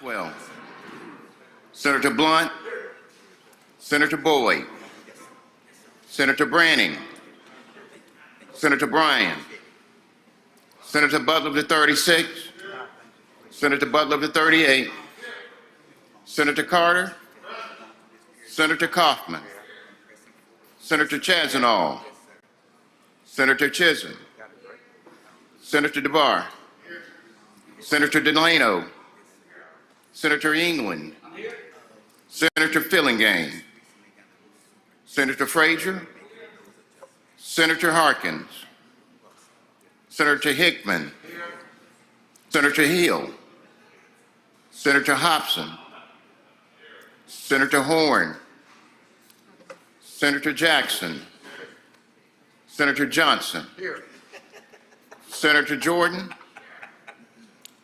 Well, Senator Blunt, Senator Boyd, Senator Branning, Senator Bryan, Senator Butler of the 36, Senator Butler of the 38, Senator Carter, Senator Kaufman, Senator Chazanall, Senator Chisholm, Senator DeBar, Senator Delano, Senator England, Senator Fillingane, Senator Frazier, Senator Harkins, Senator Hickman, Senator Hill, Senator Hobson, Senator Horn, Senator Jackson, Senator Johnson, Senator Jordan,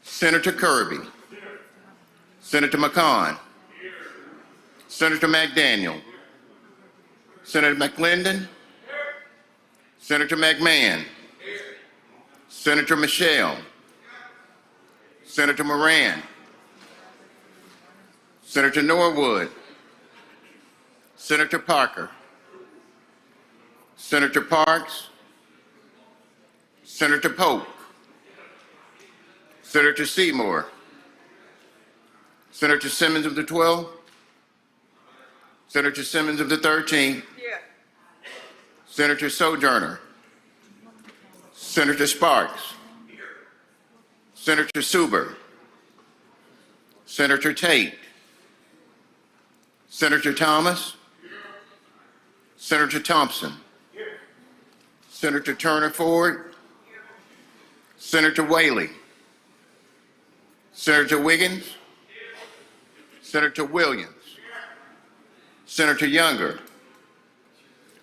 Senator Kirby, Senator McCon, Senator McDaniel, Senator McClendon, Senator McMahon, Senator Michelle, Senator Moran, Senator Norwood, Senator Parker, Senator Parks, Senator Polk, Senator Seymour, Senator Simmons of the 12th, Senator Simmons of the 13th, Senator Sojourner, Senator Sparks, Senator Suber, Senator Tate, Senator Thomas, Senator Thompson, Senator Turner Ford, Senator Whaley, Senator Wiggins, Senator Williams, Senator Younger.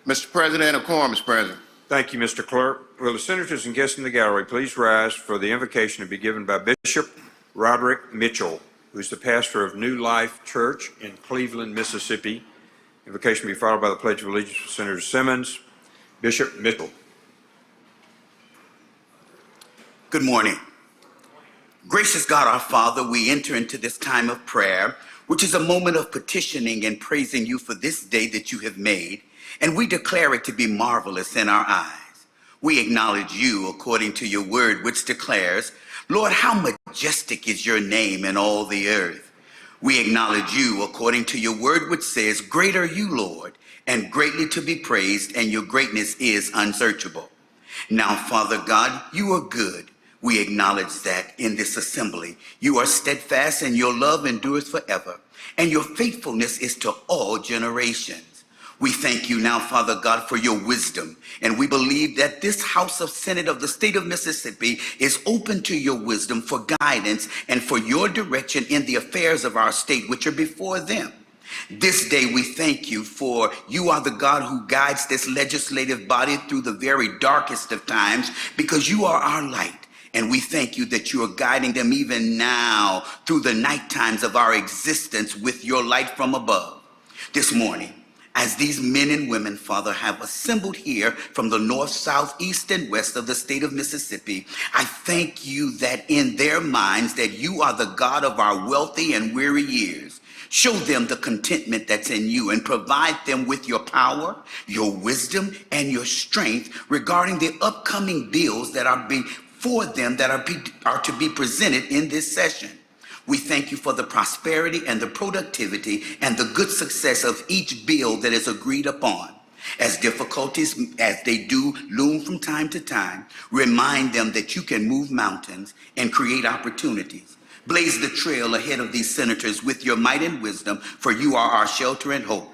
Mr. President, a quorum is present. Thank you, Mr. Clerk. Will the senators and guests in the gallery please rise for the invocation to be given by Bishop Roderick Mitchell, who is the pastor of New Life Church in Cleveland, Mississippi. Invocation be followed by the Pledge of Allegiance for Senator Simmons. Bishop Mitchell. Good morning. Gracious God our Father, we enter into this time of prayer, which is a moment of petitioning and praising you for this day that you have made, and we declare it to be marvelous in our eyes. We acknowledge you according to your word, which declares, Lord, how majestic is your name in all the earth. We acknowledge you according to your word, which says, great are you, Lord, and greatly to be praised, and your greatness is unsearchable. Now, Father God, you are good. We acknowledge that in this assembly, you are steadfast and your love endures forever, and your faithfulness is to all generations. We thank you now, Father God, for your wisdom, and we believe that this House of Senate of the state of Mississippi is open to your wisdom for guidance and for your direction in the affairs of our state, which are before them. This day we thank you for you are the God who guides this legislative body through the very darkest of times, because you are our light. And we thank you that you are guiding them even now through the night times of our existence with your light from above. This morning, as these men and women, Father, have assembled here from the north, south, east, and west of the state of Mississippi, I thank you that in their minds that you are the God of our wealthy and weary years. Show them the contentment that's in you and provide them with your power, your wisdom, and your strength regarding the upcoming bills that are before them that are to be presented in this session. We thank you for the prosperity and the productivity and the good success of each bill that is agreed upon. As difficulties, as they do loom from time to time, remind them that you can move mountains and create opportunities. Blaze the trail ahead of these senators with your might and wisdom, for you are our shelter and hope.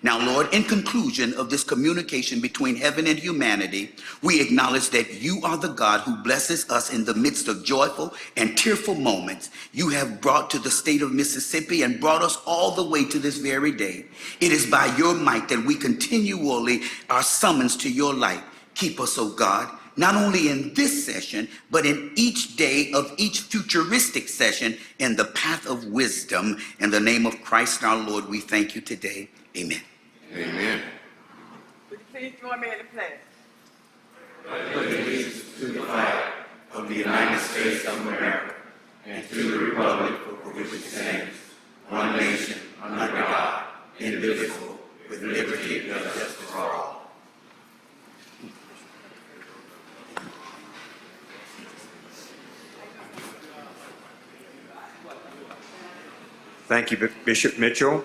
Now, Lord, in conclusion of this communication between heaven and humanity, we acknowledge that you are the God who blesses us in the midst of joyful and tearful moments you have brought to the state of Mississippi and brought us all the way to this very day. It is by your might that we continually are summoned to your light. Keep us, O God, not only in this session, but in each day of each futuristic session in the path of wisdom. In the name of Christ our Lord, we thank you today. Amen. Amen. Would you please join me in the pledge? I pledge allegiance to the flag of the United States of America and to the republic for which it stands, one nation, under God, indivisible, with liberty and justice for all. Thank you, Bishop Mitchell.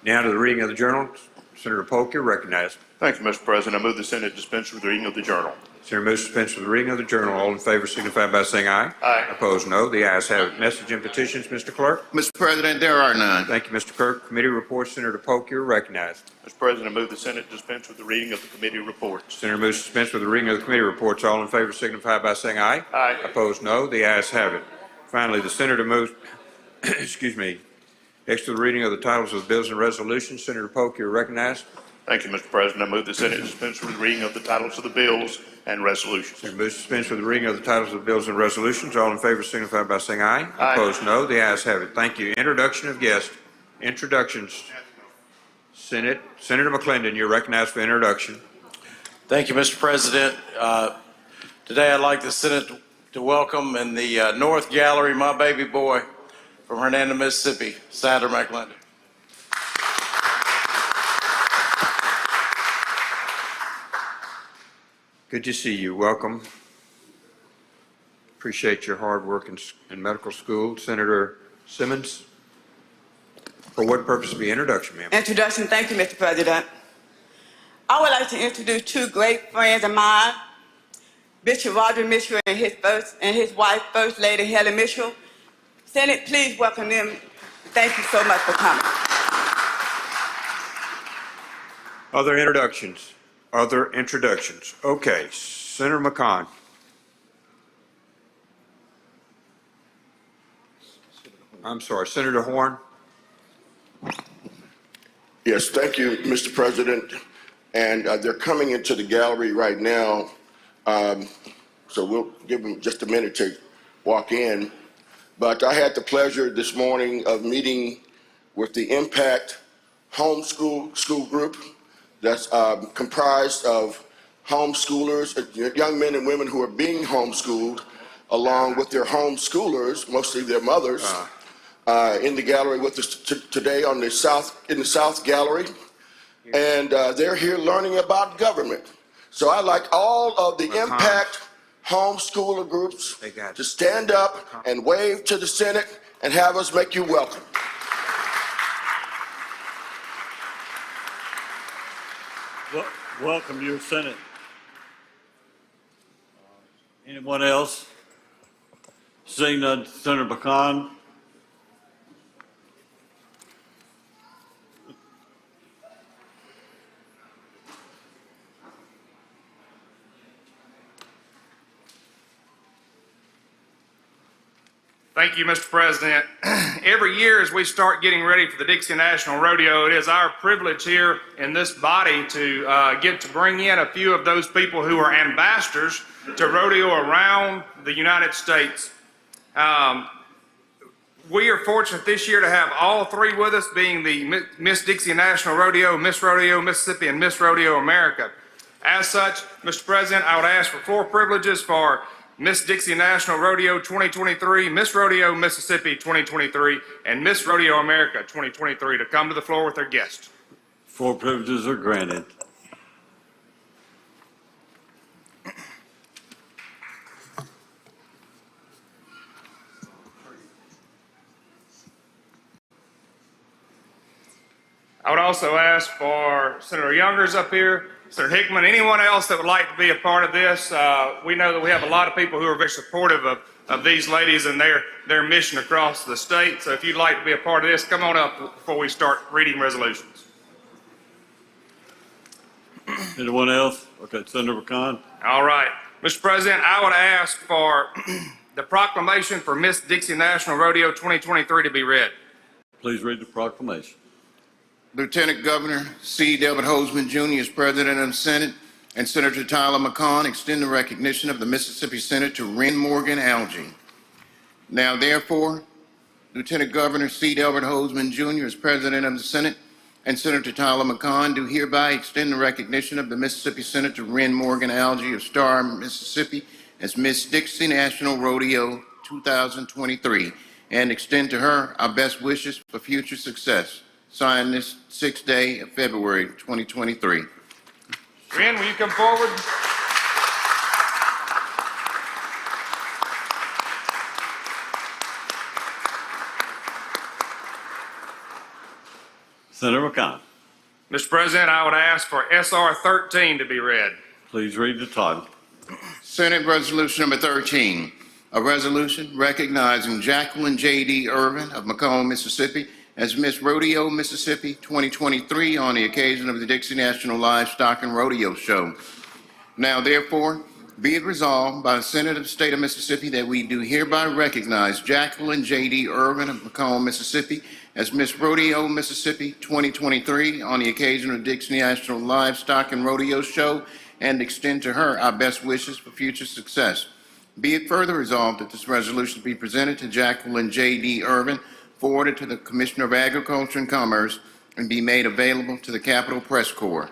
Now to the reading of the journal. Senator Polk, you're recognized. Thank you, Mr. President. I move the Senate dispense with the reading of the journal. Senator moves to dispense with the reading of the journal. All in favor signify by saying aye. Aye. Opposed, no. The ayes have it. Message and petitions, Mr. Clerk. Mr. President, there are none. Thank you, Mr. Clerk. Committee reports. Senator Polk, you're recognized. Mr. President, I move the Senate dispense with the reading of the committee reports. Senator moves to dispense with the reading of the committee reports. All in favor signify by saying aye. Aye. Opposed, no. The ayes have it. Finally, the senator moves, excuse me, next to the reading of the titles of the bills and resolutions. Senator Polk, you're recognized. Thank you, Mr. President. I move the Senate dispense with the reading of the titles of the bills and resolutions. Senator moves to dispense with the reading of the titles of the bills and resolutions. All in favor signify by saying aye. Aye. Opposed, no. The ayes have it. Thank you. Introduction of guests. Introductions. Senator McClendon, you're recognized for introduction. Thank you, Mr. President. Today I'd like the Senate to welcome in the North Gallery my baby boy from Hernando, Mississippi, Sadler McClendon. Good to see you. Welcome. Appreciate your hard work in medical school. Senator Simmons, for what purpose of the introduction, ma'am? Introduction, thank you, Mr. President. I would like to introduce two great friends of mine, Bishop Roger Mitchell and his wife, First Lady Helen Mitchell. Senate, please welcome them. Thank you so much for coming. Other introductions? Other introductions. Okay, Senator McCon. I'm sorry, Senator Horn. Yes, thank you, Mr. President. And they're coming into the gallery right now, so we'll give them just a minute to walk in. But I had the pleasure this morning of meeting with the Impact Homeschool group that's comprised of homeschoolers, young men and women who are being homeschooled, along with their homeschoolers, mostly their mothers, in the gallery with us today in the South Gallery. And they're here learning about government. So I'd like all of the Impact homeschooler groups to stand up and wave to the Senate and have us make you welcome. Welcome to your Senate. Anyone else? Seeing none, Senator Pecan. Thank you, Mr. President. Every year as we start getting ready for the Dixie National Rodeo, it is our privilege here in this body to get to bring in a few of those people who are ambassadors to rodeo around the United States. We are fortunate this year to have all three with us, being the Miss Dixie National Rodeo, Miss Rodeo Mississippi, and Miss Rodeo America. As such, Mr. President, I would ask for 4 privileges for Miss Dixie National Rodeo 2023, Miss Rodeo Mississippi 2023, and Miss Rodeo America 2023 to come to the floor with their guests. 4 privileges are granted. I would also ask for Senator Youngers up here, Senator Hickman, anyone else that would like to be a part of this. We know that we have a lot of people who are very supportive of these ladies and their mission across the state. So if you'd like to be a part of this, come on up before we start reading resolutions. Anyone else? Okay, Senator Pecan. All right. Mr. President, I would ask for the proclamation for Miss Dixie National Rodeo 2023 to be read. Please read the proclamation. Lieutenant Governor C. Delbert Hoseman Jr. is President of the Senate, and Senator Tyler McCon extend the recognition of the Mississippi Senate to Ren Morgan Algie. Now therefore, Lieutenant Governor C. Delbert Hoseman Jr. is President of the Senate, and Senator Tyler McCon do hereby extend the recognition of the Mississippi Senate to Ren Morgan Algie of Star, Mississippi, as Miss Dixie National Rodeo 2023 and extend to her our best wishes for future success. Signed this 6th day of February 2023. Ren, will you come forward? Senator McConnell, Mr. President, I would ask for SR 13 to be read. please read the title. Senate Resolution Number 13, a resolution recognizing Jacqueline J.D. Irvin of Macomb, Mississippi, as Miss Rodeo, Mississippi 2023 on the occasion of the Dixie National Livestock and Rodeo Show. Now, therefore, be it resolved by the Senate of the State of Mississippi that we do hereby recognize Jacqueline J.D. Irvin of Macomb, Mississippi, as Miss Rodeo, Mississippi 2023 on the occasion of the Dixie National Livestock and Rodeo Show and extend to her our best wishes for future success. Be it further resolved that this resolution be presented to Jacqueline J.D. Irvin, forwarded to the Commissioner of Agriculture and Commerce, and be made available to the Capitol Press Corps.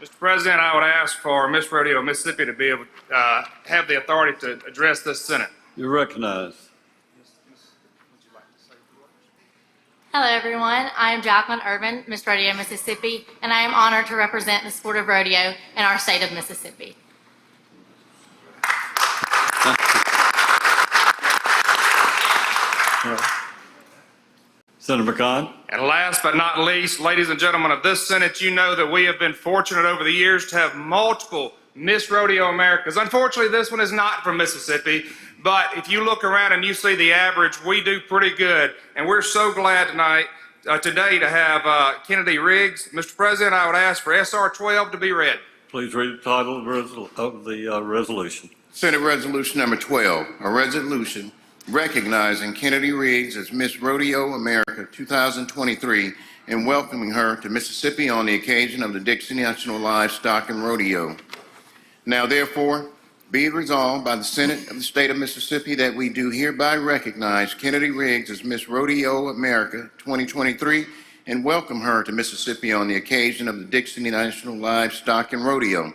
Mr. President, I would ask for Miss Rodeo, Mississippi to be able to have the authority to address this Senate. You're recognized. Hello, everyone. I am Jacqueline Irvin, Miss Rodeo, Mississippi, and I am honored to represent the sport of rodeo in our state of Mississippi. Senator McConnell, And last but not least, ladies and gentlemen of this Senate, you know that we have been fortunate over the years to have multiple Miss Rodeo Americas. Unfortunately, this one is not from Mississippi, but if you look around and you see the average, we do pretty good. And we're so glad today to have Kennedy Riggs. Mr. President, I would ask for SR 12 to be read. please read the title of the resolution. Senate Resolution Number 12, a resolution recognizing Kennedy Riggs as Miss Rodeo America 2023 and welcoming her to Mississippi on the occasion of the Dixie National Livestock and Rodeo. Now, therefore, be it resolved by the Senate of the State of Mississippi that we do hereby recognize Kennedy Riggs as Miss Rodeo America 2023 and welcome her to Mississippi on the occasion of the Dixie National Livestock and Rodeo.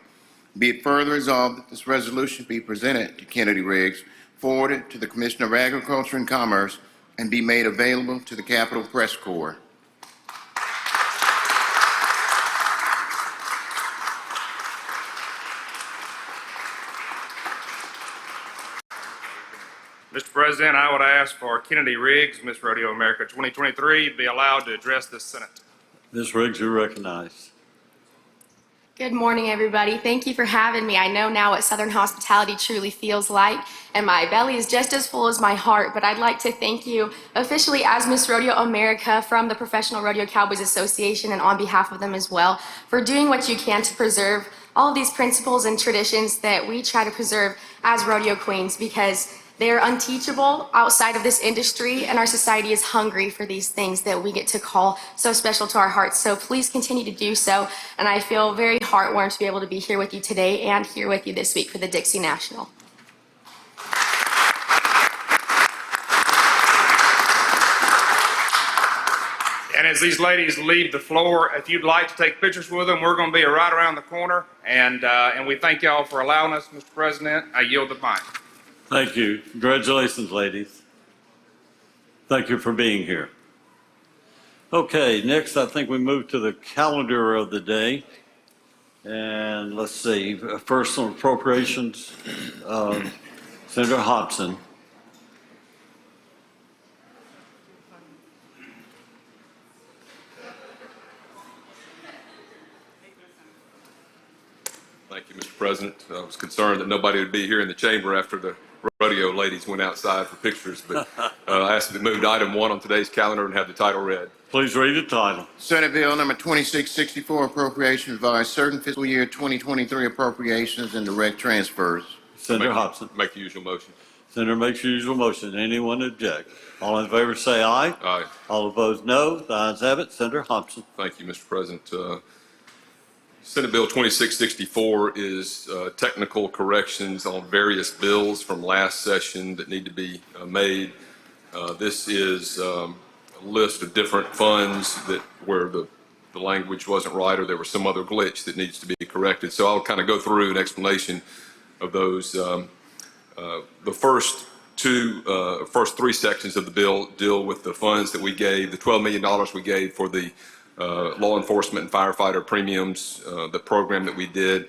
Be it further resolved that this resolution be presented to Kennedy Riggs, forwarded to the Commissioner of Agriculture and Commerce, and be made available to the Capitol Press Corps. Mr. President, I would ask for Kennedy Riggs, Miss Rodeo America 2023, to be allowed to address this Senate. Ms. Riggs, you're recognized. Good morning, everybody. Thank you for having me. I know now what Southern hospitality truly feels like, and my belly is just as full as my heart, but I'd like to thank you officially as Miss Rodeo America from the Professional Rodeo Cowboys Association and on behalf of them as well for doing what you can to preserve all of these principles and traditions that we try to preserve as rodeo queens, because they're unteachable outside of this industry, and our society is hungry for these things that we get to call so special to our hearts. So please continue to do so, and I feel very heartwarmed to be able to be here with you today and here with you this week for the Dixie National. And as these ladies leave the floor, if you'd like to take pictures with them, we're going to be right around the corner. And we thank y'all for allowing us, Mr. President. I yield the mic. Thank you. Congratulations, ladies. Thank you for being here. Okay, next I think we move to the calendar of the day. And let's see, first on appropriations, Senator Hobson. Thank you, Mr. President. I was concerned that nobody would be here in the chamber after the rodeo ladies went outside for pictures, but I asked to move to item 1 on today's calendar and have the title read. Please read the title. Senate Bill Number 2664, Appropriations by certain fiscal year 2023 appropriations and direct transfers. Senator Hobson. Make the usual motion. Senator makes the usual motion. Anyone object? All in favor say aye. Aye. All opposed no. The ayes have it. Senator Hobson. Thank you, Mr. President. Senate Bill 2664 is technical corrections on various bills from last session that need to be made. This is a list of different funds that where the language wasn't right or there was some other glitch that needs to be corrected. So I'll kind of go through an explanation of those. The first three sections of the bill deal with the funds that we gave, the $12 million we gave for the law enforcement and firefighter premiums, the program that we did.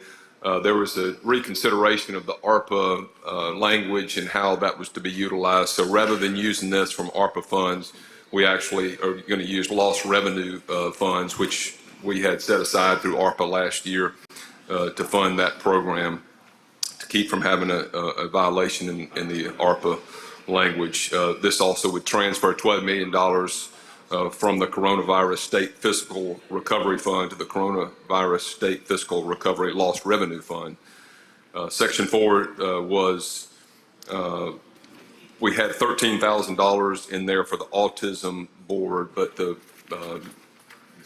There was a reconsideration of the ARPA language and how that was to be utilized. So rather than using this from ARPA funds, we actually are going to use lost revenue funds, which we had set aside through ARPA last year to fund that program, to keep from having a violation in the ARPA language. This also would transfer $12 million from the Coronavirus State Fiscal Recovery Fund to the Coronavirus State Fiscal Recovery Lost Revenue Fund. Section 4 was we had $13,000 in there for the autism board, but the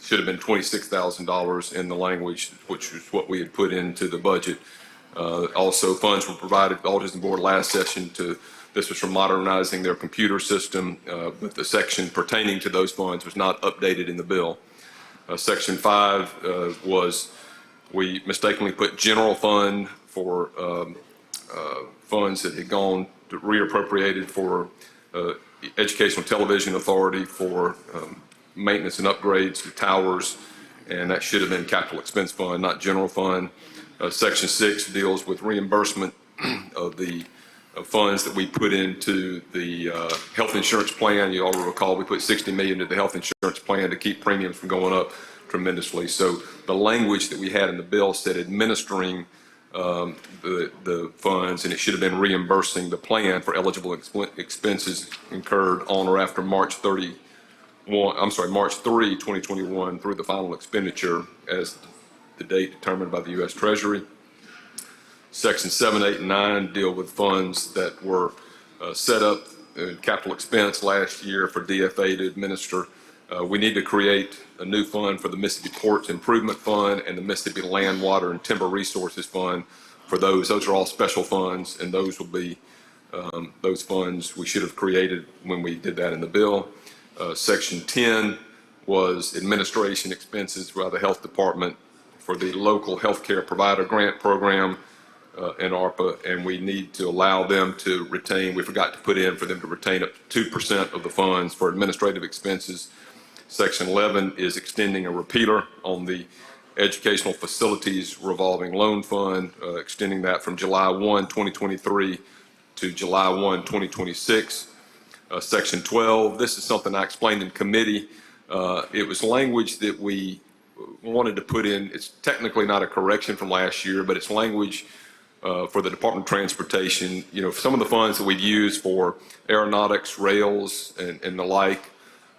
should have been $26,000 in the language, which was what we had put into the budget. Also, funds were provided to the autism board last session this was for modernizing their computer system, but the section pertaining to those funds was not updated in the bill. Section 5 was we mistakenly put general fund for funds that had gone to reappropriated for Educational Television Authority for maintenance and upgrades to towers, and that should have been capital expense fund, not general fund. Section 6 deals with reimbursement of the funds that we put into the health insurance plan. You all will recall we put $60 million into the health insurance plan to keep premiums from going up tremendously. So the language that we had in the bill said administering the funds, and it should have been reimbursing the plan for eligible expenses incurred on or after March 3, 2021 through the final expenditure as the date determined by the U.S. Treasury. Section 7, 8, and 9 deal with funds that were set up in capital expense last year for DFA to administer. We need to create a new fund for the Mississippi Ports Improvement Fund and the Mississippi Land, Water, and Timber Resources Fund. For those are all special funds, and those will be those funds we should have created when we did that in the bill. Section 10 was administration expenses by the Health Department for the local healthcare provider grant program in ARPA, and we need to allow them to retain, we forgot to put in for them to retain up to 2% of the funds for administrative expenses. Section 11 is extending a repeater on the Educational Facilities Revolving Loan Fund, extending that from July 1, 2023 to July 1, 2026. Section 12, this is something I explained in committee. It was language that we wanted to put in. It's technically not a correction from last year, but it's language for the Department of Transportation. You know, some of the funds that we've used for aeronautics, rails, and the like,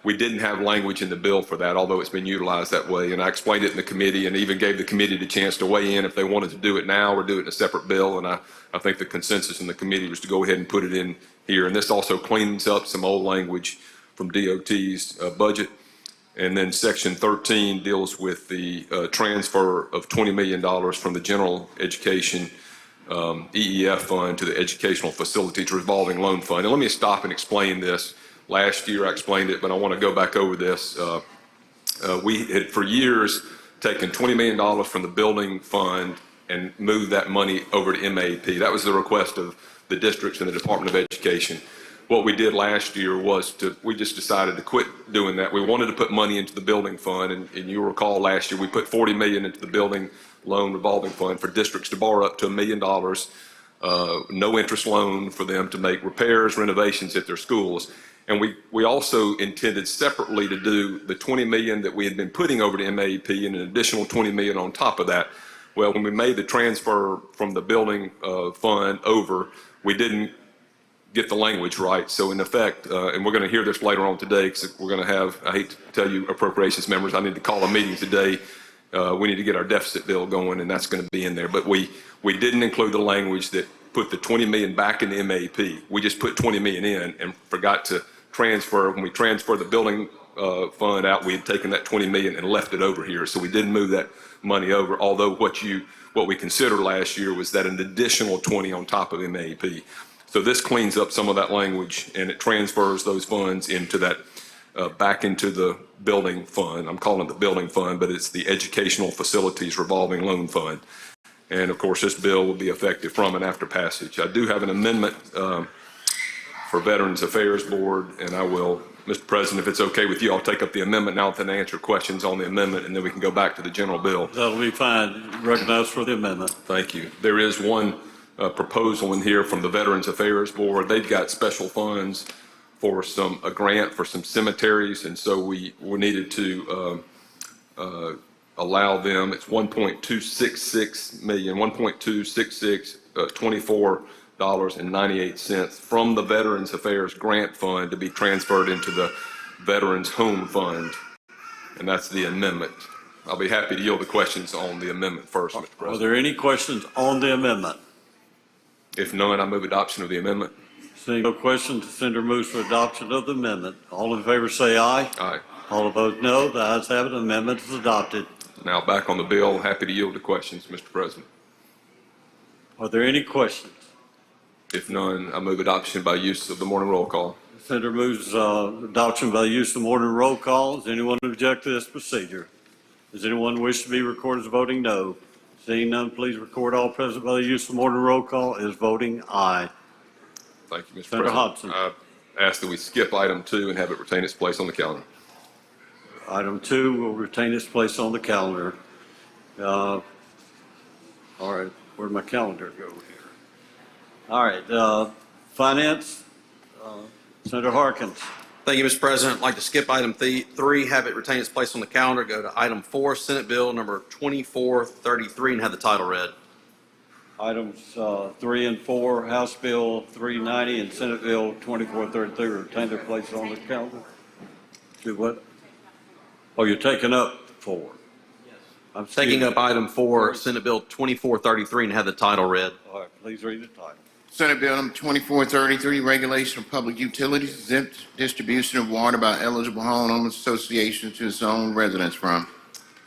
we didn't have language in the bill for that, although it's been utilized that way. And I explained it in the committee and even gave the committee the chance to weigh in if they wanted to do it now or do it in a separate bill. And I think the consensus in the committee was to go ahead and put it in here. And this also cleans up some old language from DOT's budget. And then Section 13 deals with the transfer of $20 million from the General Education EEF fund to the Educational Facilities Revolving Loan Fund. And let me stop and explain this. Last year I explained it, but I want to go back over this. We had for years taken $20 million from the building fund and moved that money over to MAP. That was the request of the districts and the Department of Education. What we did last year was we just decided to quit doing that. We wanted to put money into the building fund, and you recall last year we put $40 million into the building loan revolving fund for districts to borrow up to $1 million, no interest loan for them to make repairs, renovations at their schools. And we also intended separately to do the $20 million that we had been putting over to MAP and an additional $20 million on top of that. Well, when we made the transfer from the building fund over, we didn't get the language right. So in effect, and we're going to hear this later on today, because we're going to have, I hate to tell you appropriations members, I need to call a meeting today. We need to get our deficit bill going, and that's going to be in there. But we didn't include the language that put the $20 million back in the MAP. We just put $20 million in and forgot to transfer. When we transferred the building fund out, we had taken that $20 million and left it over here. So we didn't move that money over, although what we considered last year was that an additional 20 on top of MAP. So this cleans up some of that language, and it transfers those funds into that, back into the building fund. I'm calling it the building fund, but it's the Educational Facilities Revolving Loan Fund. And of course, this bill will be effective from and after passage. I do have an amendment for Veterans Affairs Board, and I will, Mr. President, if it's okay with you, I'll take up the amendment now and answer questions on the amendment, and then we can go back to the general bill. That'll be fine. Recognized for the amendment. Thank you. There is one proposal in here from the Veterans Affairs Board. They've got special funds for a grant for some cemeteries, and so we needed to allow them. It's $1.266 million, $1.266.24.98 from the Veterans Affairs Grant Fund to be transferred into the Veterans Home Fund, and that's the amendment. I'll be happy to yield the questions on the amendment first, Mr. President. Are there any questions on the amendment? If none, I move adoption of the amendment. Seeing no questions, the senator moves for adoption of the amendment. All in favor say aye. Aye. All opposed, no. The ayes have it. The amendment is adopted. Now back on the bill. Happy to yield to questions, Mr. President. Are there any questions? If none, I move adoption by use of the morning roll call. The senator moves adoption by use of the morning roll call. Does anyone object to this procedure? Does anyone wish to be recorded as voting no? Seeing none, please record all present by the use of the morning roll call as voting aye. Thank you, Mr. Senator President. Hobson. I ask that we skip item 2 and have it retain its place on the calendar. Item 2 will retain its place on the calendar. All right, where'd my calendar go here? All right, Finance, Senator Harkins. Thank you, Mr. President. I'd like to skip item 3, have it retain its place on the calendar, go to item 4, Senate Bill number 2433, and have the title read. Items 3 and 4, House Bill 390 and Senate Bill 2433 retain their place on the calendar. Do what? Oh, you're taking up 4. I'm Taking up item 4, Senate Bill 2433, and have the title read. All right, please read the title. Senate Bill number 2433, Regulation of Public Utilities, exempt distribution of water by eligible homeowners associations to its own residents from.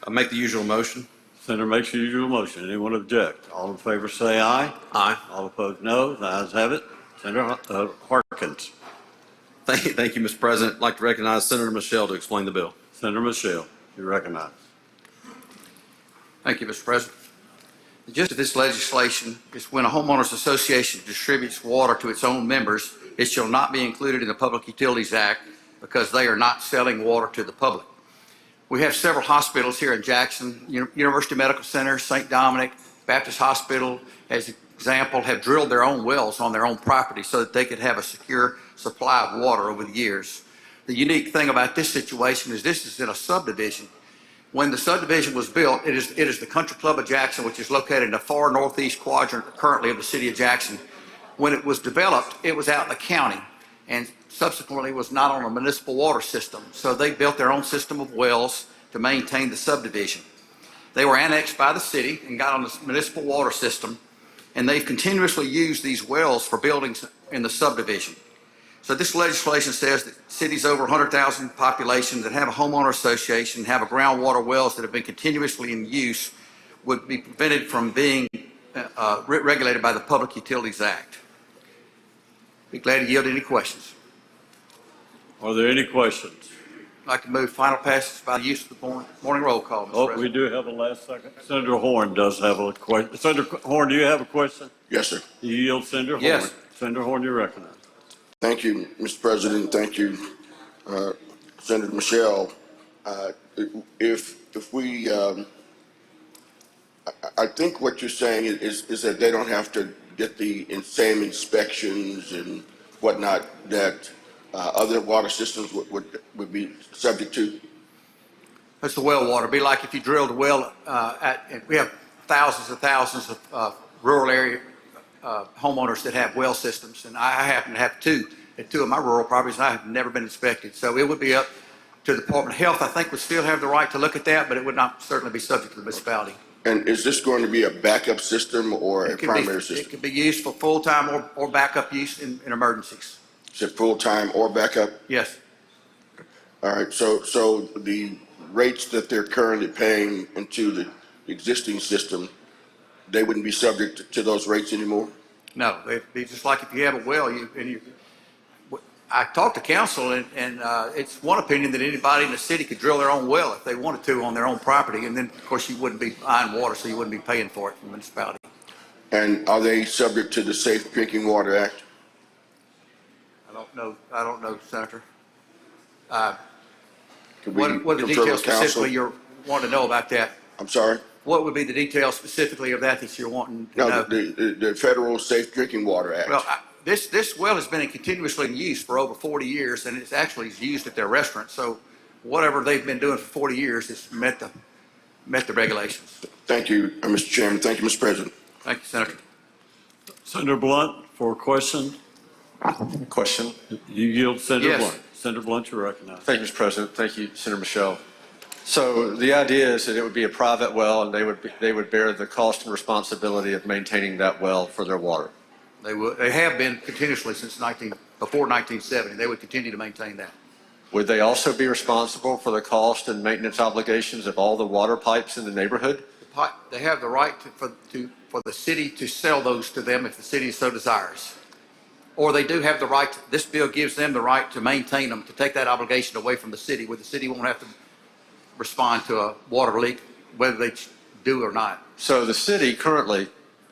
I make the usual motion. Senator makes the usual motion. Anyone object? All in favor say aye. Aye. All opposed no. The ayes have it. Senator Harkins. Thank you, Mr. President. I'd like to recognize Senator Michelle to explain the bill. Senator Michelle, you recognize. Thank you, Mr. President. The gist of this legislation is when a homeowners association distributes water to its own members, it shall not be included in the Public Utilities Act because they are not selling water to the public. We have several hospitals here in Jackson, University Medical Center, St. Dominic, Baptist Hospital, as an example, have drilled their own wells on their own property so that they could have a secure supply of water over the years. The unique thing about this situation is this is in a subdivision. When the subdivision was built, it is the Country Club of Jackson, which is located in the far northeast quadrant currently of the city of Jackson. When it was developed, it was out in the county and subsequently was not on a municipal water system. So they built their own system of wells to maintain the subdivision. They were annexed by the city and got on the municipal water system, and they've continuously used these wells for buildings in the subdivision. So this legislation says that cities over 100,000 population that have a homeowner association, have a groundwater wells that have been continuously in use would be prevented from being regulated by the Public Utilities Act. Be glad to yield any questions. Are there any questions? I'd like to move final passage by the use of the morning roll call, Mr. Oh, President. we do have a last second. Senator Horn does have a question. Senator Horn, do you have a question? Yes, sir. You yield Senator Horn. Yes. Senator Horn, you're recognized. Thank you, Mr. President. Thank you, Senator Michelle. If we, I think what you're saying is that they don't have to get the same inspections and whatnot that other water systems would be subject to. That's the well water. It'd be like if you drilled a well we have thousands of rural area homeowners that have well systems, and I happen to have 2 at 2 of my rural properties, and I have never been inspected. So it would be up to the Department of Health. I think would still have the right to look at that, but it would not certainly be subject to the municipality. And is this going to be a backup system or a primary system? It could be used for full-time or backup use in emergencies. Is it full-time or backup? Yes. All right, so the rates that they're currently paying into the existing system, they wouldn't be subject to those rates anymore? No, it'd be just like if you have a well, I talked to council and it's one opinion that anybody in the city could drill their own well if they wanted to on their own property. And then, of course, you wouldn't be buying water, so you wouldn't be paying for it from the municipality. And are they subject to the Safe Drinking Water Act? I don't know, Senator. Could we What are the confer details with counsel? specifically you're wanting to know about that? I'm sorry? What would be the details specifically of that you're wanting to No, know? the Federal Safe Drinking Water Act. Well, this well has been continuously in use for over 40 years, and it's actually used at their restaurant. So whatever they've been doing for 40 years has met the regulations. Thank you, Mr. Chairman. Thank you, Mr. President. Thank you, Senator. Senator Blunt for a question. Question. You yield, Senator Yes. Blunt. Senator Blunt, you're recognized. Thank you, Mr. President. Thank you, Senator Michelle. So the idea is that it would be a private well, and they would bear the cost and responsibility of maintaining that well for their water. They have been continuously since before 1970. They would continue to maintain that. Would they also be responsible for the cost and maintenance obligations of all the water pipes in the neighborhood? They have the right for the city to sell those to them if the city so desires. Or they do have the right, this bill gives them the right to maintain them, to take that obligation away from the city, where the city won't have to respond to a water leak, whether they do or not. So the city currently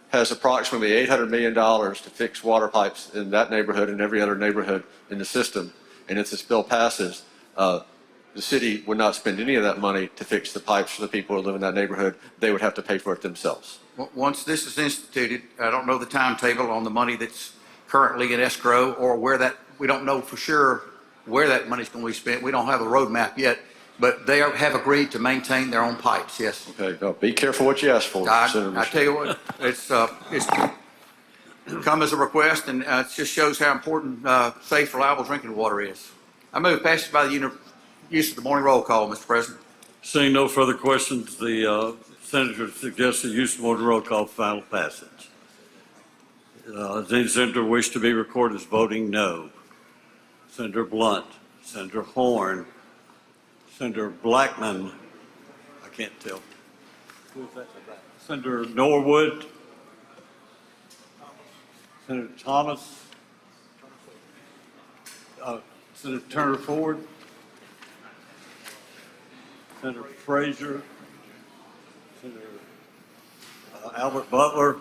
has approximately $800 million to fix water pipes in that neighborhood and every other neighborhood in the system. And if this bill passes, the city would not spend any of that money to fix the pipes for the people who live in that neighborhood. They would have to pay for it themselves. Once this is instituted, I don't know the timetable on the money that's currently in escrow or we don't know for sure where that money's going to be spent. We don't have a roadmap yet, but they have agreed to maintain their own pipes, yes. Okay, now be careful what you ask for. I tell you what, it's come as a request, and it just shows how important safe, reliable drinking water is. I move passage by the use of the morning roll call, Mr. President. Seeing no further questions, the Senator suggests the use of morning roll call for final passage. Does any senator wish to be recorded as voting no? Senator Blunt, Senator Horn, Senator Blackman, I can't tell. Who is that? Senator Norwood, Senator Thomas, Senator Turner Ford, Senator Frazier, Senator Albert Butler,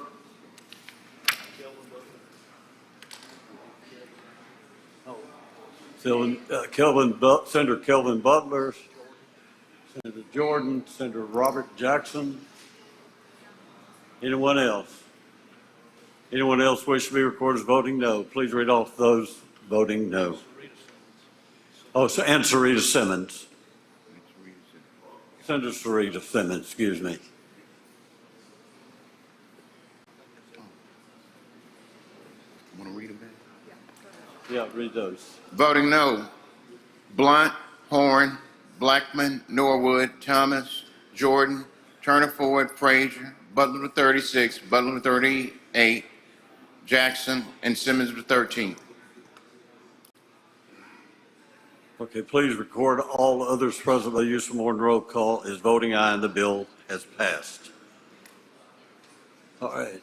Senator Kelvin Butler, Senator Jordan, Senator Robert Jackson. Anyone else? Anyone else wish to be recorded as voting no? Please read off those voting no. Oh, and Sarita Simmons. Senator Sarita Simmons, excuse me. Want to read them back? Yeah, read those. Voting no, Blunt, Horn, Blackman, Norwood, Thomas, Jordan, Turner Ford, Frazier, Butler with 36, Butler with 38, Jackson, and Simmons with 13. Okay, please record all others present by use of morning roll call as voting aye, and the bill has passed. All right.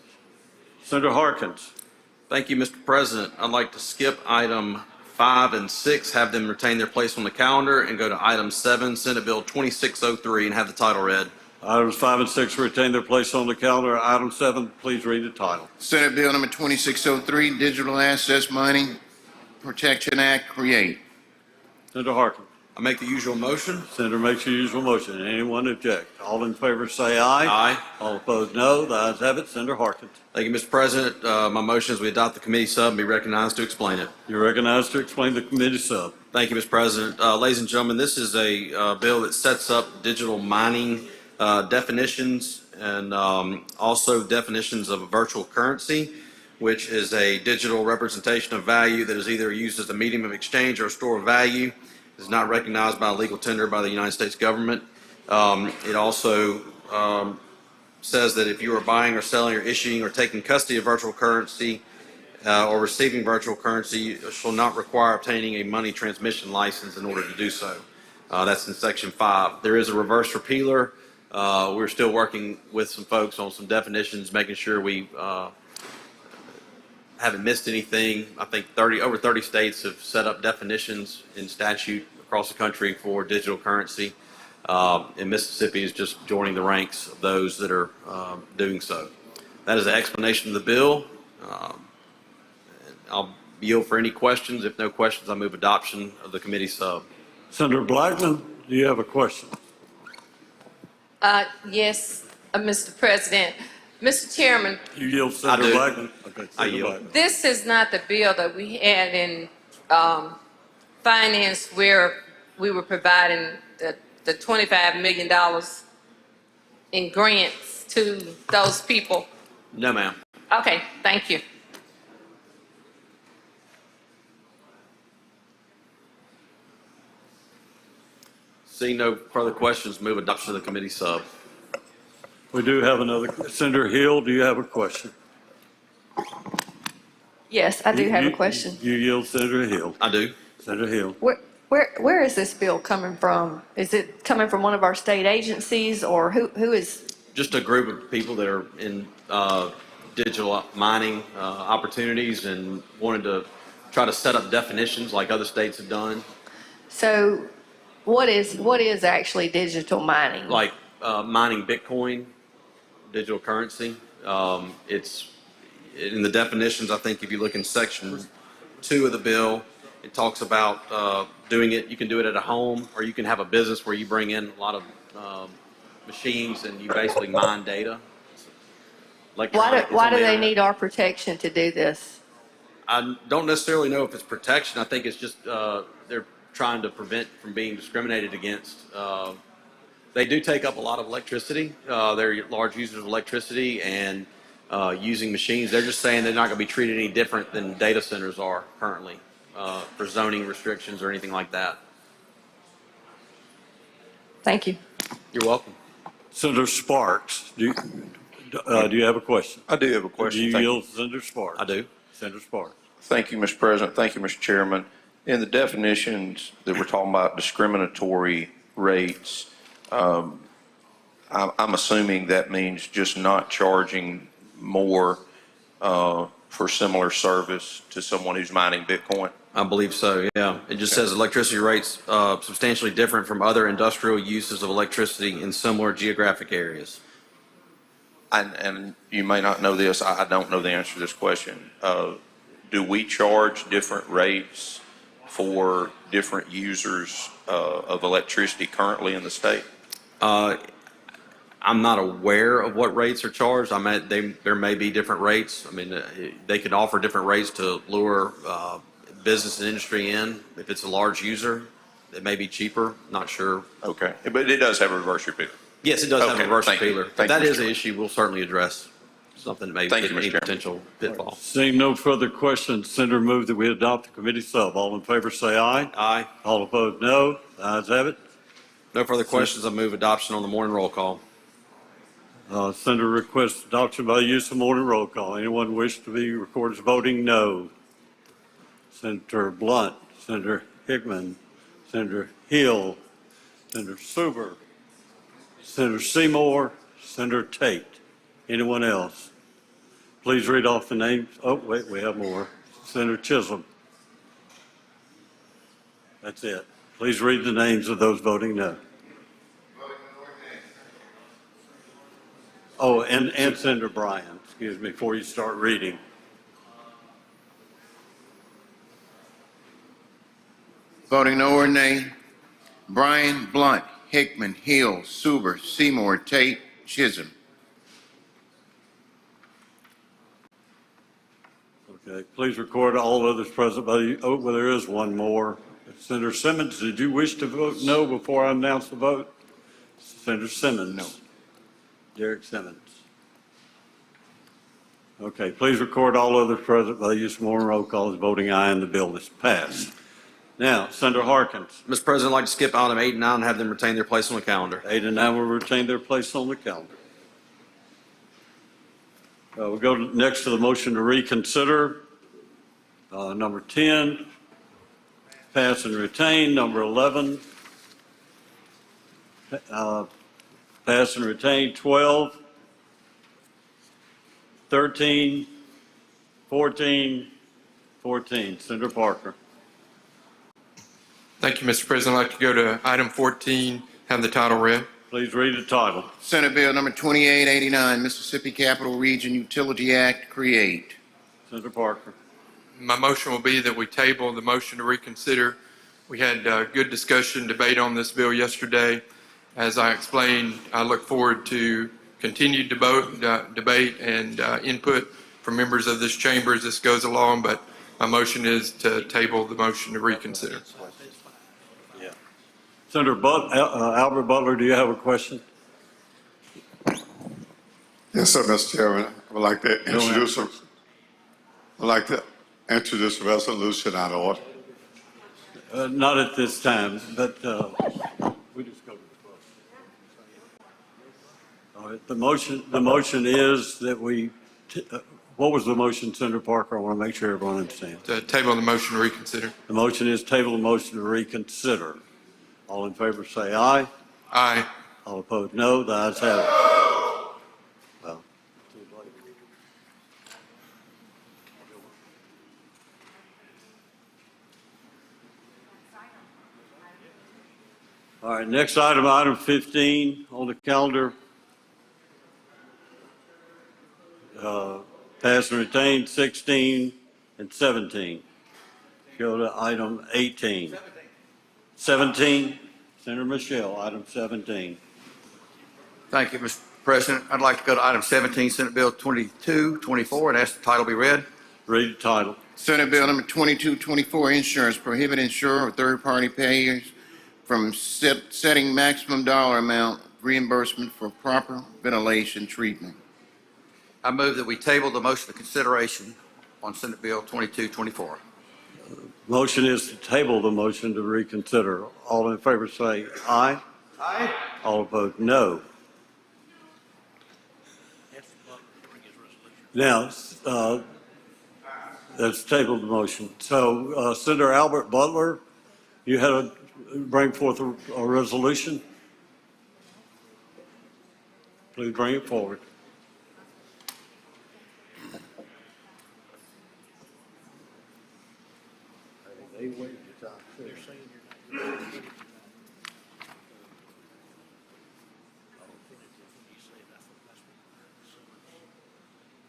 Senator Harkins. Thank you, Mr. President. I'd like to skip item 5 and 6, have them retain their place on the calendar, and go to item 7, Senate Bill 2603, and have the title read. Items 5 and 6 retain their place on the calendar. Item 7, please read the title. Senate Bill number 2603, Digital Assets Money Protection Act, create. Senator Harkins. I make the usual motion. Senator makes the usual motion. Anyone object? All in favor say aye. Aye. All opposed no. The ayes have it. Senator Harkins. Thank you, Mr. President. My motion is we adopt the committee sub and be recognized to explain it. You're recognized to explain the committee sub. Thank you, Mr. President. Ladies and gentlemen, this is a bill that sets up digital mining definitions and also definitions of a virtual currency, which is a digital representation of value that is either used as a medium of exchange or a store of value. Is not recognized by legal tender by the United States government. It also says that if you are buying or selling or issuing or taking custody of virtual currency or receiving virtual currency, you shall not require obtaining a money transmission license in order to do so. That's in section 5. There is a reverse repealer. We're still working with some folks on some definitions, making sure we haven't missed anything. I think over 30 states have set up definitions in statute across the country for digital currency. And Mississippi is just joining the ranks of those that are doing so. That is the explanation of the bill. I'll yield for any questions. If no questions, I move adoption of the committee sub. Senator Blackman, do you have a question? Yes, Mr. President. Mr. Chairman, You yield, Senator Blackman? Okay, I Senator yield. Blackman. this is not the bill that we had in finance where we were providing the $25 million in grants to those people. No, ma'am. Okay, thank you. Seeing no further questions, move adoption of the committee sub. We do have another. Senator Hill, do you have a question? Yes, I do have You- a question. You yield, Senator Hill. I do. Senator Hill. Where is this bill coming from? Is it coming from one of our state agencies, or who is? Just a group of people that are in digital mining opportunities and wanted to try to set up definitions like other states have done. So what is actually digital mining? Like mining Bitcoin, digital currency. It's in the definitions. I think if you look in section 2 of the bill, it talks about doing it. You can do it at a home, or you can have a business where you bring in a lot of machines and you basically mine data. Why do they need our protection to do this? I don't necessarily know if it's protection. I think it's just they're trying to prevent from being discriminated against. They do take up a lot of electricity. They're large users of electricity and using machines. They're just saying they're not going to be treated any different than data centers are currently for zoning restrictions or anything like that. Thank you. You're welcome. Senator Sparks, do you have a question? I do have a question. Do you Thank yield, Senator Sparks? I do. Senator Sparks. Thank you, Mr. President. Thank you, Mr. Chairman. In the definitions that we're talking about discriminatory rates, I'm assuming that means just not charging more for similar service to someone who's mining Bitcoin? I believe so, yeah. It just says electricity rates substantially different from other industrial uses of electricity in similar geographic areas. And you may not know this, I don't know the answer to this question. Do we charge different rates for different users of electricity currently in the state? I'm not aware of what rates are charged. There may be different rates. I mean, they could offer different rates to lure business and industry in. If it's a large user, it may be cheaper. Not sure. Okay, but it does have a reverse repealer. Yes, it does have a reverse repealer. Thank That you, is Mr. an issue we'll certainly address. Something that may Thank fit you, Mr. any Chairman. potential pitfall. Seeing no further questions, Senator move that we adopt the committee sub. All in favor say aye. Aye. All opposed, no. The ayes have it. No further questions. I move adoption on the morning roll call. Senator requests adoption by use of morning roll call. Anyone wish to be recorded as voting no? Senator Blunt, Senator Hickman, Senator Hill, Senator Suber, Senator Seymour, Senator Tate. Anyone else? Please read off the names. Oh, wait, we have more. Senator Chisholm. That's it. Please read the names of those voting no. Oh, and Senator Bryan, excuse me, before you start reading. Voting no or nay. Bryan, Blunt, Hickman, Hill, Suber, Seymour, Tate, Chisholm. Okay, please record all others present by the, oh, well, there is one more. Senator Simmons, did you wish to vote no before I announce the vote? Senator Simmons? No. Derek Simmons? Okay, please record all others present by the use of morning roll call as voting aye, and the bill is passed. Now, Senator Harkins. Mr. President, I'd like to skip item 8 and 9 and have them retain their place on the calendar. 8 and 9 will retain their place on the calendar. We'll go next to the motion to reconsider. Number 10, pass and retain. Number 11, pass and retain. 12, 13, 1414, Senator Parker. Thank you, Mr. President. I'd like to go to item 14, have the title read. Please read the title. Senate Bill number 2889, Mississippi Capital Region Utility Act, create. Senator Parker. My motion will be that we table the motion to reconsider. We had good discussion, debate on this bill yesterday. As I explained, I look forward to continued debate and input from members of this chamber as this goes along, but my motion is to table the motion to reconsider. Senator Albert Butler, do you have a question? Yes, sir, Mr. Chairman. I would like to introduce a resolution out of order. Not at this time, but we just go to the vote. All right, the motion is that we, what was the motion, Senator Parker? I want to make sure everyone understands. To table the motion to reconsider. The motion is table the motion to reconsider. All in favor say aye. Aye. All opposed, no. The ayes have it. Well, too late. All right, next item, item 15 on the calendar. Pass and retain 16 and 17. Go to item 18. 17, Senator Michelle, item 17. Thank you, Mr. President. I'd like to go to item 17, Senate Bill 2224, and ask the title be read. Read the title. Senate Bill number 2224, insurance, prohibit insurer or third-party payers from setting maximum dollar amount reimbursement for proper ventilation treatment. I move that we table the motion of consideration on Senate Bill 2224. Motion is to table the motion to reconsider. All in favor say aye. Aye. All opposed, no. Now, let's table the motion. So, Senator Albert Butler, you had to bring forth a resolution. Please bring it forward.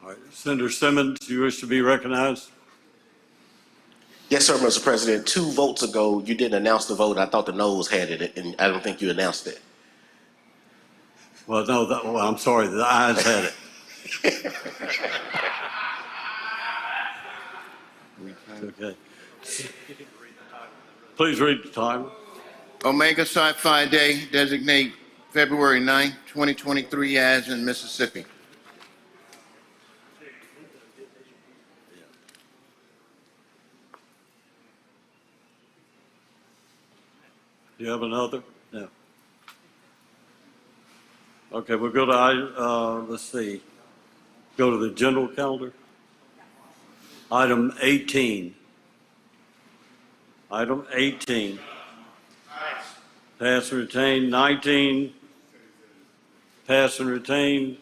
All right, Senator Simmons, you wish to be recognized? Yes, sir, Mr. President. 2 votes ago, you didn't announce the vote. I thought the noes had it, and I don't think you announced it. Well, no, I'm sorry, the ayes had it. Okay. Please read the title. Omega Sci-Fi Day, designate February 9th, 2023 as in Mississippi. Do you have another? No. Okay, we'll go to, let's see, go to the general calendar. Item 18. Item 18. Pass and retain 19. Pass and retain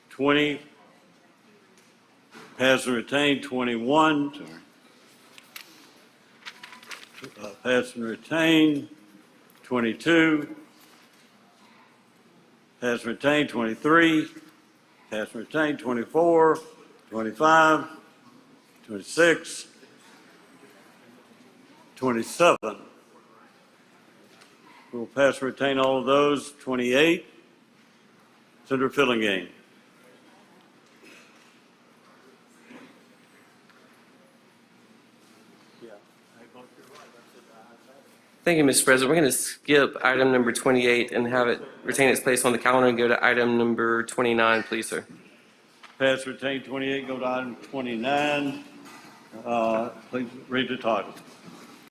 20. Pass and retain 21. Pass and retain 22. Pass and retain 23. Pass and retain 24. 25. 26. 27. We'll pass and retain all of those. 28. Senator Fillingane. Thank you, Mr. President. We're going to skip item number 28 and have it retain its place on the calendar and go to item number 29, please, sir. Pass retain 28, go to item 29. Please read the title.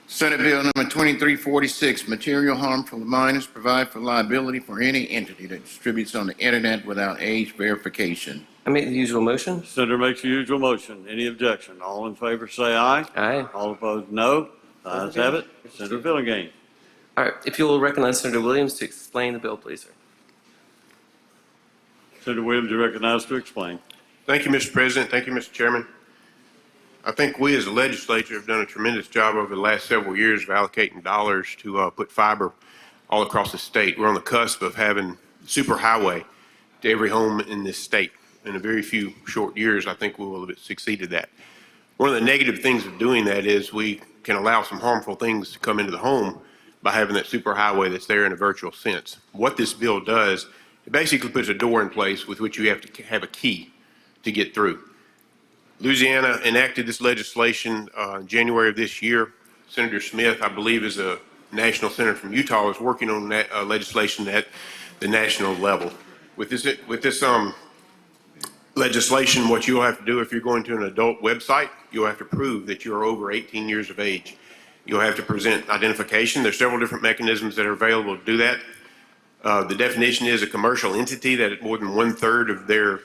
Senate Bill number 2346, material harmful to minors, provide for liability for any entity that distributes on the internet without age verification. I make the usual motion. Senator makes the usual motion. Any objection? All in favor say aye. Aye. All opposed, no. The ayes have it. Senator Fillingane. All right, if you will recognize Senator Williams to explain the bill, please, sir. Senator Williams, you're recognized to explain. Thank you, Mr. President. Thank you, Mr. Chairman. I think we as a legislature have done a tremendous job over the last several years of allocating dollars to put fiber all across the state. We're on the cusp of having super highway to every home in this state. In a very few short years, I think we will have succeeded that. One of the negative things of doing that is we can allow some harmful things to come into the home by having that super highway that's there in a virtual sense. What this bill does, it basically puts a door in place with which you have to have a key to get through. Louisiana enacted this legislation in January of this year. Senator Smith, I believe, is a national senator from Utah, is working on that legislation at the national level. With this legislation, what you'll have to do if you're going to an adult website, you'll have to prove that you're over 18 years of age. You'll have to present identification. There's several different mechanisms that are available to do that. The definition is a commercial entity that more than 1/3 of their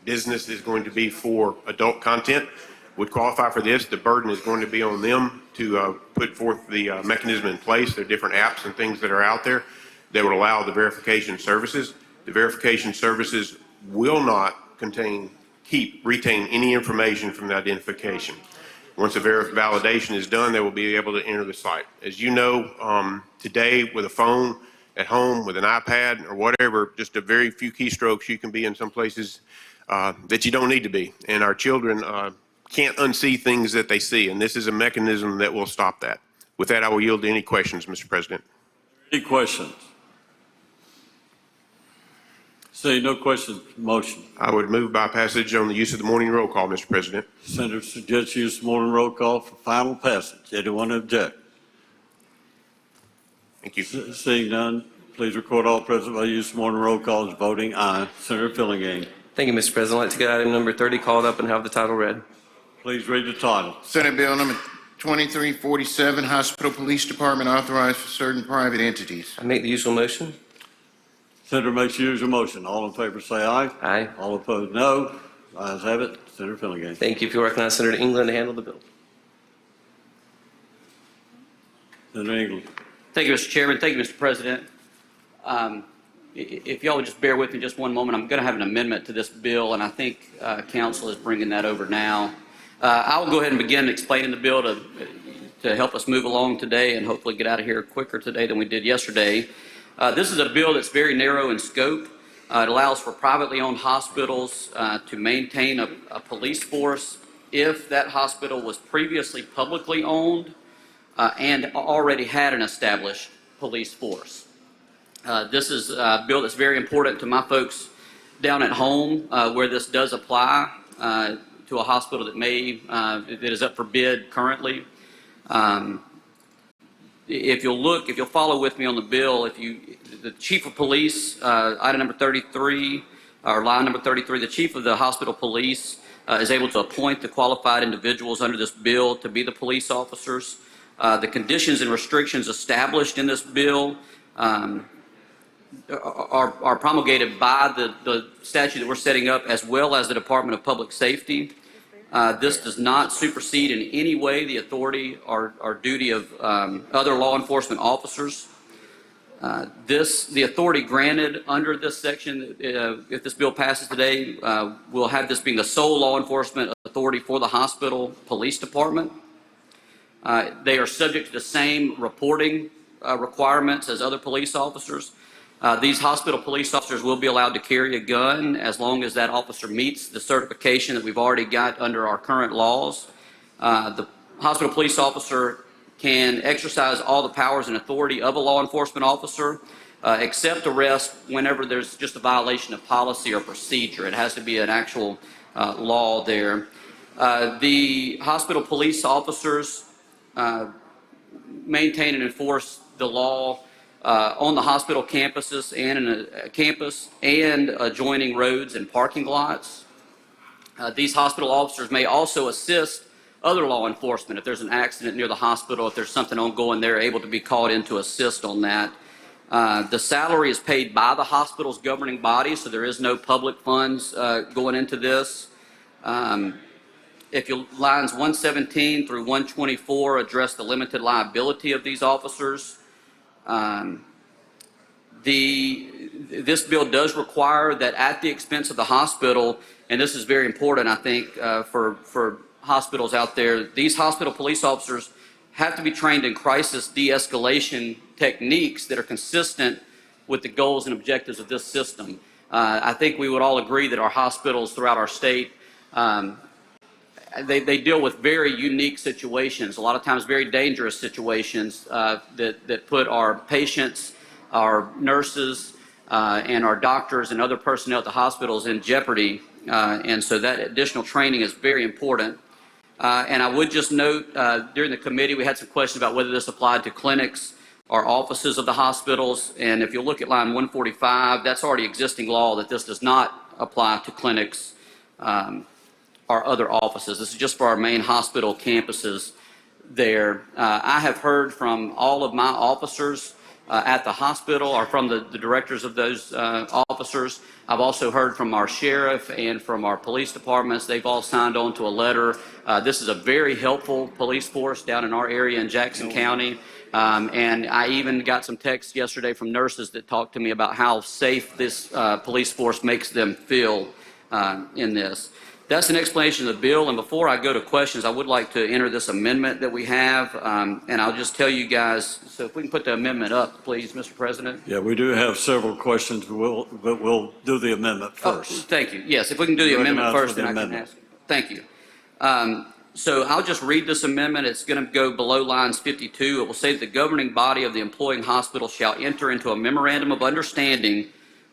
business is going to be for adult content would qualify for this. The burden is going to be on them to put forth the mechanism in place. There are different apps and things that are out there that would allow the verification services. The verification services will not retain any information from the identification. Once a validation is done, they will be able to enter the site. As you know, today with a phone at home, with an iPad or whatever, just a very few keystrokes, you can be in some places that you don't need to be. And our children can't unsee things that they see, and this is a mechanism that will stop that. With that, I will yield to any questions, Mr. President. Any questions? Seeing no questions, motion. I would move by passage on the use of the morning roll call, Mr. President. Senator suggests use morning roll call for final passage. Anyone object? Thank you. Seeing none, please record all present by use of morning roll call as voting aye. Senator Fillingham. Thank you, Mr. President. I'd like to get item number 30 called up and have the title read. Please read the title. Senate Bill number 2347, Hospital Police Department authorized for certain private entities. I make the usual motion. Senator makes the usual motion. All in favor say aye. Aye. All opposed no. Ayes have it. Senator Fillingham. Thank you. If you recognize Senator England to handle the bill. Senator England. Thank you, Mr. Chairman. Thank you, Mr. President. If y'all would just bear with me just one moment, I'm going to have an amendment to this bill, and I think Council is bringing that over now. I will go ahead and begin explaining the bill to help us move along today and hopefully get out of here quicker today than we did yesterday. This is a bill that's very narrow in scope. It allows for privately owned hospitals to maintain a police force if that hospital was previously publicly owned and already had an established police force. This is a bill that's very important to my folks down at home where this does apply to a hospital that is up for bid currently. If you'll follow with me on the bill, the chief of police, item number 33, or line number 33, the chief of the hospital police is able to appoint the qualified individuals under this bill to be the police officers. The conditions and restrictions established in this bill are promulgated by the statute that we're setting up, as well as the Department of Public Safety. This does not supersede in any way the authority or duty of other law enforcement officers. The authority granted under this section, if this bill passes today, will have this being the sole law enforcement authority for the hospital police department. They are subject to the same reporting requirements as other police officers. These hospital police officers will be allowed to carry a gun as long as that officer meets the certification that we've already got under our current laws. The hospital police officer can exercise all the powers and authority of a law enforcement officer, except arrest whenever there's just a violation of policy or procedure. It has to be an actual law there. The hospital police officers maintain and enforce the law on the hospital campuses and in a campus and adjoining roads and parking lots. These hospital officers may also assist other law enforcement. If there's an accident near the hospital, if there's something ongoing, they're able to be called in to assist on that. The salary is paid by the hospital's governing body, so there is no public funds going into this. If your lines 117 through 124 address the limited liability of these officers, this bill does require that at the expense of the hospital, and this is very important, I think, for hospitals out there, these hospital police officers have to be trained in crisis de-escalation techniques that are consistent with the goals and objectives of this system. I think we would all agree that our hospitals throughout our state, they deal with very unique situations, a lot of times very dangerous situations that put our patients, our nurses, and our doctors and other personnel at the hospitals in jeopardy. And so that additional training is very important. And I would just note, during the committee, we had some questions about whether this applied to clinics or offices of the hospitals. And if you look at line 145, that's already existing law that this does not apply to clinics or other offices. This is just for our main hospital campuses there. I have heard from all of my officers at the hospital, or from the directors of those officers. I've also heard from our sheriff and from our police departments. They've all signed on to a letter. This is a very helpful police force down in our area in Jackson County. And I even got some texts yesterday from nurses that talked to me about how safe this police force makes them feel in this. That's an explanation of the bill, and before I go to questions, I would like to enter this amendment that we have, and I'll just tell you guys, so if we can put the amendment up, please, Mr. President. Yeah, we do have several questions, but we'll do the amendment first. Oh, thank you. Yes, if we can do the amendment first, then I can ask. Thank you. So I'll just read this amendment. It's going to go below lines 52. It will say that the governing body of the employing hospital shall enter into a memorandum of understanding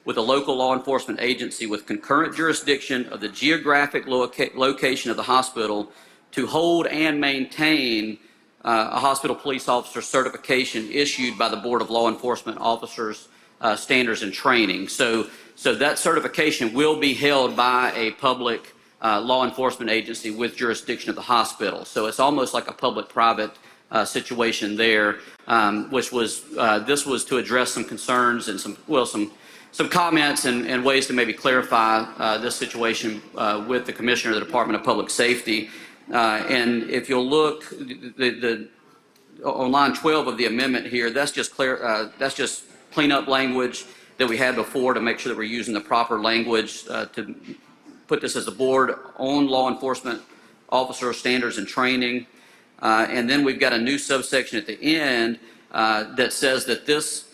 with a local law enforcement agency with concurrent jurisdiction of the geographic location of the hospital to hold and maintain a hospital police officer certification issued by the Board of Law Enforcement Officers Standards and Training. So that certification will be held by a public law enforcement agency with jurisdiction of the hospital. So it's almost like a public-private situation there, which was, this was to address some concerns and some comments and ways to maybe clarify this situation with the Commissioner of the Department of Public Safety. And if you'll look on line 12 of the amendment here, that's just cleanup language that we had before to make sure that we're using the proper language to put this as the board on law enforcement officer standards and training. And then we've got a new subsection at the end that says that this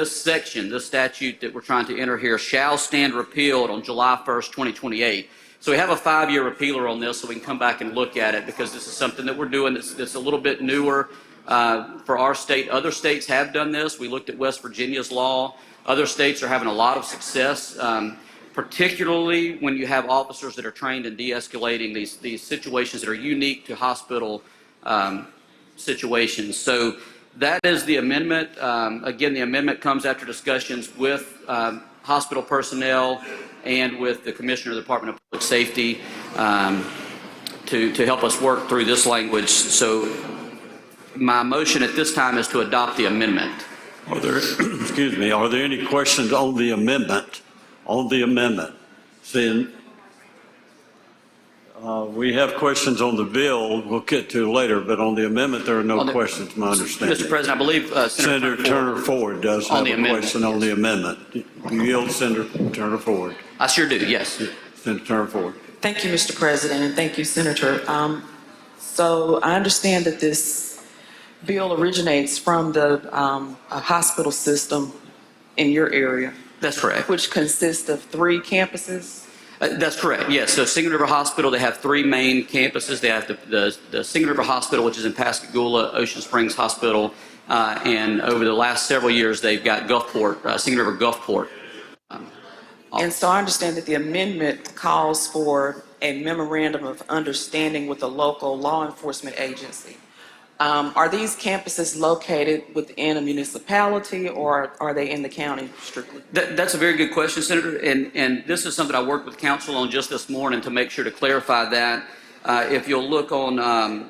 section, this statute that we're trying to enter here, shall stand repealed on July 1st, 2028. So we have a 5-year repealer on this, so we can come back and look at it, because this is something that we're doing that's a little bit newer for our state. Other states have done this. We looked at West Virginia's law. Other states are having a lot of success, particularly when you have officers that are trained in de-escalating these situations that are unique to hospital situations. So that is the amendment. Again, the amendment comes after discussions with hospital personnel and with the Commissioner of the Department of Public Safety to help us work through this language. So my motion at this time is to adopt the amendment. Are there, excuse me, are there any questions on the amendment? On the amendment. Then we have questions on the bill we'll get to later, but on the amendment there are no questions, my understanding. Mr. President, I believe Senator Turner Ford does have a question on the amendment. You yield, Senator Turner Ford. I sure do, yes. Senator Turner Ford. Thank you, Mr. President, and thank you, Senator. So I understand that this bill originates from the hospital system in your area. That's correct. Which consists of 3 campuses? That's correct, yes. So Singing River Hospital, they have 3 main campuses. They have the Singing River Hospital, which is in Pascagoula, Ocean Springs Hospital, and over the last several years, they've got Gulfport, Singing River Gulfport. And so I understand that the amendment calls for a memorandum of understanding with the local law enforcement agency. Are these campuses located within a municipality, or are they in the county strictly? That's a very good question, Senator, and this is something I worked with council on just this morning to make sure to clarify that. If you'll look on,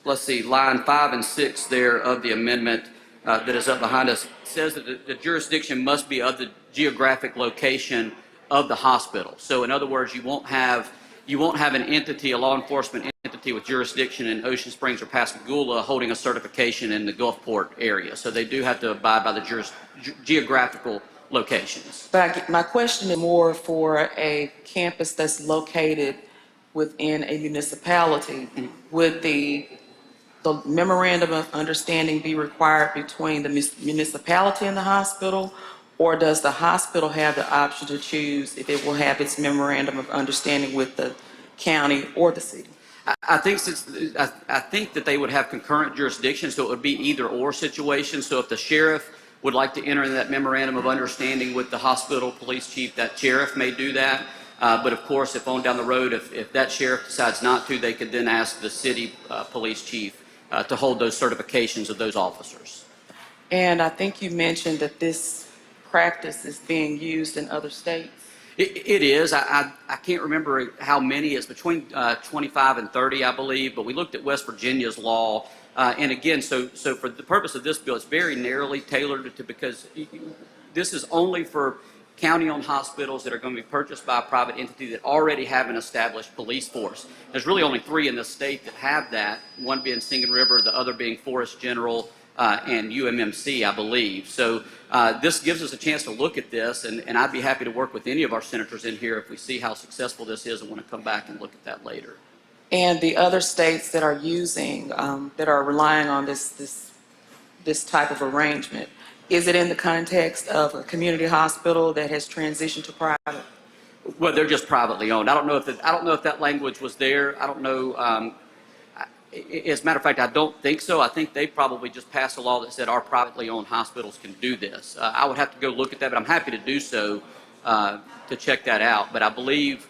let's see, line 5 and 6 there of the amendment that is up behind us, it says that the jurisdiction must be of the geographic location of the hospital. So in other words, you won't have an entity, a law enforcement entity with jurisdiction in Ocean Springs or Pascagoula holding a certification in the Gulfport area. So they do have to abide by the geographical locations. But my question is more for a campus that's located within a municipality, would the memorandum of understanding be required between the municipality and the hospital? Or does the hospital have the option to choose if it will have its memorandum of understanding with the county or the city? I think that they would have concurrent jurisdiction, so it would be either or situation. So if the sheriff would like to enter in that memorandum of understanding with the hospital police chief, that sheriff may do that. But of course, if on down the road, if that sheriff decides not to, they could then ask the city police chief to hold those certifications of those officers. And I think you mentioned that this practice is being used in other states. It is. I can't remember how many. It's between 25 and 30, I believe. But we looked at West Virginia's law. And again, so for the purpose of this bill, it's very narrowly tailored to, because this is only for county-owned hospitals that are going to be purchased by a private entity that already have an established police force. There's really only 3 in the state that have that, one being Singing River, the other being Forest General, and UMMC, I believe. So this gives us a chance to look at this, and I'd be happy to work with any of our senators in here if we see how successful this is and want to come back and look at that later. And the other states that are using, that are relying on this type of arrangement, is it in the context of a community hospital that has transitioned to private? Well, they're just privately owned. I don't know if that language was there. I don't know. As a matter of fact, I don't think so. I think they probably just passed a law that said our privately owned hospitals can do this. I would have to go look at that, but I'm happy to do so to check that out. But I believe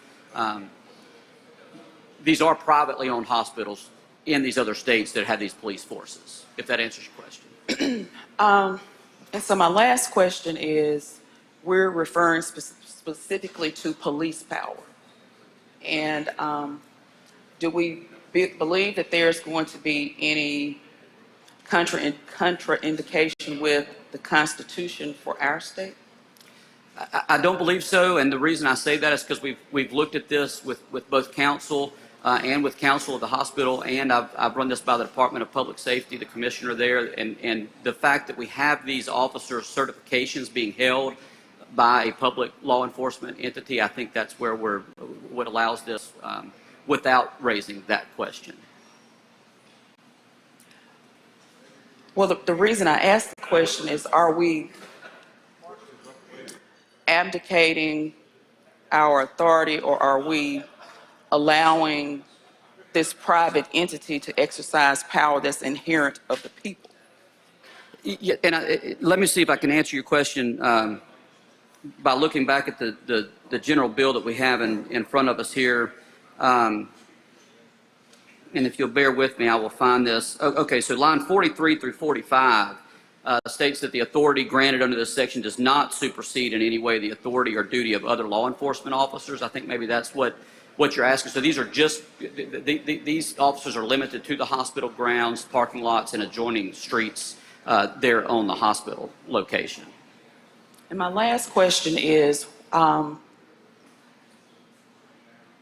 these are privately owned hospitals in these other states that have these police forces, if that answers your question. And so my last question is, we're referring specifically to police power. And do we believe that there's going to be any contraindication with the Constitution for our state? I don't believe so, and the reason I say that is because we've looked at this with both counsel and with counsel of the hospital, and I've run this by the Department of Public Safety, the commissioner there, and the fact that we have these officer certifications being held by a public law enforcement entity, I think that's where what allows this without raising that question. Well, the reason I asked the question is, are we abdicating our authority, or are we allowing this private entity to exercise power that's inherent of the people? Yeah, and let me see if I can answer your question by looking back at the general bill that we have in front of us here. And if you'll bear with me, I will find this. Okay, so line 43 through 45 states that the authority granted under this section does not supersede in any way the authority or duty of other law enforcement officers. I think maybe that's what you're asking. So these are just, these officers are limited to the hospital grounds, parking lots, and adjoining streets there on the hospital location. And my last question is, and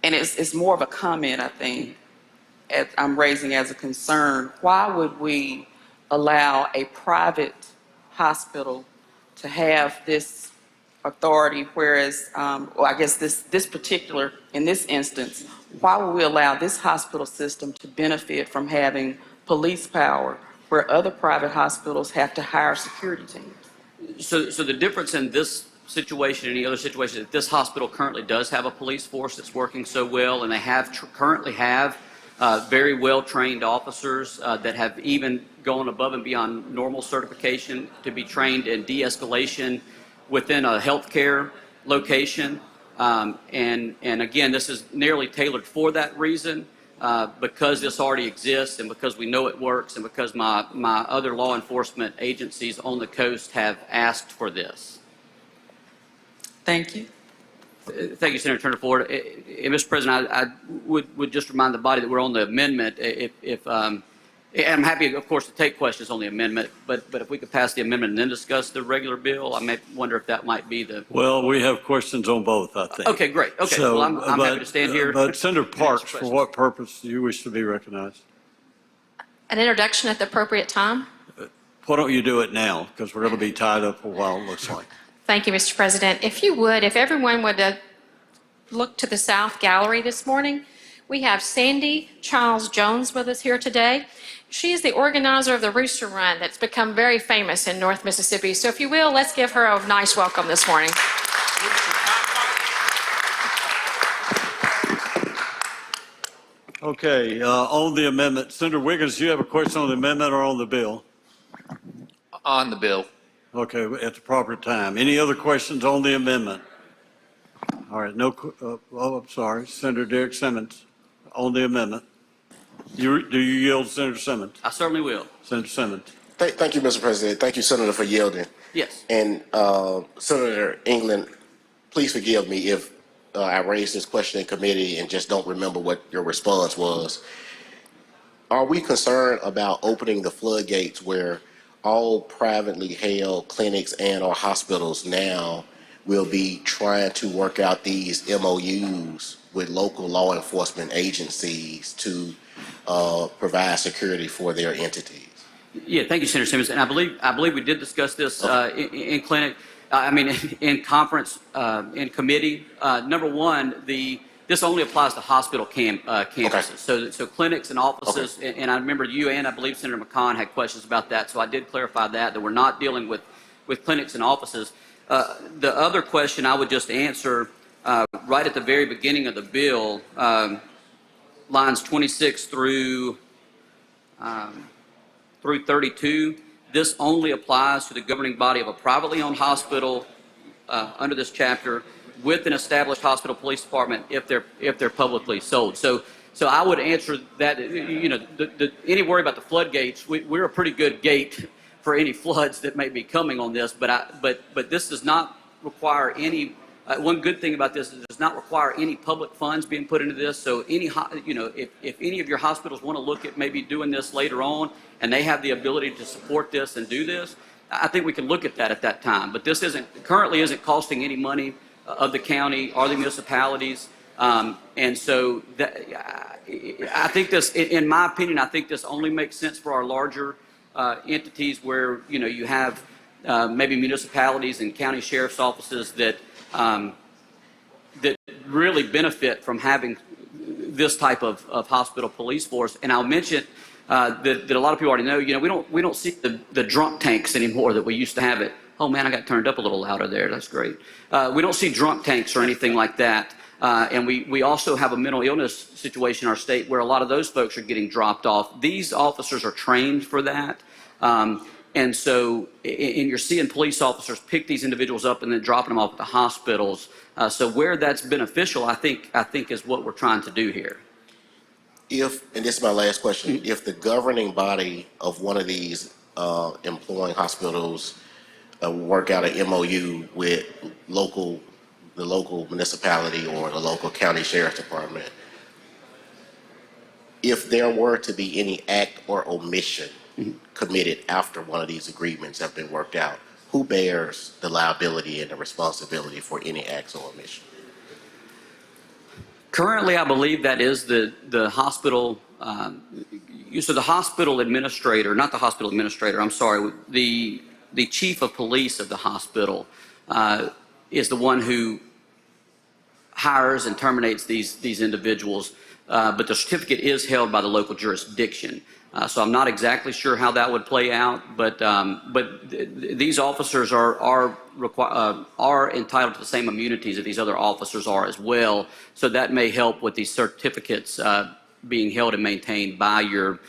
it's more of a comment, I think, I'm raising as a concern. Why would we allow a private hospital to have this authority, whereas, well, I guess this particular, in this instance, why would we allow this hospital system to benefit from having police power where other private hospitals have to hire security teams? So the difference in this situation and any other situation is that this hospital currently does have a police force that's working so well, and they currently have very well-trained officers that have even gone above and beyond normal certification to be trained in de-escalation within a healthcare location. And again, this is narrowly tailored for that reason, because this already exists and because we know it works and because my other law enforcement agencies on the coast have asked for this. Thank you. Thank you, Senator Turner Ford. Mr. President, I would just remind the body that we're on the amendment. And I'm happy, of course, to take questions on the amendment, but if we could pass the amendment and then discuss the regular bill, I may wonder if that might be the... Well, we have questions on both, I think. Okay, great. Okay, So, well, I'm happy to stand here. But Senator Parks, for what purpose do you wish to be recognized? An introduction at the appropriate time. Why don't you do it now, because we're going to be tied up for a while, it looks like. Thank you, Mr. President. If everyone would look to the South Gallery this morning, We have Sandy Charles Jones with us here today. She is the organizer of the Rooster Run that's become very famous in North Mississippi. So if you will, let's give her a nice welcome this morning. Okay, on the amendment, Senator Wiggins, do you have a question on the amendment or on the bill? On the bill. Okay, at the proper time. Any other questions on the amendment? All right, I'm sorry, Senator Derek Simmons on the amendment. Do you yield, Senator Simmons? I certainly will. Senator Simmons. Thank you, Mr. President. Thank you, Senator, for yielding. Yes. And Senator England, please forgive me if I raised this question in committee and just don't remember what your response was. Are we concerned about opening the floodgates where all privately held clinics and or hospitals now will be trying to work out these MOUs with local law enforcement agencies to provide security for their entities? Yeah, thank you, Senator Simmons. And I believe we did discuss this in clinic. In conference, in committee. Number one, this only applies to hospital campuses. Okay. So clinics and offices, okay. and I remember you and I believe Senator Pecan had questions about that. So I did clarify that we're not dealing with clinics and offices. The other question I would just answer right at the very beginning of the bill, lines 26 through 32. This only applies to the governing body of a privately owned hospital under this chapter with an established hospital police department if they're publicly sold. So I would answer that. Any worry about the floodgates? We're a pretty good gate for any floods that may be coming on this. But this does not require any. One good thing about this is it does not require any public funds being put into this. So if any of your hospitals want to look at maybe doing this later on, and they have the ability to support this and do this, I think we can look at that time. But this currently isn't costing any money of the county or the municipalities. And so I think this, in my opinion, I think this only makes sense for our larger entities where, you have maybe municipalities and county sheriff's offices that really benefit from having this type of hospital police force. And I'll mention that a lot of people already know, we don't see the drunk tanks anymore that we used to have it. Oh man, I got turned up a little louder there. That's great. We don't see drunk tanks or anything like that. And we also have a mental illness situation in our state where a lot of those folks are getting dropped off. These officers are trained for that. And so, and you're seeing police officers pick these individuals up and then dropping them off at the hospitals. So where that's beneficial, I think is what we're trying to do here. And this is my last question, if the governing body of one of these employing hospitals work out an MOU with the local municipality or the local county sheriff's department, if there were to be any act or omission committed after one of these agreements have been worked out, who bears the liability and the responsibility for any acts or omission? Currently, I believe that is the hospital. So the hospital administrator, not the hospital administrator, I'm sorry, the chief of police of the hospital is the one who hires and terminates these individuals, but the certificate is held by the local jurisdiction. So I'm not exactly sure how that would play out, but these officers are entitled to the same immunities that these other officers are as well. So that may help with these certificates being held and maintained by your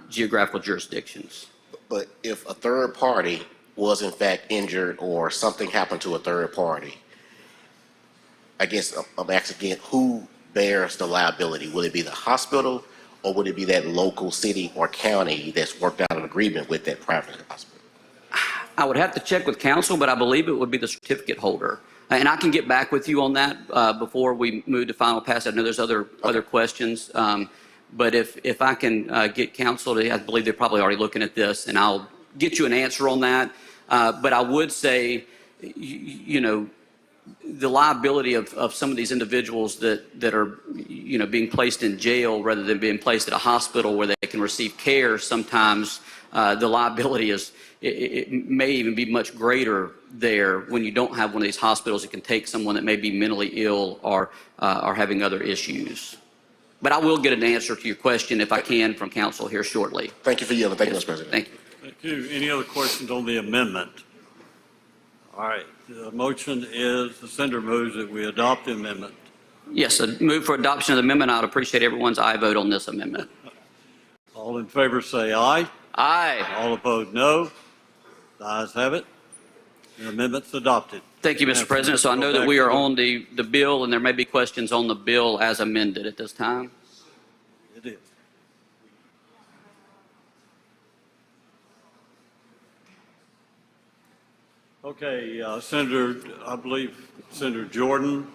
geographical jurisdictions. But if a third party was in fact injured or something happened to a third party, I guess I'm asking again, who bears the liability? Will it be the hospital? Or would it be that local city or county that's worked out an agreement with that private hospital? I would have to check with counsel, but I believe it would be the certificate holder. And I can get back with you on that before we move to final pass. I know there's other questions. But if I can get counsel, I believe they're probably already looking at this, and I'll get you an answer on that. But I would say, the liability of some of these individuals that are being placed in jail rather than being placed at a hospital where they can receive care, sometimes the liability it may even be much greater there when you don't have one of these hospitals that can take someone that may be mentally ill or having other issues. But I will get an answer to your question if I can from council here shortly. Thank you for yielding. Thank you, Mr. President. Thank you. Thank you. Any other questions on the amendment? All right, the motion is, the senator moves that we adopt the amendment. Yes, a move for adoption of the amendment. I'd appreciate everyone's aye vote on this amendment. All in favor say aye. Aye. All opposed, no. The ayes have it. The amendment's adopted. Thank you, Mr. President. So I know that we are on the bill, and there may be questions on the bill as amended at this time. It is. Okay, Senator, I believe Senator Jordan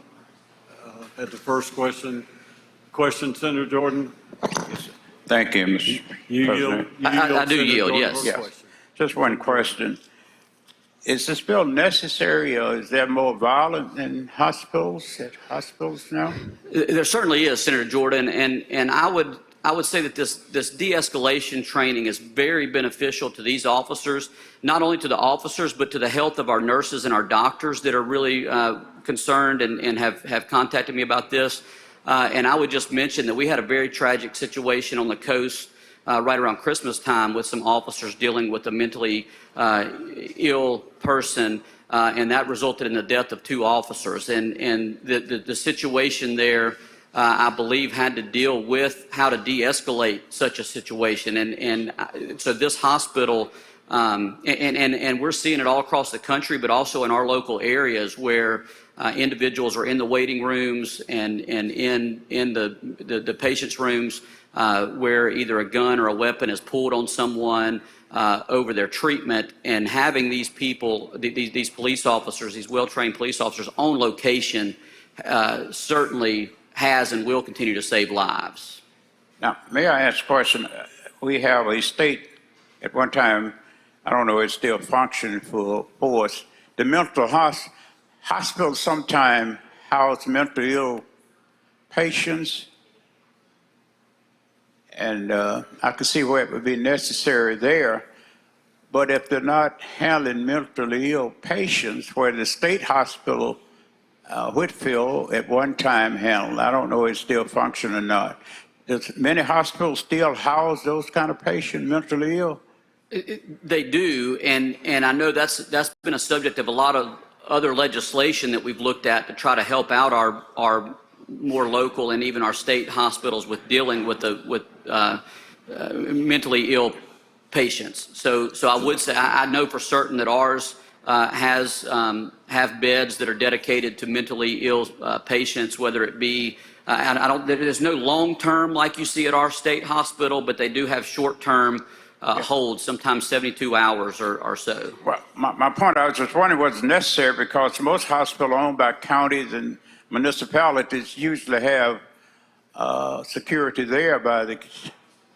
had the first question. Question, Senator Jordan? Thank you, Mr. President. I do yield, yes. Just one question. Is this bill necessary, or is there more violent in hospitals, now? There certainly is, Senator Jordan, and I would say that this de-escalation training is very beneficial to these officers, not only to the officers, but to the health of our nurses and our doctors that are really concerned and have contacted me about this. And I would just mention that we had a very tragic situation on the coast right around Christmas time with some officers dealing with a mentally ill person, and that resulted in the death of 2 officers. And the situation there, I believe, had to deal with how to de-escalate such a situation. And so this hospital, and we're seeing it all across the country, but also in our local areas where individuals are in the waiting rooms and in the patient's rooms where either a gun or a weapon is pulled on someone over their treatment, and having these people, these police officers, these well-trained police officers on location certainly has and will continue to save lives. Now, may I ask a question? We have a state, at one time, I don't know, it's still functioning for us. The mental hospitals sometimes house mentally ill patients, and I can see where it would be necessary there. But if they're not handling mentally ill patients, where the state hospital, Whitfield, at one time handled, I don't know if it's still functioning or not. Does many hospitals still house those kind of patients, mentally ill? They do, and I know that's been a subject of a lot of other legislation that we've looked at to try to help out our more local and even our state hospitals with dealing with mentally ill patients. So I would say I know for certain that ours have beds that are dedicated to mentally ill patients, whether it be there's no long-term like you see at our state hospital, but they do have short-term holds, sometimes 72 hours or so. Well, my point, I was just wondering was necessary because most hospitals owned by counties and municipalities usually have security there by the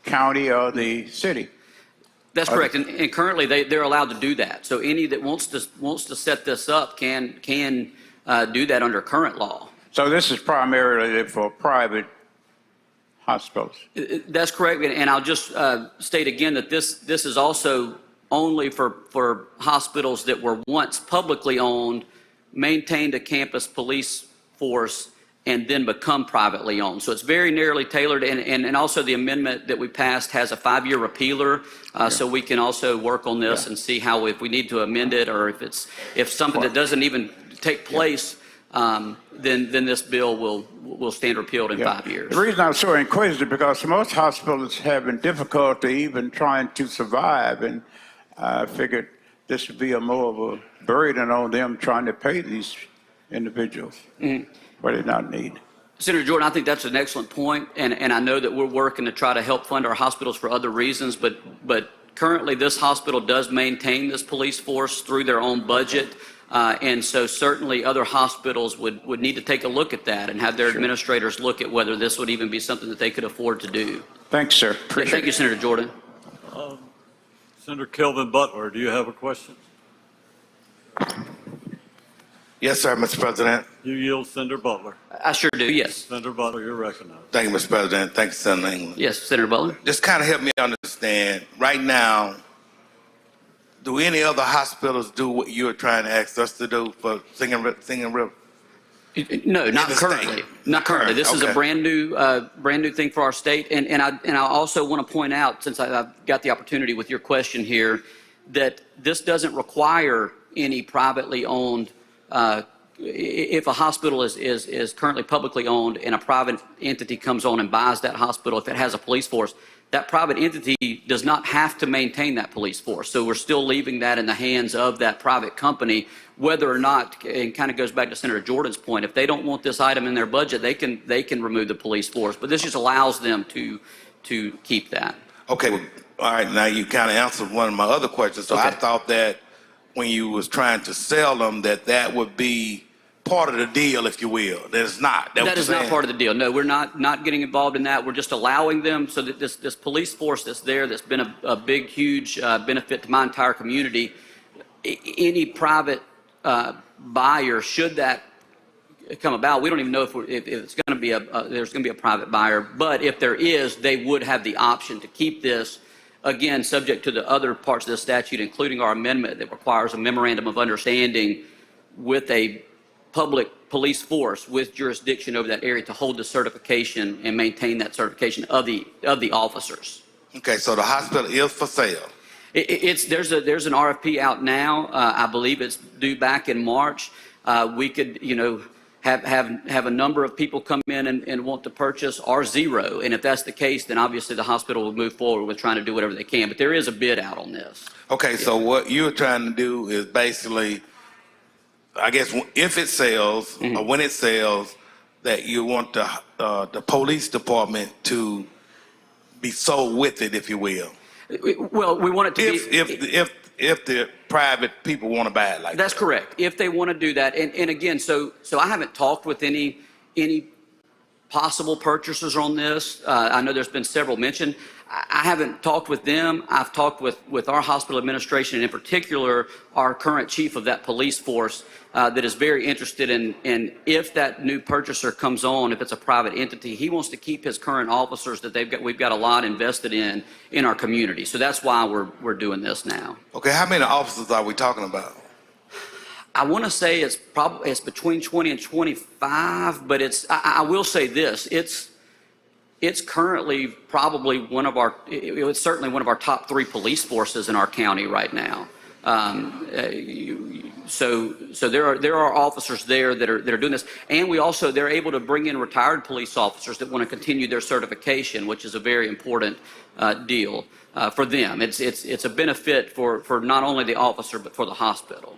county or the city. That's correct, and currently they're allowed to do that. So any that wants to set this up can do that under current law. So this is primarily for private hospitals. That's correct, and I'll just state again that this is also only for hospitals that were once publicly owned, maintained a campus police force, and then become privately owned. So it's very narrowly tailored, and also the amendment that we passed has a 5-year repealer, so we can also work on this and see how, if we need to amend it, or if something that doesn't even take place, then this bill will stand repealed in 5 years. The reason I'm so inquisitive because most hospitals having difficulty even trying to survive, and I figured this would be more of a burden on them trying to pay these individuals. What they not need. Senator Jordan, I think that's an excellent point, and I know that we're working to try to help fund our hospitals for other reasons, but currently this hospital does maintain this police force through their own budget, and so certainly other hospitals would need to take a look at that and have their administrators look at whether this would even be something that they could afford to do. Thanks, sir. Thank you, Senator Jordan. Senator Kelvin Butler, do you have a question? Yes, sir, Mr. President. You yield, Senator Butler. I sure do, yes. Senator Butler, you're recognized. Thank you, Mr. President. Thank you, Senator England. Yes, Senator Butler. Just kind of help me understand. Right now, do any other hospitals do what you're trying to ask us to do for Singing River? No, not currently. Not currently. This is a Okay. brand new thing for our state. And I also want to point out, since I've got the opportunity with your question here, that this doesn't require any privately owned, if a hospital is currently publicly owned and a private entity comes on and buys that hospital, if it has a police force, that private entity does not have to maintain that police force. So we're still leaving that in the hands of that private company, whether or not, and kind of goes back to Senator Jordan's point, if they don't want this item in their budget, they can remove the police force. But this just allows them to keep that. Okay, well, all right, now you kind of answered one of my other questions. So I Okay. thought that when you was trying to sell them, that would be part of the deal, if you will. That is not. That is not part of the deal. No, we're not getting involved in that. We're just allowing them so that this police force that's there, that's been a big, huge benefit to my entire community. Any private buyer, should that come about, we don't even know if it's going to be there's going to be a private buyer. But if there is, they would have the option to keep this. Again, subject to the other parts of the statute, including our amendment that requires a memorandum of understanding with a public police force with jurisdiction over that area to hold the certification and maintain that certification of the officers. Okay, so the hospital is for sale. There's an RFP out now. I believe it's due back in March. We could, have a number of people come in and want to purchase or zero. And if that's the case, then obviously the hospital will move forward with trying to do whatever they can. But there is a bid out on this. Okay, so what you're trying to do is basically, I guess, if it sells or when it sells, that you want the police department to be sold with it, if you will. Well, we want it to be. If the private people want to buy it like That's correct. If they want to do that, and again, so I haven't talked with any possible purchasers on this. I know there's been several mentioned. I haven't talked with them. I've talked with our hospital administration, and in particular, our current chief of that police force that is very interested in if that new purchaser comes on, if it's a private entity, he wants to keep his current officers that we've got a lot invested in our community. So that's why we're doing this now. Okay, how many officers are we talking about? I want to say it's between 20 and 25, but I will say this, it's currently probably it's certainly one of our top 3 police forces in our county right now. So there are officers there that are doing this, and they're able to bring in retired police officers that want to continue their certification, which is a very important deal for them. It's a benefit for not only the officer but for the hospital.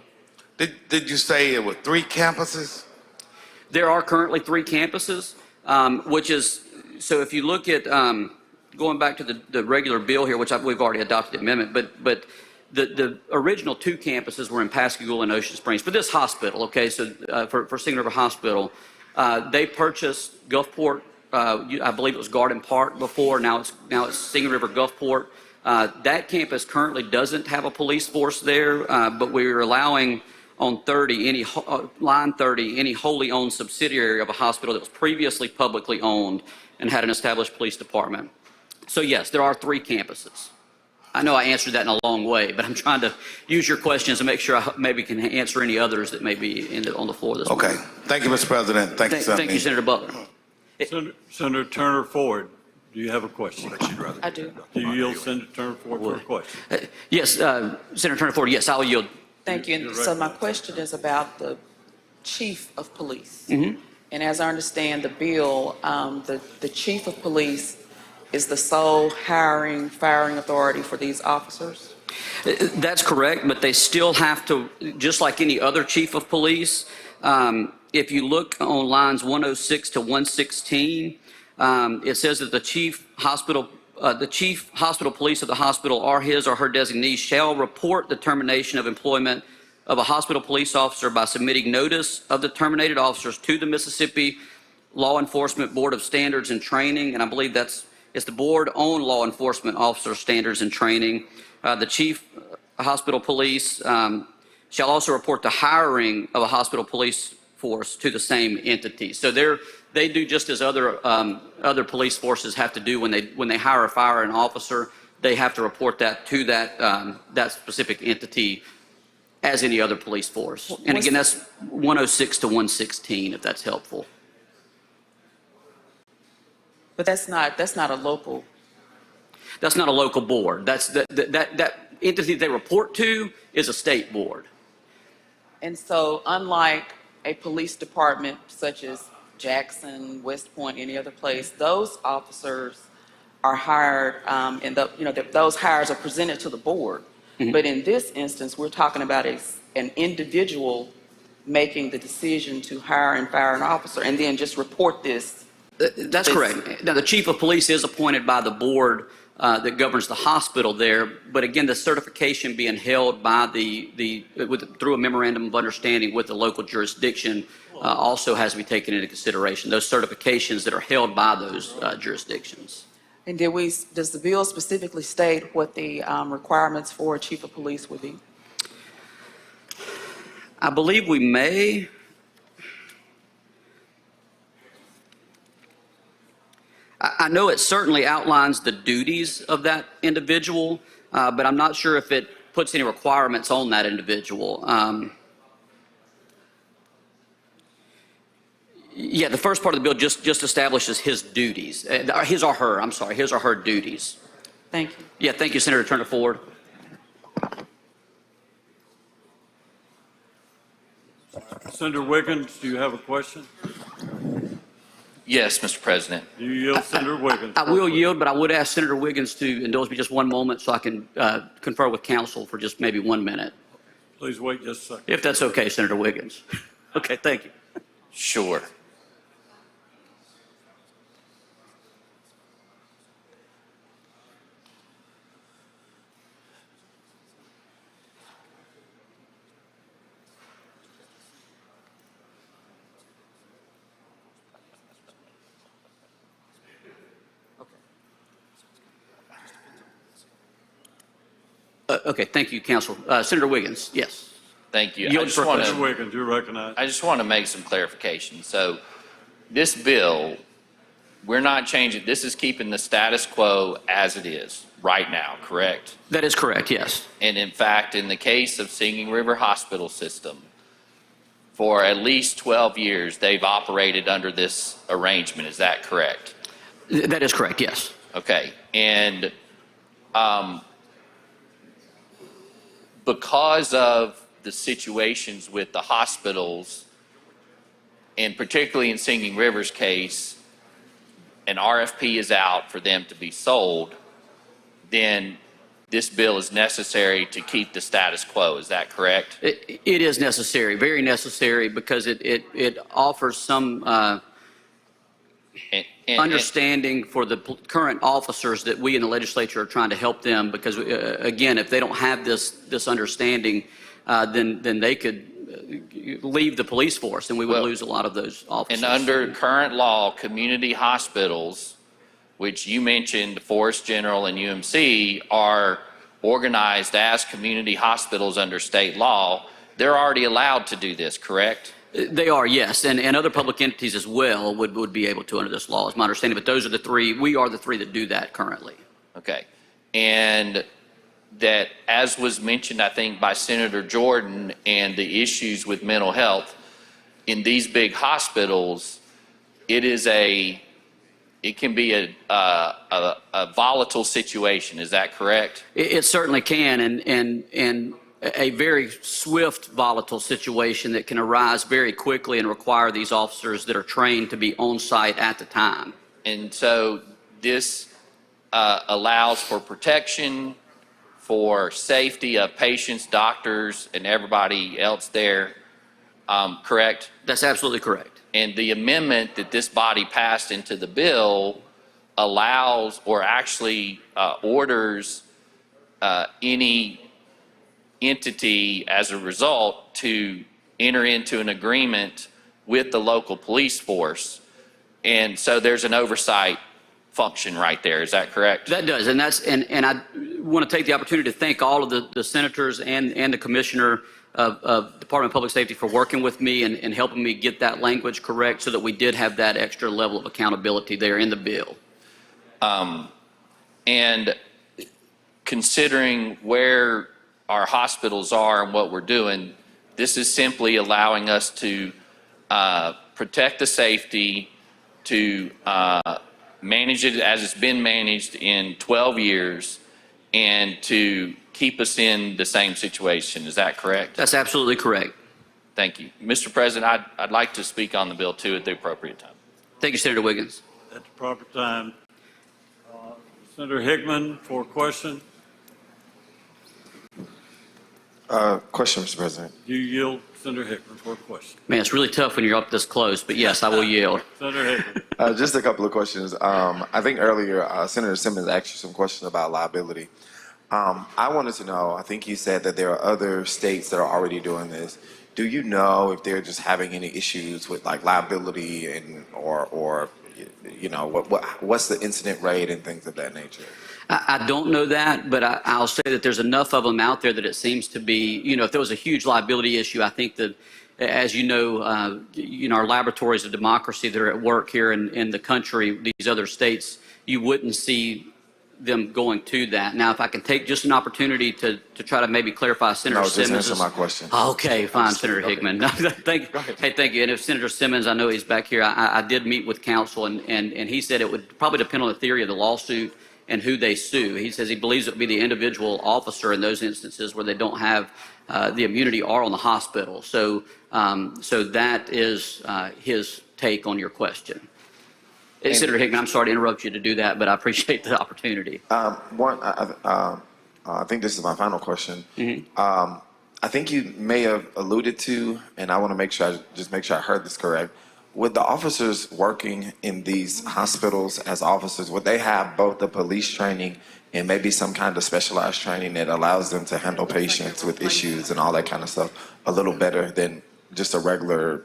Did you say it were 3 campuses? There are currently 3 campuses, which is, so if you look at, going back to the regular bill here, which we've already adopted the amendment, but the original 2 campuses were in Pascagoula and Ocean Springs for this hospital, okay, so for Singing River Hospital. They purchased Gulfport, I believe it was Garden Park before, now it's Singing River Gulfport. That campus currently doesn't have a police force there, but we're allowing on 30, line 30, any wholly owned subsidiary of a hospital that was previously publicly owned and had an established police department. So yes, there are 3 campuses. I know I answered that in a long way, but I'm trying to use your questions to make sure I maybe can answer any others that may be on the floor this morning. Okay, thank you, Mr. President. Thank you, Senator Butler. Senator Turner Ford, do you have a question? I do. Do you yield Senator Turner Ford for a question? Yes, Senator Turner Ford, yes, I'll yield. Thank you. And so my question is about the chief of police. And as I understand the bill, the chief of police is the sole hiring, firing authority for these officers? That's correct, but they still have to, just like any other chief of police, if you look on lines 106 to 116, it says that the chief hospital police of the hospital or his or her designee shall report the termination of employment of a hospital police officer by submitting notice of the terminated officers to the Mississippi Law Enforcement Board of Standards and Training, and I believe it's the board on law enforcement officer standards and training. The chief hospital police shall also report the hiring of a hospital police force to the same entity. So they do just as other police forces have to do when they hire or fire an officer. They have to report that to that specific entity as any other police force. And again, that's 106 to 116, if that's helpful. But that's not a local. That's not a local board. That entity they report to is a state board. And so unlike a police department such as Jackson, West Point, any other place, those officers are hired, and those hires are presented to the board. But in this instance, we're talking about an individual making the decision to hire and fire an officer and then just report this. That's correct. Now, the chief of police is appointed by the board that governs the hospital there, but again, the certification being held by through a memorandum of understanding with the local jurisdiction also has to be taken into consideration, those certifications that are held by those jurisdictions. And does the bill specifically state what the requirements for a chief of police would be? I believe we may. I know it certainly outlines the duties of that individual, but I'm not sure if it puts any requirements on that individual. Yeah, the first part of the bill just establishes his duties, his or her duties. Thank you. Yeah, thank you, Senator Turner Ford. Senator Wiggins, do you have a question? Yes, Mr. President. Do you yield, Senator Wiggins? I will yield, but I would ask Senator Wiggins to indulge me just one moment so I can confer with counsel for just maybe 1 minute. Please wait just a second. If that's okay, Senator Wiggins. Okay, thank you. Sure. Okay, thank you, counsel. Senator Wiggins, yes. Thank you. Senator Wiggins, you're recognized. I just want to make some clarification. So this bill, we're not changing, this is keeping the status quo as it is right now, correct? That is correct, yes. And in fact, in the case of Singing River Hospital System, for at least 12 years, they've operated under this arrangement. Is that correct? That is correct, yes. Okay. And because of the situations with the hospitals, and particularly in Singing River's case, an RFP is out for them to be sold, then this bill is necessary to keep the status quo. Is that correct? It is necessary, very necessary, because it offers some understanding for the current officers that we in the legislature are trying to help them, because again, if they don't have this understanding, then they could leave the police force and we would lose a lot of those officers. And under current law, community hospitals, which you mentioned, Forest General and UMC, are organized as community hospitals under state law. They're already allowed to do this, correct? They are, yes, and other public entities as well would be able to under this law, is my understanding, but those are the three, we are the three that do that currently. Okay. And that, as was mentioned, I think, by Senator Jordan, and the issues with mental health in these big hospitals, it can be a volatile situation. Is that correct? It certainly can, and a very swift, volatile situation that can arise very quickly and require these officers that are trained to be on site at the time. And so this allows for protection, for safety of patients, doctors, and everybody else there, correct? That's absolutely correct. And the amendment that this body passed into the bill allows, or actually orders any entity as a result to enter into an agreement with the local police force. And so there's an oversight function right there. Is that correct? That does, and I want to take the opportunity to thank all of the senators and the commissioner of Department of Public Safety for working with me and helping me get that language correct so that we did have that extra level of accountability there in the bill. And considering where our hospitals are and what we're doing. This is simply allowing us to protect the safety, to manage it as it's been managed in 12 years, and to keep us in the same situation. Is that correct? That's absolutely correct. Thank you. Mr. President, I'd like to speak on the bill too at the appropriate time. Thank you, Senator Wiggins. At the proper time. Senator Hickman for a question. Question, Mr. President. Do you yield, Senator Hickman, for a question? Man, it's really tough when you're up this close, but yes, I will yield. Senator Hickman. Just a couple of questions. I think earlier Senator Simmons asked you some questions about liability. I wanted to know, I think you said that there are other states that are already doing this. Do you know if they're just having any issues with like liability and or you know what's the incident rate and things of that nature? I don't know that, but I'll say that there's enough of them out there that it seems to be, you know, if there was a huge liability issue, I think that, as you know, our laboratories of democracy that are at work here in the country, these other states, you wouldn't see them going to that. Now, if I can take just an opportunity to try to maybe clarify Senator Simmons. No, just answer my question. Okay, fine, Senator Hickman. Thank you. Hey, thank you. And if Senator Simmons, I know he's back here, I did meet with counsel, and he said it would probably depend on the theory of the lawsuit and who they sue. He says he believes it would be the individual officer in those instances where they don't have the immunity or on the hospital. So that is his take on your question. Senator Hickman, I'm sorry to interrupt you to do that, but I appreciate the opportunity. I think this is my final question. I think you may have alluded to, and I want to make sure I heard this correct. Would the officers working in these hospitals as officers, would they have both the police training and maybe some kind of specialized training that allows them to handle patients with issues and all that kind of stuff a little better than just a regular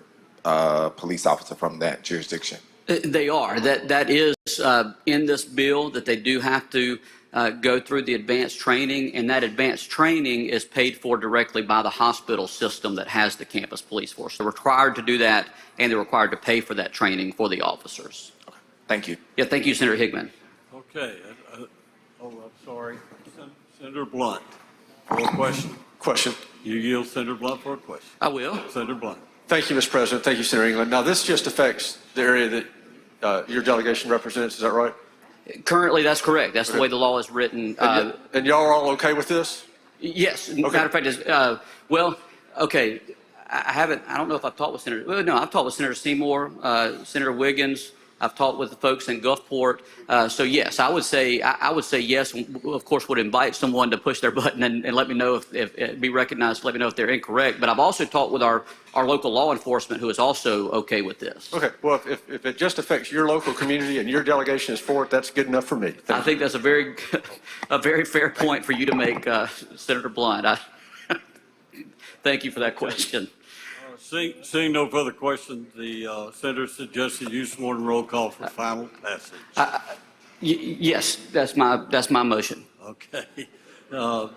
police officer from that jurisdiction? They are. That is in this bill, that they do have to go through the advanced training, and that advanced training is paid for directly by the hospital system that has the campus police force. They're required to do that, and they're required to pay for that training for the officers. Okay. Thank you. Yeah, thank you, Senator Hickman. Okay. I'm sorry. Senator Blunt for a question. Question. You yield Senator Blunt for a question. I will. Senator Blunt. Thank you, Mr. President. Thank you, Senator England. Now, this just affects the area that your delegation represents, is that right? Currently, that's correct. That's the way the law is written. And y'all are all okay with this? Yes. Okay. Matter of fact, okay. I don't know if I've talked with Senator, well, no, I've talked with Senator Seymour, Senator Wiggins. I've talked with the folks in Gulfport. So yes, I would say yes. Of course, would invite someone to push their button and let me know if be recognized, let me know if they're incorrect. But I've also talked with our local law enforcement who is also okay with this. Okay, well, if it just affects your local community and your delegation is for it, that's good enough for me. I think that's a very fair point for you to make, Senator Blunt. Thank you for that question. Seeing no further questions, the senator suggested use morning roll call for final passage. Yes, that's my motion. Okay. Does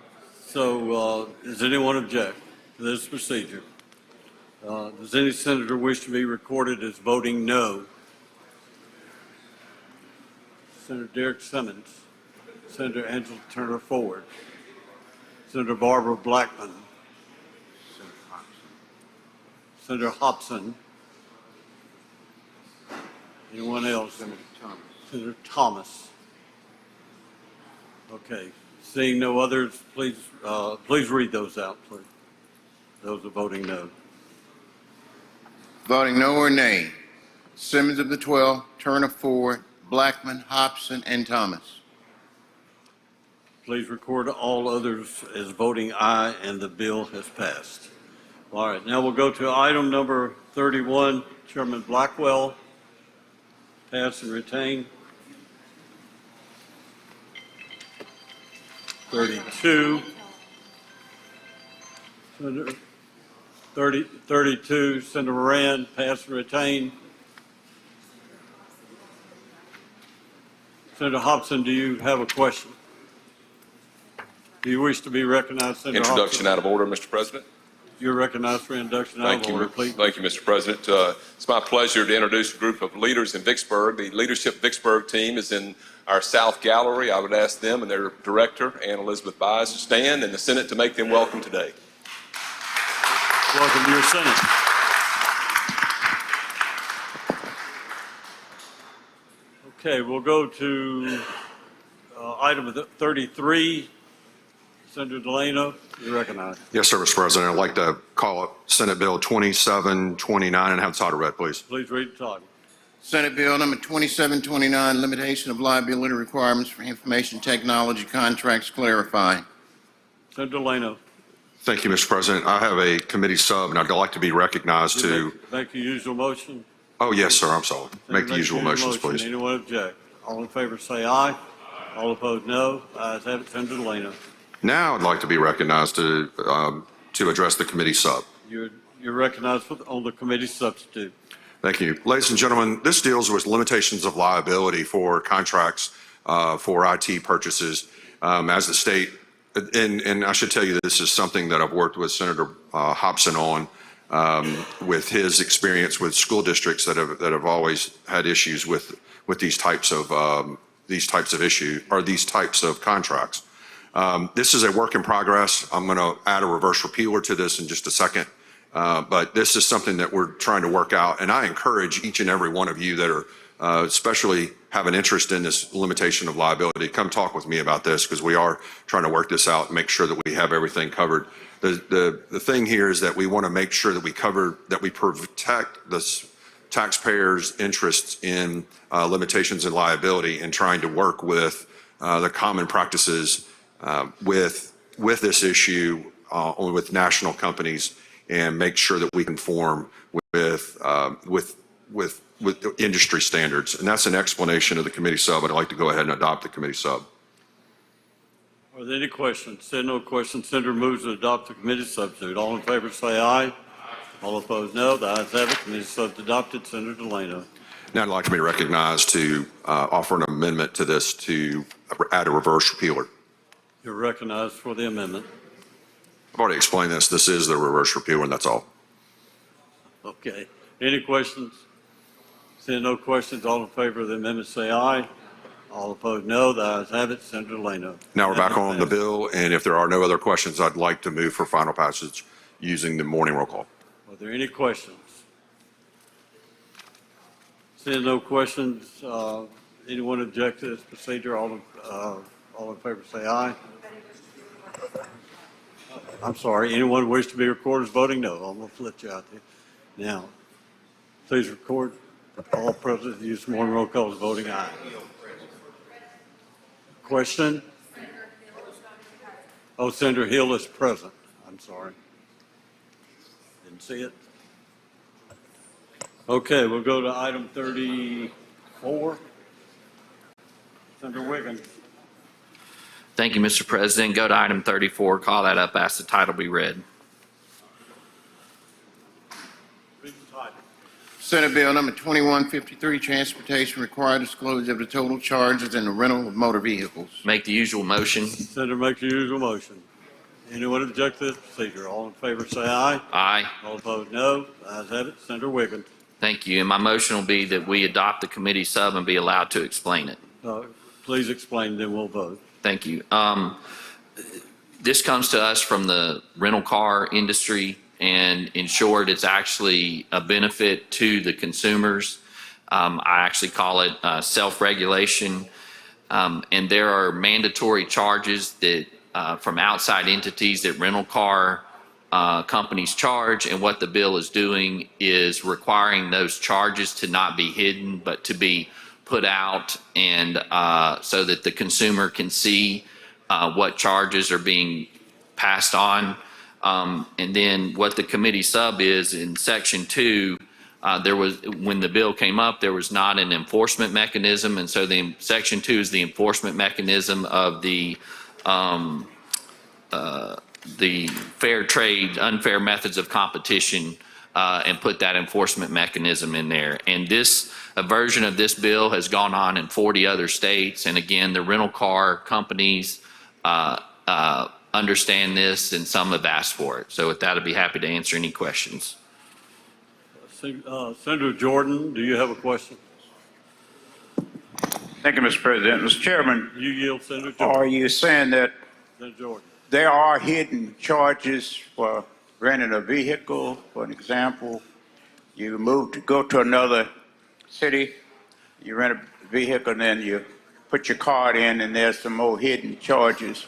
anyone object to this procedure? Does any senator wish to be recorded as voting no? Senator Derek Simmons, Senator Angela Turner Ford, Senator Barbara Blackman, Senator Hobson. Anyone else? Senator Thomas. Senator Thomas. Okay. Seeing no others, please read those out, please. Those are voting no. Voting no or nay. Simmons of the 12, Turner Ford, Blackman, Hobson, and Thomas. Please record all others as voting aye, and the bill has passed. All right, now we'll go to item number 31, Chairman Blackwell. Pass and retain. 32. 32, Senator Moran, pass and retain. Senator Hobson, do you have a question? Do you wish to be recognized, Senator Introduction Hobson? out of order, Mr. President. You're recognized for introduction. Out of order, please. Thank you, Mr. President. It's my pleasure to introduce a group of leaders in Vicksburg. The Leadership Vicksburg team is in our South Gallery. I would ask them and their director, Ann Elizabeth Byes, to stand, and the Senate to make them welcome today. Welcome to your Senate. Okay, we'll go to item 33. Senator Delano, you're recognized. Yes, sir, Mr. President. I'd like to call up Senate Bill 2729 and have the title read, please. Please read the title. Senate Bill number 2729, limitation of liability requirements for information technology contracts clarified. Senator Delano. Thank you, Mr. President. I have a committee sub, and I'd like to be recognized to... Make the usual motion. Oh, yes, sir. I'm sorry. Make the usual motions, please. Anyone object? All in favor say aye. All opposed, no. Ayes have it. Senator Delano. Now I'd like to be recognized to address the committee sub. You're recognized on the committee substitute. Thank you. Ladies and gentlemen, this deals with limitations of liability for contracts for IT purchases as the state, and I should tell you this is something that I've worked with Senator Hobson on with his experience with school districts that have always had issues with these types of issues or these types of contracts. This is a work in progress. I'm going to add a reverse repealer to this in just a second. But this is something that we're trying to work out. And I encourage each and every one of you that are especially have an interest in this limitation of liability, come talk with me about this because we are trying to work this out and make sure that we have everything covered. The thing here is that we want to make sure that we protect the taxpayers' interests in limitations and liability and trying to work with the common practices with this issue with national companies and make sure that we conform with industry standards. And that's an explanation of the committee sub. I'd like to go ahead and adopt the committee sub. Are there any questions? Seeing no questions, Senator moves to adopt the committee substitute. All in favor say aye. All opposed, no. The ayes have it. Committee sub adopted. Senator Delano. Now I'd like to be recognized to offer an amendment to this to add a reverse repealer. You're recognized for the amendment. I've already explained this. This is the reverse repealer, and that's all. Okay. Any questions? Seeing no questions, all in favor of the amendment say aye. All opposed, no. The ayes have it. Senator Delano. Now we're back on the bill, and if there are no other questions, I'd like to move for final passage using the morning roll call. Are there any questions? Seeing no questions, anyone object to this procedure? All in favor say aye. I'm sorry. Anyone wish to be recorded as voting no? I'm going to flip you out there. Now, please record all present use morning roll call as voting aye. Question? Oh, Senator Hill is present. I'm sorry. Didn't see it. Okay, we'll go to item 34. Senator Wiggins. Thank you, Mr. President. Go to item 34. Call that up. Ask the title be read. Read the title. Senate Bill number 2153, transportation required disclosure of the total charges in the rental of motor vehicles. Make the usual motion. Senator makes the usual motion. Anyone object to this procedure? All in favor say aye. Aye. All opposed, no. Ayes have it. Senator Wiggins. Thank you. And my motion will be that we adopt the committee sub and be allowed to explain it. Please explain, then we'll vote. Thank you. This comes to us from the rental car industry, and in short, it's actually a benefit to the consumers. I actually call it self-regulation, and there are mandatory charges that from outside entities that rental car companies charge, and what the bill is doing is requiring those charges to not be hidden, but to be put out, and so that the consumer can see what charges are being passed on. And then what the committee sub is in section 2, there was, when the bill came up, there was not an enforcement mechanism, and so the section 2 is the enforcement mechanism of the fair trade, unfair methods of competition, and put that enforcement mechanism in there. And a version of this bill has gone on in 40 other states. And again, the rental car companies understand this, and some have asked for it. So with that, I'd be happy to answer any questions. Senator Jordan, do you have a question? Thank you, Mr. President. Mr. Chairman, You yield, Senator Jordan. are you saying that Senator Jordan. there are hidden charges for renting a vehicle? For an example, you go to another city, you rent a vehicle, and then you put your card in, and there's some more hidden charges.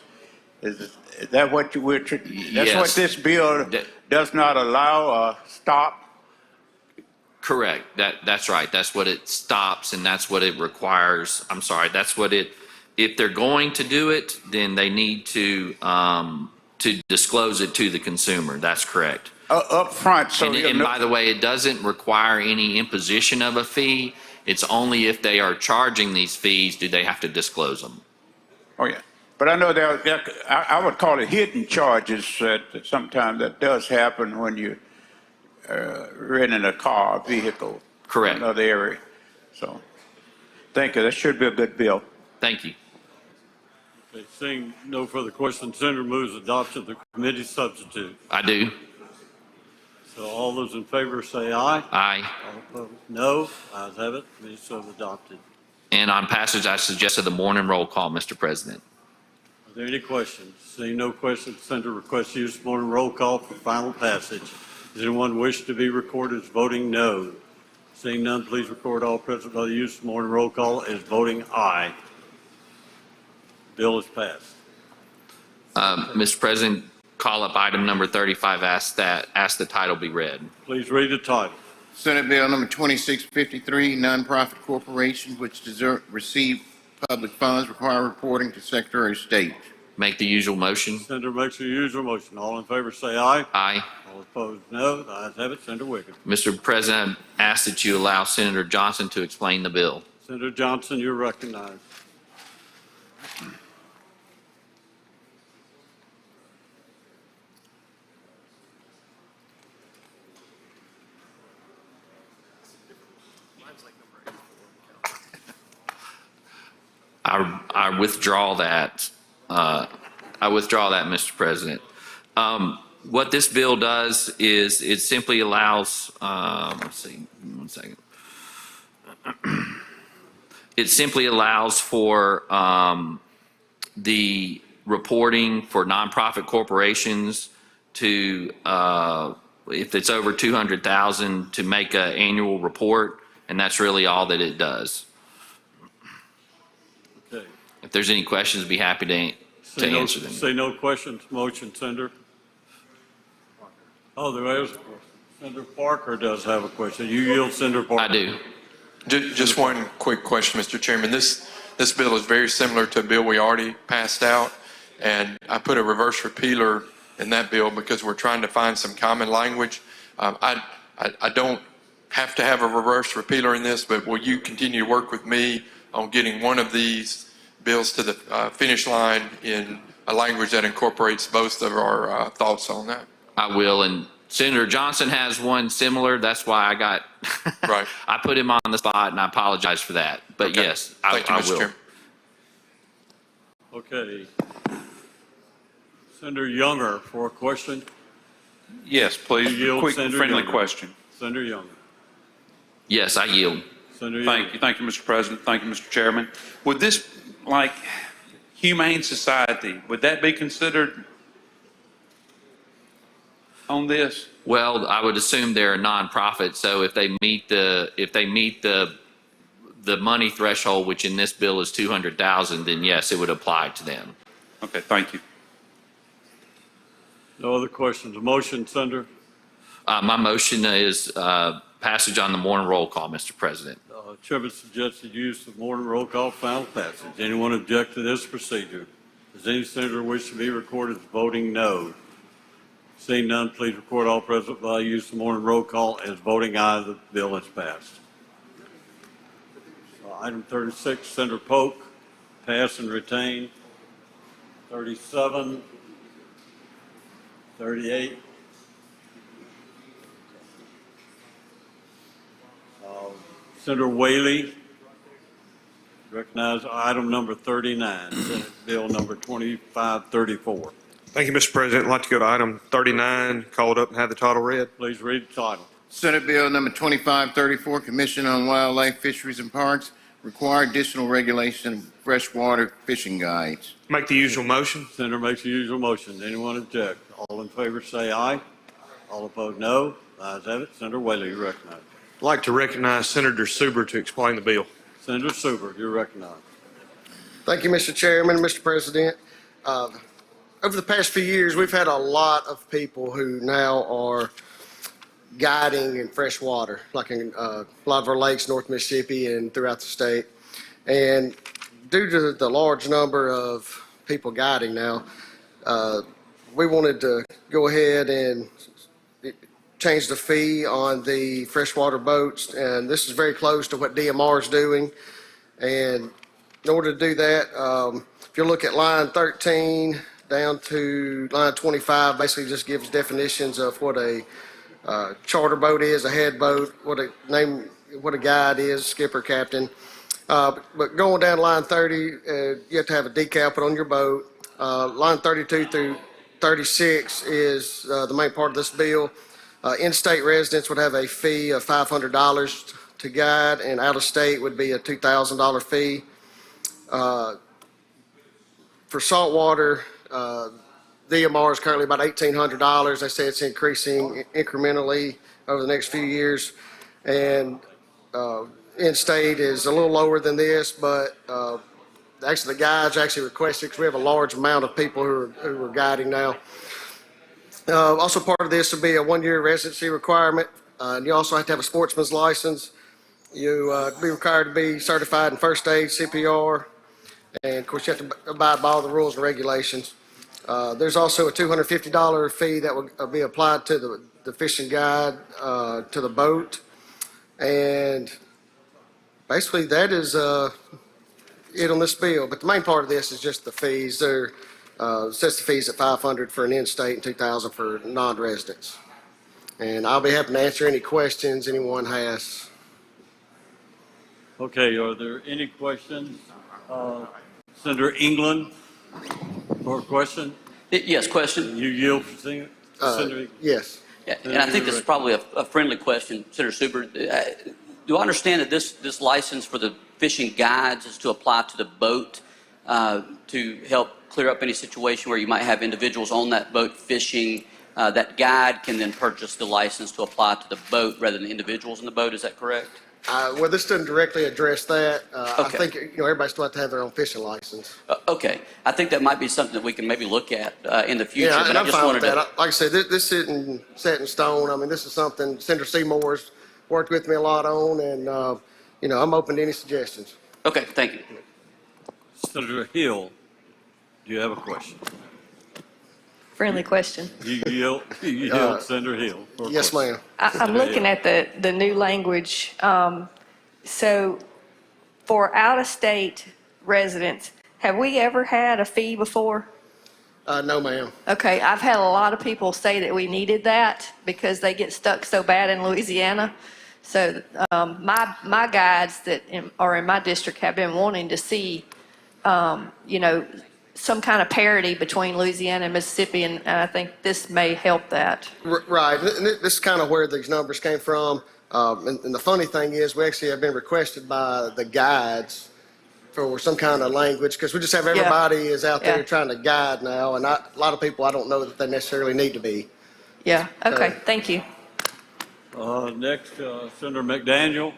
Is that what that's Yes. what this bill does not allow or stop? Correct. That's right. That's what it stops, and that's what it requires. I'm sorry. That's what if they're going to do it, then they need to disclose it to the consumer. That's correct. Up front. So And by the way, it doesn't require any imposition of a fee. It's only if they are charging these fees do they have to disclose them. Oh, yeah. But I know I would call it hidden charges that sometimes that does happen when you renting a car, vehicle. Correct. In another area. So, thank you. That should be a good bill. Thank you. Okay, seeing no further questions, Senator moves adoption of the committee substitute. I do. So all those in favor say aye. Aye. All opposed, no. Ayes have it. Committee so adopted. And on passage, I suggested the morning roll call, Mr. President. Are there any questions? Seeing no questions, Senator requests use of morning roll call for final passage. Does anyone wish to be recorded as voting no? Seeing none, please record all present by the use of morning roll call as voting aye. Bill is passed. Mr. President, call up item number 35, ask the title be read. Please read the title. Senate Bill number 2653, nonprofit corporations which receive public funds require reporting to Secretary of State. Make the usual motion. Senator makes the usual motion. All in favor say aye. Aye. All opposed, no. The ayes have it. Senator Wiggins. Mr. President, I ask that you allow Senator Johnson to explain the bill. Senator Johnson, you're recognized. I withdraw that. Mr. President. What this bill does is it simply allows, let's see, 1 second. It simply allows for the reporting for nonprofit corporations to, if it's over 200,000, to make an annual report, and that's really all that it does. Okay. If there's any questions, I'd be happy to answer them. Say no questions. Motion, Senator. Oh, there is a question. Senator Parker does have a question. You yield, Senator Parker. I do. Just one quick question, Mr. Chairman. This bill is very similar to a bill we already passed out, and I put a reverse repealer in that bill because we're trying to find some common language. I don't have to have a reverse repealer in this, but will you continue to work with me on getting one of these bills to the finish line in a language that incorporates both of our thoughts on that? I will, and Senator Johnson has one similar. That's why I got, right. I put him on the spot, and I apologize for that. But Okay. yes, Thank you, I Mr. will. Chairman. Okay. Senator Younger for a question. Yes, please. You yield, Quick, Senator friendly Younger. question. Senator Younger. Yes, I yield. Senator Younger. Thank you, Mr. President. Thank you, Mr. Chairman. Would this, like Humane Society, would that be considered on this? Well, I would assume they're a nonprofit, so if they meet the money threshold, which in this bill is 200,000, then yes, it would apply to them. Okay, thank you. No other questions. Motion, Senator. My motion is passage on the morning roll call, Mr. President. Chairman suggested use of morning roll call final passage. Anyone object to this procedure? Does any senator wish to be recorded as voting no? Seeing none, please record all present by use of morning roll call as voting aye. The bill is passed. Item 36, Senator Polk, pass and retain. 37, 38. Senator Whaley, recognize item number 39, Senate Bill number 2534. Thank you, Mr. President. I'd like to go to item 39, call it up and have the title read. Please read the title. Senate Bill number 2534, Commission on Wildlife, Fisheries and Parks, require additional regulation of freshwater fishing guides. Make the usual motion. Senator makes the usual motion. Anyone object? All in favor say aye. All opposed, no. Ayes have it. Senator Whaley, you're recognized. I'd like to recognize Senator Suber to explain the bill. Senator Suber, you're recognized. Thank you, Mr. Chairman, Mr. President. Over the past few years, we've had a lot of people who now are guiding in fresh water, like in a lot of our lakes, North Mississippi and throughout the state. And due to the large number of people guiding now, we wanted to go ahead and change the fee on the freshwater boats. And this is very close to what DMR is doing. And in order to do that, if you look at line 13 down to line 25, basically just gives definitions of what a charter boat is, a head boat, what a guide is, skipper, captain. But going down line 30, you have to have a decal put on your boat. Line 32 through 36 is the main part of this bill. In-state residents would have a fee of $500 to guide, and out-of-state would be a $2,000 fee. For saltwater, DMR is currently about $1,800. They say it's increasing incrementally over the next few years. And in-state is a little lower than this, but actually the guides actually requested, because we have a large amount of people who are guiding now. Also part of this will be a 1-year residency requirement. And you also have to have a sportsman's license. You be required to be certified in first aid, CPR, and of course you have to abide by all the rules and regulations. There's also a $250 fee that will be applied to the fishing guide to the boat. And basically that is it on this bill. But the main part of this is just the fees. There sets the fees at $500 for an in-state and $2,000 for non-residents. And I'll be happy to answer any questions anyone has. Okay, are there any questions? Senator England, for a question? Yes, question. You yield for Senator? Yes. Yeah, and I think this is probably a friendly question, Senator Suber. Do I understand that this license for the fishing guides is to apply to the boat to help clear up any situation where you might have individuals on that boat fishing? That guide can then purchase the license to apply to the boat rather than individuals in the boat. Is that correct? Well, this doesn't directly address that. Okay. I think everybody still has to have their own fishing license. Okay, I think that might be something that we can maybe look at in the future. Yeah, but and I'm I just fine wanted with that. to. Like I said, this isn't set in stone. I mean, this is something Senator Seymour's worked with me a lot on, and I'm open to any suggestions. Okay, thank you. Senator Hill, do you have a question? Friendly question. You yield, Senator Hill. Yes, ma'am. I'm looking at the new language. So for out-of-state residents, have we ever had a fee before? No, ma'am. Okay, I've had a lot of people say that we needed that because they get stuck so bad in Louisiana. So my guides that are in my district have been wanting to see, some kind of parity between Louisiana and Mississippi, and I think this may help that. Right, and this is kind of where these numbers came from. And the funny thing is, we actually have been requested by the guides for some kind of language, because we just have everybody is out there trying to guide now, and a lot of people I don't know that they necessarily need to be. Yeah, okay, thank you. Next, Senator McDaniel.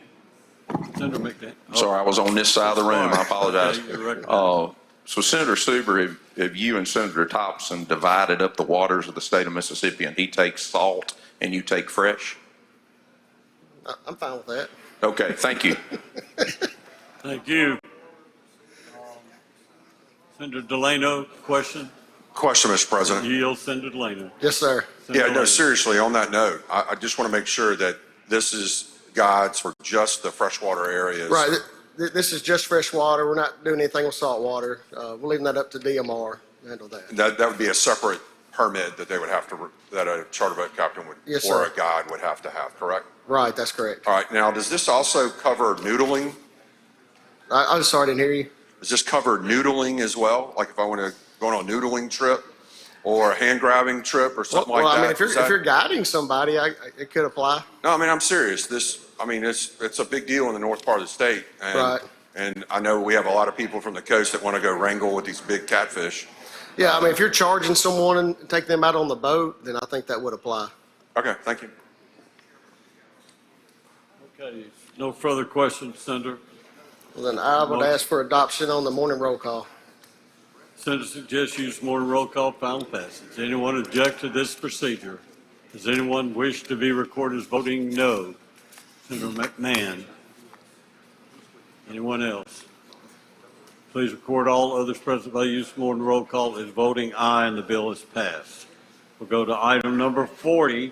Senator McDaniel. Sorry, I was on this side of the room. I apologize. Okay, So Senator Suber, have you and Senator Thompson divided up the waters of the state of Mississippi, and he takes salt and you take fresh? I'm fine with that. Okay, thank you. Thank you. Senator Delano, question? Question, Mr. President. You yield, Senator Delano. Yes, sir. Yeah, no, seriously, on that note, I just want to make sure that this is guides for just the freshwater areas. Right. This is just fresh water. We're not doing anything with salt water. We're leaving that up to DMR to handle that. That would be a separate permit that they would have to, that a charter boat captain would, Yes, or sir. a guide would have to have, correct? Right, that's correct. All right, now, does this also cover noodling? I'm sorry, I didn't hear you. Does this cover noodling as well? Like if I want to go on a noodling trip? or a hand grabbing trip or something Well, like I that. mean, if you're guiding somebody, it could apply. No, I mean, I'm serious. It's a big deal in the north part of the state. And, Right. And I know we have a lot of people from the coast that want to go wrangle with these big catfish. Yeah, I mean, if you're charging someone and take them out on the boat, then I think that would apply. Okay, thank you. Okay, no further questions, Senator. Well, then I would ask for adoption on the morning roll call. Senator suggests use morning roll call, final passage. Does anyone object to this procedure? Does anyone wish to be recorded as voting no? Senator McMahon. Anyone else? Please record all others present by use of morning roll call as voting aye, and the bill is passed. We'll go to item number 40.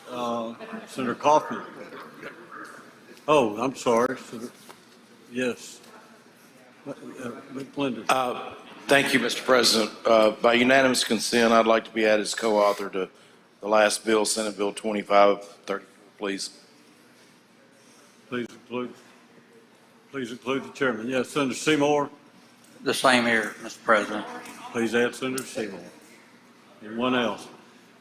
Senator Kaufman. Oh, I'm sorry. Yes. McClendon. Thank you, Mr. President. By unanimous consent, I'd like to be added as co-author to the last bill, Senate Bill 2534, please. Please include the chairman. Yes, Senator Seymour. The same here, Mr. President. Please add Senator Seymour. Anyone else?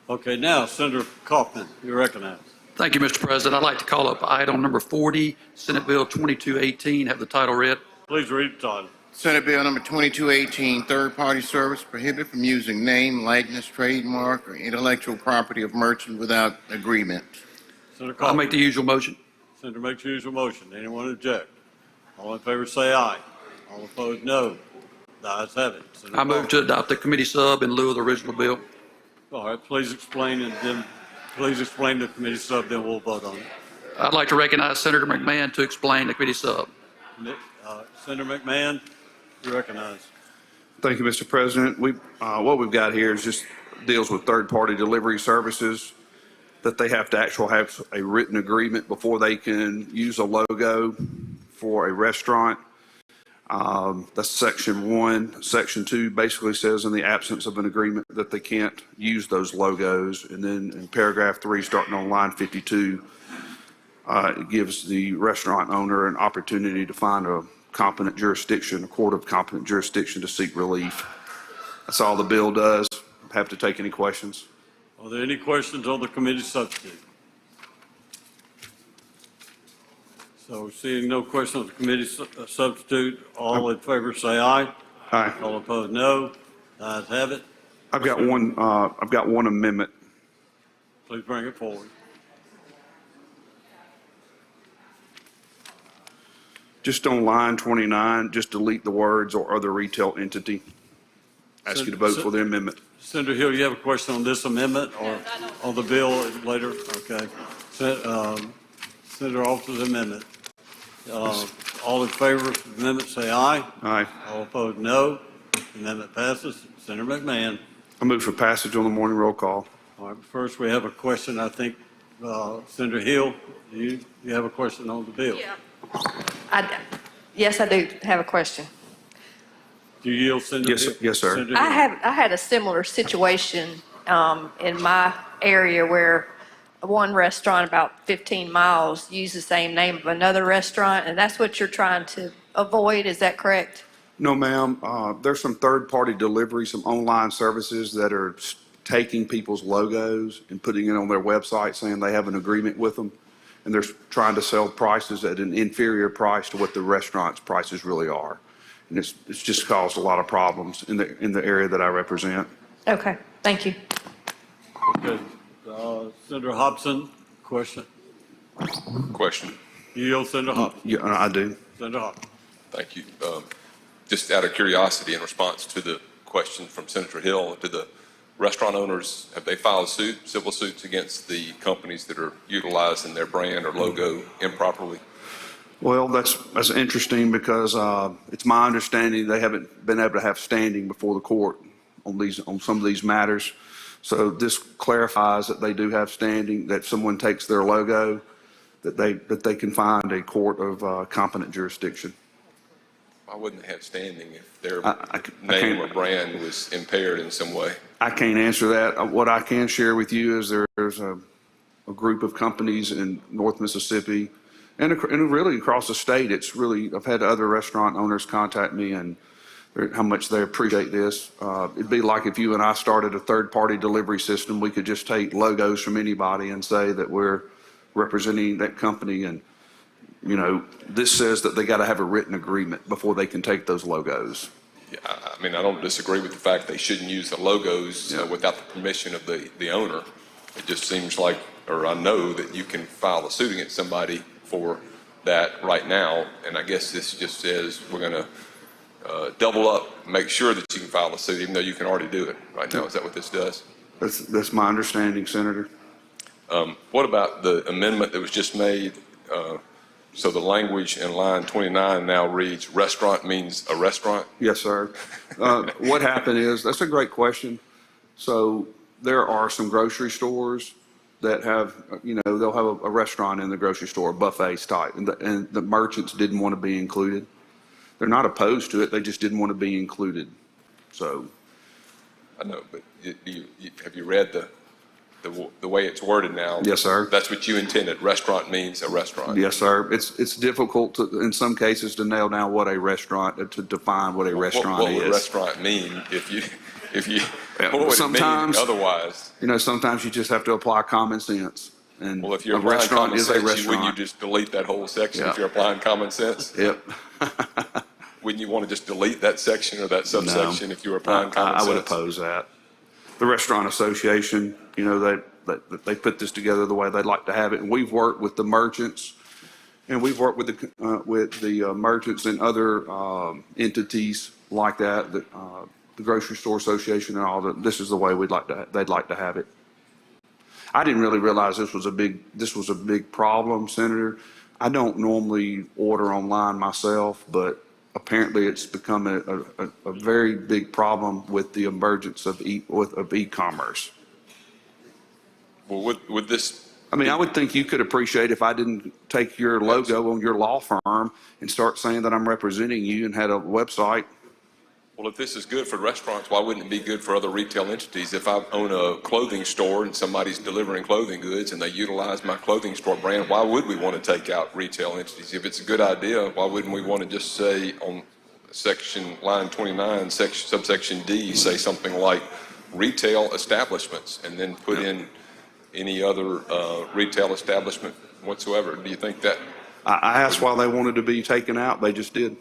Okay, now, Senator Kaufman, you're recognized. Thank you, Mr. President. I'd like to call up item number 40, Senate Bill 2218. Have the title read. Please read the title. Senate Bill number 2218, third-party service prohibited from using name, likeness, trademark, or intellectual property of merchant without agreement. Senator Kaufman. I'll make the usual motion. Senator makes the usual motion. Anyone object? All in favor say aye. All opposed, no. The ayes have it. Senator I move Kaufman. to adopt the committee sub in lieu of the original bill. All right, please explain the committee sub, then we'll vote on it. I'd like to recognize Senator McMahon to explain the committee sub. Senator McMahon, you're recognized. Thank you, Mr. President. What we've got here is just deals with third-party delivery services, that they have to actually have a written agreement before they can use a logo for a restaurant. That's section 1. Section 2 basically says in the absence of an agreement that they can't use those logos. And then in paragraph 3, starting on line 52, it gives the restaurant owner an opportunity to find a competent jurisdiction, a court of competent jurisdiction to seek relief. That's all the bill does. I'm happy to take any questions. Are there any questions on the committee substitute? So seeing no question on the committee substitute, all in favor say aye. Aye. All opposed, no. The ayes have it. I've got one amendment. Please bring it forward. Just on line 29, just delete the words "or other retail entity." Ask you to vote for the amendment. Senator Hill, you have a question on this amendment or on the bill later? Okay. Senator Alston's amendment. All in favor of the amendment say aye. Aye. All opposed, no. Amendment passes. Senator McMahon. I move for passage on the morning roll call. All right, first we have a question, I think, Senator Hill, do you have a question on the bill? Yeah. Yes, I do have a question. Do you yield, Senator Hill? Yes, sir. Senator Hill. I had a similar situation in my area where one restaurant about 15 miles used the same name of another restaurant, and that's what you're trying to avoid, is that correct? No, ma'am. There's some third-party delivery, some online services that are taking people's logos and putting it on their website saying they have an agreement with them, and they're trying to sell prices at an inferior price to what the restaurant's prices really are. And it's just caused a lot of problems in the area that I represent. Okay, thank you. Okay. Senator Hobson, question? Question. You yield, Senator Hobson? Yeah, I do. Senator Hobson. Thank you. Just out of curiosity, in response to the question from Senator Hill, do the restaurant owners, have they filed civil suits against the companies that are utilizing their brand or logo improperly? Well, that's interesting because it's my understanding they haven't been able to have standing before the court on some of these matters. So this clarifies that they do have standing, that someone takes their logo, that they can find a court of competent jurisdiction. Why wouldn't they have standing if their name or brand was impaired in some way? I can't answer that. What I can share with you is there's a group of companies in North Mississippi and really across the state. I've had other restaurant owners contact me, and how much they appreciate this. It'd be like if you and I started a third-party delivery system, we could just take logos from anybody and say that we're representing that company. And, you know, this says that they got to have a written agreement before they can take those logos. Yeah, I mean, I don't disagree with the fact they shouldn't use the logos without the permission of the owner. It just seems like, or I know that you can file a suit against somebody for that right now. And I guess this just says we're going to double up, make sure that you can file a suit, even though you can already do it right now. Is that what this does? That's my understanding, Senator. What about the amendment that was just made? So the language in line 29 now reads, restaurant means a restaurant? Yes, sir. What happened is, that's a great question. So there are some grocery stores that have, you know, they'll have a restaurant in the grocery store, buffets type, and the merchants didn't want to be included. They're not opposed to it, they just didn't want to be included. So. I know, but have you read the way it's worded now? Yes, sir. That's what you intended. Restaurant means a restaurant. Yes, sir. It's difficult to, in some cases, to nail down what a restaurant, to define what a restaurant is. What would restaurant mean if you what would sometimes, it mean otherwise? You know, sometimes you just have to apply common sense. And well, if you're a applying restaurant common is sense, a restaurant. wouldn't you just delete that whole section Yeah. if you're applying common sense? Yep. Wouldn't you want to just delete that section or that subsection if you were applying common sense? I would oppose that. The Restaurant Association, you know, they put this together the way they'd like to have it, and we've worked with the merchants, and we've worked with the merchants and other entities like that, the Grocery Store Association and all that. This is the way they'd like to have it. I didn't really realize this was a big problem, Senator. I don't normally order online myself, but apparently it's become a very big problem with the emergence of e-commerce. Well, would this? I mean, I would think you could appreciate if I didn't take your logo on your law firm and start saying that I'm representing you and had a website. Well, if this is good for restaurants, why wouldn't it be good for other retail entities? If I own a clothing store and somebody's delivering clothing goods and they utilize my clothing store brand, why would we want to take out retail entities? If it's a good idea, why wouldn't we want to just say on line 29, subsection D, say something like retail establishments and then put in any other retail establishment whatsoever? Do you think that? I asked why they wanted to be taken out. They just did.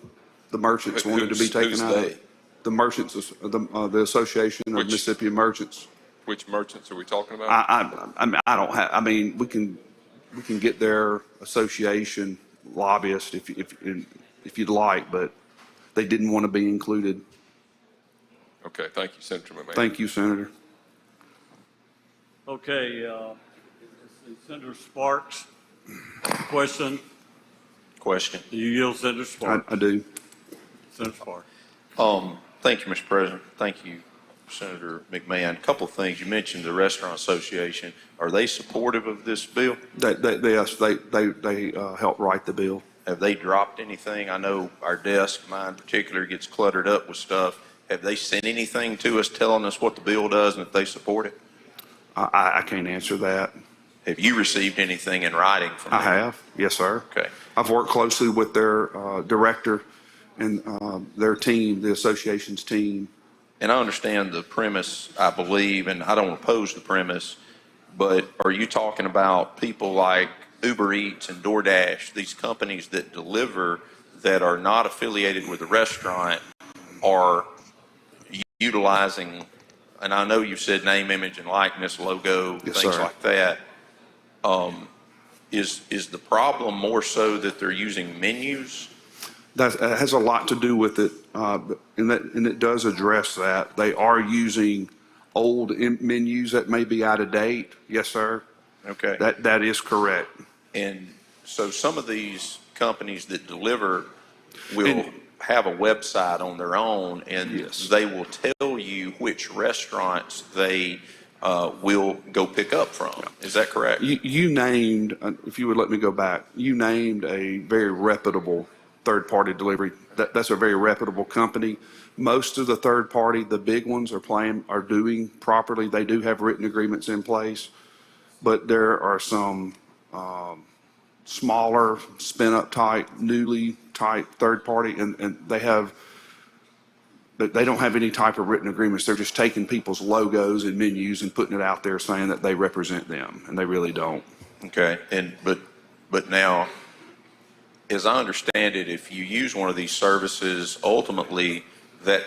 The merchants wanted to be taken out. They? The merchants, the Association of Mississippi Merchants. Which merchants are we talking about? I don't have. I mean, we can get their association lobbyist if you'd like, but they didn't want to be included. Okay, thank you, Senator McMahon. Thank you, Senator. Okay, Senator Sparks, question? Question. Do you yield, Senator Sparks? I do. Senator Sparks. Thank you, Mr. President. Thank you, Senator McMahon. A couple of things. You mentioned the Restaurant Association. Are they supportive of this bill? Yes, they help write the bill. Have they dropped anything? I know our desk, mine in particular, gets cluttered up with stuff. Have they sent anything to us telling us what the bill does and if they support it? I can't answer that. Have you received anything in writing from them? I have. Yes, sir. Okay. I've worked closely with their director and their team, the association's team. And I understand the premise, I believe, and I don't oppose the premise, but are you talking about people like Uber Eats and DoorDash, these companies that deliver that are not affiliated with the restaurant are utilizing, and I know you said name, image, and likeness, logo, Yes, things sir. like that. Is the problem more so that they're using menus? That has a lot to do with it, and it does address that. They are using old menus that may be out of date. Yes, sir. Okay. That is correct. And so some of these companies that deliver will have a website on their own, and they will tell you which restaurants they will go pick up from. Is that correct? You named, if you would let me go back, you named a very reputable third-party delivery. That's a very reputable company. Most of the third-party, the big ones are doing properly. They do have written agreements in place, but there are some smaller, spin-up type, newly type third-party, and they have but they don't have any type of written agreements. They're just taking people's logos and menus and putting it out there saying that they represent them, and they really don't. Okay, but now, as I understand it, if you use one of these services, ultimately that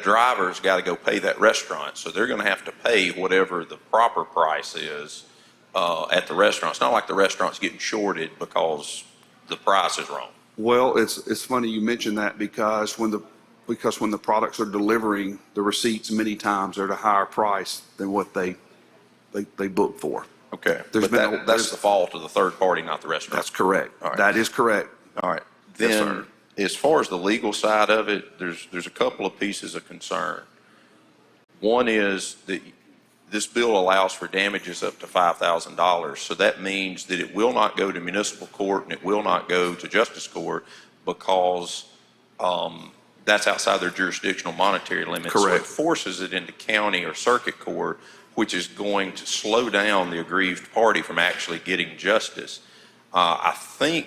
driver's got to go pay that restaurant. So they're going to have to pay whatever the proper price is at the restaurant. It's not like the restaurant's getting shorted because the price is wrong. Well, it's funny you mention that because when the products are delivering, the receipts many times are at a higher price than what they book for. Okay, but that's the fault of the third party, not the restaurant. That's correct. All right. That is correct. All right. Yes, Then, sir. as far as the legal side of it, there's a couple of pieces of concern. One is that this bill allows for damages up to $5,000. So that means that it will not go to municipal court and it will not go to justice court because that's outside their jurisdictional monetary limits. Correct. So it forces it into county or circuit court, which is going to slow down the aggrieved party from actually getting justice. I think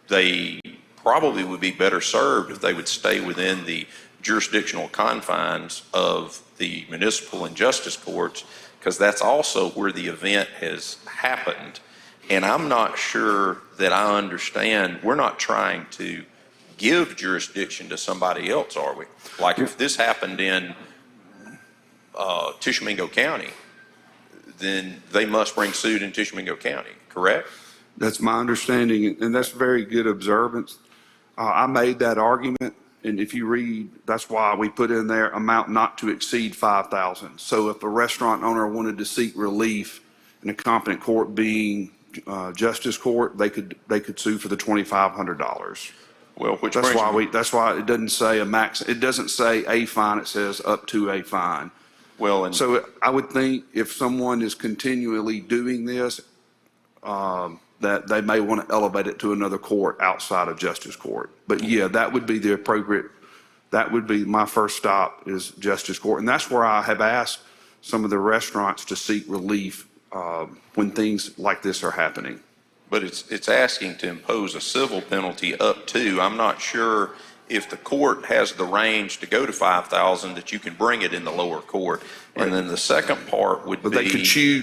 they probably would be better served if they would stay within the jurisdictional confines of the municipal and justice courts, because that's also where the event has happened. And I'm not sure that I understand, we're not trying to give jurisdiction to somebody else, are we? Like if this happened in Tishomingo County, then they must bring suit in Tishomingo County, correct? That's my understanding, and that's very good observance. I made that argument, and if you read, that's why we put in there amount not to exceed $5,000. So if a restaurant owner wanted to seek relief in a competent court being justice court, they could sue for the $2,500. Well, which that's why it doesn't say a max. It doesn't say a fine. It says up to a fine. Well, and so I would think if someone is continually doing this, that they may want to elevate it to another court outside of justice court. But yeah, that would be the appropriate, that would be my first stop is justice court. And that's where I have asked some of the restaurants to seek relief when things like this are happening. But it's asking to impose a civil penalty up to, I'm not sure if the court has the range to go to 5,000 that you can bring it in the lower court. And then the second part would But be.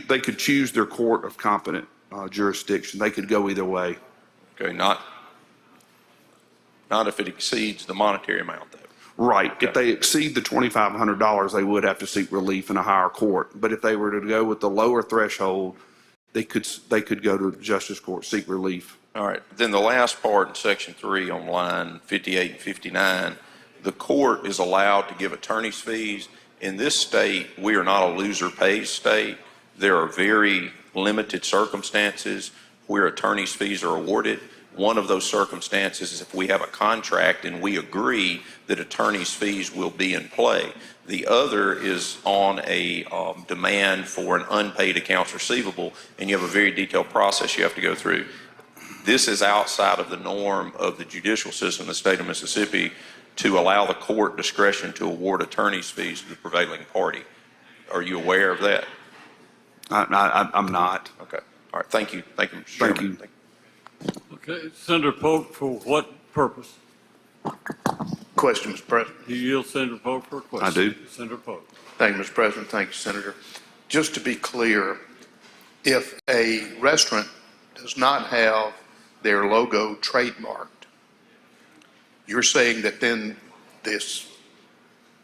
they could choose their court of competent jurisdiction. They could go either way. Okay, not if it exceeds the monetary amount though. Right. If they exceed the $2,500, they would have to seek relief in a higher court. But if they were to go with the lower threshold, they could go to justice court, seek relief. All right, then the last part in section 3 on line 58 and 59, the court is allowed to give attorney's fees. In this state, we are not a loser pays state. There are very limited circumstances where attorney's fees are awarded. One of those circumstances is if we have a contract and we agree that attorney's fees will be in play. The other is on a demand for an unpaid accounts receivable, and you have a very detailed process you have to go through. This is outside of the norm of the judicial system in the state of Mississippi to allow the court discretion to award attorney's fees to the prevailing party. Are you aware of that? I'm not. Okay. All right. Thank you. Thank you, Mr. Chairman. Thank you. Okay, Senator Polk, for what purpose? Question, Mr. President. You yield Senator Polk for a question? I do. Senator Polk. Thank you, Mr. President. Thank you, Senator. Just to be clear, if a restaurant does not have their logo trademarked, you're saying that then this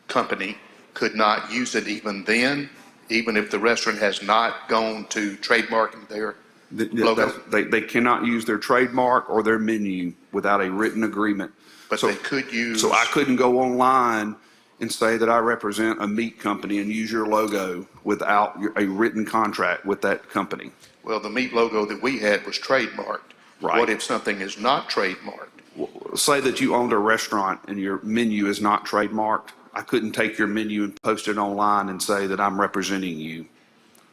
company could not use it even then, even if the restaurant has not gone to trademarking their logo? They cannot use their trademark or their menu without a written agreement. But they could use. So I couldn't go online and say that I represent a meat company and use your logo without a written contract with that company. Well, the meat logo that we had was trademarked. Right. What if something is not trademarked? Say that you owned a restaurant and your menu is not trademarked. I couldn't take your menu and post it online and say that I'm representing you.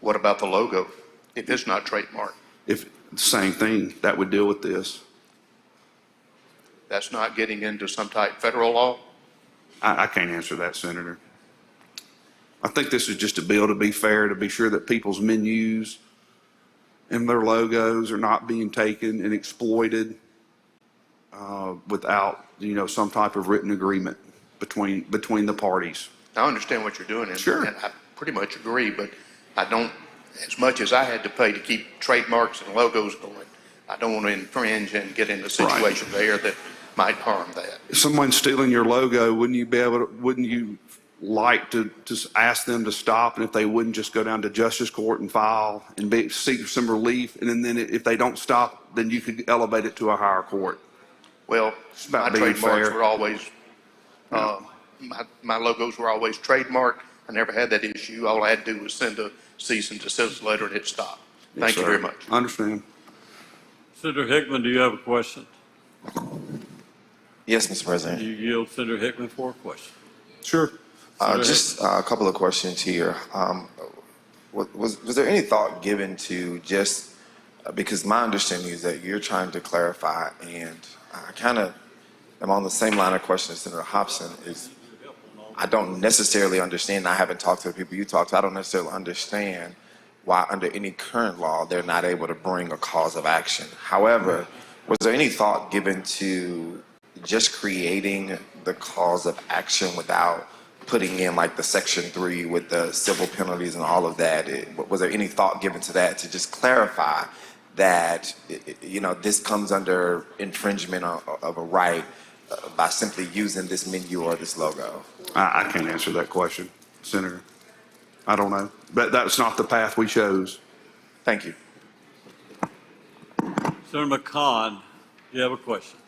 What about the logo if it's not trademarked? If same thing, that would deal with this. That's not getting into some type of federal law? I can't answer that, Senator. I think this is just a bill to be fair, to be sure that people's menus and their logos are not being taken and exploited without, some type of written agreement. between the parties. I understand what you're doing, and Sure. and I pretty much agree, but I don't, as much as I had to pay to keep trademarks and logos going, I don't want to infringe and get in a situation there that might harm that. If someone's stealing your logo, wouldn't you like to just ask them to stop, and if they wouldn't, just go down to justice court and file and seek some relief, and then if they don't stop, then you could elevate it to a higher court? Well, my about being trademarks fair. were always, my logos were always trademarked. I never had that issue. All I had to do was send a cease and desist letter and it stopped. Thank you very much. I understand. Senator Hickman, do you have a question? Yes, Mr. President. You yield Senator Hickman for a question. Sure. Just a couple of questions here. Was there any thought given to just, because my understanding is that you're trying to clarify, and I kind of am on the same line of question as Senator Hobson, is I don't necessarily understand, I haven't talked to the people you talked to, I don't necessarily understand why under any current law they're not able to bring a cause of action. However, was there any thought given to just creating the cause of action without putting in like the Section 3 with the civil penalties and all of that? Was there any thought given to that to just clarify that, this comes under infringement of a right by simply using this menu or this logo? I can't answer that question, Senator. I don't know. But that's not the path we chose. Thank you. Senator McCon, do you have a question?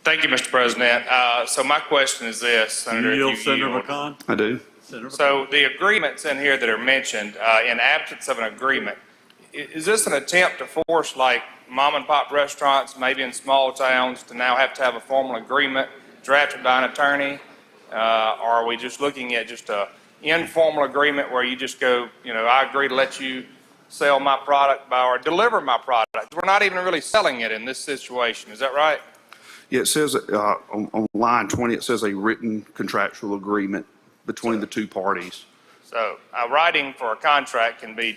Thank you, Mr. President. So my question is this, Senator. You yield, if you Senator yield. McCon? I do. Senator So the agreements in here that are mentioned, in absence of an agreement, is this an attempt to force like mom and pop restaurants, maybe in small towns, to now have to have a formal agreement drafted by an attorney? Or are we just looking at just a informal agreement where you just go, I agree to let you sell my product or deliver my product? We're not even really selling it in this situation. Is that right? Yeah, it says on line 20, it says a written contractual agreement between the two parties. So writing for a contract can be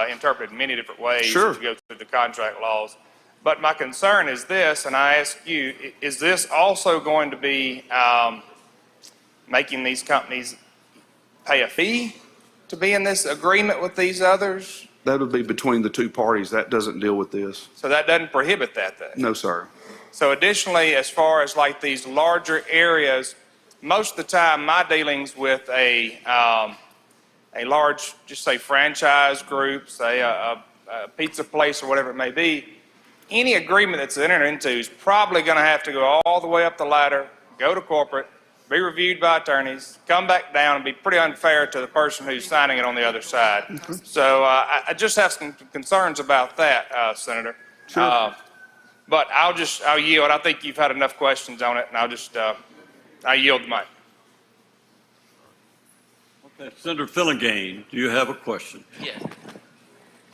interpreted many different ways Sure. as you go through the contract laws. But my concern is this, and I ask you, is this also going to be making these companies pay a fee to be in this agreement with these others? That would be between the two parties. That doesn't deal with this. So that doesn't prohibit that then? No, sir. So additionally, as far as like these larger areas, most of the time my dealings with a large, just say franchise group, say a pizza place or whatever it may be, any agreement that's entered into is probably going to have to go all the way up the ladder, go to corporate, be reviewed by attorneys, come back down, and be pretty unfair to the person who's signing it on the other side. So I just have some concerns about that, Senator. Sure. But I'll yield. I think you've had enough questions on it, and I yield the mic. Okay. Senator Filligan, do you have a question? Yes.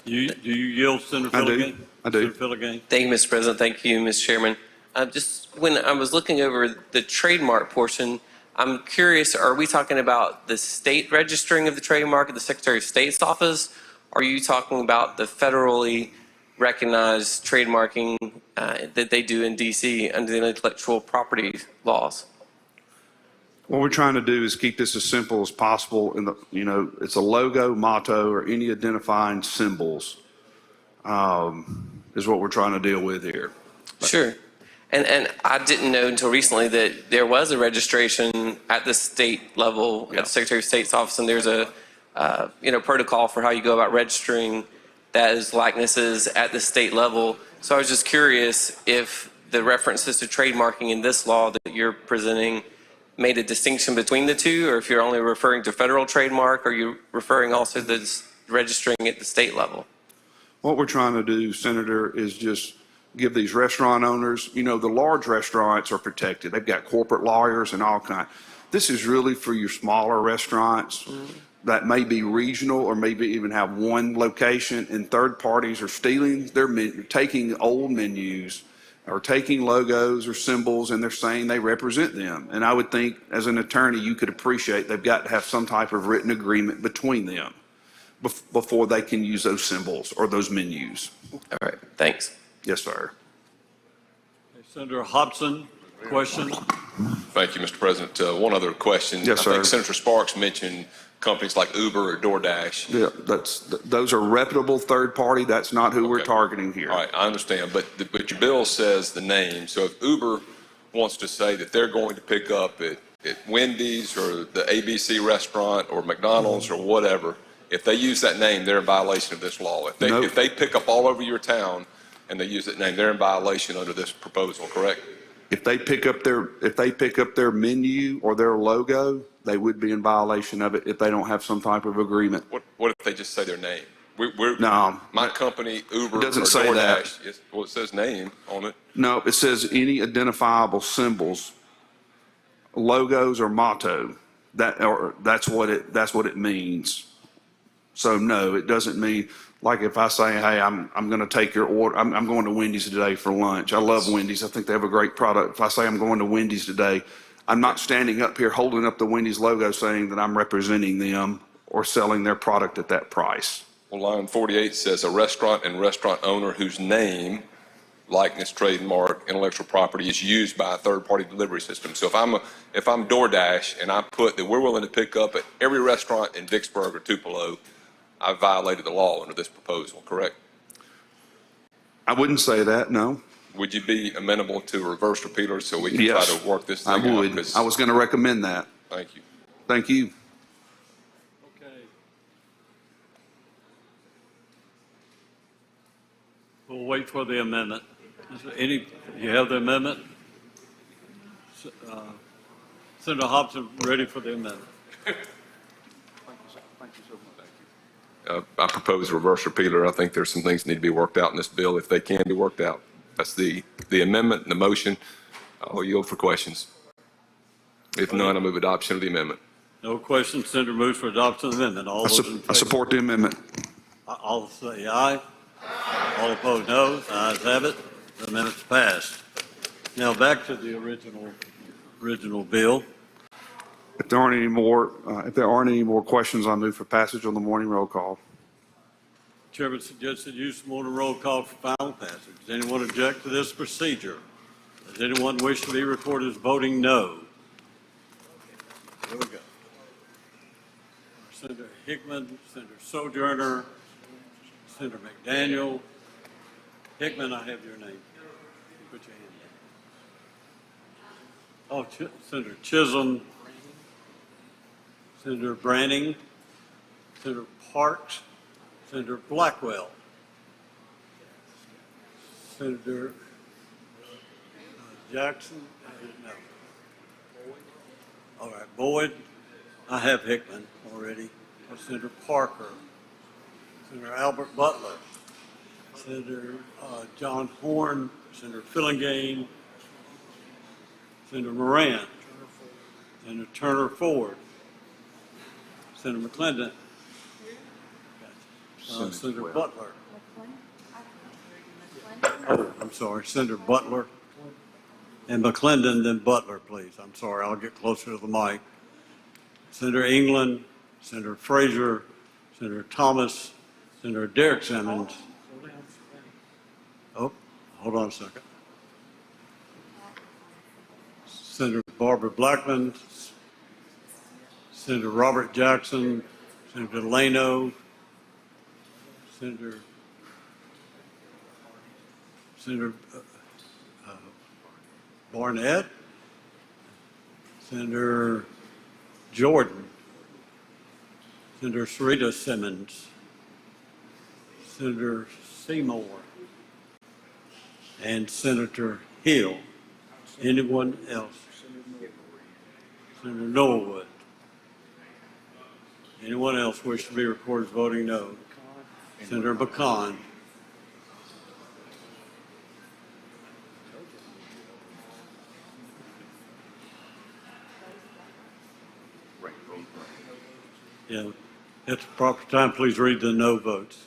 Do you yield, Senator I do. Filligan? I do. Senator Filligan? Thank you, Mr. President. Thank you, Mr. Chairman. Just when I was looking over the trademark portion, I'm curious, are we talking about the state registering of the trademark at the Secretary of State's office? Are you talking about the federally recognized trademarking that they do in DC under the intellectual property laws? What we're trying to do is keep this as simple as possible. It's a logo, motto, or any identifying symbols is what we're trying to deal with here. Sure. And I didn't know until recently that there was a registration at the state level, at the Secretary of State's office, and there's a protocol for how you go about registering those likenesses at the state level. So I was just curious if the references to trademarking in this law that you're presenting made a distinction between the two, or if you're only referring to federal trademark, or you're referring also to this registering at the state level? What we're trying to do, Senator, is just give these restaurant owners, the large restaurants are protected. They've got corporate lawyers and all kinds. This is really for your smaller restaurants that may be regional or maybe even have one location, and third parties are stealing their taking old menus or taking logos or symbols, and they're saying they represent them. And I would think as an attorney, you could appreciate they've got to have some type of written agreement between them before they can use those symbols or those menus. All right, thanks. Yes, sir. Okay, Senator Hobson, Question? Thank you, Mr. President. One other question. Yes, I think sir. Senator Sparks mentioned companies like Uber or DoorDash. Yeah, those are reputable third party. That's not who we're Okay. targeting here. All right, I understand, but your bill says the name. So if Uber wants to say that they're going to pick up at Wendy's or the ABC restaurant or McDonald's or whatever, if they use that name, they're in violation of this law. If Nope. they pick up all over your town and they use that name, they're in violation under this proposal, correct? If they pick up their menu or their logo, they would be in violation of it if they don't have some type of agreement. What if they just say their name? No. My company, Uber or doesn't say that. DoorDash, well, it says name on it. No, it says any identifiable symbols, logos or motto. That's what it means. So no, it doesn't mean, like if I say, hey, I'm going to take your order. I'm going to Wendy's today for lunch. I love Wendy's. I think they have a great product. If I say I'm going to Wendy's today, I'm not standing up here holding up the Wendy's logo saying that I'm representing them or selling their product at that price. Well, line 48 says a restaurant and restaurant owner whose name, likeness, trademark, intellectual property is used by a third-party delivery system. So if I'm DoorDash and I put that we're willing to pick up at every restaurant in Vicksburg or Tupelo, I violated the law under this proposal, correct? I wouldn't say that, no. Would you be amenable to a reverse repealer so we can Yes, try to work this thing I out? would. 'Cause- I was going to recommend that. Thank you. Thank you. Okay. We'll wait for the amendment. Is there you have the amendment? Senator Hobson, ready for the amendment. I propose a reverse repealer. I think there's some things that need to be worked out in this bill if they can be worked out. That's the amendment and the motion. I'll yield for questions. If none, I move adoption of the amendment. No questions. Senator moves for adoption of the amendment. All those in favor? I support the amendment. All say aye. All opposed, no. The ayes have it. The amendment's passed. Now back to the original bill. If there aren't any more questions, I move for passage on the morning roll call. Chairman suggested use of morning roll call for final passage. Does anyone object to this procedure? Does anyone wish to be recorded as voting no? Here we go. Senator Hickman, Senator Sojourner, Senator McDaniel. Hickman, I have your name. Put your hand up. Oh, Senator Chisholm, Senator Branning, Senator Parks, Senator Blackwell, Senator Jackson, no. All right, Boyd, I have Hickman already. Senator Parker, Senator Albert Butler, Senator John Horn, Senator Fillingane, Senator Moran, Senator Turner Ford, Senator McClendon, Senator Butler. Oh, I'm sorry, Senator Butler. And McClendon, then Butler, please. I'm sorry, I'll get closer to the mic. Senator England, Senator Frazier, Senator Thomas, Senator Derek Simmons. Oh, hold on a second. Senator Barbara Blackman, Senator Robert Jackson, Senator Lano, Senator Barnett, Senator Jordan, Senator Sarita Simmons, Senator Seymour, and Senator Hill. Anyone else? Senator Norwood. Anyone else wish to be recorded as voting no? Senator Pecan. Yeah, at the proper time, please read the no votes.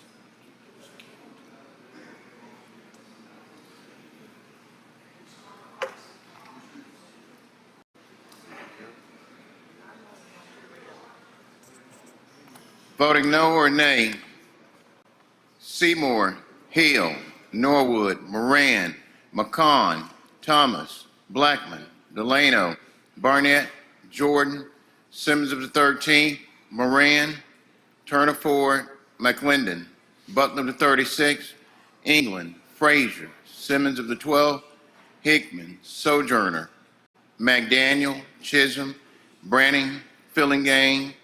Voting no or nay, Seymour, Hill, Norwood, Moran, McCon, Thomas, Blackman, Delano, Barnett, Jordan, Simmons of the 13th, Moran, Turner Ford, McClendon, Butler of the 36th, England, Frazier, Simmons of the 12th, Hickman, Sojourner, McDaniel, Chisholm, Branning, Fillingham,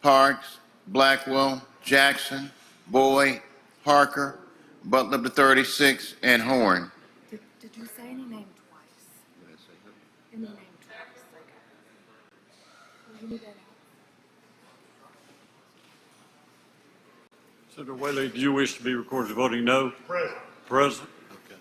Parks, Blackwell, Jackson, Boyd, Harker, Butler of the 36th, and Horn. Did you say any name twice? Any name twice? Okay. Well, you need that out. Senator Whaley, do you wish to be recorded as voting no? Present. Present? Okay.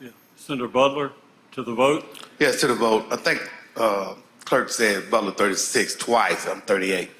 Yeah. Senator Butler to the vote? Yes, to the vote. I think clerk said Butler 36 twice. I'm 38.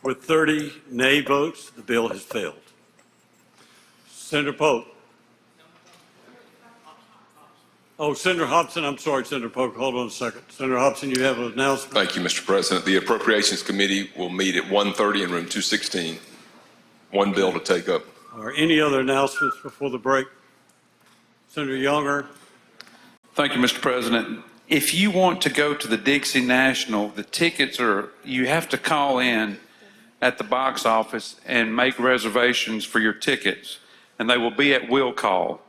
With 30 nay votes, the bill has failed. Senator Pope. Oh, Senator Hobson, I'm sorry, Senator Pope, hold on a second. Senator Hobson, you have an announcement? Thank you, Mr. President. The Appropriations Committee will meet at 1:30 in room 216. One bill to take up. Are any other announcements before the break? Senator Younger. Thank you, Mr. President. If you want to go to the Dixie National, the tickets you have to call in at the box office and make reservations for your tickets, and they will be at will call.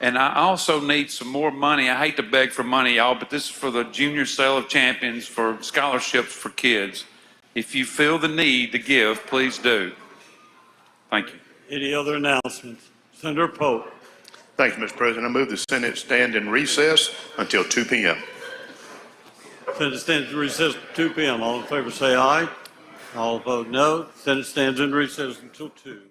And I also need some more money. I hate to beg for money, y'all, but this is for the Junior Sale of Champions for scholarships for kids. If you feel the need to give, please do. Thank you. Any other announcements? Senator Pope. Thank you, Mr. President. I move the Senate stand in recess until 2 p.m. Senate stands in recess until 2 p.m. All in favor say aye. All vote no. Senate stands in recess until 2.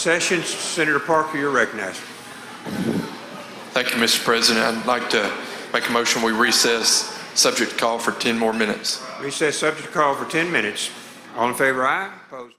session. Senator Parker, you're recognized. Thank you, Mr. President. I'd like to make a motion we recess, subject to call for 10 more minutes. Recess subject to call for 10 minutes. All in favor, aye. Opposed?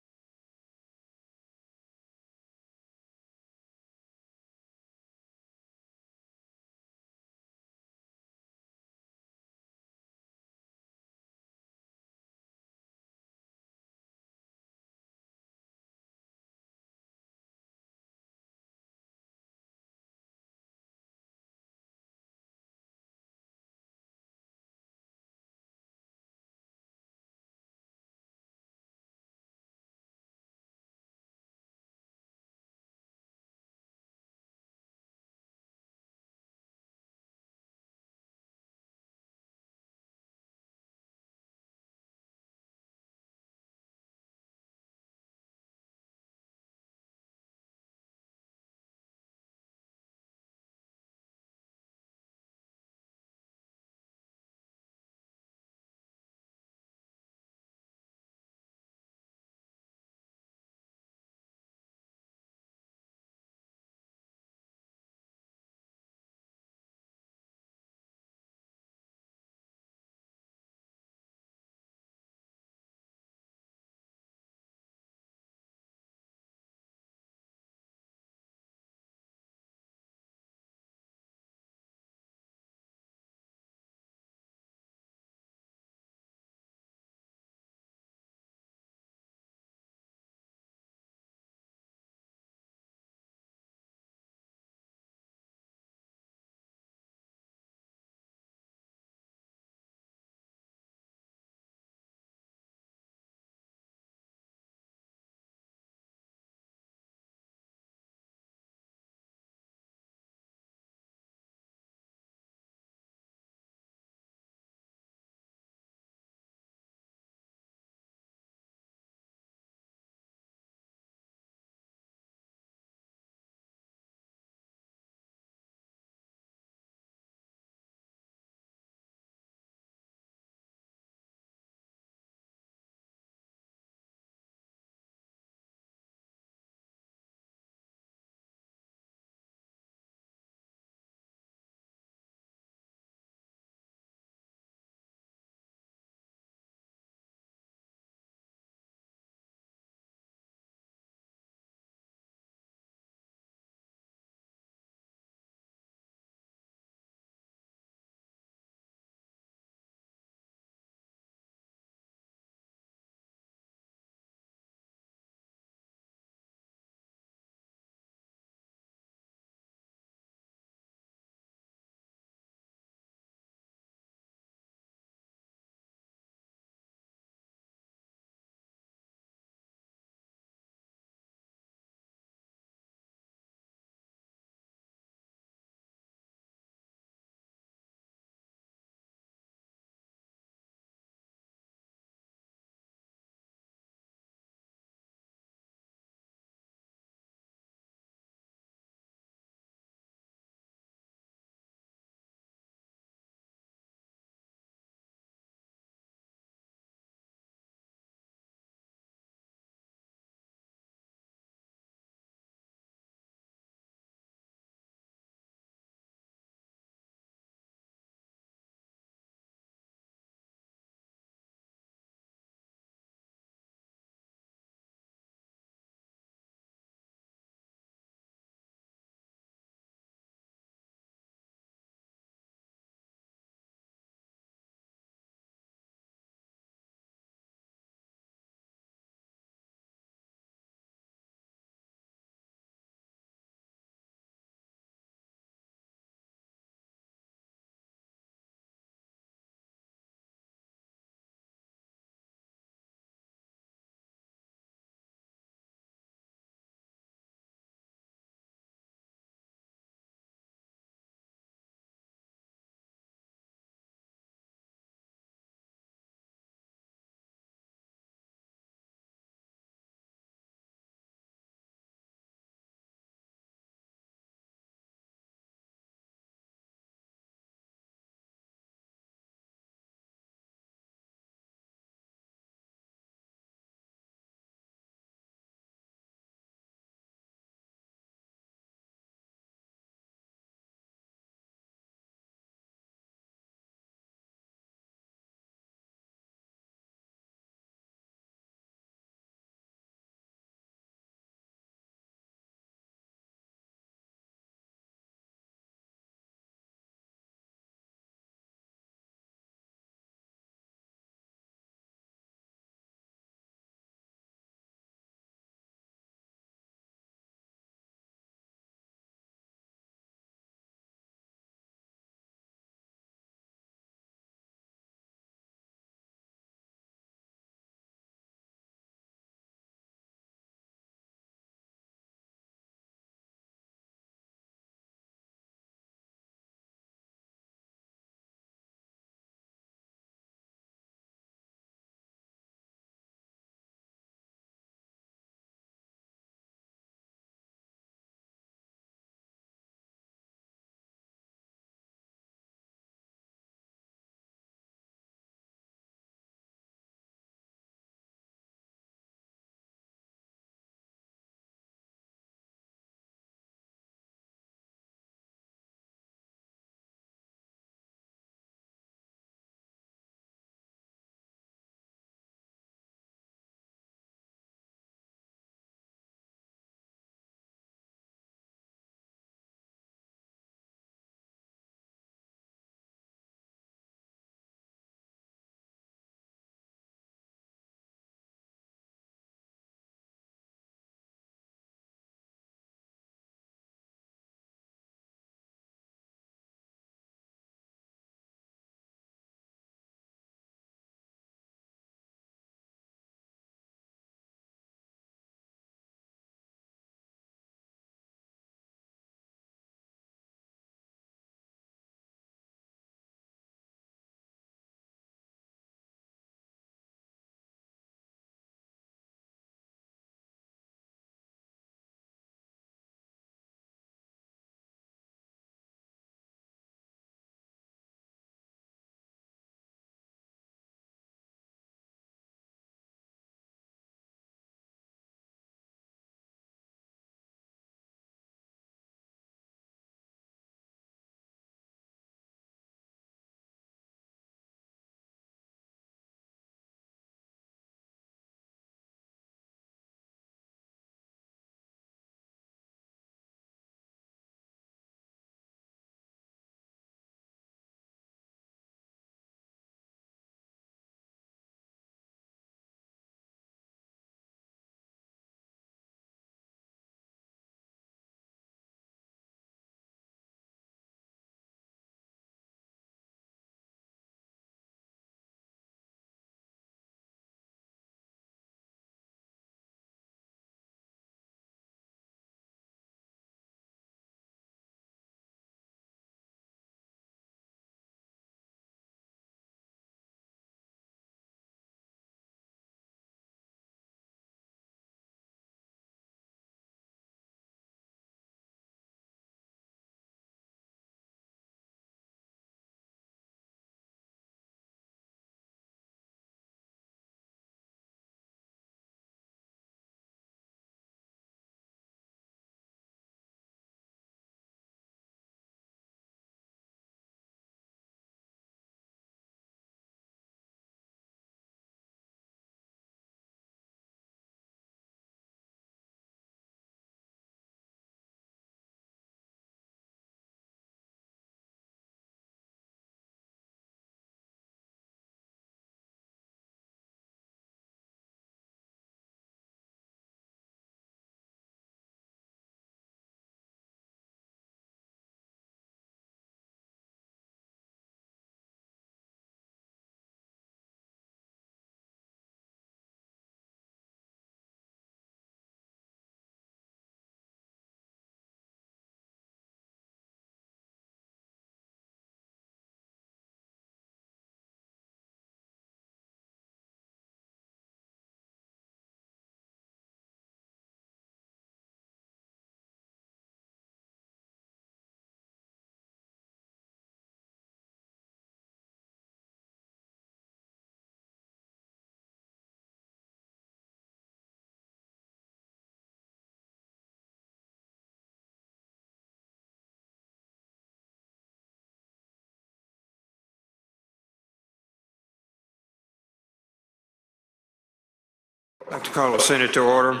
I'd like to call the Senate to order.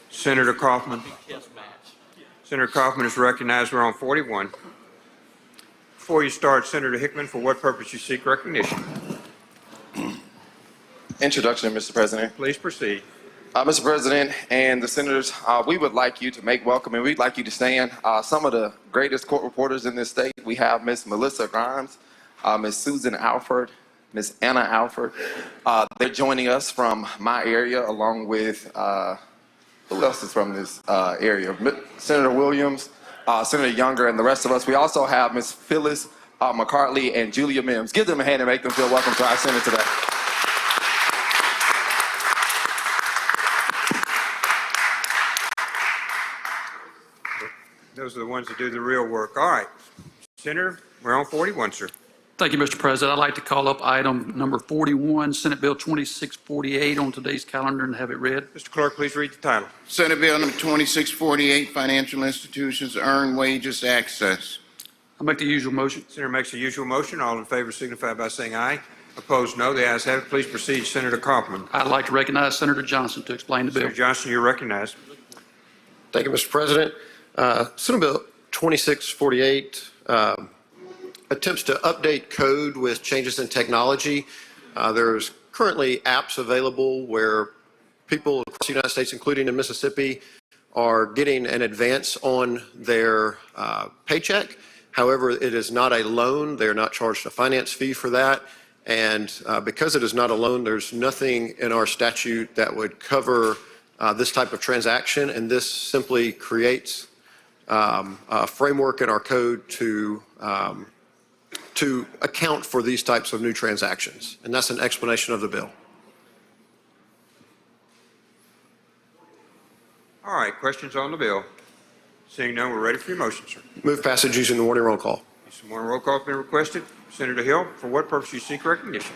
Senator Kaufman. Senator Kaufman is recognized. We're on 41. Before you start, Senator Hickman, for what purpose you seek recognition? Introduction, Mr. President. Please proceed. Mr. President and the senators, we would like you to make welcome and we'd like you to stand some of the greatest court reporters in this state. We have Ms. Melissa Grimes, Ms. Susan Alford, Ms. Anna Alford. They're joining us from my area along with, who else is from this area? Senator Williams, Senator Younger, and the rest of us. We also have Ms. Phyllis McCartley and Julia Mims. Give them a hand and make them feel welcome to our Senate today. Those are the ones that do the real work. All right. Senator, we're on 41, sir. Thank you, Mr. President. I'd like to call up item number 41, Senate Bill 2648 on today's calendar and have it read. Mr. Clerk, please read the title. Senate Bill number 2648, Financial Institutions Earned Wages Access. I'll make the usual motion. Senator makes the usual motion. All in favor signify by saying aye. Opposed, no. The ayes have it. Please proceed, Senator Kaufman. I'd like to recognize Senator Johnson to explain the bill. Senator Johnson, you're recognized. Thank you, Mr. President. Senate Bill 2648 attempts to update code with changes in technology. There's currently apps available where people across the United States, including in Mississippi, are getting an advance on their paycheck. However, it is not a loan. They're not charged a finance fee for that. And because it is not a loan, there's nothing in our statute that would cover this type of transaction. And this simply creates a framework in our code to account for these types of new transactions. And that's an explanation of the bill. All right, questions on the bill? Seeing none, we're ready for your motion, sir. Move passage using the morning roll call. Some more roll call has been requested. Senator Hill, for what purpose you seek recognition?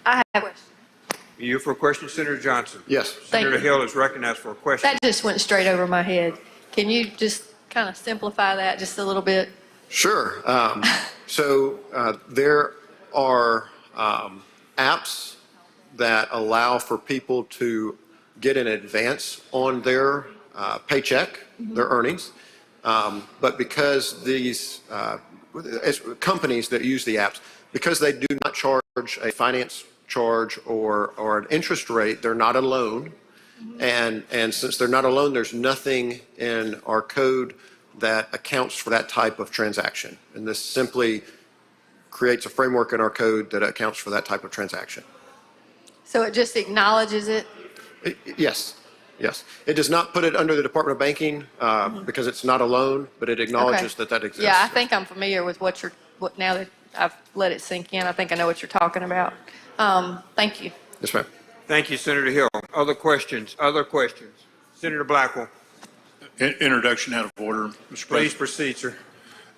I have a question. You for a question, Senator Johnson? Yes. Senator Hill is recognized for a question. That just went straight over my head. Can you just kind of simplify that just a little bit? Sure. There are apps that allow for people to get an advance on their paycheck, their earnings. But because these companies that use the apps, because they do not charge a finance charge or an interest rate, they're not a loan. And since they're not a loan, there's nothing in our code that accounts for that type of transaction. And this simply creates a framework in our code that accounts for that type of transaction. So it just acknowledges it? Yes, yes. It does not put it under the Department of Banking because it's not a loan, but it acknowledges that exists. Yeah, I think I'm familiar with what now that I've let it sink in, I think I know what you're talking about. Thank you. Yes, ma'am. Thank you, Senator Hill. Other questions? Other questions? Senator Blackwell. Introduction out of order, Mr. President. Please proceed, sir.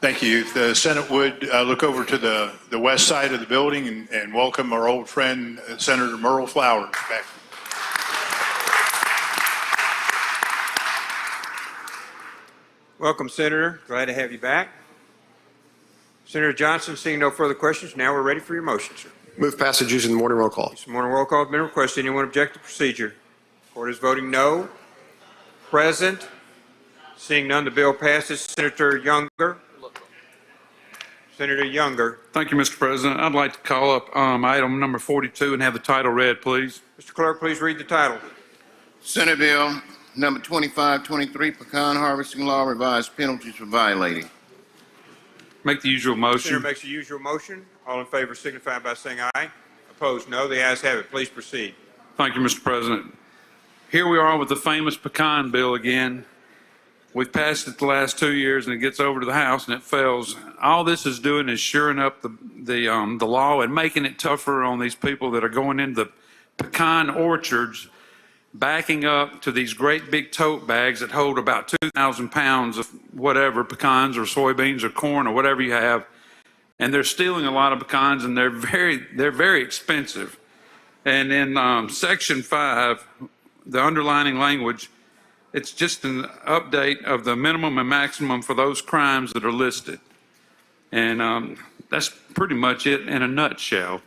Thank you. If the Senate would look over to the west side of the building and welcome our old friend, Senator Merle Flowers, back. Welcome, Senator. Glad to have you back. Senator Johnson, seeing no further questions, now we're ready for your motion, sir. Move passage using the morning roll call. Some morning roll call has been requested. Anyone object to procedure? Court is voting no. Present. Seeing none, the bill passes. Senator Younger. Senator Younger. Thank you, Mr. President. I'd like to call up item number 42 and have the title read, please. Mr. Clerk, please read the title. Senate Bill number 2523, Pecan Harvesting Law, revised penalties for violating. Make the usual motion. Senator makes the usual motion. All in favor signify by saying aye. Opposed, no. The ayes have it. Please proceed. Thank you, Mr. President. Here we are with the famous Pecan bill again. We've passed it the last 2 years and it gets over to the House and it fails. All this is doing is shoring up the law and making it tougher on these people that are going into the pecan orchards, backing up to these great big tote bags that hold about 2,000 pounds of whatever, pecans or soybeans or corn or whatever you have. And they're stealing a lot of pecans and they're very expensive. And in section 5, the underlining language, it's just an update of the minimum and maximum for those crimes that are listed. And that's pretty much it in a nutshell.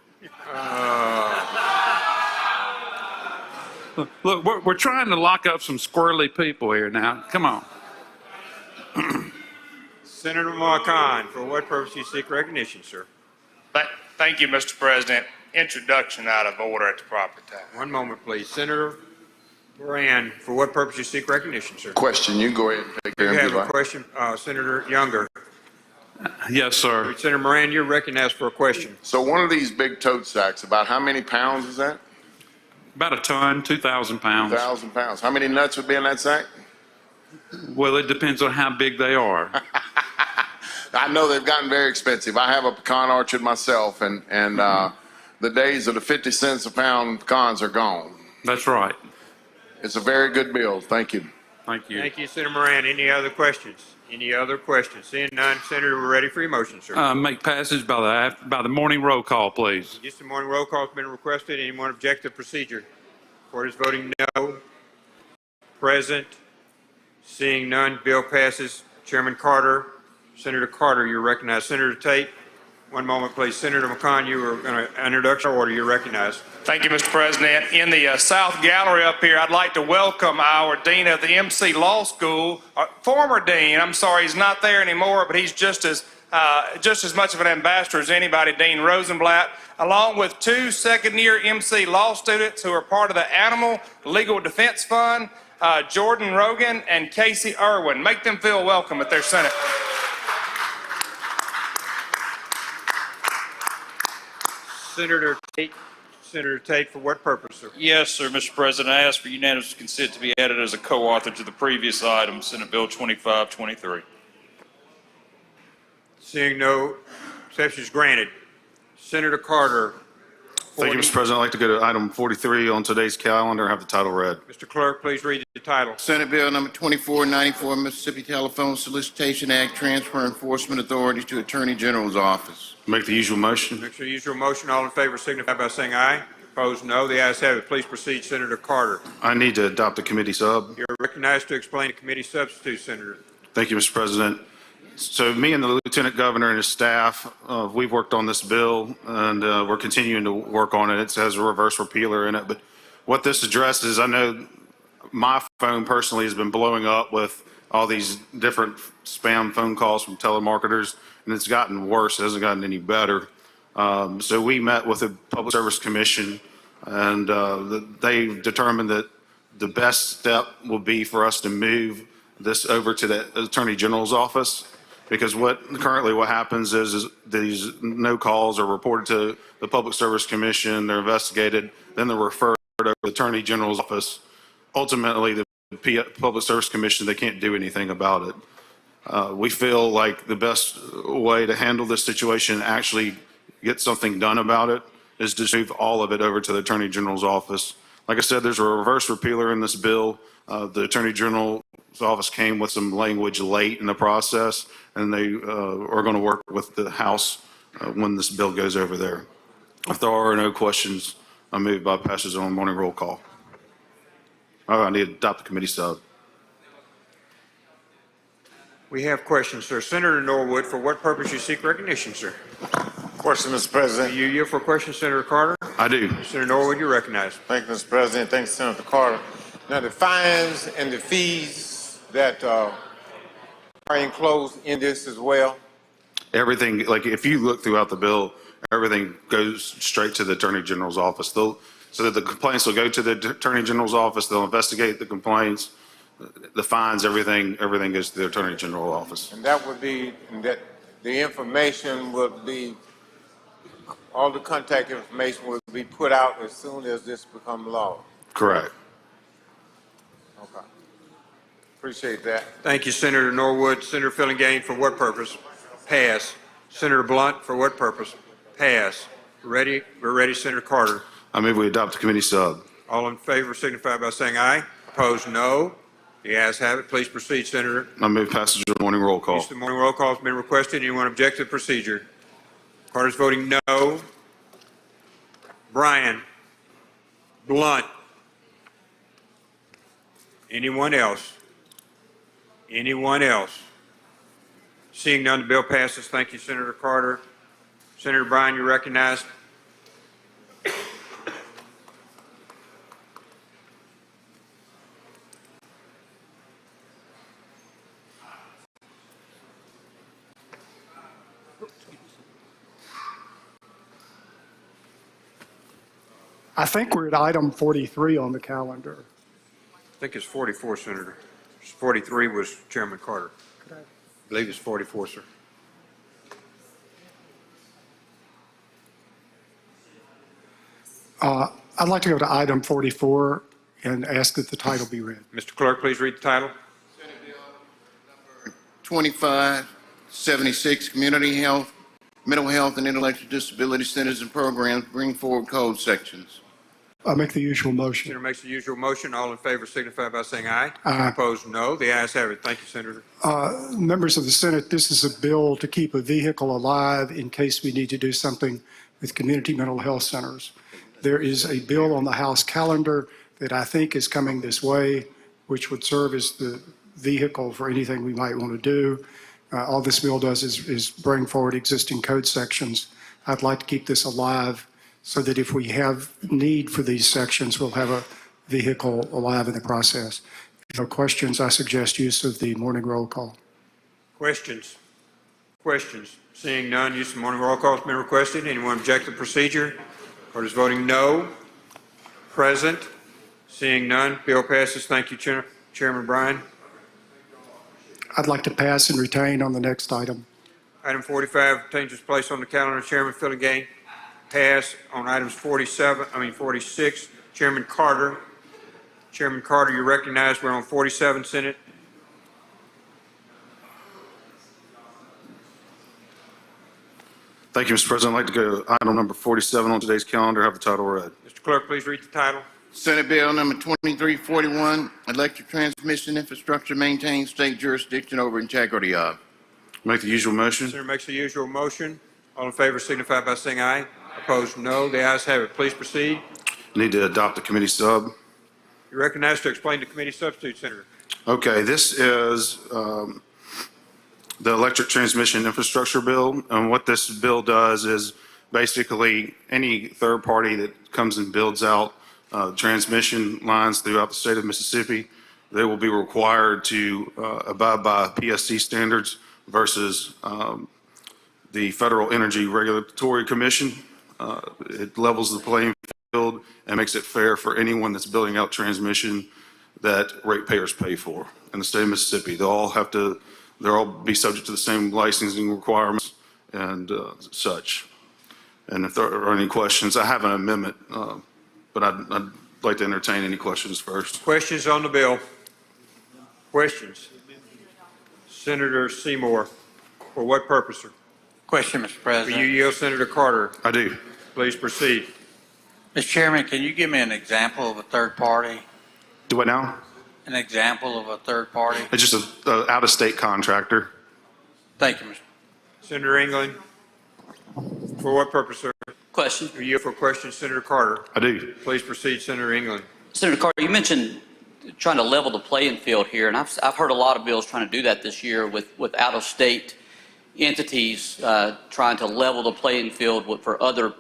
Look, we're trying to lock up some squirrely people here now. Come on. Senator Pecan, for what purpose you seek recognition, sir? Thank you, Mr. President. Introduction out of order at the proper time. One moment, please. Senator Moran, for what purpose you seek recognition, sir? Question, you go ahead and take care You of have it. a question, Senator Younger. Yes, sir. Senator Moran, you're recognized for a question. So one of these big tote sacks, about how many pounds is that? About a ton, 2,000 pounds. 1,000 pounds. How many nuts would be in that sack? Well, it depends on how big they are. I know they've gotten very expensive. I have a pecan orchard myself, and the days of the 50 cents a pound pecans are gone. That's right. It's a very good bill. Thank you. Thank you. Thank you, Senator Moran. Any other questions? Any other questions? Seeing none, Senator, we're ready for your motion, sir. Make passage by the morning roll call, please. Just the morning roll call has been requested. Anyone object to procedure? Court is voting no. Present. Seeing none, bill passes. Chairman Carter. Senator Carter, you're recognized. Senator Tate, one moment, please. Senator McCon, you were going to introduction order. You're recognized. Thank you, Mr. President. In the South Gallery up here, I'd like to welcome our Dean of the MC Law School, former Dean. I'm sorry, he's not there anymore, but he's just as much of an ambassador as anybody, Dean Rosenblatt, along with 2 second-year MC Law students who are part of the Animal Legal Defense Fund, Jordan Rogan and Casey Irwin. Make them feel welcome at their Senate. Senator Tate, for what purpose, sir? Yes, sir, Mr. President. I ask for unanimous consent to be added as a co-author to the previous item, Senate Bill 2523. Seeing no exceptions granted. Senator Carter. Thank you, Mr. President. I'd like to go to item 43 on today's calendar. Have the title read. Mr. Clerk, please read the title. Senate Bill number 2494, Mississippi Telephone Solicitation Act, transfer enforcement authority to Attorney General's office. Make the usual motion. Make sure you use your motion. All in favor signify by saying aye. Opposed, no. The ayes have it. Please proceed, Senator Carter. I need to adopt the committee sub. You're recognized to explain the committee substitute, Senator. Thank you, Mr. President. So me and the Lieutenant Governor and his staff, we've worked on this bill, and we're continuing to work on it. It has a reverse repealer in it. But what this addresses, I know my phone personally has been blowing up with all these different spam phone calls from telemarketers, and it's gotten worse. It hasn't gotten any better. So we met with the Public Service Commission, and they determined that the best step will be for us to move this over to the Attorney General's office. Because currently what happens is these no calls are reported to the Public Service Commission, they're investigated, then they're referred over to the Attorney General's office. Ultimately, the Public Service Commission, they can't do anything about it. We feel like the best way to handle this situation and actually get something done about it is to move all of it over to the Attorney General's office. Like I said, there's a reverse repealer in this bill. The Attorney General's office came with some language late in the process, and they are going to work with the House when this bill goes over there. If there are no questions, I move by passage on morning roll call. Oh, I need to adopt the committee sub. We have questions, sir. Senator Norwood, for what purpose you seek recognition, sir? Question, Mr. President. You yield for a question, Senator Carter? I do. Senator Norwood, you're recognized. Thank you, Mr. President. Thanks, Senator Carter. Now, the fines and the fees that are enclosed in this as well? Everything, like if you look throughout the bill, everything goes straight to the Attorney General's office. So that the complaints will go to the Attorney General's office, they'll investigate the complaints, the fines, everything goes to the Attorney General's office. And that would be, that the information would be, all the contact information would be put out as soon as this becomes law? Correct. Okay. Appreciate that. Thank you, Senator Norwood. Senator Fillingane, for what purpose? Pass. Senator Blunt, for what purpose? Pass. Ready? We're ready, Senator Carter. I move we adopt the committee sub. All in favor signify by saying aye. Opposed, no. The ayes have it. Please proceed, Senator. I move passage of the morning roll call. The morning roll call has been requested. Anyone object to the procedure? Carter's voting no. Bryan. Blunt. Anyone else? Anyone else? Seeing none, the bill passes. Thank you, Senator Carter. Senator Bryan, you're recognized. I think we're at item 43 on the calendar. I think it's 44, Senator. 43 was Chairman Carter. I believe it's 44, sir. I'd like to go to item 44 and ask that the title be read. Mr. Clerk, please read the title. 2576, Community Health, Mental Health, and Intellectual Disability Centers and Programs bring forward code sections. I make the usual motion. Senator makes the usual motion. All in favor signify by saying aye. Aye. Opposed, no. The ayes have it. Thank you, Senator. Members of the Senate, this is a bill to keep a vehicle alive in case we need to do something with community mental health centers. There is a bill on the House calendar that I think is coming this way, which would serve as the vehicle for anything we might want to do. All this bill does is bring forward existing code sections. I'd like to keep this alive so that if we have need for these sections, we'll have a vehicle alive in the process. If no questions, I suggest use of the morning roll call. Questions? Questions? Seeing none, use of morning roll call has been requested. Anyone object to the procedure? Court is voting no. Present? Seeing none, bill passes. Thank you, Chairman Bryan. I'd like to pass and retain on the next item. Item 45 changes place on the calendar. Chairman Filligan. Pass on items 46. Chairman Carter. Chairman Carter, you're recognized. We're on 47, Senate. Thank you, Mr. President. I'd like to go to item number 47 on today's calendar. Have the title read. Mr. Clerk, please read the title. Senate Bill number 2341, Electric Transmission Infrastructure maintains state jurisdiction over integrity of. Make the usual motion. Senator makes the usual motion. All in favor signify by saying aye. Opposed, no. The ayes have it. Please proceed. Need to adopt the committee sub. You're recognized to explain the committee substitute, Senator. Okay, this is the electric transmission infrastructure bill. And what this bill does is basically any third party that comes and builds out transmission lines throughout the state of Mississippi, they will be required to abide by PSC standards versus the Federal Energy Regulatory Commission. It levels the playing field and makes it fair for anyone that's building out transmission that ratepayers pay for in the state of Mississippi. They'll all be subject to the same licensing requirements and such. And if there are any questions, I have an amendment, but I'd like to entertain any questions first. Questions on the bill? Questions? Senator Seymour, for what purpose, sir? Question, Mr. Will President. you yield Senator Carter? I do. Please proceed. Mr. Chairman, can you give me an example of a third party? Do what now? An example of a third party? It's just an out-of-state contractor. Thank you, Mr. Senator England, for what purpose, sir? Question. You yield for question, Senator Carter. I do. Please proceed, Senator England. Senator Carter, you mentioned trying to level the playing field here, and I've heard a lot of bills trying to do that this year with out-of-state entities trying to level the playing field for other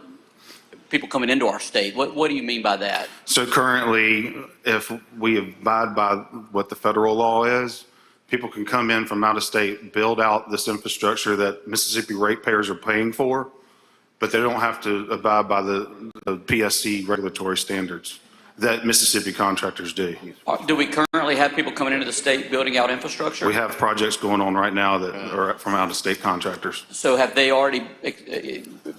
people coming into our state. What do you mean by that? So currently, if we abide by what the federal law is, people can come in from out of state, build out this infrastructure that Mississippi ratepayers are paying for, but they don't have to abide by the PSC regulatory standards that Mississippi contractors do. Do we currently have people coming into the state building out infrastructure? We have projects going on right now that are from out of state contractors. So have they already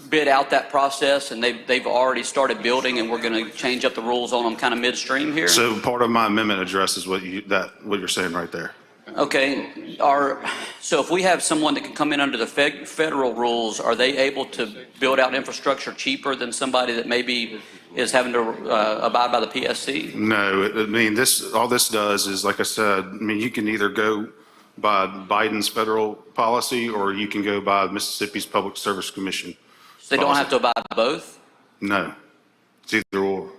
bid out that process and they've already started building and we're going to change up the rules on them kind of midstream here? So part of my amendment addresses what you're saying right there. Okay. So if we have someone that can come in under the federal rules, are they able to build out infrastructure cheaper than somebody that maybe is having to abide by the PSC? No, I mean, all this does is, like I said, I mean, you can either go by Biden's federal policy or you can go by Mississippi's Public Service Commission. So they don't have to abide by both? No, it's either or.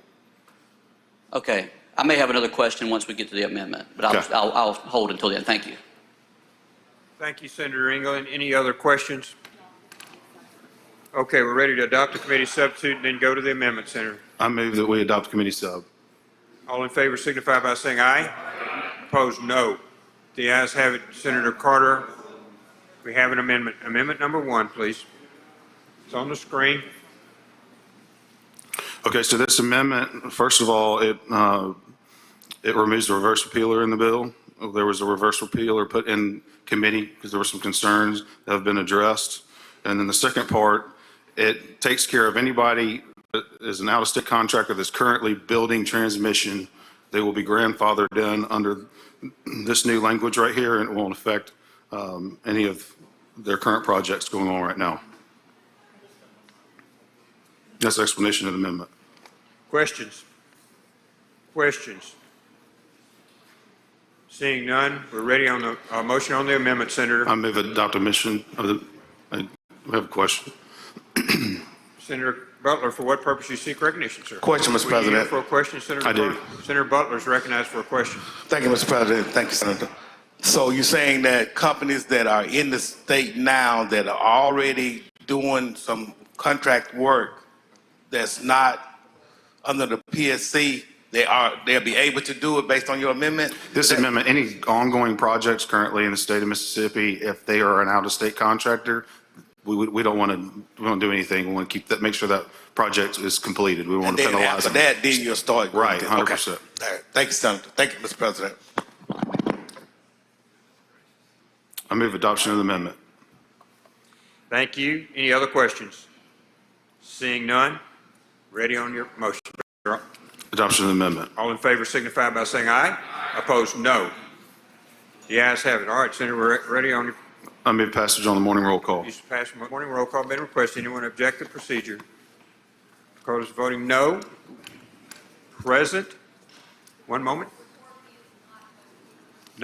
Okay. I may have another question once we get to the amendment, but I'll hold until then. Thank you. Thank you, Senator England. Any other questions? Okay, we're ready to adopt the committee substitute and then go to the amendment, Senator. I move that we adopt committee sub. All in favor signify by saying aye. Opposed, no. The ayes have it. Senator Carter, we have an amendment. Amendment number 1, please. It's on the screen. Okay, so this amendment, first of all, it removes the reverse repealer in the bill. There was a reverse repealer put in committee because there were some concerns that have been addressed. And then the second part, it takes care of anybody that is an out-of-state contractor that's currently building transmission. They will be grandfathered in under this new language right here, and it won't affect any of their current projects going on right now. That's the explanation of the amendment. Questions? Questions? Seeing none, we're ready on the motion on the amendment, Senator. I move adopt a mission of the, I have a question. Senator Butler, for what purpose you seek recognition, sir? Question, Mr. Were you here President. for a question, Senator? I do. Senator Butler is recognized for a question. Thank you, Mr. President. Thank you, Senator. So you're saying that companies that are in the state now that are already doing some contract work that's not under the PSC, they'll be able to do it based on your amendment? This amendment, any ongoing projects currently in the state of Mississippi, if they are an out-of-state contractor, we don't want to do anything. We want to keep that, make sure that project is completed. We want to penalize them. After that, then you'll start. Right, 100%. Okay. All right. Thank you, Senator. Thank you, Mr. President. I move adoption of the amendment. Thank you. Any other questions? Seeing none, ready on your motion. Adoption of the amendment. All in favor signify by saying aye. Opposed, no. The ayes have it. All right, Senator, we're ready on your. I move passage on the morning roll call. Use of passage morning roll call been requested. Anyone object to procedure? Record as voting no. Present. One moment.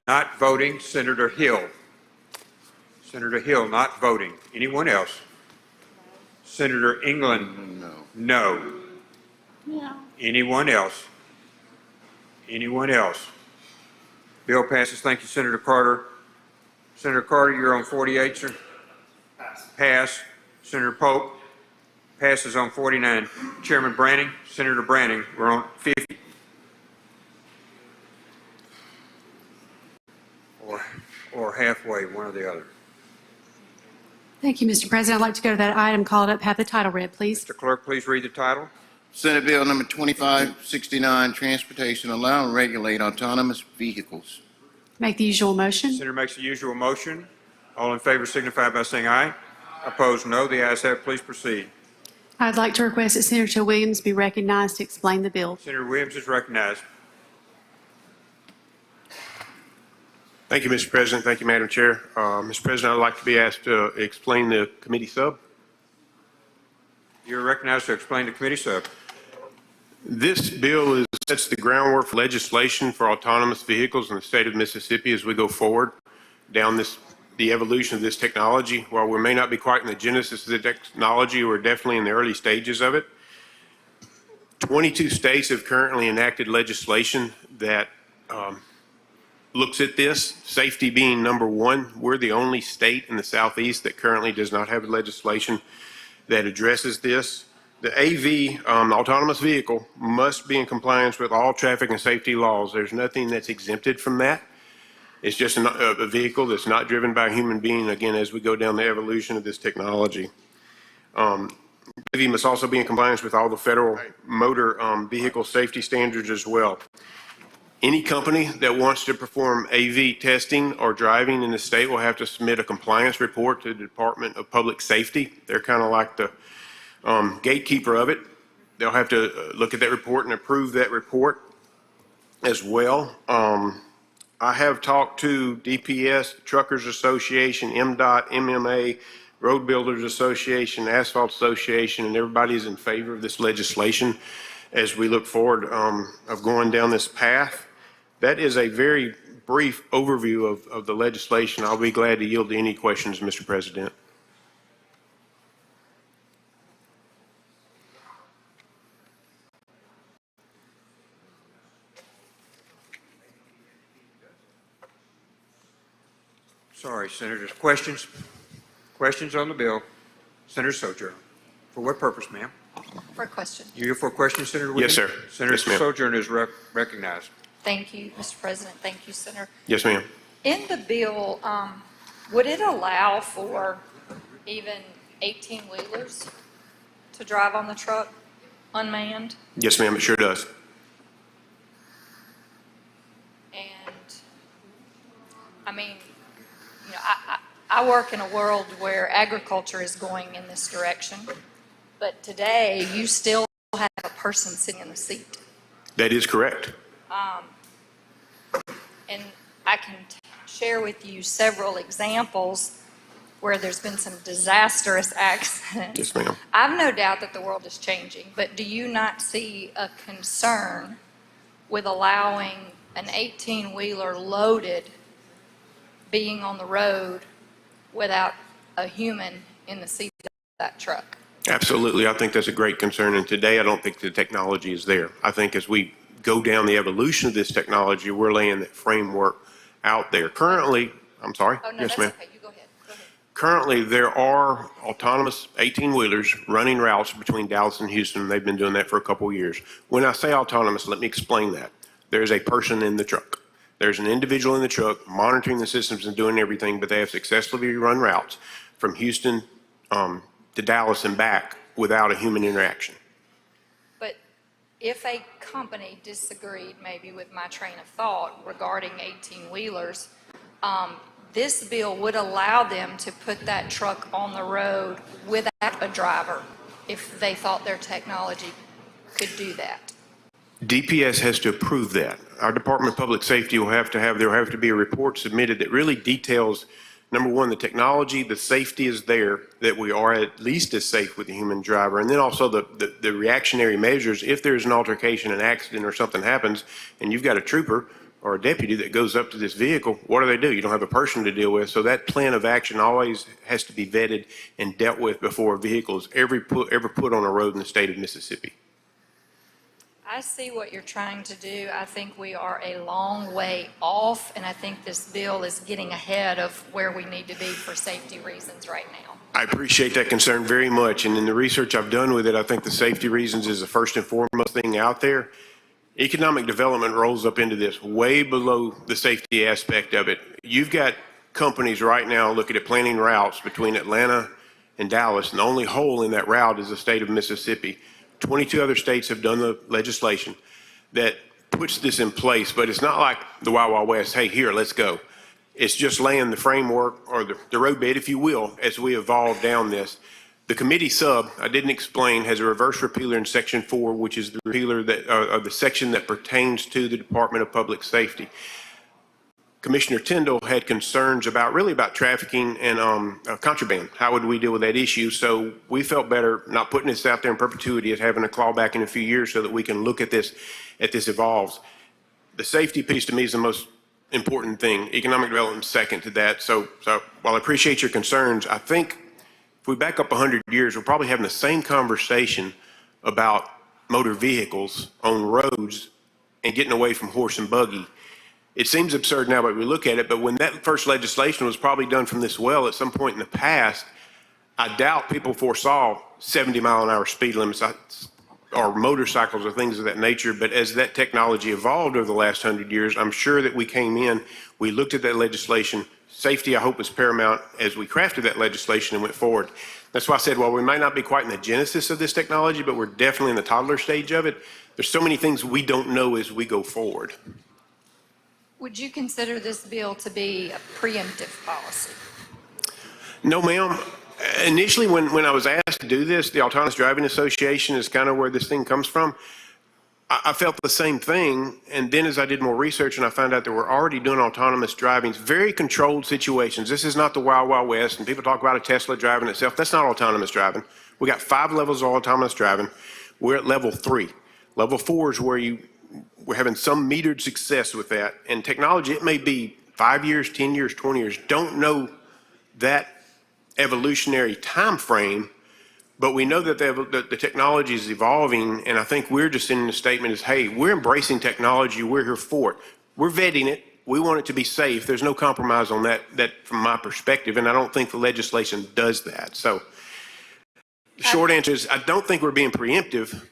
Not voting, Senator Hill. Senator Hill not voting. Anyone else? Senator England? No. No. Anyone else? Anyone else? Bill passes. Thank you, Senator Carter. Senator Carter, you're on 48, sir. Pass. Senator Pope passes on 49. Chairman Branning, Senator Branning, we're on 50. Or halfway, one or the other. Thank you, Mr. President. I'd like to go to that item called up. Have the title read, please. Mr. Clerk, please read the title. Senate Bill number 2569, Transportation Allow and Regulate Autonomous Vehicles. Make the usual motion. Senator makes the usual motion. All in favor signify by saying aye. Opposed, no. The ayes have it. Please proceed. I'd like to request that Senator Williams be recognized to explain the bill. Senator Williams is recognized. Thank you, Mr. President. Thank you, Madam Chair. Mr. President, I'd like to be asked to explain the committee sub. You're recognized to explain the committee sub. This bill sets the groundwork for legislation for autonomous vehicles in the state of Mississippi as we go forward down the evolution of this technology. While we may not be quite in the genesis of the technology, we're definitely in the early stages of it. 22 states have currently enacted legislation that looks at this, safety being number one. We're the only state in the Southeast that currently does not have legislation that addresses this. The AV, autonomous vehicle, must be in compliance with all traffic and safety laws. There's nothing that's exempted from that. It's just a vehicle that's not driven by a human being, again, as we go down the evolution of this technology. AV must also be in compliance with all the federal motor vehicle safety standards as well. Any company that wants to perform AV testing or driving in the state will have to submit a compliance report to the Department of Public Safety. They're kind of like the gatekeeper of it. They'll have to look at that report and approve that report as well. I have talked to DPS, Truckers Association, MDOT, MMA, Road Builders Association, Asphalt Association, and everybody's in favor of this legislation as we look forward of going down this path. That is a very brief overview of the legislation. I'll be glad to yield to any questions, Mr. President. Sorry, Senators. Questions? Questions on the bill? Senator Sojourner. For what purpose, ma'am? For a question. You here for a question, Senator Williams? Yes, sir. Senator Yes, ma'am. Sojourner is recognized. Thank you, Mr. President. Thank you, Senator. Yes, ma'am. In the bill, would it allow for even 18-wheelers to drive on the truck unmanned? Yes, ma'am, it sure does. And, I mean, you know, I work in a world where agriculture is going in this direction, but today you still have a person sitting in the seat. That is correct. And I can share with you several examples where there's been some disastrous accidents. Yes, ma'am. I have no doubt that the world is changing, but do you not see a concern with allowing an 18-wheeler loaded being on the road without a human in the seat of that truck? Absolutely. I think that's a great concern. And today, I don't think the technology is there. I think as we go down the evolution of this technology, we're laying that framework out there. Currently, I'm sorry. Oh, no, yes, that's ma'am. okay. You go ahead. Go ahead. Currently, there are autonomous 18-wheelers running routes between Dallas and Houston. They've been doing that for a couple of years. When I say autonomous, let me explain that. There's a person in the truck. There's an individual in the truck monitoring the systems and doing everything, but they have successfully run routes from Houston to Dallas and back without a human interaction. But if a company disagreed maybe with my train of thought regarding 18-wheelers, this bill would allow them to put that truck on the road without a driver if they thought their technology could do that. DPS has to approve that. Our Department of Public Safety will have to be a report submitted that really details, number one, the technology, the safety is there, that we are at least as safe with the human driver, and then also the reactionary measures. If there's an altercation, an accident, or something happens, and you've got a trooper or a deputy that goes up to this vehicle, what do? You don't have a person to deal with. So that plan of action always has to be vetted and dealt with before a vehicle is ever put on a road in the state of Mississippi. I see what you're trying to do. I think we are a long way off, and I think this bill is getting ahead of where we need to be for safety reasons right now. I appreciate that concern very much, and in the research I've done with it, I think the safety reasons is the first and foremost thing out there. Economic development rolls up into this way below the safety aspect of it. You've got companies right now looking at planning routes between Atlanta and Dallas, and the only hole in that route is the state of Mississippi. 22 other states have done the legislation that puts this in place, but it's not like the Wild Wild West, hey, here, let's go. It's just laying the framework or the roadbed, if you will, as we evolve down this. The committee sub, I didn't explain, has a reverse repealer in Section 4, which is the repealer that, the section that pertains to the Department of Public Safety. Commissioner Tyndall had concerns about trafficking and contraband. How would we deal with that issue? So we felt better not putting this out there in perpetuity as having a clawback in a few years so that we can look at this evolves. The safety piece to me is the most important thing. Economic development is second to that. So while I appreciate your concerns, I think if we back up 100 years, we're probably having the same conversation about motor vehicles on roads and getting away from horse and buggy. It seems absurd now, but we look at it, but when that first legislation was probably done from this well at some point in the past, I doubt people foresaw 70-mile-an-hour speed limits or motorcycles or things of that nature. But as that technology evolved over the last 100 years, I'm sure that we came in, we looked at that legislation. Safety, I hope, was paramount as we crafted that legislation and went forward. That's why I said, while we might not be quite in the genesis of this technology, but we're definitely in the toddler stage of it, there's so many things we don't know as we go forward. Would you consider this bill to be a preemptive policy? No, ma'am. Initially, when I was asked to do this, the Autonomous Driving Association is kind of where this thing comes from. I felt the same thing, and then as I did more research and I found out that we're already doing autonomous driving, very controlled situations. This is not the Wild Wild West, and people talk about a Tesla driving itself. That's not autonomous driving. We got 5 levels of autonomous driving. We're at level 3. Level 4 is where we're having some metered success with that. And technology, it may be 5 years, 10 years, 20 years. Don't know that evolutionary time frame, but we know that the technology is evolving, and I think we're just sending a statement as, hey, we're embracing technology, we're here for it. We're vetting it, we want it to be safe. There's no compromise on that from my perspective, and I don't think the legislation does that. So the short answer is I don't think we're being preemptive.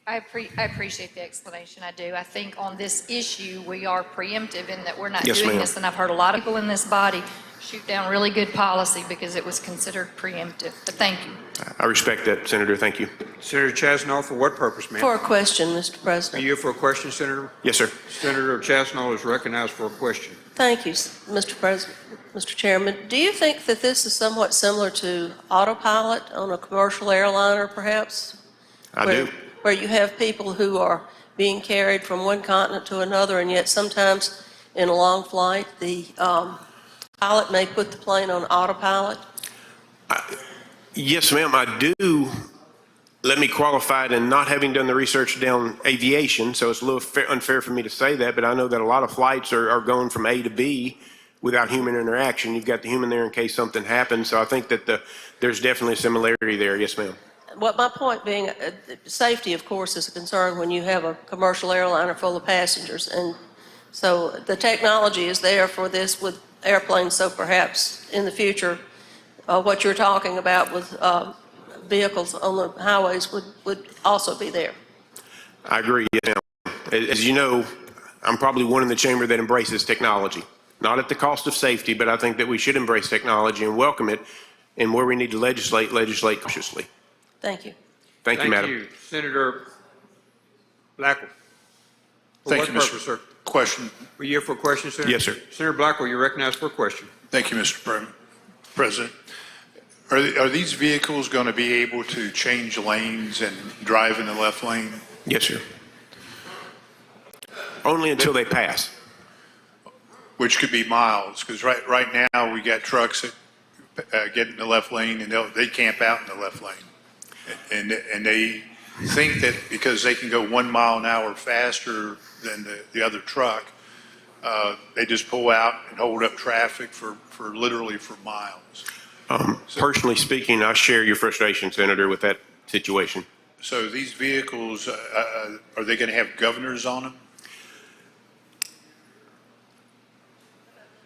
I appreciate the explanation. I do. I think on this issue, we are preemptive in that we're not Yes, doing ma'am. this, and I've heard a lot of people in this body shoot down really good policy because it was considered preemptive. But thank you. I respect that, Senator. Thank you. Senator Chasnow, for what purpose, ma'am? For a question, Mr. Are President. you for a question, Senator? Yes, sir. Senator Chasnow is recognized for a question. Thank you, Mr. President, Mr. Chairman. Do you think that this is somewhat similar to autopilot on a commercial airliner, perhaps? I do. Where you have people who are being carried from one continent to another, and yet sometimes in a long flight, the pilot may put the plane on autopilot? Yes, ma'am, I do. Let me qualify it, and not having done the research down aviation, so it's a little unfair for me to say that, but I know that a lot of flights are going from A to B without human interaction. You've got the human there in case something happens, so I think that there's definitely a similarity there. Yes, ma'am. Well, my point being, safety, of course, is a concern when you have a commercial airliner full of passengers. And so the technology is there for this with airplanes, so perhaps in the future, what you're talking about with vehicles on the highways would also be there. I agree. Yes, ma'am. As you know, I'm probably one in the chamber that embraces technology, not at the cost of safety, but I think that we should embrace technology and welcome it, and where we need to legislate cautiously. Thank you. Thank you, madam. Thank you. Senator Blackwell. For Thank what you, Mr. purpose, sir? Question. Were you here for a question, Senator? Yes, sir. Senator Blackwell, you're recognized for a question. Thank you, Mr. President. Are these vehicles going to be able to change lanes and drive in the left lane? Yes, sir. Only until they pass. Which could be miles, because right now we got trucks that get in the left lane and they camp out in the left lane. And they think that because they can go 1 mile an hour faster than the other truck, they just pull out and hold up traffic for literally for miles. Personally speaking, I share your frustration, Senator, with that situation. So these vehicles, are they going to have governors on them?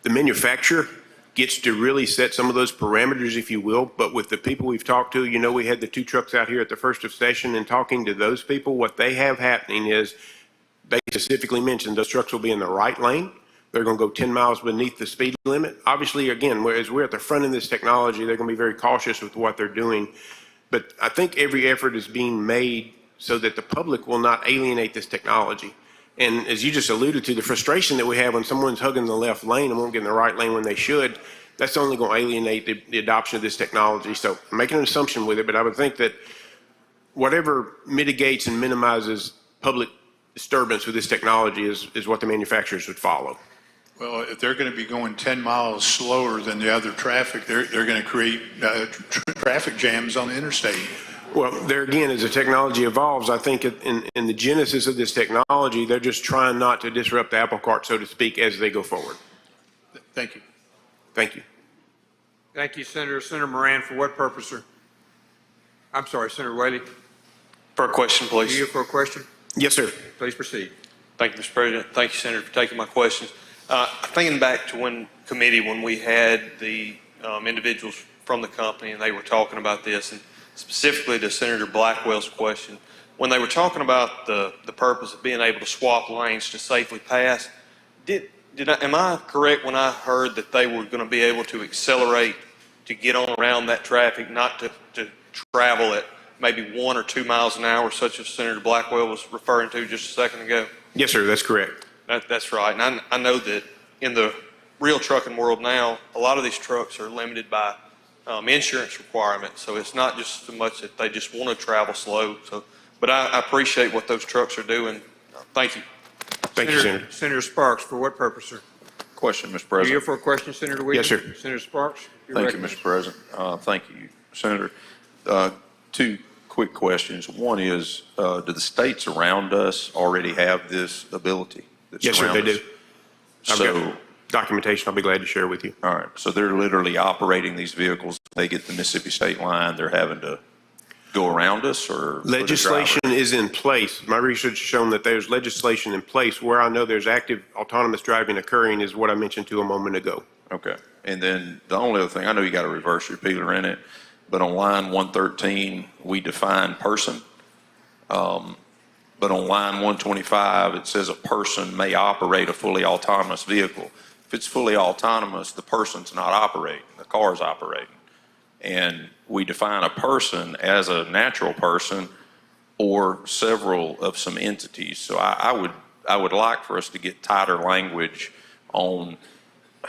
The manufacturer gets to really set some of those parameters, if you will, but with the people we've talked to, you know, we had the 2 trucks out here at the first of session, and talking to those people, what they have happening is they specifically mentioned those trucks will be in the right lane. They're going to go 10 miles beneath the speed limit. Obviously, again, whereas we're at the front of this technology, they're going to be very cautious with what they're doing. But I think every effort is being made so that the public will not alienate this technology. And as you just alluded to, the frustration that we have when someone's hugging the left lane and won't get in the right lane when they should, that's only going to alienate the adoption of this technology. So I'm making an assumption with it, but I would think that whatever mitigates and minimizes public disturbance with this technology is what the manufacturers would follow. Well, if they're going to be going 10 miles slower than the other traffic, they're going to create traffic jams on the interstate. Well, there again, as the technology evolves, I think in the genesis of this technology, they're just trying not to disrupt the apple cart, so to speak, as they go forward. Thank you. Thank you. Thank you, Senator. Senator Moran, for what purpose, sir? I'm sorry, Senator Whaley. For a question, Are please. you here for a question? Yes, sir. Please proceed. Thank you, Mr. President. Thank you, Senator, for taking my questions. Thinking back to when we had the individuals from the company and they were talking about this, and specifically to Senator Blackwell's question, when they were talking about the purpose of being able to swap lanes to safely pass, am I correct when I heard that they were going to be able to accelerate to get on around that traffic, not to travel at maybe 1 or 2 miles an hour, such as Senator Blackwell was referring to just a second ago? Yes, sir, that's correct. That's right. And I know that in the real trucking world now, a lot of these trucks are limited by insurance requirements. So it's not just so much that they just want to travel slow. But I appreciate what those trucks are doing. Thank you. Thank you, Senator. Senator Sparks, for what purpose, sir? Question, Mr. Are you President. here for a question, Senator Williams? Yes, sir. Senator Sparks? Thank you, Mr. President. Thank you, Senator. 2 quick questions. One is, do the states around us already have this ability? Yes, sir, they do. I've So, got documentation I'll be glad to share with you. all right, so they're literally operating these vehicles. They get the Mississippi state line, they're having to go around us, or? Legislation is in place. My research has shown that there's legislation in place. Where I know there's active autonomous driving occurring is what I mentioned to a moment ago. Okay. And then the only other thing, I know you got a reverse repeater in it, but on line 113, we define person. But on line 125, it says a person may operate a fully autonomous vehicle. if it's fully autonomous, the person's not operating, the car's operating. And we define a person as a natural person or several of some entities. So I would like for us to get tighter language on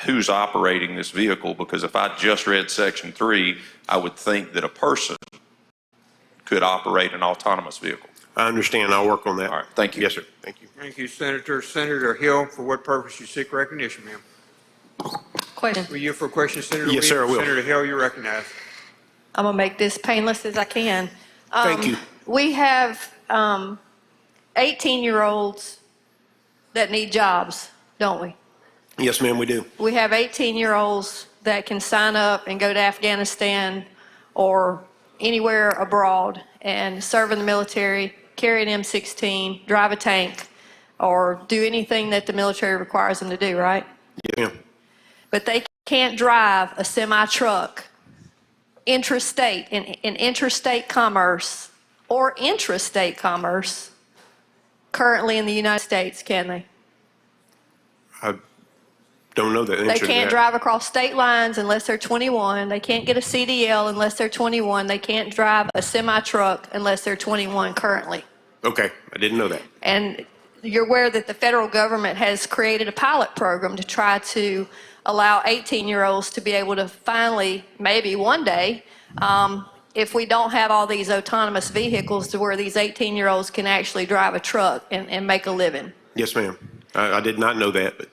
who's operating this vehicle, because if I just read Section 3, I would think that a person could operate an autonomous vehicle. I understand. I'll work on that. All right, thank you. Yes, sir. Thank you. Thank you, Senator. Senator Hill, for what purpose you seek recognition, ma'am? Question. Will you for a question, Senator? Yes, sir, I will. Senator Hill, you're recognized. I'm going to make this painless as I can. Thank you. We have 18-year-olds that need jobs, don't we? Yes, ma'am, we do. We have 18-year-olds that can sign up and go to Afghanistan or anywhere abroad and serve in the military, carry an M16, drive a tank, or do anything that the military requires them to do, right? Yes, ma'am. But they can't drive a semi-truck intrastate, in interstate commerce or intrastate commerce currently in the United States, can they? I don't know the answer They to can't that. drive across state lines unless they're 21. They can't get a CDL unless they're 21. They can't drive a semi-truck unless they're 21 currently. Okay, I didn't know that. And you're aware that the federal government has created a pilot program to try to allow 18-year-olds to be able to finally, maybe one day, if we don't have all these autonomous vehicles, to where these 18-year-olds can actually drive a truck and make a living. Yes, ma'am. I did not know that, but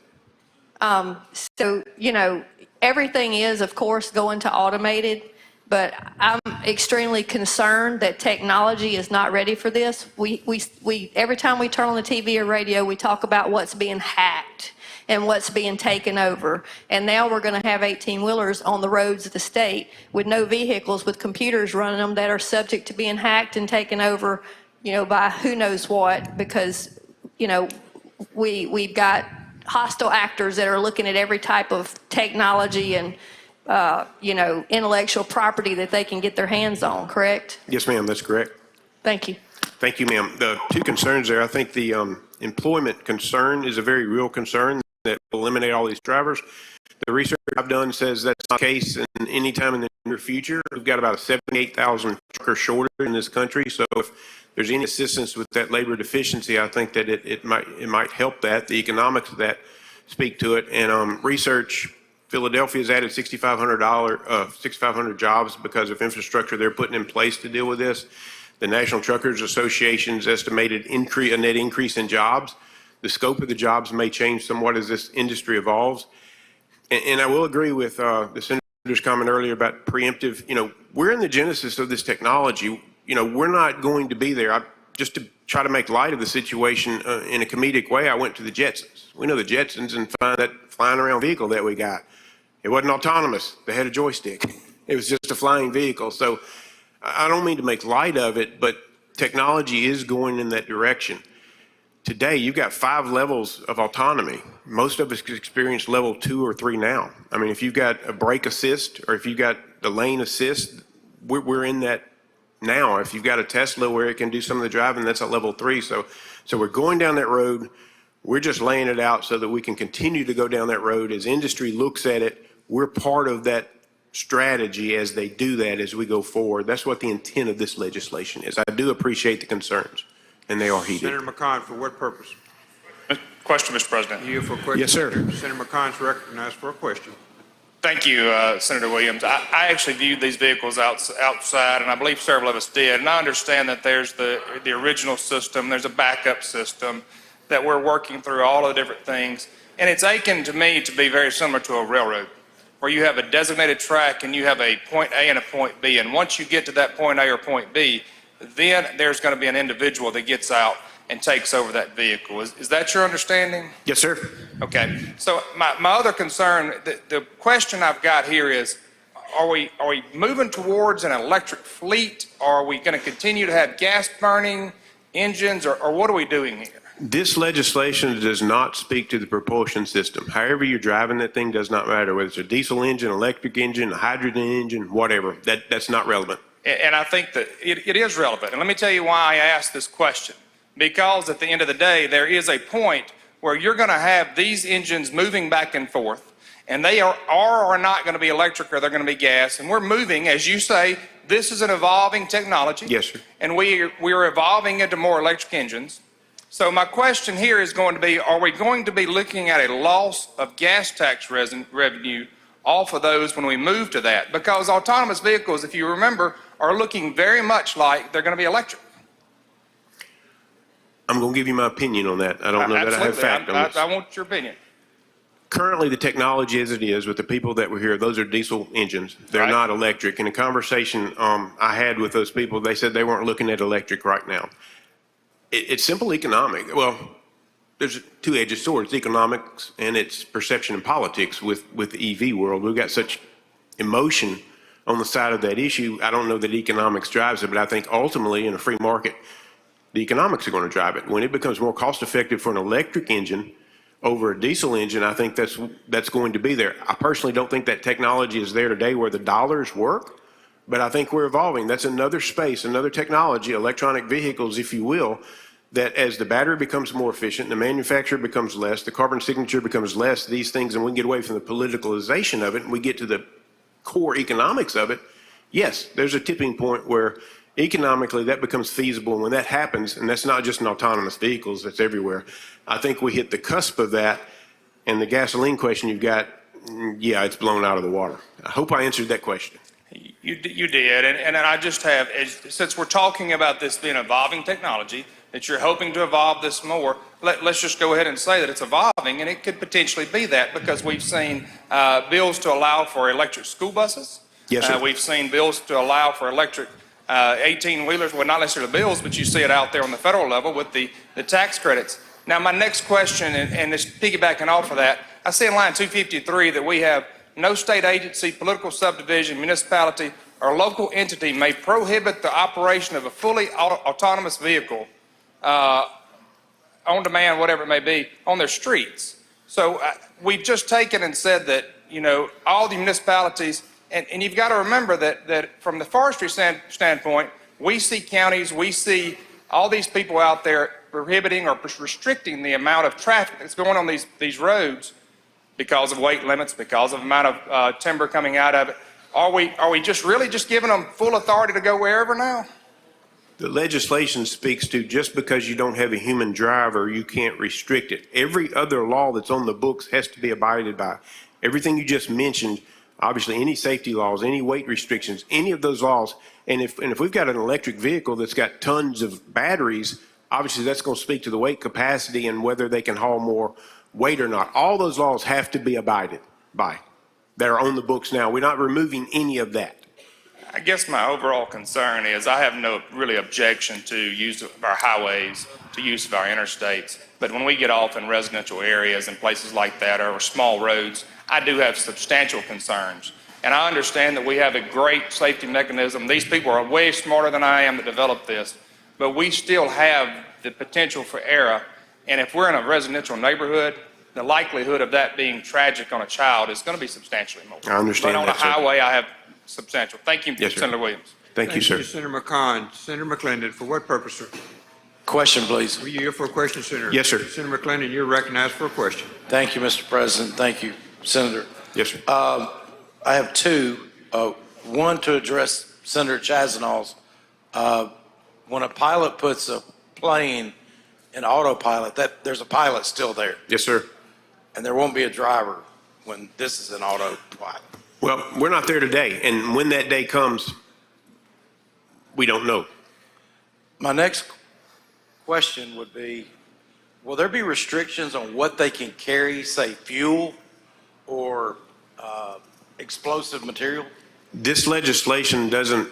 So, you know, everything is, of course, going to automated, but I'm extremely concerned that technology is not ready for this. Every time we turn on the TV or radio, we talk about what's being hacked and what's being taken over. And now we're going to have 18-wheelers on the roads of the state with no vehicles, with computers running them, that are subject to being hacked and taken over, you know, by who knows what, because, you know, we've got hostile actors that are looking at every type of technology and, you know, intellectual property that they can get their hands on, correct? yes, ma'am, that's correct. Thank you. Thank you, ma'am. The two concerns there, I think the employment concern is a very real concern that will eliminate all these drivers. The research I've done says that's not the case, and any time in the near future. We've got about a 78,000 trucker shortage in this country, so if there's any assistance with that labor deficiency, I think that it might help that. The economics of that speak to it. And research, Philadelphia's added 6,500 jobs because of infrastructure they're putting in place to deal with this. The National Truckers Association's estimated a net increase in jobs. The scope of the jobs may change somewhat as this industry evolves. And I will agree with the Senator's comment earlier about preemptive. You know, we're in the genesis of this technology. You know, we're not going to be there. Just to try to make light of the situation in a comedic way, I went to the Jetsons. We know the Jetsons and find that flying around vehicle that we got. It wasn't autonomous. They had a joystick. It was just a flying vehicle. So I don't mean to make light of it, but technology is going in that direction. Today, you've got 5 levels of autonomy. Most of us experience level 2 or 3 now. I mean, if you've got a brake assist or if you've got the lane assist, we're in that now. If you've got a Tesla where it can do some of the driving, that's at level 3. So we're going down that road. We're just laying it out so that we can continue to go down that road. As industry looks at it, we're part of that strategy as they do that as we go forward. That's what the intent of this legislation is. I do appreciate the concerns, and they are heeded. Senator Pecan, for what purpose? Question, Mr. President. You for a question? Yes, sir. Senator Pecan's recognized for a question. Thank you, Senator Williams. I actually viewed these vehicles outside, and I believe several of us did. And I understand that there's the original system, there's a backup system, that we're working through all of the different things. And it's aching to me to be very similar to a railroad, where you have a designated track and you have a point A and a point B. And once you get to that point A or point B, then there's going to be an individual that gets out and takes over that vehicle. Is that your understanding? Yes, sir. Okay. So my other concern, the question I've got here is, are we moving towards an electric fleet? Or are we going to continue to have gas burning engines, or what are we doing here? This legislation does not speak to the propulsion system. However you're driving that thing does not matter, whether it's a diesel engine, electric engine, a hydrogen engine, whatever. That's not relevant. And I think that it is relevant. And let me tell you why I asked this question. Because at the end of the day, there is a point where you're going to have these engines moving back and forth, and they are not going to be electric or they're going to be gas. And we're moving, as you say, this is an evolving technology. Yes, sir. And we're evolving into more electric engines. So my question here is going to be, are we going to be looking at a loss of gas tax revenue off of those when we move to that? Because autonomous vehicles, if you remember, are looking very much like they're going to be electric. I'm going to give you my opinion on that. I don't know that I have fact on this. I want your opinion. Currently, the technology as it is with the people that were here, those are diesel engines. They're not electric. In a conversation I had with those people, they said they weren't looking at electric right now. It's simple economic. Well, there's two edged swords, economics and its perception and politics with the EV world. We've got such emotion on the side of that issue. I don't know that economics drives it, but I think ultimately in a free market, the economics are going to drive it. When it becomes more cost effective for an electric engine over a diesel engine, I think that's going to be there. I personally don't think that technology is there today where the dollars work, but I think we're evolving. That's another space, another technology, electronic vehicles, if you will, that as the battery becomes more efficient, the manufacturer becomes less, the carbon signature becomes less, these things, and we can get away from the politicalization of it, and we get to the core economics of it. Yes, there's a tipping point where economically that becomes feasible, and when that happens, and that's not just in autonomous vehicles, that's everywhere, I think we hit the cusp of that. And the gasoline question you've got, yeah, it's blown out of the water. I hope I answered that question. You did, and I just have, since we're talking about this being evolving technology, that you're hoping to evolve this more, let's just go ahead and say that it's evolving, and it could potentially be that because we've seen bills to allow for electric school buses. Yes, sir. We've seen bills to allow for electric 18-wheelers, well, not necessarily bills, but you see it out there on the federal level with the tax credits. Now, my next question, and it's piggybacking off of that, I see in line 253 that we have no state agency, political subdivision, municipality, or local entity may prohibit the operation of a fully autonomous vehicle on demand, whatever it may be, on their streets. So we've just taken and said that, you know, all the municipalities, and you've got to remember that from the forestry standpoint, we see counties, we see all these people out there prohibiting or restricting the amount of traffic that's going on these roads because of weight limits, because of the amount of timber coming out of it. Are we just really just giving them full authority to go wherever now? The legislation speaks to just because you don't have a human driver, you can't restrict it. Every other law that's on the books has to be abided by. Everything you just mentioned, obviously any safety laws, any weight restrictions, any of those laws. And if we've got an electric vehicle that's got tons of batteries, obviously that's going to speak to the weight capacity and whether they can haul more weight or not. All those laws have to be abided by that are on the books now. We're not removing any of that. I guess my overall concern is I have no really objection to use of our highways, to use of our interstates. But when we get off in residential areas and places like that or small roads, I do have substantial concerns. And I understand that we have a great safety mechanism. These people are way smarter than I am that developed this. But we still have the potential for error. And if we're in a residential neighborhood, the likelihood of that being tragic on a child is going to be substantially more. I understand but on that, a sir. highway, I have substantial. Thank you, Yes, sir. Senator Williams. Thank you, sir. Senator McCon. Senator McClendon, for what purpose, sir? Question, please. Were you here for a question, Senator? Yes, sir. Senator McClendon, you're recognized for a question. Thank you, Mr. President. Thank you, Senator. Yes, sir. I have two. One to address Senator Chazanall's. When a pilot puts a plane in autopilot, there's a pilot still there. Yes, sir. And there won't be a driver when this is an autopilot. Well, we're not there today. And when that day comes, we don't know. My next question would be, will there be restrictions on what they can carry, say fuel or explosive material? This legislation doesn't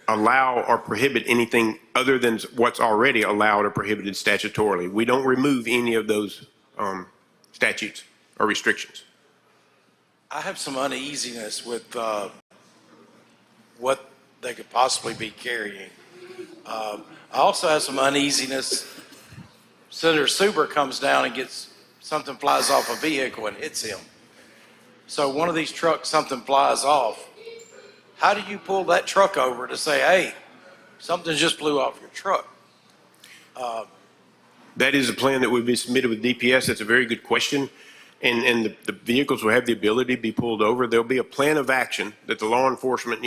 allow or prohibit anything other than what's already allowed or prohibited statutorily. We don't remove any of those statutes or restrictions. I have some uneasiness with what they could possibly be carrying. I also have some uneasiness. Senator Suber comes down and gets something, flies off a vehicle and hits him. So one of these trucks, something flies off. How do you pull that truck over to say, hey, something just blew off your truck? That is a plan that would be submitted with DPS. That's a very good question. And the vehicles will have the ability to be pulled over. There'll be a plan of action that the law enforcement,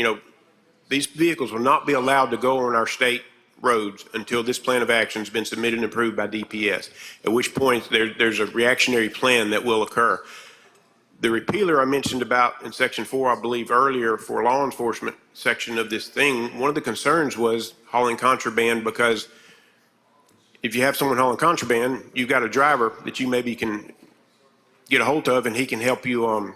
these vehicles will not be allowed to go on our state roads until this plan of action has been submitted and approved by DPS, at which point there's a reactionary plan that will occur. The repealer I mentioned about in section 4, I believe earlier, for law enforcement section of this thing, one of the concerns was hauling contraband, because if you have someone hauling contraband, you've got a driver that you maybe can get a hold of and he can help you.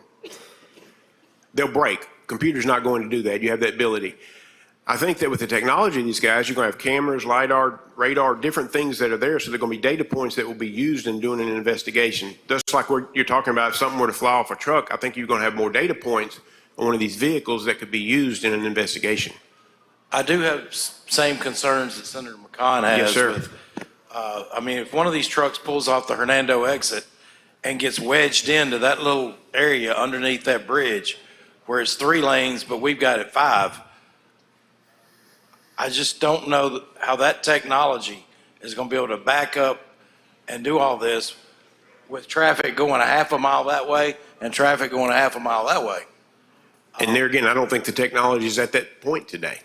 They'll break. Computer's not going to do that. You have that ability. I think that with the technology of these guys, you're going to have cameras, LiDAR, radar, different things that are there. So they're going to be data points that will be used in doing an investigation. Just like you're talking about, if something were to fly off a truck, I think you're going to have more data points on one of these vehicles that could be used in an investigation. I do have same concerns that Senator Pecan has. Yes, sir. With, if one of these trucks pulls off the Hernando exit and gets wedged into that little area underneath that bridge where it's 3 lanes, but we've got it 5, I just don't know how that technology is going to be able to back up and do all this with traffic going a half a mile that way and traffic going a half a mile that way. And there again, I don't think the technology is at that point today.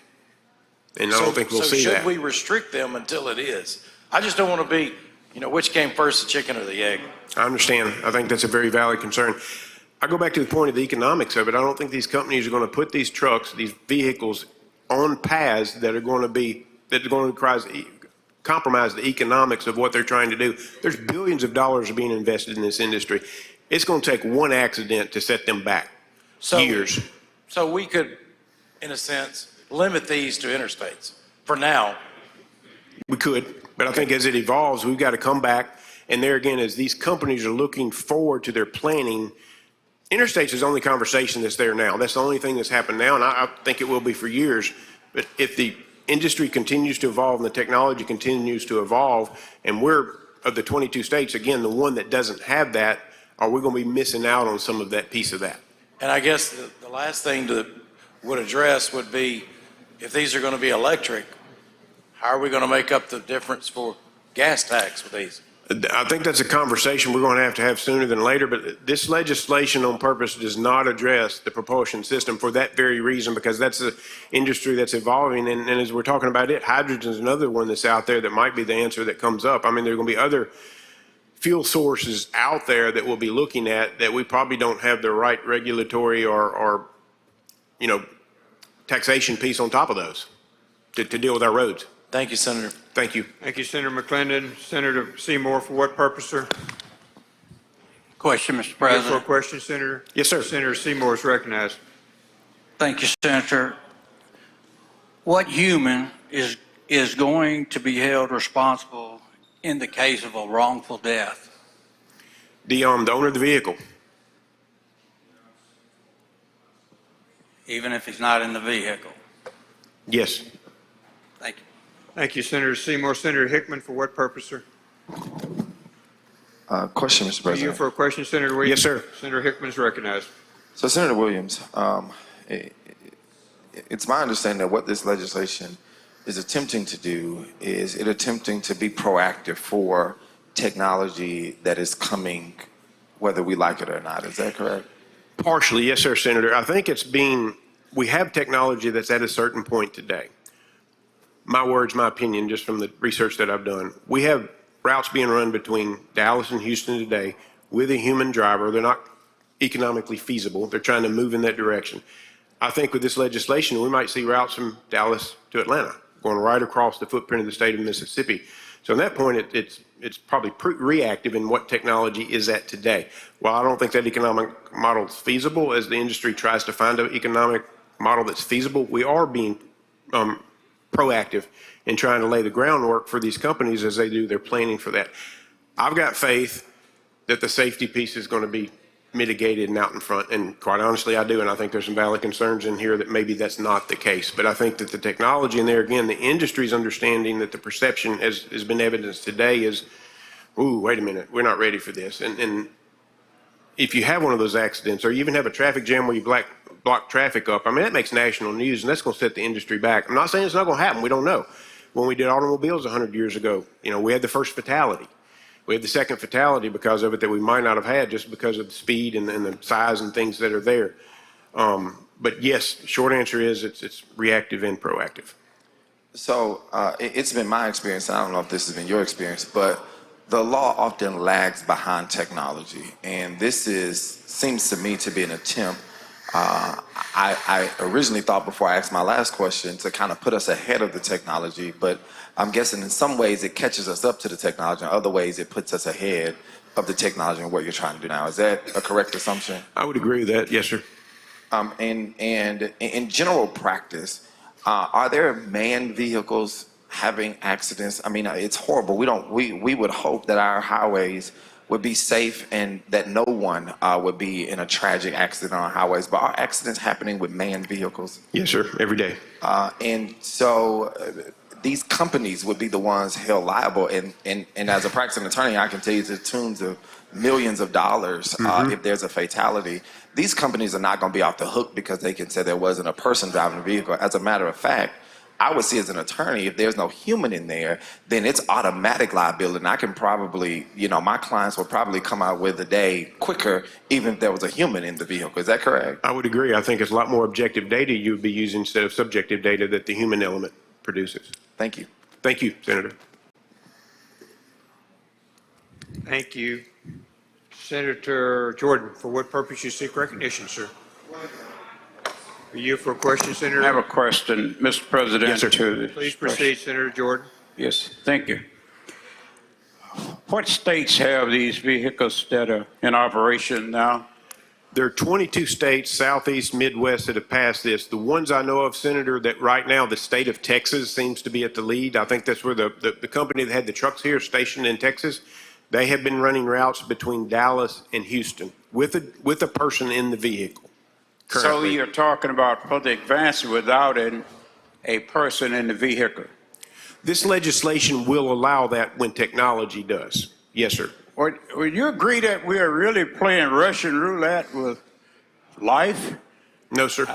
And I don't think we'll see that. So should we restrict them until it is? I just don't want to be, which came first, the chicken or the egg? I understand. I think that's a very valid concern. I go back to the point of the economics of it. I don't think these companies are going to put these trucks, these vehicles, on paths that are going to compromise the economics of what they're trying to do. There's billions of dollars being invested in this industry. It's going to take one accident to set them back. Years. So we could, in a sense, limit these to interstates for now. We could, but I think as it evolves, we've got to come back. And there again, as these companies are looking forward to their planning, interstates is the only conversation that's there now. That's the only thing that's happened now, and I think it will be for years. But if the industry continues to evolve and the technology continues to evolve, and we're, of the 22 states, again, the one that doesn't have that, are we going to be missing out on some of that piece of that? And I guess the last thing to would address would be, if these are going to be electric, how are we going to make up the difference for gas tax with these? I think that's a conversation we're going to have sooner than later, but this legislation on purpose does not address the propulsion system for that very reason, because that's an industry that's evolving. And as we're talking about it, hydrogen is another one that's out there that might be the answer that comes up. I mean, there are going to be other fuel sources out there that we'll be looking at that we probably don't have the right regulatory or taxation piece on top of those to deal with our roads. Thank you, Senator. Thank you. Thank you, Senator McClendon. Senator Seymour, for what purpose, sir? Question, Mr. For a President. question, Senator? Yes, sir. Senator Seymour is recognized. Thank you, Senator. What human is going to be held responsible in the case of a wrongful death? The owner of the vehicle. Even if he's not in the vehicle? Yes. Thank you. Thank you, Senator Seymour. Senator Hickman, for what purpose, sir? Question, Mr. You President. for a question, Senator Williams? Yes, sir. Senator Hickman is recognized. So, Senator Williams, it's my understanding that what this legislation is attempting to do is attempting to be proactive for technology that is coming, whether we like it or not. Is that correct? Partially, yes, sir, Senator. I think we have technology that's at a certain point today. My words, my opinion, just from the research that I've done. We have routes being run between Dallas and Houston today with a human driver. They're not economically feasible. They're trying to move in that direction. I think with this legislation, we might see routes from Dallas to Atlanta going right across the footprint of the state of Mississippi. So at that point, it's probably reactive in what technology is at today. While I don't think that economic model is feasible, as the industry tries to find an economic model that's feasible, we are being proactive in trying to lay the groundwork for these companies as they do their planning for that. I've got faith that the safety piece is going to be mitigated and out in front, and quite honestly I do, and I think there's some valid concerns in here that maybe that's not the case. But I think that the technology in there, again, the industry's understanding that the perception has been evidenced today is, ooh, wait a minute, we're not ready for this. And if you have one of those accidents, or you even have a traffic jam where you block traffic up, I mean, that makes national news, and that's going to set the industry back. I'm not saying it's not going to happen. We don't know. When we did automobiles 100 years ago, we had the first fatality. We had the second fatality because of it that we might not have had just because of the speed and the size and things that are there. But yes, short answer is it's reactive and proactive. So it's been my experience, and I don't know if this has been your experience, but the law often lags behind technology. And this seems to me to be an attempt. I originally thought before I asked my last question to kind of put us ahead of the technology, but I'm guessing in some ways it catches us up to the technology, in other ways it puts us ahead of the technology and what you're trying to do now. Is that a correct assumption? I would agree with that. Yes, sir. And in general practice, are there manned vehicles having accidents? I mean, it's horrible. We would hope that our highways would be safe and that no one would be in a tragic accident on our highways. But are accidents happening with manned vehicles? Yes, sir. Every day. And so these companies would be the ones held liable. And as a practicing attorney, I can tell you to the tunes of millions of dollars if there's a fatality. These companies are not going to be off the hook because they can say there wasn't a person driving the vehicle. As a matter of fact, I would see as an attorney, if there's no human in there, then it's automatic liability. And I can probably, my clients will probably come out with a day quicker, even if there was a human in the vehicle. Is that correct? I would agree. I think it's a lot more objective data you would be using instead of subjective data that the human element produces. Thank you. Thank you, Senator. Thank you. Senator Jordan, for what purpose you seek recognition, sir? Are you for a question, Senator? I have a question, Mr. President. Yes, sir. To the Please proceed, Senator Jordan. Yes, thank you. What states have these vehicles that are in operation now? There are 22 states, Southeast, Midwest, that have passed this. The ones I know of, Senator, that right now the state of Texas seems to be at the lead. I think that's where the company that had the trucks here stationed in Texas, they have been running routes between Dallas and Houston with a person in the vehicle. So Currently. you're talking about further advancement without a person in the vehicle? This legislation will allow that when technology does. Yes, sir. Would you agree that we are really playing Russian roulette with life? No, sir.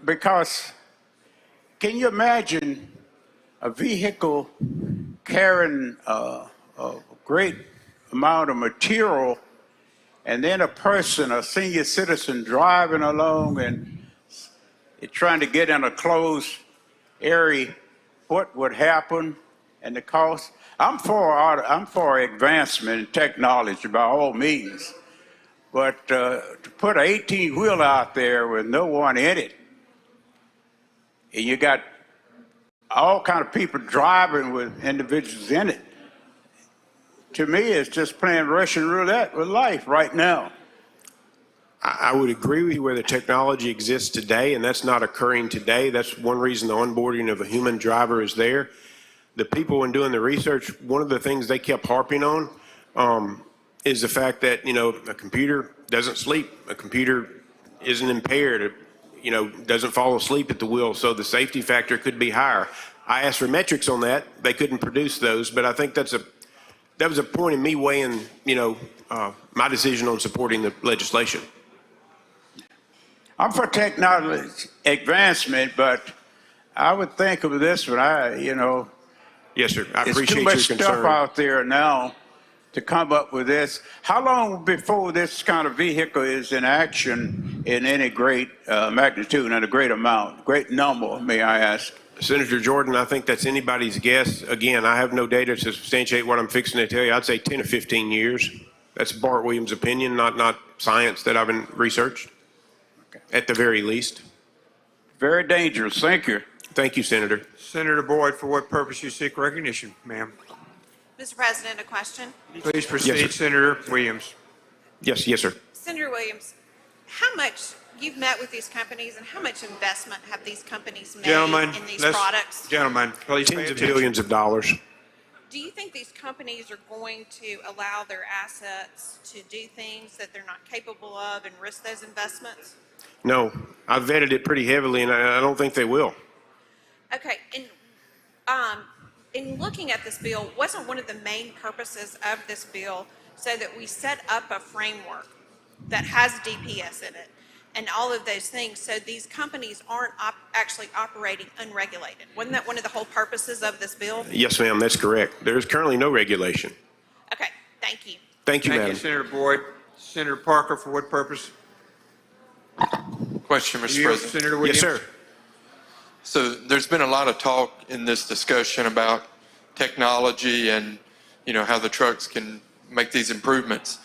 Because can you imagine a vehicle carrying a great amount of material and then a person, a senior citizen, driving along and trying to get in a closed area? What would happen and the cost? I'm for advancement in technology by all means, but to put an 18-wheeler out there with no one in it, and you got all kind of people driving with individuals in it, to me, it's just playing Russian roulette with life right now. I would agree with you where the technology exists today, and that's not occurring today. That's one reason the onboarding of a human driver is there. The people in doing the research, one of the things they kept harping on is the fact that, a computer doesn't sleep. A computer isn't impaired, doesn't fall asleep at the wheel, so the safety factor could be higher. I asked for metrics on that. They couldn't produce those, but I think that was a point in me weighing, my decision on supporting the legislation. I'm for technology advancement, but I would think of this one, Yes, sir. I appreciate your concern. It's too much stuff out there now to come up with this. How long before this kind of vehicle is in action in any great magnitude and a great amount, great number, may I ask? Senator Jordan, I think that's anybody's guess. Again, I have no data to substantiate what I'm fixing to tell you. I'd say 10 to 15 years. That's Bart Williams' opinion, not science that I've been researched, at the very least. Very dangerous. Thank you. Thank you, Senator. Senator Boyd, for what purpose you seek recognition, ma'am? Mr. President, a question. Please proceed, Yes, sir. Senator Williams. Yes, sir. Senator Williams, how much, you've met with these companies, and how much investment have these companies made in these products? Gentlemen, please pay Tens of attention. billions of dollars. Do you think these companies are going to allow their assets to do things that they're not capable of and risk those investments? No, I've vetted it pretty heavily, and I don't think they will. Okay, in looking at this bill, wasn't one of the main purposes of this bill so that we set up a framework that has DPS in it and all of those things, so these companies aren't actually operating unregulated. Wasn't that one of the whole purposes of this bill? Yes, ma'am, that's correct. There is currently no regulation. Okay, thank you. Thank you, Thank madam. you, Senator Boyd. Senator Parker, for what purpose? Question, Mr. You, President. Senator Williams? Yes, sir. So there's been a lot of talk in this discussion about technology and, how the trucks can make these improvements.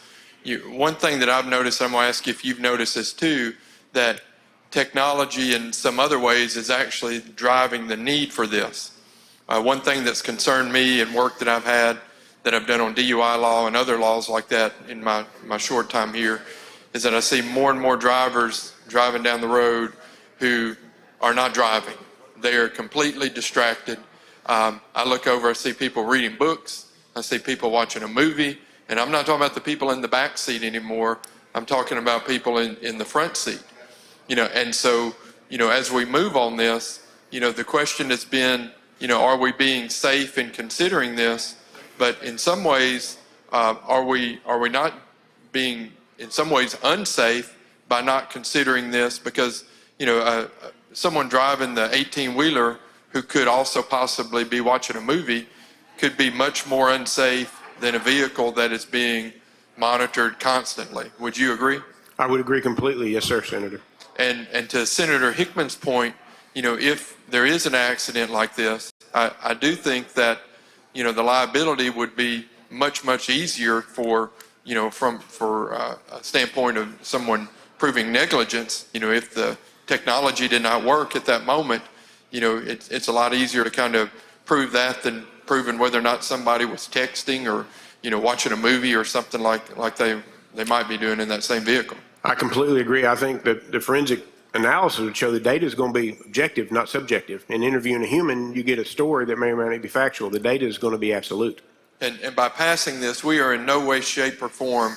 One thing that I've noticed, I'm going to ask you if you've noticed this too, that technology in some other ways is actually driving the need for this. One thing that's concerned me in work that I've had, that I've done on DUI law and other laws like that in my short time here, is that I see more and more drivers driving down the road who are not driving. They are completely distracted. I look over, I see people reading books, I see people watching a movie, and I'm not talking about the people in the back seat anymore. I'm talking about people in the front seat. And so, as we move on this, the question has been, are we being safe in considering this? But in some ways, are we not being, in some ways, unsafe by not considering this? Because, someone driving the 18-wheeler who could also possibly be watching a movie could be much more unsafe than a vehicle that is being monitored constantly. Would you agree? I would agree completely. Yes, sir, Senator. And to Senator Hickman's point, if there is an accident like this, I do think that, the liability would be much, much easier for, for a standpoint of someone proving negligence. If the technology did not work at that moment, it's a lot easier to kind of prove that than proving whether or not somebody was texting or, watching a movie or something like they might be doing in that same vehicle. I completely agree. I think that the forensic analysis would show the data is going to be objective, not subjective. In interviewing a human, you get a story that may or may not be factual. The data is going to be absolute. And by passing this, we are in no way, shape, or form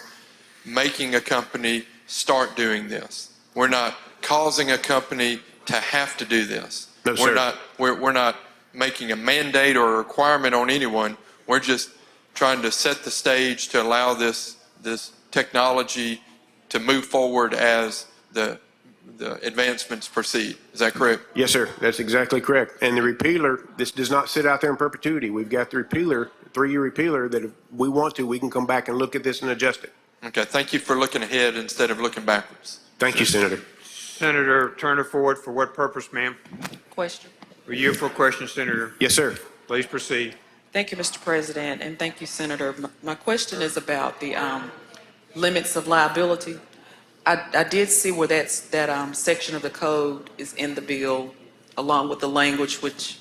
making a company start doing this. We're not causing a company to have to do this. No, sir. We're not making a mandate or a requirement on anyone. We're just trying to set the stage to allow this technology to move forward as the advancements proceed. Is that correct? Yes, sir. That's exactly correct. And the repealer, this does not sit out there in perpetuity. We've got the repealer, 3-year repealer, that if we want to, we can come back and look at this and adjust it. Okay. Thank you for looking ahead instead of looking backwards. Thank you, Senator. Senator Turner Ford, for what purpose, ma'am? Question. Were you for a question, Senator? Yes, sir. Please proceed. Thank you, Mr. President, and thank you, Senator. My question is about the limits of liability. I did see where that section of the code is in the bill, along with the language which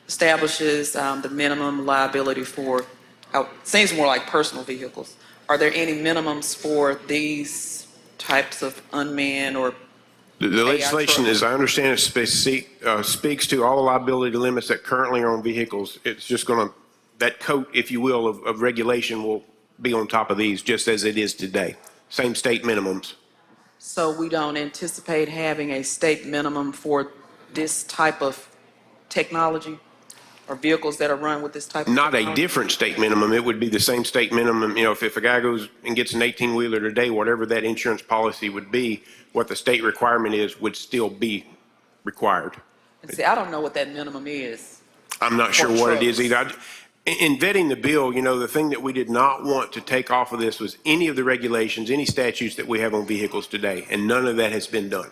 establishes the minimum liability for, seems more like personal vehicles. Are there any minimums for these types of unmanned or The legislation, as I understand it, speaks to all the liability limits that currently are on vehicles. It's just going to, that coat, if you will, of regulation will be on top of these, just as it is today. Same state minimums. So we don't anticipate having a state minimum for this type of technology or vehicles that are run with this type of Not technology? a different state minimum. It would be the same state minimum. If a guy goes and gets an 18-wheeler today, whatever that insurance policy would be, what the state requirement is would still be required. And see, I don't know what that minimum is. I'm not sure For what it trucks. is either. In vetting the bill, the thing that we did not want to take off of this was any of the regulations, any statutes that we have on vehicles today, and none of that has been done.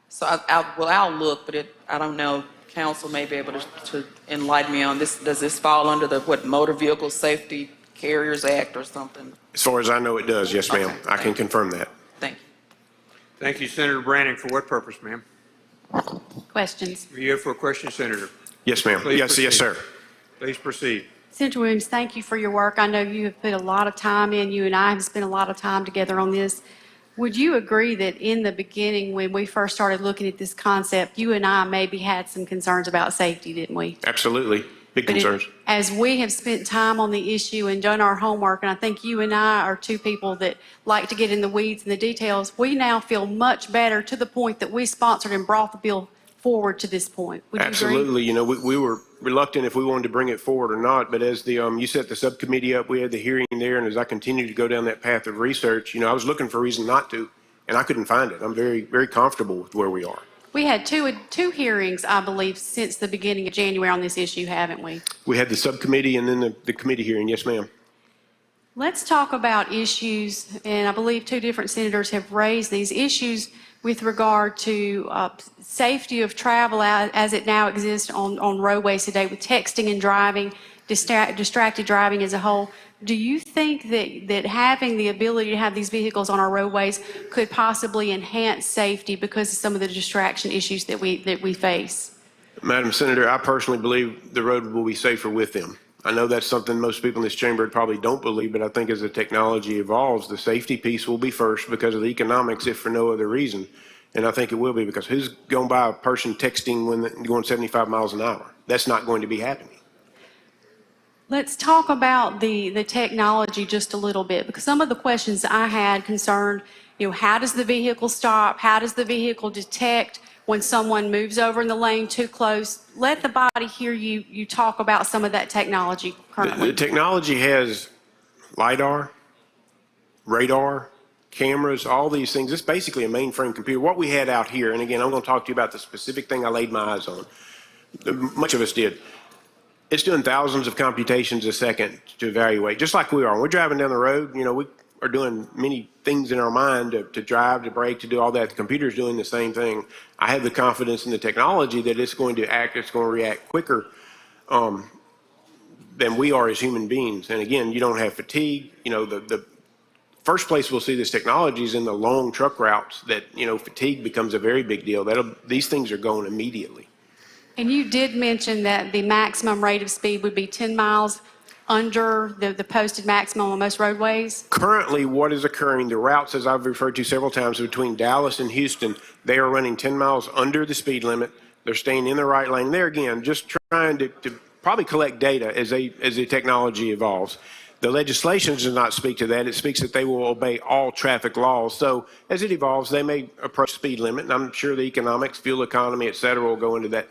So I'll look, but I don't know. Council may be able to enlighten me on this. Does this fall under the Motor Vehicle Safety Carriers Act or something? As far as I know, it does. Yes, ma'am. I can confirm that. Thank you. Thank you, Senator Branning. For what purpose, ma'am? Questions? Were you for a question, Senator? Yes, ma'am. Please Yes, proceed. sir. Please proceed. Senator Williams, thank you for your work. I know you have put a lot of time in. You and I have spent a lot of time together on this. Would you agree that in the beginning, when we first started looking at this concept, you and I maybe had some concerns about safety, didn't we? Absolutely. Big But concerns. as we have spent time on the issue and done our homework, and I think you and I are two people that like to get in the weeds and the details, we now feel much better to the point that we sponsored and brought the bill forward to this point. Would you agree? Absolutely. We were reluctant if we wanted to bring it forward or not, but as you set the subcommittee up, we had the hearing there, and as I continued to go down that path of research, I was looking for a reason not to, and I couldn't find it. I'm very, very comfortable with where we are. We had two hearings, I believe, since the beginning of January on this issue, haven't we? We had the subcommittee and then the committee hearing. Yes, ma'am. Let's talk about issues, and I believe two different senators have raised these issues with regard to safety of travel as it now exists on roadways today with texting and driving, distracted driving as a whole. Do you think that having the ability to have these vehicles on our roadways could possibly enhance safety because of some of the distraction issues that we face? Madam Senator, I personally believe the road will be safer with them. I know that's something most people in this chamber probably don't believe, but I think as the technology evolves, the safety piece will be first because of the economics, if for no other reason. And I think it will be because who's going by a person texting when they're going 75 miles an hour? That's not going to be happening. Let's talk about the technology just a little bit, because some of the questions I had concerned, how does the vehicle stop? How does the vehicle detect when someone moves over in the lane too close? Let the body hear you talk about some of that technology currently. The technology has LiDAR, radar, cameras, all these things. It's basically a mainframe computer. What we had out here, and again, I'm going to talk to you about the specific thing I laid my eyes on. Much of us did. It's doing thousands of computations a second to evaluate, just like we are. When we're driving down the road, we are doing many things in our mind to drive, to brake, to do all that. The computer's doing the same thing. I have the confidence in the technology that it's going to react quicker than we are as human beings. And again, you don't have fatigue. The first place we'll see this technology is in the long truck routes that, fatigue becomes a very big deal. These things are going immediately. And you did mention that the maximum rate of speed would be 10 miles under the posted maximum on most roadways? Currently, what is occurring, the routes, as I've referred to several times, between Dallas and Houston, they are running 10 miles under the speed limit. They're staying in the right lane. They're, again, just trying to probably collect data as the technology evolves. The legislation does not speak to that. It speaks that they will obey all traffic laws. So as it evolves, they may approach speed limit, and I'm sure the economics, fuel economy, et cetera, will go into that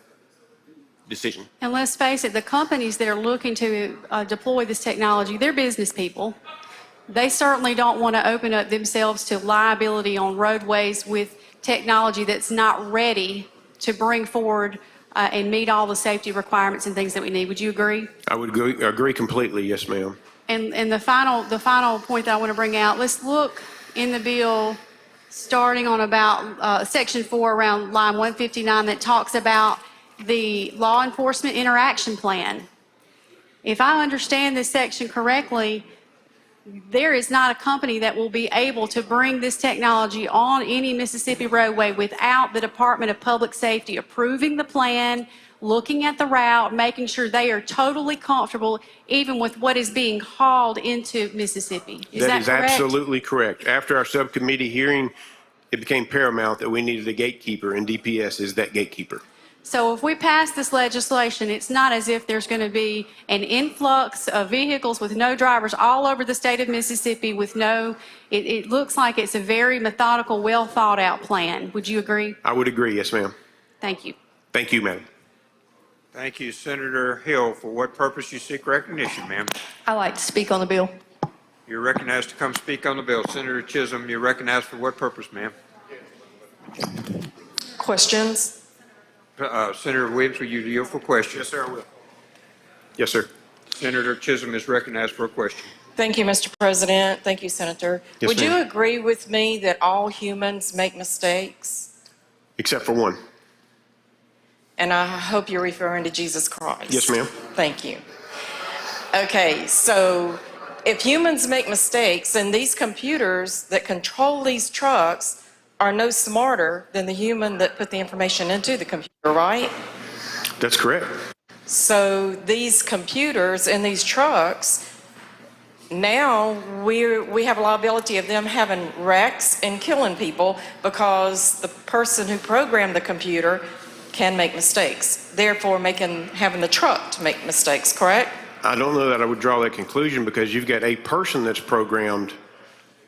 decision. And let's face it, the companies that are looking to deploy this technology, they're business people. They certainly don't want to open up themselves to liability on roadways with technology that's not ready to bring forward and meet all the safety requirements and things that we need. Would you agree? I would agree completely, yes, ma'am. And the final point that I want to bring out, let's look in the bill starting on about section 4 around line 159 that talks about the law enforcement interaction plan. If I understand this section correctly, there is not a company that will be able to bring this technology on any Mississippi roadway without the Department of Public Safety approving the plan, looking at the route, making sure they are totally comfortable even with what is being hauled into Mississippi. Is that correct? That is absolutely correct. After our subcommittee hearing, it became paramount that we needed a gatekeeper, and DPS is that gatekeeper. So if we pass this legislation, it's not as if there's going to be an influx of vehicles with no drivers all over the state of Mississippi with it looks like it's a very methodical, well thought out plan. Would you agree? I would agree, yes, ma'am. Thank you. Thank you, madam. Thank you, Senator Hill. For what purpose you seek recognition, ma'am? I'd like to speak on the bill. You're recognized to come speak on the bill. Senator Chisholm, you're recognized for what purpose, ma'am? Questions? Senator Williams, will you yield for questions? Yes, sir, I will. Yes, sir. Senator Chisholm is recognized for a question. Thank you, Mr. President. Thank you, Senator. Yes, Would you ma'am. agree with me that all humans make mistakes? Except for one. And I hope you're referring to Jesus Christ. Yes, ma'am. Thank you. Okay, so if humans make mistakes, and these computers that control these trucks are no smarter than the human that put the information into the computer, right? That's correct. So these computers in these trucks, now we have a liability of them having wrecks and killing people because the person who programmed the computer can make mistakes, therefore having the truck to make mistakes, correct? I don't know that I would draw that conclusion because you've got a person that's programmed.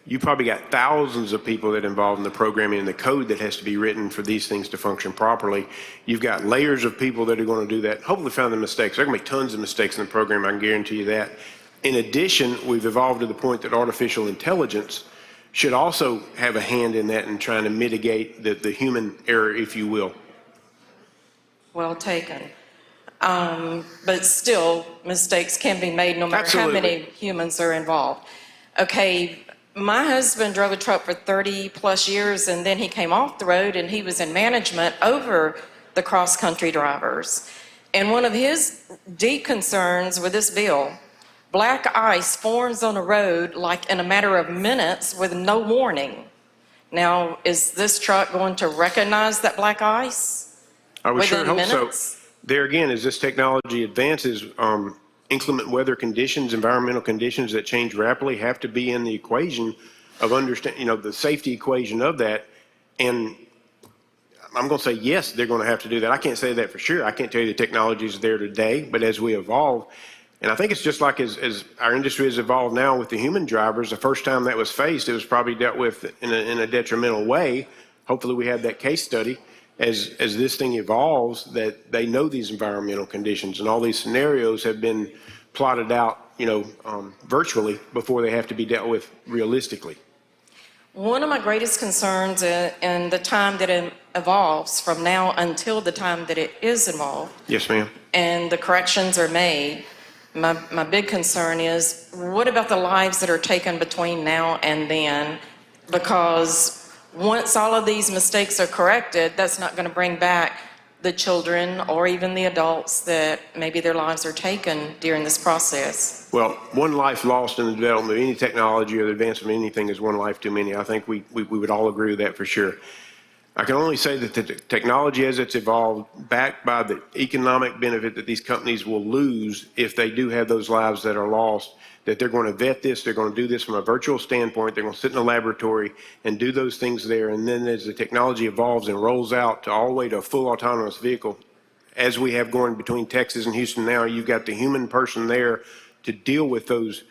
You probably got thousands of people that are involved in the programming and the code that has to be written for these things to function properly. You've got layers of people that are going to do that, hopefully found the mistakes. There are going to be tons of mistakes in the program, I can guarantee you that. In addition, we've evolved to the point that artificial intelligence should also have a hand in that and trying to mitigate the human error, if you will. Well taken. But still, mistakes can be made no matter how many humans are involved. Okay, my husband drove a truck for 30-plus years, and then he came off the road, and he was in management over the cross-country drivers. And one of his deep concerns with this bill, black ice forms on a road like in a matter of minutes with no warning. Now, is this truck going to recognize that black ice I would sure within hope so. minutes? There again, as this technology advances, inclement weather conditions, environmental conditions that change rapidly have to be in the equation of understand, the safety equation of that. And I'm going to say, yes, they're going to have to do that. I can't say that for sure. I can't tell you the technology is there today, but as we evolve, and I think it's just like as our industry has evolved now with the human drivers, the first time that was faced, it was probably dealt with in a detrimental way. Hopefully we have that case study as this thing evolves, that they know these environmental conditions and all these scenarios have been plotted out, virtually before they have to be dealt with realistically. One of my greatest concerns in the time that it evolves from now until the time that it is involved, Yes, ma'am. and the corrections are made, my big concern is, what about the lives that are taken between now and then? Because once all of these mistakes are corrected, that's not going to bring back the children or even the adults that maybe their lives are taken during this process. Well, one life lost in the development of any technology or the advancement of anything is one life too many. I think we would all agree with that for sure. I can only say that the technology as it's evolved, backed by the economic benefit that these companies will lose if they do have those lives that are lost, that they're going to vet this, they're going to do this from a virtual standpoint, they're going to sit in a laboratory and do those things there, and then as the technology evolves and rolls out to all the way to a full autonomous vehicle, as we have going between Texas and Houston now, you've got the human person there to deal with those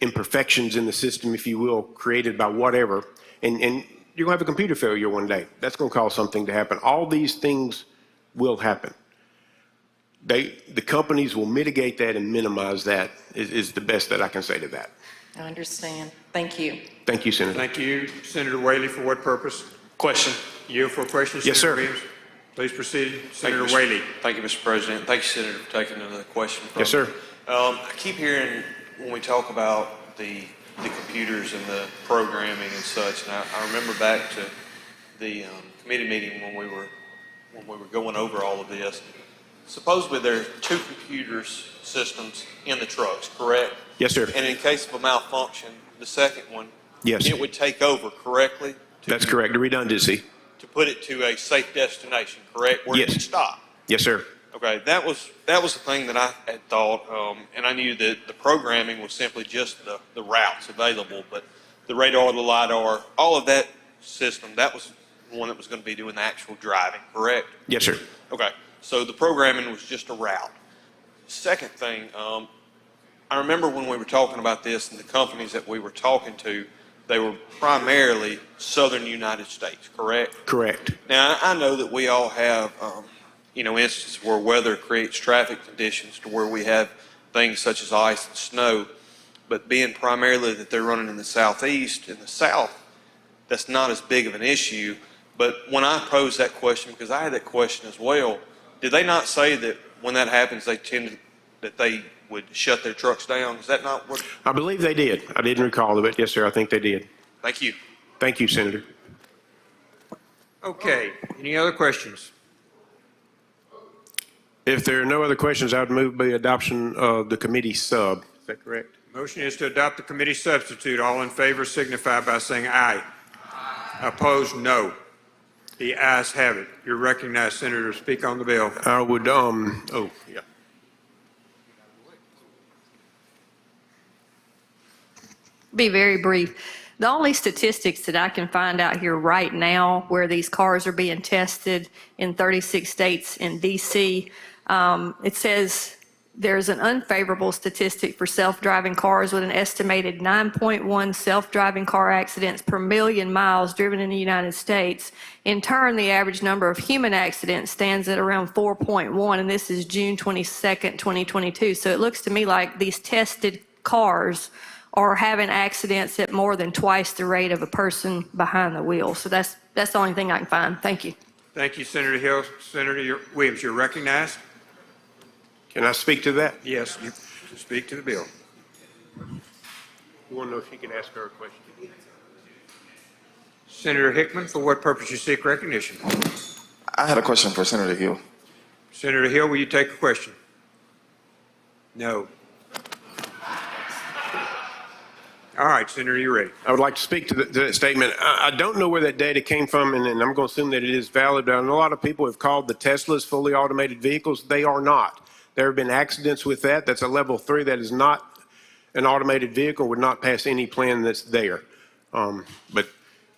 imperfections in the system, if you will, created by whatever, and you're going to have a computer failure one day. That's going to cause something to happen. All these things will happen. The companies will mitigate that and minimize that is the best that I can say to that. I understand. Thank you. Thank you, Senator. Thank you. Senator Whaley, for what purpose? Question. Yield for a question, Yes, Senator sir. Williams. Please proceed. Senator Thank you, Whaley. Thank you, Mr. President. Thank you, Senator, for taking the question. Yes, sir. I keep hearing when we talk about the computers and the programming and such, and I remember back to the committee meeting when we were going over all of this. Supposedly there are 2 computers systems in the trucks, correct? Yes, sir. And in case of a malfunction, the second one, Yes. it would take over correctly That's correct. The redundancy. to put it to a safe destination, correct? Where it Yes. would stop. Yes, sir. Okay, that was the thing that I had thought, and I knew that the programming was simply just the routes available, but the radar, the LiDAR, all of that system, that was the one that was going to be doing the actual driving, correct? Yes, sir. Okay, so the programming was just a route. Second thing, I remember when we were talking about this and the companies that we were talking to, they were primarily southern United States, correct? Correct. Now, I know that we all have, instances where weather creates traffic conditions to where we have things such as ice and snow, but being primarily that they're running in the southeast, in the south, that's not as big of an issue. But when I posed that question, because I had that question as well, did they not say that when that happens, that they would shut their trucks down? Is that not what? I believe they did. I didn't recall of it. Yes, sir. I think they did. Thank you. Thank you, Senator. Okay. Any other questions? If there are no other questions, I would move the adoption of the committee sub. Is that correct? Motion is to adopt the committee substitute. All in favor signify by saying aye. Opposed, no. The ayes have it. You're recognized, Senator, to speak on the bill. I would, yeah. Be very brief. The only statistics that I can find out here right now where these cars are being tested in 36 states in DC, it says there's an unfavorable statistic for self-driving cars with an estimated 9.1 self-driving car accidents per million miles driven in the United States. In turn, the average number of human accidents stands at around 4.1, and this is June 22nd, 2022. So it looks to me like these tested cars are having accidents at more than twice the rate of a person behind the wheel. So that's the only thing I can find. Thank you. Thank you, Senator Hill. Senator Williams, you're recognized. Can I speak to that? Yes, you speak to the bill. You want to know if you can ask her a question? Senator Hickman, for what purpose you seek recognition? I had a question for Senator Hill. Senator Hill, will you take a question? No. All right, Senator, you're ready. I would like to speak to that statement. I don't know where that data came from, and I'm going to assume that it is valid, but I know a lot of people have called the Teslas fully automated vehicles. They are not. There have been accidents with that. That's a level 3. That is not an automated vehicle, would not pass any plan that's there. But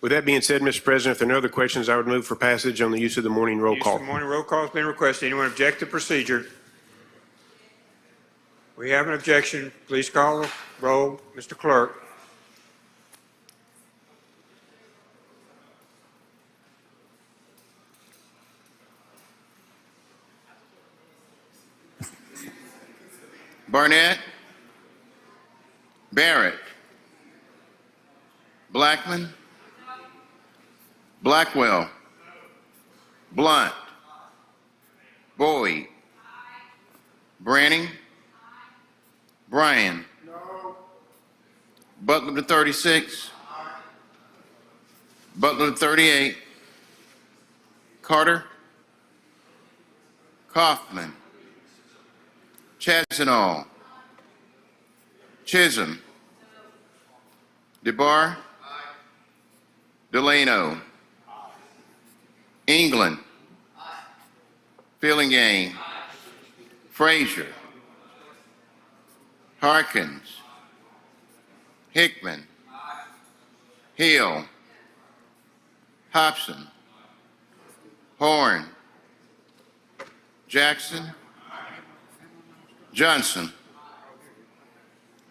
with that being said, Mr. President, if there are no other questions, I would move for passage on the use of the morning roll call. Use of the morning roll call has been requested. Anyone object to procedure? We have an objection. Please call the roll. Mr. Clerk. Barnett, Barrett, Blackman, Blackwell, Blunt, Boyd, Branning, Bryan, Butler to 36, Butler to 38, Carter, Kaufman, Chazanall, Chisholm, DeBar, Delano, England, Fillingane, Frazier, Harkins, Hickman, Hill, Hobson, Horn, Jackson, Johnson,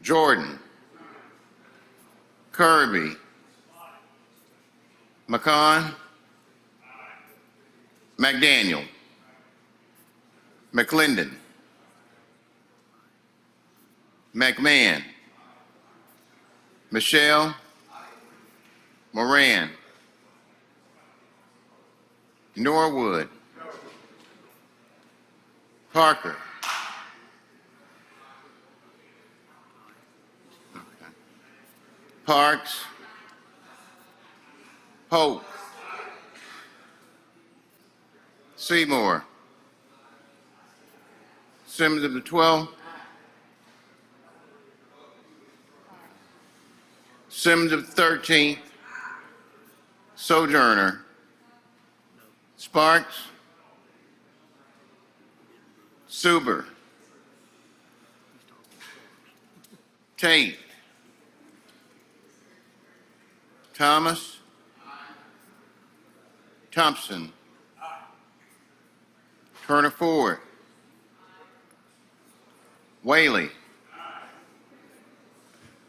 Jordan, Kirby, McCon, McDaniel, McClendon, McMahon, Michelle, Moran, Norwood, Parker, Parks, Hope, Seymour, Simmons of the 12th, Simmons of the 13th, Sojourner, Sparks, Suber, Tate, Thomas, Thompson, Turner Ford, Whaley,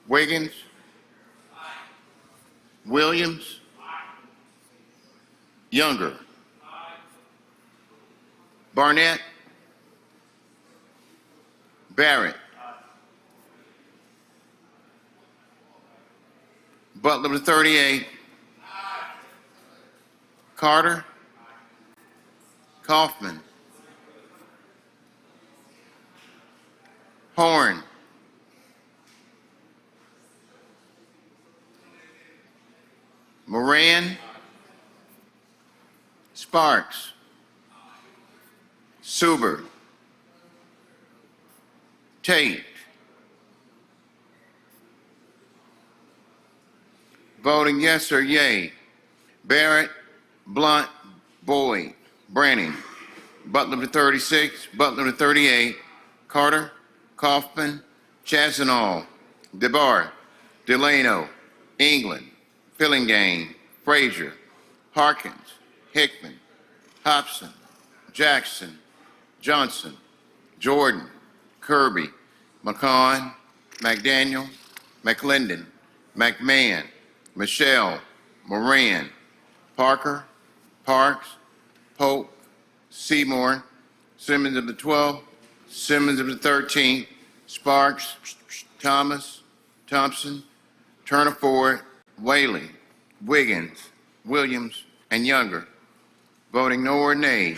Wiggins, Williams, Younger, Barnett, Barrett, Butler to 38, Carter, Kaufman, Horn, Moran, Sparks, Suber, Tate. Voting yes or yay. Barrett, Blunt, Boyd, Branning, Butler to 36, Butler to 38, Carter, Kaufman, Chazanall, DeBar, Delano, England, Fillingane, Frazier, Harkins, Hickman, Hobson, Jackson, Johnson, Jordan, Kirby, McCon, McDaniel, McClendon, McMahon, Michelle, Moran, Parker, Parks, Pope, Seymour, Simmons of the 12th, Simmons of the 13th, Sparks, Thomas, Thompson, Turner Ford, Whaley, Wiggins, Williams, and Younger. Voting no or nay,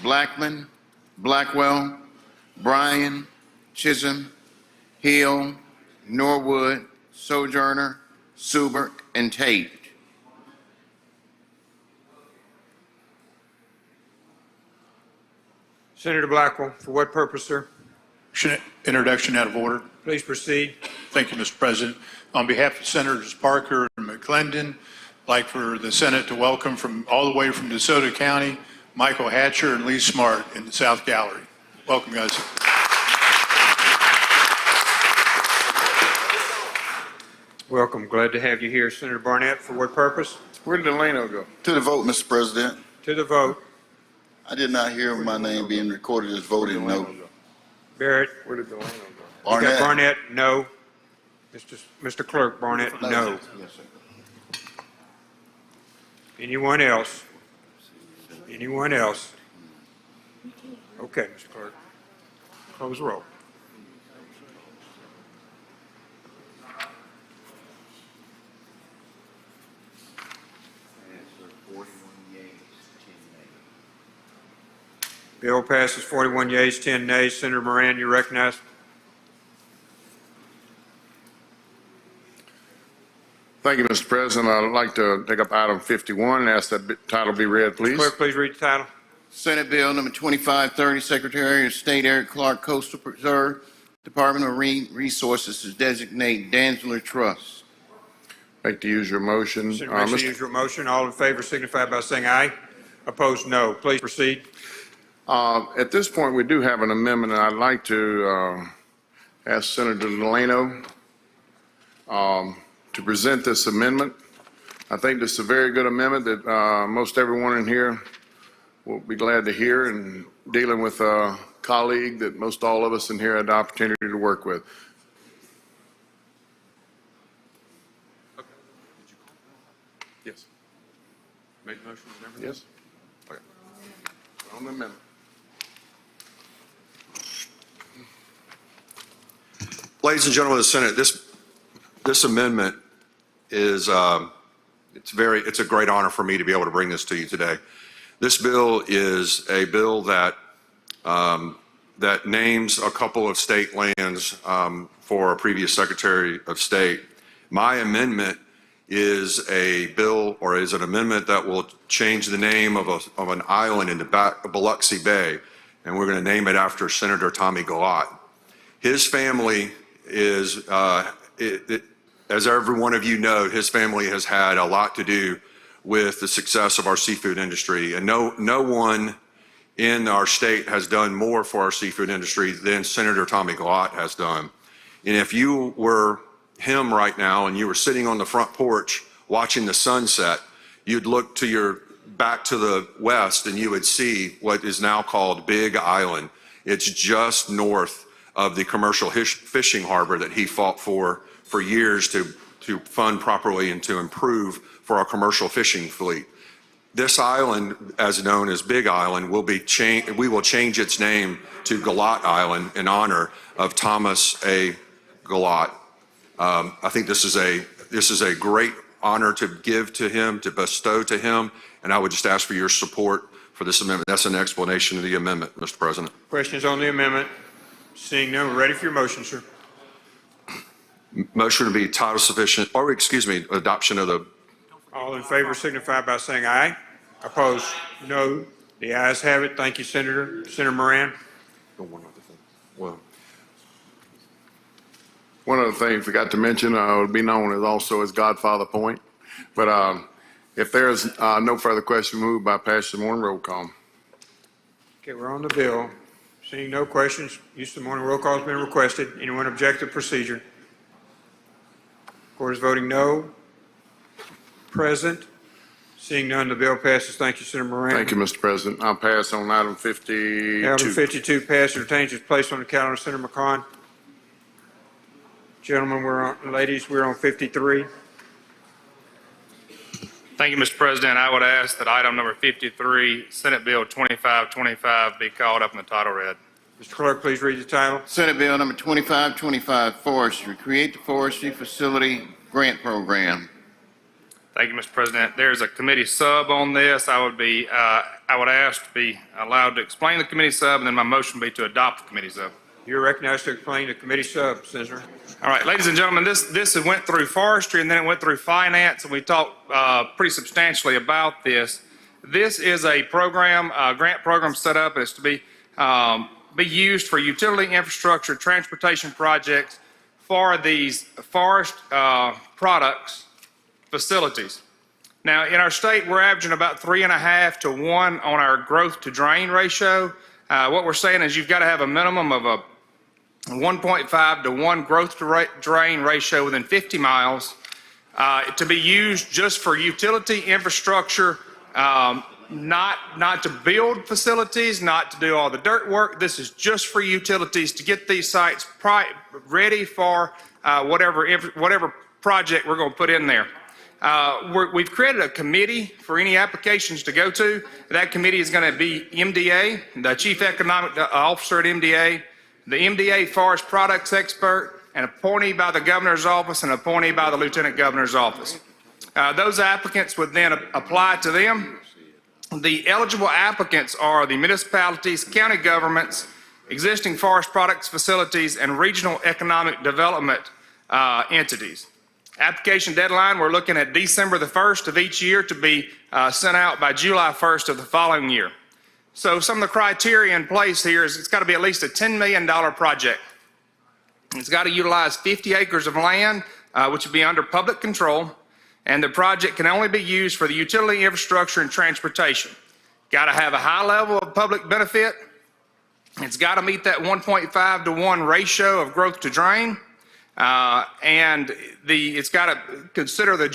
Blackman, Blackwell, Bryan, Chisholm, Hill, Norwood, Sojourner, Subert, and Tate. Senator Blackwell, for what purpose, sir? Introduction out of order. Please proceed. Thank you, Mr. President. On behalf of Senators Parker and McClendon, I'd like for the Senate to welcome from all the way from DeSoto County, Michael Hatcher and Lee Smart in the South Gallery. Welcome, guys. Welcome. Glad to have you here. Senator Barnett, for what purpose? Where did Delano go? To the vote, Mr. President. To the vote. I did not hear my name being recorded as voting no. Barrett. Where did Delano go? You got Barnett, no. Mr. Clerk, Barnett, no. Yes, sir. Anyone else? Anyone else? Okay, Mr. Clerk. Close the roll. Bill passes 41 yeas, 10 nays. Senator Moran, you recognized. Thank you, Mr. President. I'd like to take up item 51 and ask that title be read, please. Clerk, please read the title. Senate Bill number 2530, Secretary of State Eric Clark, Coastal Preserve, Department of Marine Resources to designate Danzler Trust. Like to use your motion. Senator Mason, use your motion. All in favor signify by saying aye. Opposed, no. Please proceed. At this point, we do have an amendment, and I'd like to ask Senator Delano to present this amendment. I think this is a very good amendment that most everyone in here will be glad to hear, and dealing with a colleague that most all of us in here had the opportunity to work with. Yes. Make the motion and everything? Yes. Okay. On the amendment. Ladies and gentlemen of the Senate, this amendment is it's a great honor for me to be able to bring this to you today. This bill is a bill that that names a couple of state lands for a previous Secretary of State. My amendment is a bill, or is an amendment that will change the name of an island in the Biloxi Bay, and we're going to name it after Senator Tommy Ballot. His family is, as every one of you know, his family has had a lot to do with the success of our seafood industry, and no one in our state has done more for our seafood industry than Senator Tommy Ballot has done. And if you were him right now and you were sitting on the front porch watching the sunset, you'd look to your back to the west and you would see what is now called Big Island. It's just north of the commercial fishing harbor that he fought for years to fund properly and to improve for our commercial fishing fleet. This island, as known as Big Island, we will change its name to Ballot Island in honor of Thomas A. Ballot. I think this is a great honor to give to him, to bestow to him, and I would just ask for your support for this amendment. That's an explanation of the amendment, Mr. President. Questions on the amendment? Seeing none, we're ready for your motion, sir. Motion to be title sufficient, or excuse me, adoption of the. All in favor signify by saying aye. Opposed, no. The ayes have it. Thank you, Senator. Senator Moran. Well, one other thing I forgot to mention, would be known as also as Godfather Point. But if there's no further question, move by passage of the morning roll call. Okay, we're on the bill. Seeing no questions, use of the morning roll call has been requested. Anyone object to procedure? Court is voting no. Present. Seeing none, the bill passes. Thank you, Senator Moran. Thank you, Mr. President. I'll pass on item 52. Item 52 passed and retains its place on the calendar. Senator McCon. Gentlemen, ladies, we're on 53. Thank you, Mr. President. I would ask that item number 53, Senate Bill 2525, be called up in the title read. Mr. Clerk, please read the title. Senate Bill number 2525, Forestry, create the Forestry Facility Grant Program. Thank you, Mr. President. There's a committee sub on this. I would ask to be allowed to explain the committee sub, and then my motion would be to adopt the committee sub. You're recognized to explain the committee sub, Senator. All right, ladies and gentlemen, this went through Forestry, and then it went through Finance, and we talked pretty substantially about this. This is a program, a grant program set up as to be used for utility infrastructure transportation projects for these forest products facilities. Now, in our state, we're averaging about 3.5 to 1 on our growth to drain ratio. What we're saying is you've got to have a minimum of a 1.5 to 1 growth to drain ratio within 50 miles to be used just for utility infrastructure, not to build facilities, not to do all the dirt work. This is just for utilities to get these sites ready for whatever project we're going to put in there. We've created a committee for any applications to go to. That committee is going to be MDA, the Chief Economic Officer at MDA, the MDA Forest Products Expert, an appointee by the Governor's Office and an appointee by the Lieutenant Governor's Office. Those applicants would then apply to them. The eligible applicants are the municipalities, county governments, existing forest products facilities, and regional economic development entities. Application deadline, we're looking at December the 1st of each year to be sent out by July 1st of the following year. So some of the criteria in place here is it's got to be at least a $10 million project. It's got to utilize 50 acres of land, which would be under public control, and the project can only be used for the utility infrastructure and transportation. Got to have a high level of public benefit. It's got to meet that 1.5 to 1 ratio of growth to drain. And it's got to consider the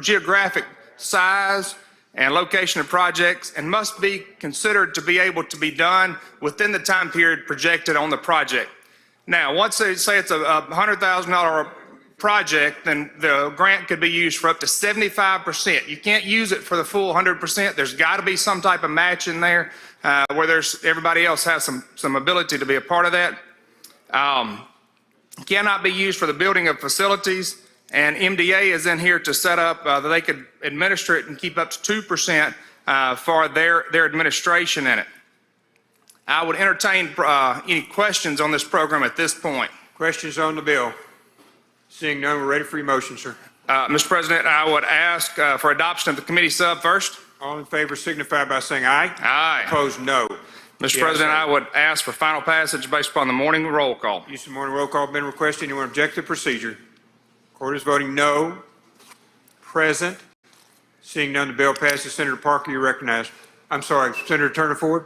geographic size and location of projects and must be considered to be able to be done within the time period projected on the project. Now, once they say it's a $100,000 project, then the grant could be used for up to 75%. You can't use it for the full 100%. There's got to be some type of match in there where everybody else has some ability to be a part of that. Cannot be used for the building of facilities, and MDA is in here to set up that they could administer it and keep up to 2% for their administration in it. I would entertain any questions on this program at this point. Questions on the bill? Seeing none, we're ready for your motion, sir. Mr. President, I would ask for adoption of the committee sub first. All in favor signify by saying aye. Aye. Opposed, no. Mr. President, I would ask for final passage based upon the morning roll call. Use of morning roll call been requested. Anyone object to the procedure? Court is voting no. Present. Seeing none, the bill passes. Senator Parker, you recognized. I'm sorry, Senator Turner Ford?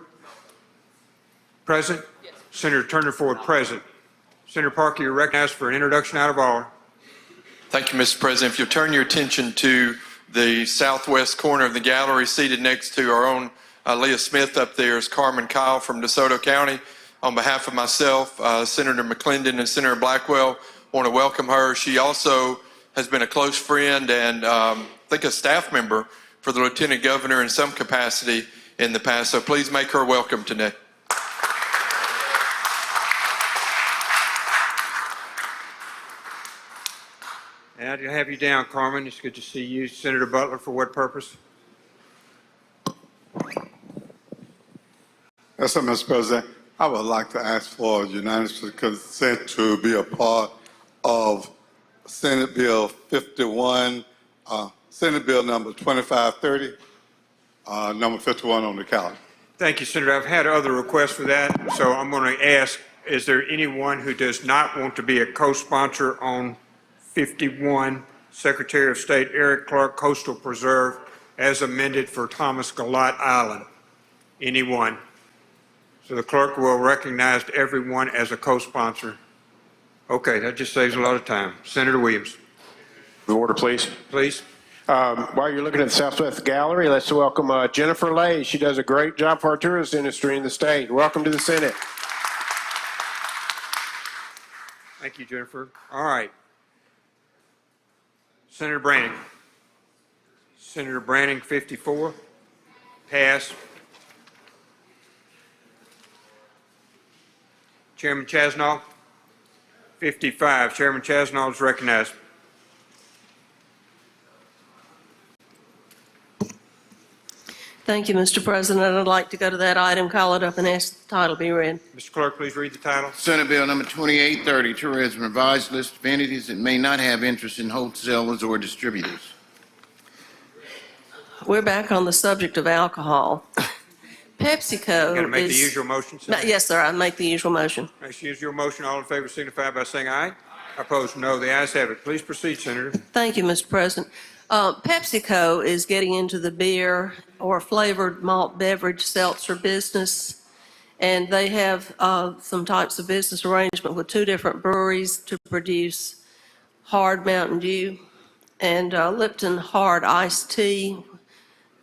Present? Yes. Senator Turner Ford, present. Senator Parker, you're recognized for an introduction out of order. Thank you, Mr. President. If you'll turn your attention to the southwest corner of the gallery, seated next to our own Leah Smith up there is Carmen Kyle from DeSoto County. On behalf of myself, Senator McClendon, and Senator Blackwell, I want to welcome her. She also has been a close friend and I think a staff member for the Lieutenant Governor in some capacity in the past. So please make her welcome today. And I have you down, Carmen. It's good to see you. Senator Butler, for what purpose? Yes, sir, Mr. President. I would like to ask for unanimous consent to be a part of Senate Bill 51, Senate Bill number 2530, number 51 on the calendar. Thank you, Senator. I've had other requests for that, so I'm going to ask, is there anyone who does not want to be a co-sponsor on 51, Secretary of State Eric Clark Coastal Preserve, as amended for Thomas Galat Island? Anyone? So the clerk will recognize everyone as a co-sponsor. Okay, that just saves a lot of time. Senator Williams. The order, please. Please. While you're looking at the Southwest Gallery, let's welcome Jennifer Lay. She does a great job for our tourist industry in the state. Welcome to the Senate. Thank you, Jennifer. All right. Senator Branning. Senator Branning, 54. Pass. Chairman Chasnoff. 55. Chairman Chasnoff is recognized. Thank you, Mr. President. I'd like to go to that item, call it up, and ask the title be read. Mr. Clerk, please read the title. Senate Bill number 2830, tourism revised list of entities that may not have interest in wholesalers or distributors. We're back on the subject of alcohol. PepsiCo Got to make the is... usual motion, Senator. Yes, sir, I make the usual motion. Next, use your motion. All in favor signify by saying aye. Opposed, no. The ayes have it. Please proceed, Senator. Thank you, Mr. President. PepsiCo is getting into the beer or flavored malt beverage seltzer business, and they have some types of business arrangement with two different breweries to produce hard Mountain Dew and Lipton hard iced tea.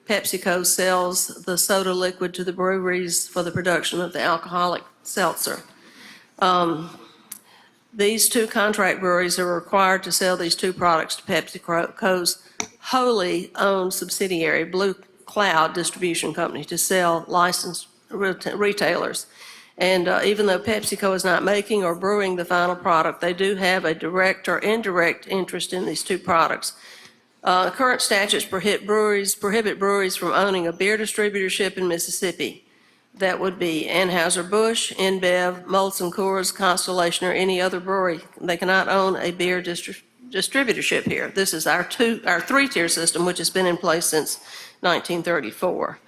PepsiCo sells the soda liquid to the breweries for the production of the alcoholic seltzer. These two contract breweries are required to sell these two products to PepsiCo's wholly owned subsidiary, Blue Cloud Distribution Company, to sell licensed retailers. And even though PepsiCo is not making or brewing the final product, they do have a direct or indirect interest in these two products. Current statutes prohibit breweries from owning a beer distributorship in Mississippi. That would be Anheuser-Busch, InBev, Molson Coors, Constellation, or any other brewery. They cannot own a beer distributorship here. This is our three-tier system, which has been in place since 1934.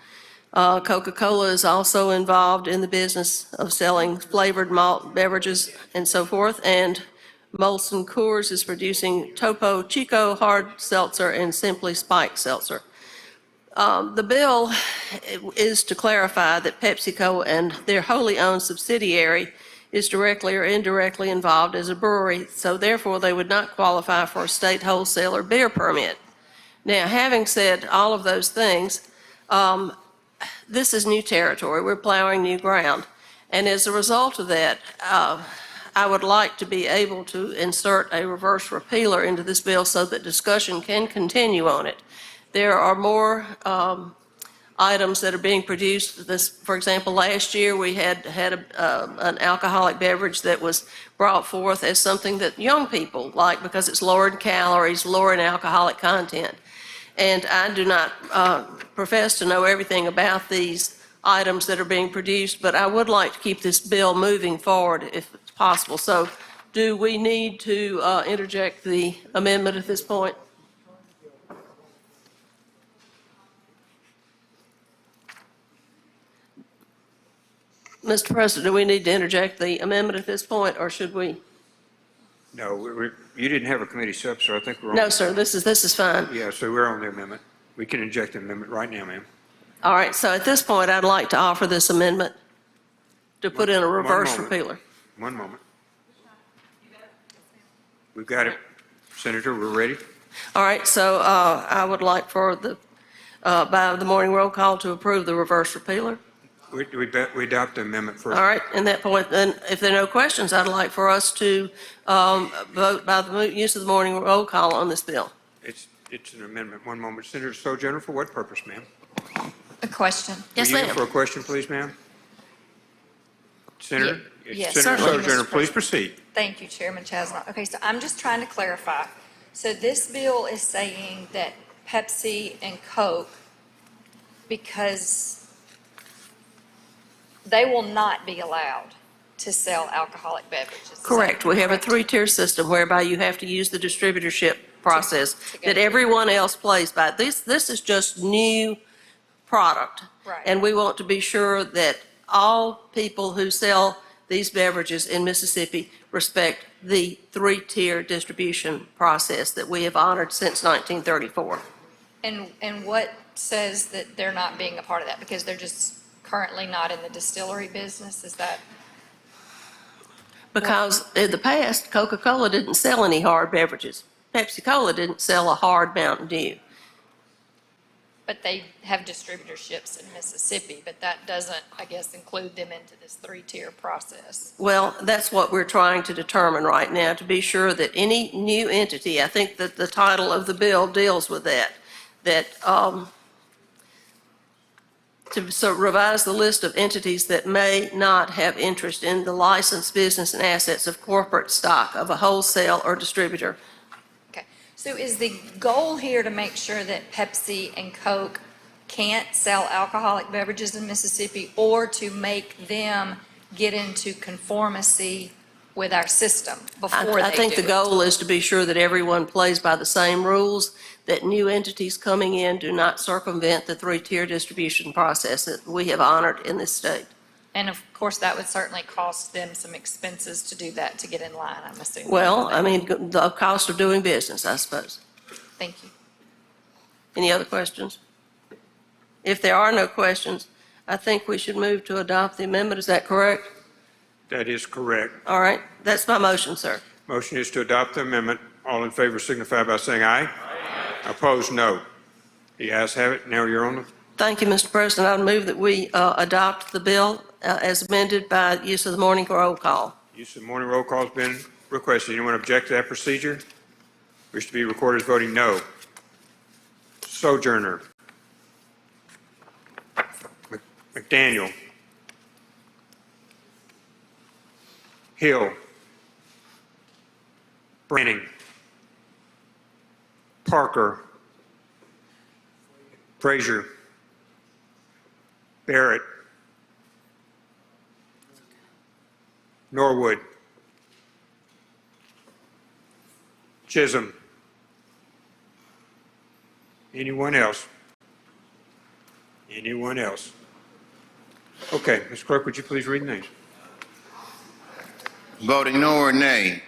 Coca-Cola is also involved in the business of selling flavored malt beverages and so forth, and Molson Coors is producing Topo Chico hard seltzer and Simply Spiked seltzer. The bill is to clarify that PepsiCo and their wholly owned subsidiary is directly or indirectly involved as a brewery, so therefore they would not qualify for a state wholesaler beer permit. Now, having said all of those things, this is new territory. We're plowing new ground. And as a result of that, I would like to be able to insert a reverse repealer into this bill so that discussion can continue on it. There are more items that are being produced. This, for example, last year we had an alcoholic beverage that was brought forth as something that young people like because it's lower in calories, lower in alcoholic content. And I do not profess to know everything about these items that are being produced, but I would like to keep this bill moving forward if it's possible. So do we need to interject the amendment at this point? Mr. President, do we need to interject the amendment at this point, or should we? No, you didn't have a committee sub, so I think we're on. No, sir, this is fine. Yeah, so we're on the amendment. We can inject the amendment right now, ma'am. All right, so at this point, I'd like to offer this amendment to put in a reverse repealer. One moment. We've got it. Senator, we're ready. All right, so I would like for by the morning roll call to approve the reverse repealer. We adopt the amendment first. All right, in that point, then, if there are no questions, I'd like for us to vote by the use of the morning roll call on this bill. It's an amendment. One moment. Senator Sojourner, for what purpose, ma'am? A question. Yes, ma'am. For a question, please, ma'am. Senator? Yes, Senator certainly, Sojourner, Mr. please proceed. Thank you, Chairman Chasnoff. Okay, so I'm just trying to clarify. So this bill is saying that Pepsi and Coke, because they will not be allowed to sell alcoholic beverages. Correct. We have a three-tier system whereby you have to use the distributorship process that everyone else plays by. This is just new product. Right. And we want to be sure that all people who sell these beverages in Mississippi respect the three-tier distribution process that we have honored since 1934. And what says that they're not being a part of that? Because they're just currently not in the distillery business? Is that? Because in the past, Coca-Cola didn't sell any hard beverages. Pepsi-Cola didn't sell a hard Mountain Dew. But they have distributorships in Mississippi, but that doesn't, I guess, include them into this three-tier process. Well, that's what we're trying to determine right now, to be sure that any new entity, I think that the title of the bill deals with that, to to revise the list of entities that may not have interest in the licensed business and assets of corporate stock of a wholesale or distributor. Okay, so is the goal here to make sure that Pepsi and Coke can't sell alcoholic beverages in Mississippi, or to make them get into conformity with our system before I they think do the it? goal is to be sure that everyone plays by the same rules, that new entities coming in do not circumvent the three-tier distribution process that we have honored in this state. And of course, that would certainly cost them some expenses to do that, to get in line, I'm assuming. Well, I mean, the cost of doing business, I suppose. Thank you. Any other questions? If there are no questions, I think we should move to adopt the amendment. Is that correct? That is correct. All right, that's my motion, sir. Motion is to adopt the amendment. All in favor signify by saying aye. Aye. Opposed, no. The ayes have it. Now you're on the... Thank you, Mr. President. I would move that we adopt the bill as amended by use of the morning roll call. Use of morning roll call has been requested. Anyone object to that procedure? Wish to be recorded as voting no. Sojourner. McDaniel. Hill. Branning. Parker. Frazier. Barrett. Norwood. Chisholm. Anyone else? Anyone else? Okay, Ms. Clerk, would you please read the names? Voting no or nay?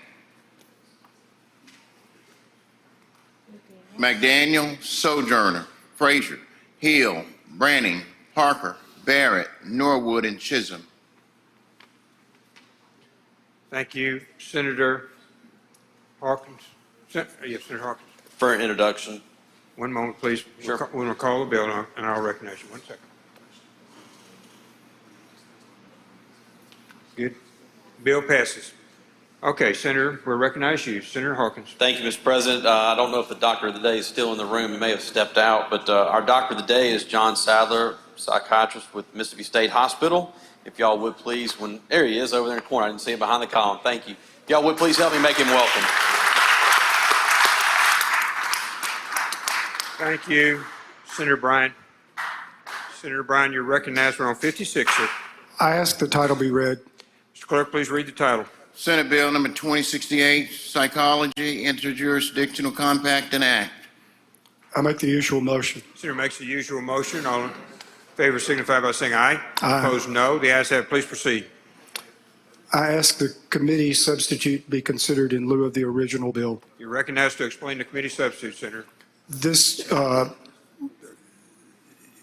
McDaniel, Sojourner, Frazier, Hill, Branning, Parker, Barrett, Norwood, and Chisholm. Thank you. Senator Hawkins. Yes, Senator Hawkins. For an introduction. One moment, please. Sure. We'll call the bill, and I'll recognize you. 1 second. Good. Bill passes. Okay, Senator, we'll recognize you. Senator Hawkins. Thank you, Mr. President. I don't know if the doctor of the day is still in the room. He may have stepped out, but our doctor of the day is John Sadler, psychiatrist with Mississippi State Hospital. If y'all would please, there he is over there in the corner. I didn't see him behind the column. Thank you. If y'all would please help me make him welcome. Thank you. Senator Bryan. Senator Bryan, you're recognized. We're on 56, sir. I ask the title be read. Mr. Clerk, please read the title. Senate Bill number 2068, Psychology, Interjurisdictional Compact and Act. I make the usual motion. Senator makes the usual motion. All in favor signify by saying aye. Aye. Opposed, no. The ayes have it. Please proceed. I ask the committee substitute be considered in lieu of the original bill. You're recognized to explain the committee substitute, Senator. This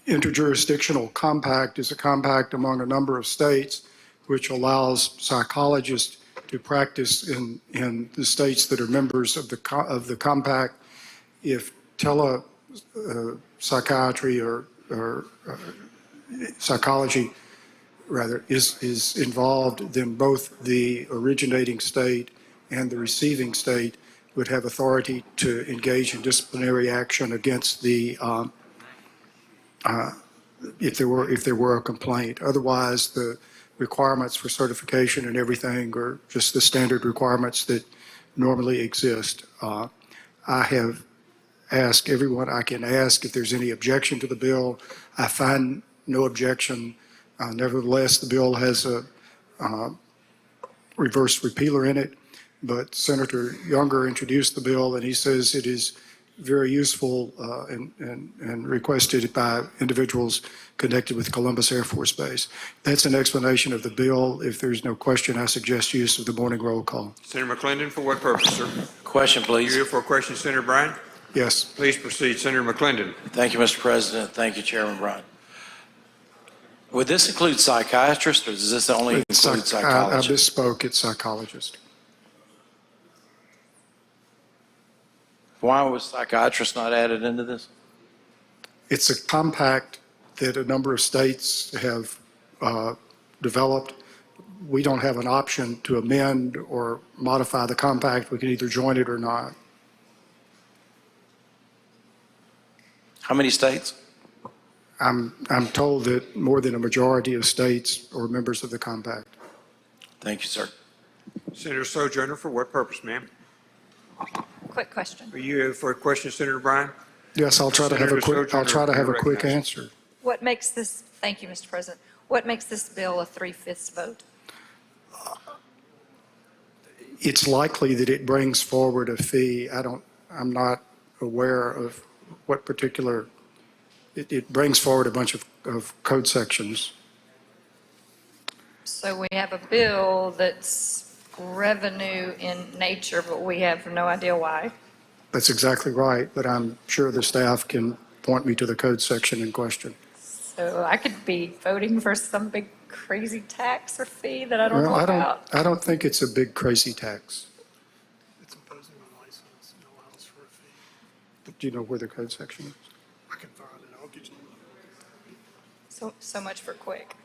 interjurisdictional compact is a compact among a number of states which allows psychologists to practice in the states that are members of the compact. If psychiatry or psychology rather is involved, then both the originating state and the receiving state would have authority to engage in disciplinary action against the if there were a complaint. Otherwise, the requirements for certification and everything are just the standard requirements that normally exist. I have asked everyone I can ask if there's any objection to the bill. I find no objection. Nevertheless, the bill has a reverse repealer in it, but Senator Younger introduced the bill, and he says it is very useful and requested by individuals connected with Columbus Air Force Base. That's an explanation of the bill. If there's no question, I suggest use of the morning roll call. Senator McClendon, for what purpose, sir? Question, please. You here for a question, Senator Bryan? Yes. Please proceed, Senator McClendon. Thank you, Mr. President. Thank you, Chairman Bryan. Would this include psychiatrists, or does this only include I psychologists? misspoke. It's psychologist. Why was psychiatrists not added into this? It's a compact that a number of states have developed. We don't have an option to amend or modify the compact. We can either join it or not. How many states? I'm told that more than a majority of states are members of the compact. Thank you, sir. Senator Sojourner, for what purpose, ma'am? Quick question. Are you for a question, Senator Bryan? Yes, I'll try to have a quick answer. What makes this, thank you, Mr. President, what makes this bill a 3/5 vote? It's likely that it brings forward a fee. I'm not aware of what particular, it brings forward a bunch of code sections. So we have a bill that's revenue in nature, but we have no idea why. That's exactly right, but I'm sure the staff can point me to the code section in question. So I could be voting for some big crazy tax or fee that I don't know Well, about. I don't think it's a big crazy tax. It's imposing a license and allows for a fee. Do you know where the code section is? I can find it. I'll get you. So much for quick.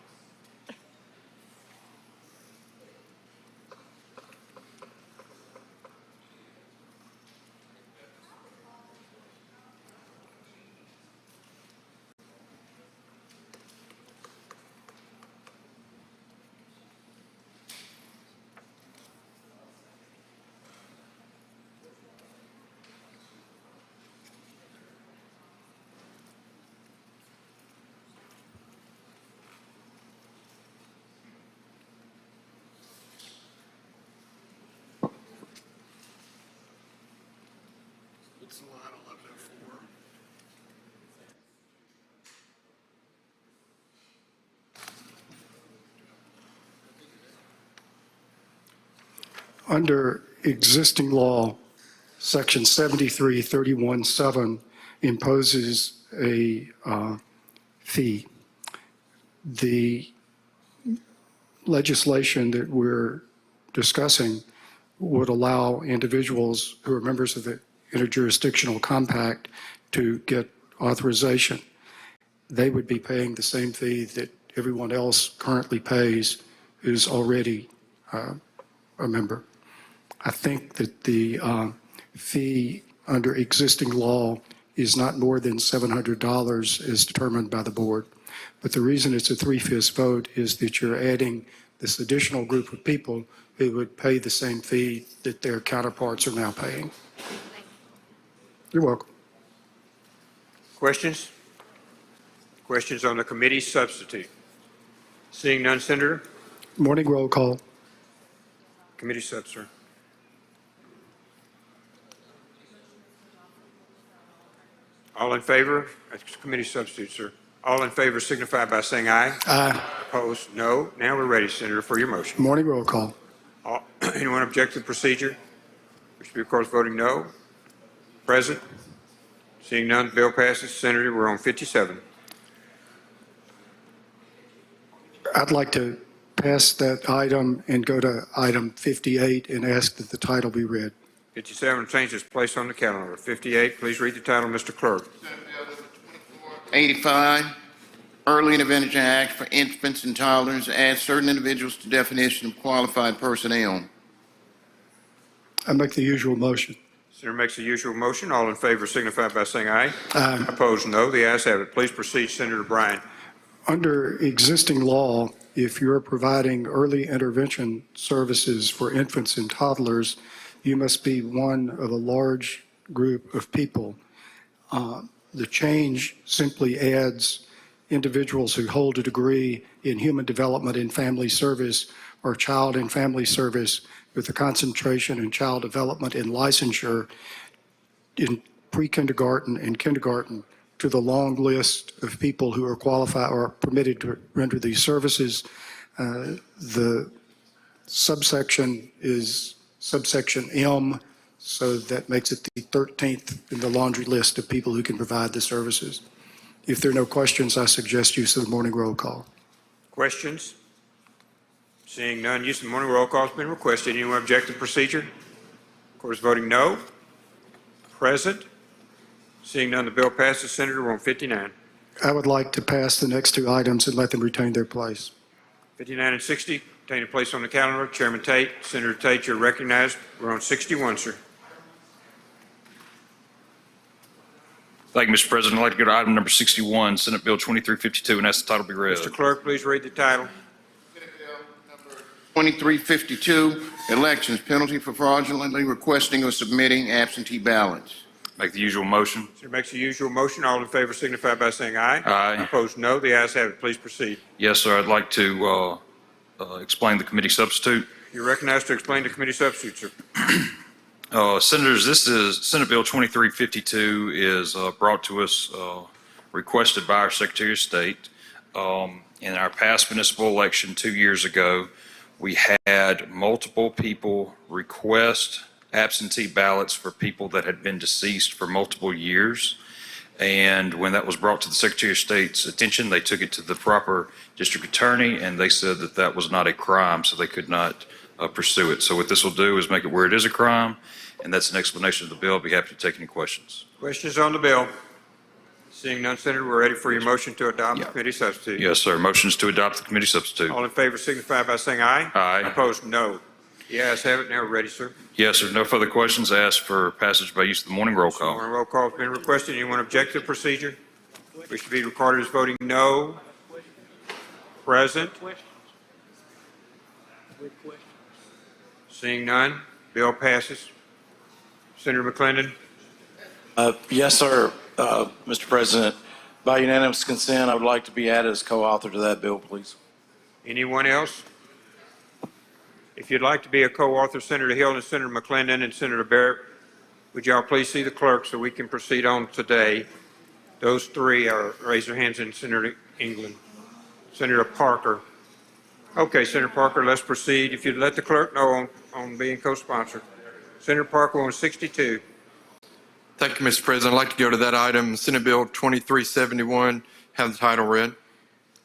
It's line 1104. Under existing law, Section 7331.7 imposes a fee. The legislation that we're discussing would allow individuals who are members of the interjurisdictional compact to get authorization. They would be paying the same fee that everyone else currently pays who's already a member. I think that the fee under existing law is not more than $700 as determined by the board. But the reason it's a 3/5 vote is that you're adding this additional group of people who would pay the same fee that their counterparts are now paying. You're welcome. Questions? Questions on the committee substitute? Seeing none, Senator. Morning roll call. Committee sub, sir. All in favor? That's committee substitute, sir. All in favor signify by saying aye. Aye. Opposed? No. Now we're ready, Senator, for your motion. Morning roll call. Anyone object to the procedure? Which will be, of course, voting no. Present? Seeing none, the bill passes. Senator, we're on 57. I'd like to pass that item and go to item 58 and ask that the title be read. 57, change its place on the calendar. 58, please read the title, Mr. Clerk. 85, Early Intervention Act for Infants and Toddlers adds certain individuals to definition of qualified personnel. I make the usual motion. Senator makes the usual motion. All in favor signify by saying aye. Aye. Opposed, no. The ayes have it. Please proceed, Senator Bryan. Under existing law, if you're providing early intervention services for infants and toddlers, you must be one of a large group of people. The change simply adds individuals who hold a degree in human development and family service or child and family service with a concentration in child development and licensure in pre-kindergarten and kindergarten to the long list of people who are qualified or permitted to render these services. The subsection is subsection M, so that makes it the 13th in the laundry list of people who can provide the services. If there are no questions, I suggest use of the morning roll call. Questions? Seeing none, use of the morning roll call has been requested. Anyone object to the procedure? Court is voting no. Present? Seeing none, the bill passes. Senator, we're on 59. I would like to pass the next two items and let them retain their place. 59 and 60, taking place on the calendar. Chairman Tate, Senator Tate, you're recognized. We're on 61, sir. Thank you, Mr. President. I'd like to go to item number 61, Senate Bill 2352, and ask the title be read. Mr. Clerk, please read the title. 2352, elections, penalty for fraudulently requesting or submitting absentee ballots. Make the usual motion. Senator makes the usual motion. All in favor signify by saying aye. Aye. Opposed, no. The ayes have it. Please proceed. Yes, sir. I'd like to explain the committee substitute. You're recognized to explain the committee substitute, sir. Senators, this is Senate Bill 2352 is brought to us, requested by our Secretary of State. In our past municipal election 2 years ago, we had multiple people request absentee ballots for people that had been deceased for multiple years. And when that was brought to the Secretary of State's attention, they took it to the proper district attorney, and they said that that was not a crime, so they could not pursue it. So what this will do is make it where it is a crime, and that's an explanation of the bill. I'll be happy to take any questions. Questions on the bill? Seeing none, Senator, we're ready for your motion to adopt the committee substitute. Yes, sir. Motion is to adopt the committee substitute. All in favor signify by saying aye. Aye. Opposed, no. The ayes have it. Now we're ready, sir. Yes, sir. No further questions. I ask for passage by use of the morning roll call. Morning roll call has been requested. Anyone object to the procedure? Wish to be recorded as voting no. Present. Seeing none, bill passes. Senator McClendon. Yes, sir, Mr. President. By unanimous consent, I would like to be added as co-author to that bill, please. Anyone else? If you'd like to be a co-author, Senator Hill and Senator McClendon and Senator Barrett, would y'all please see the clerk so we can proceed on today? Those three are, raise their hands, and Senator England. Senator Parker. Okay, Senator Parker, let's proceed. If you'd let the clerk know on being co-sponsored. Senator Parker on 62. Thank you, Mr. President. I'd like to go to that item, Senate Bill 2371, have the title read.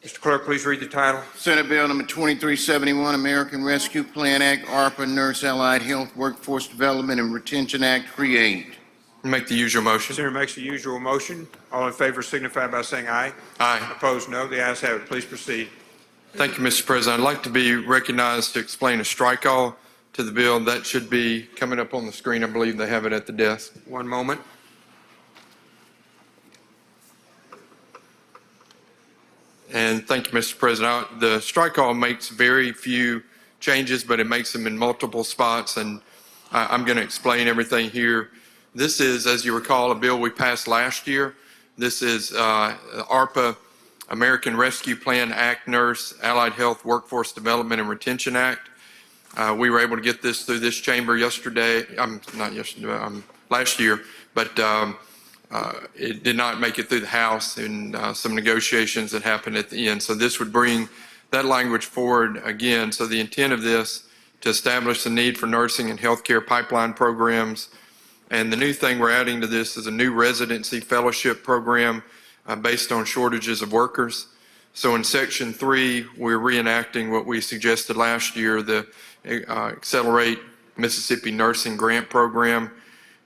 Mr. Clerk, please read the title. Senate Bill number 2371, American Rescue Plan Act, ARPA, Nurse Allied Health Workforce Development and Retention Act, create. Make the usual motion. Senator makes the usual motion. All in favor signify by saying aye. Aye. Opposed, no. The ayes have it. Please proceed. Thank you, Mr. President. I'd like to be recognized to explain a strike all to the bill. That should be coming up on the screen. I believe they have it at the desk. One moment. And thank you, Mr. President. The strike all makes very few changes, but it makes them in multiple spots, and I'm going to explain everything here. This is, as you recall, a bill we passed last year. This is ARPA, American Rescue Plan Act, Nurse Allied Health Workforce Development and Retention Act. We were able to get this through this chamber last year, but it did not make it through the House in some negotiations that happened at the end. So this would bring that language forward again. So the intent of this to establish the need for nursing and healthcare pipeline programs. And the new thing we're adding to this is a new residency fellowship program based on shortages of workers. So in Section 3, we're reenacting what we suggested last year, the Accelerate Mississippi Nursing Grant Program.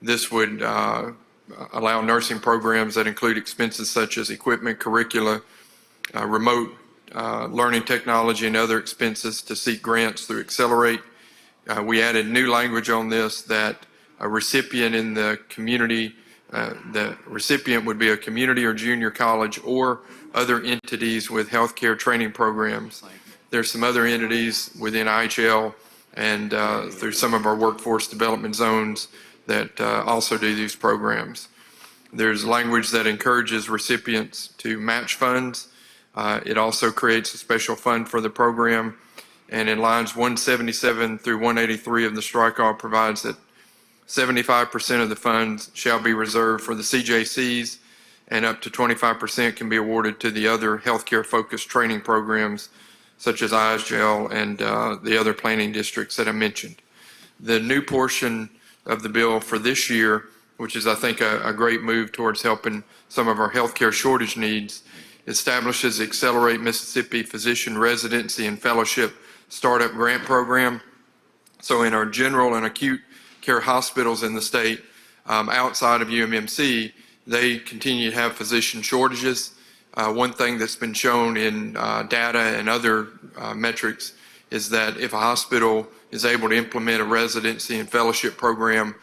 This would allow nursing programs that include expenses such as equipment, curricula, remote learning technology, and other expenses to seek grants through Accelerate. We added new language on this that a recipient in the community, the recipient would be a community or junior college or other entities with healthcare training programs. There's some other entities within IHL and through some of our workforce development zones that also do these programs. There's language that encourages recipients to match funds. It also creates a special fund for the program. And in lines 177 through 183 of the strike-all provides that 75% of the funds shall be reserved for the CJCs, and up to 25% can be awarded to the other healthcare-focused training programs such as ISGL and the other planning districts that I mentioned. The new portion of the bill for this year, which is, I think, a great move towards helping some of our healthcare shortage needs, establishes the Accelerate Mississippi Physician Residency and Fellowship Startup Grant Program. So in our general and acute care hospitals in the state, outside of UMMC, they continue to have physician shortages. One thing that's been shown in data and other metrics is that if a hospital is able to implement a residency and fellowship program,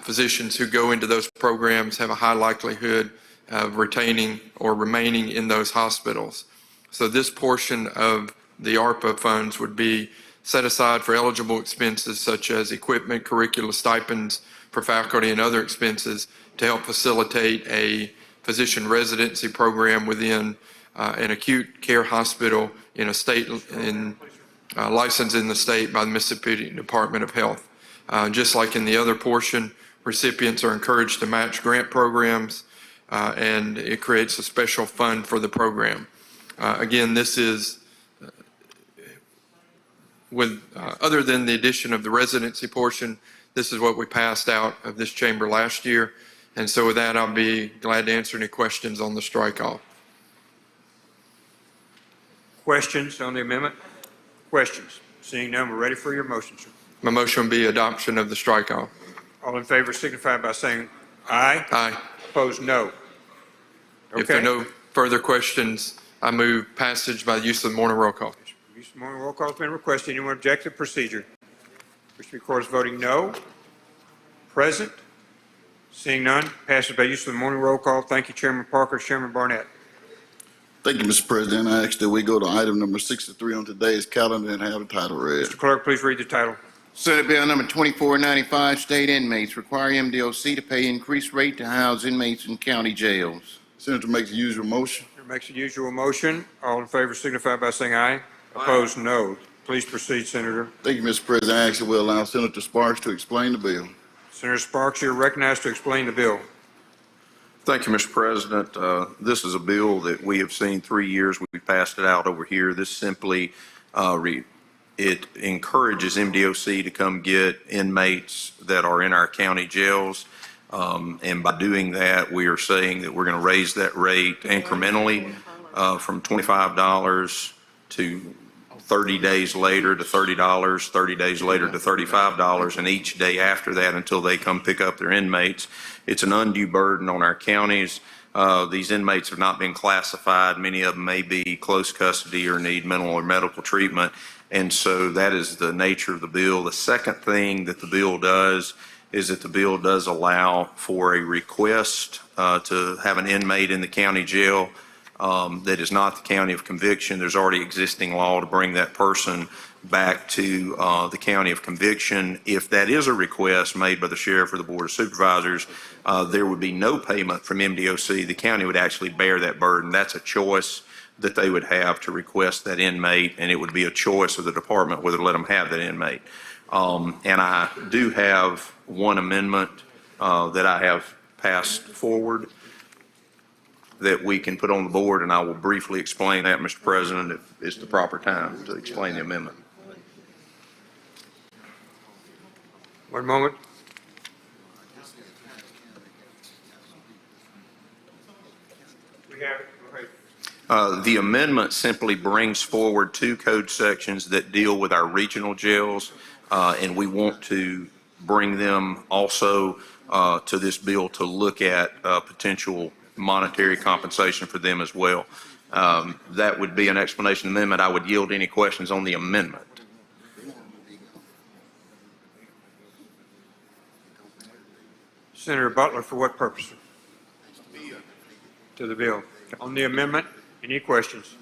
physicians who go into those programs have a high likelihood of retaining or remaining in those hospitals. So this portion of the ARPA funds would be set aside for eligible expenses such as equipment, curricula, stipends for faculty, and other expenses to help facilitate a physician residency program within an acute care hospital in a state licensed in the state by the Mississippi Department of Health. Just like in the other portion, recipients are encouraged to match grant programs, and it creates a special fund for the program. Again, this is other than the addition of the residency portion, this is what we passed out of this chamber last year. And so with that, I'll be glad to answer any questions on the strike-off. Questions on the amendment? Questions? Seeing none, we're ready for your motion, sir. My motion will be adoption of the strike-off. All in favor signify by saying aye. Aye. Opposed, no. If there are no further questions, I move passage by the use of the morning roll call. Use of morning roll call has been requested. Anyone object to the procedure? Wish to record as voting no. Present. Seeing none, passes by use of the morning roll call. Thank you, Chairman Parker. Chairman Barnett. Thank you, Mr. President. I ask that we go to item number 63 on today's calendar and have the title read. Mr. Clerk, please read the title. Senate Bill number 2495, state inmates require MDOC to pay increased rate to house inmates in county jails. Senator makes the usual motion. Senator makes the usual motion. All in favor signify by saying aye. Opposed, no. Please proceed, Senator. Thank you, Mr. President. I ask that we allow Senator Sparks to explain the bill. Senator Sparks, you're recognized to explain the bill. Thank you, Mr. President. This is a bill that we have seen 3 years. We passed it out over here. This simply, it encourages MDOC to come get inmates that are in our county jails. And by doing that, we are saying that we're going to raise that rate incrementally from $25 to 30 days later to $30, 30 days later to $35, and each day after that until they come pick up their inmates. It's an undue burden on our counties. These inmates have not been classified. Many of them may be close custody or need mental or medical treatment. And so that is the nature of the bill. The second thing that the bill does is that the bill does allow for a request to have an inmate in the county jail that is not the county of conviction. There's already existing law to bring that person back to the county of conviction. If that is a request made by the sheriff or the board of supervisors, there would be no payment from MDOC. The county would actually bear that burden. That's a choice that they would have to request that inmate, and it would be a choice of the department whether to let them have that inmate. And I do have one amendment that I have passed forward that we can put on the board, and I will briefly explain that, Mr. President, if it's the proper time to explain the amendment. One moment. We have it. Go ahead. The amendment simply brings forward two code sections that deal with our regional jails, and we want to bring them also to this bill to look at potential monetary compensation for them as well. That would be an explanation amendment. I would yield any questions on the amendment. Senator Butler, for what purpose? Sir? To the bill. On the amendment, any questions?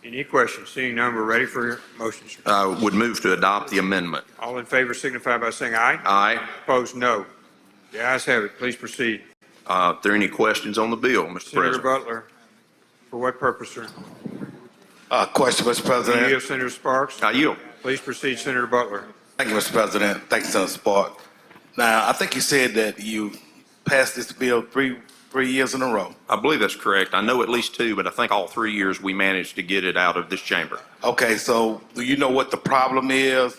Any questions? Seeing none, we're ready for your motion, sir. I would move to adopt the amendment. All in favor signify by saying aye. Aye. Opposed, no. The ayes have it. Please proceed. If there are any questions on the bill, Mr. Senator President. Butler, for what purpose, sir? Question, Mr. President. You yield, Senator Sparks. I yield. Please proceed, Senator Butler. Thank you, Mr. President. Thank you, Senator Sparks. Now, I think you said that you passed this bill three years in a row. I believe that's correct. I know at least two, but I think all 3 years we managed to get it out of this chamber. Okay, so do you know what the problem is?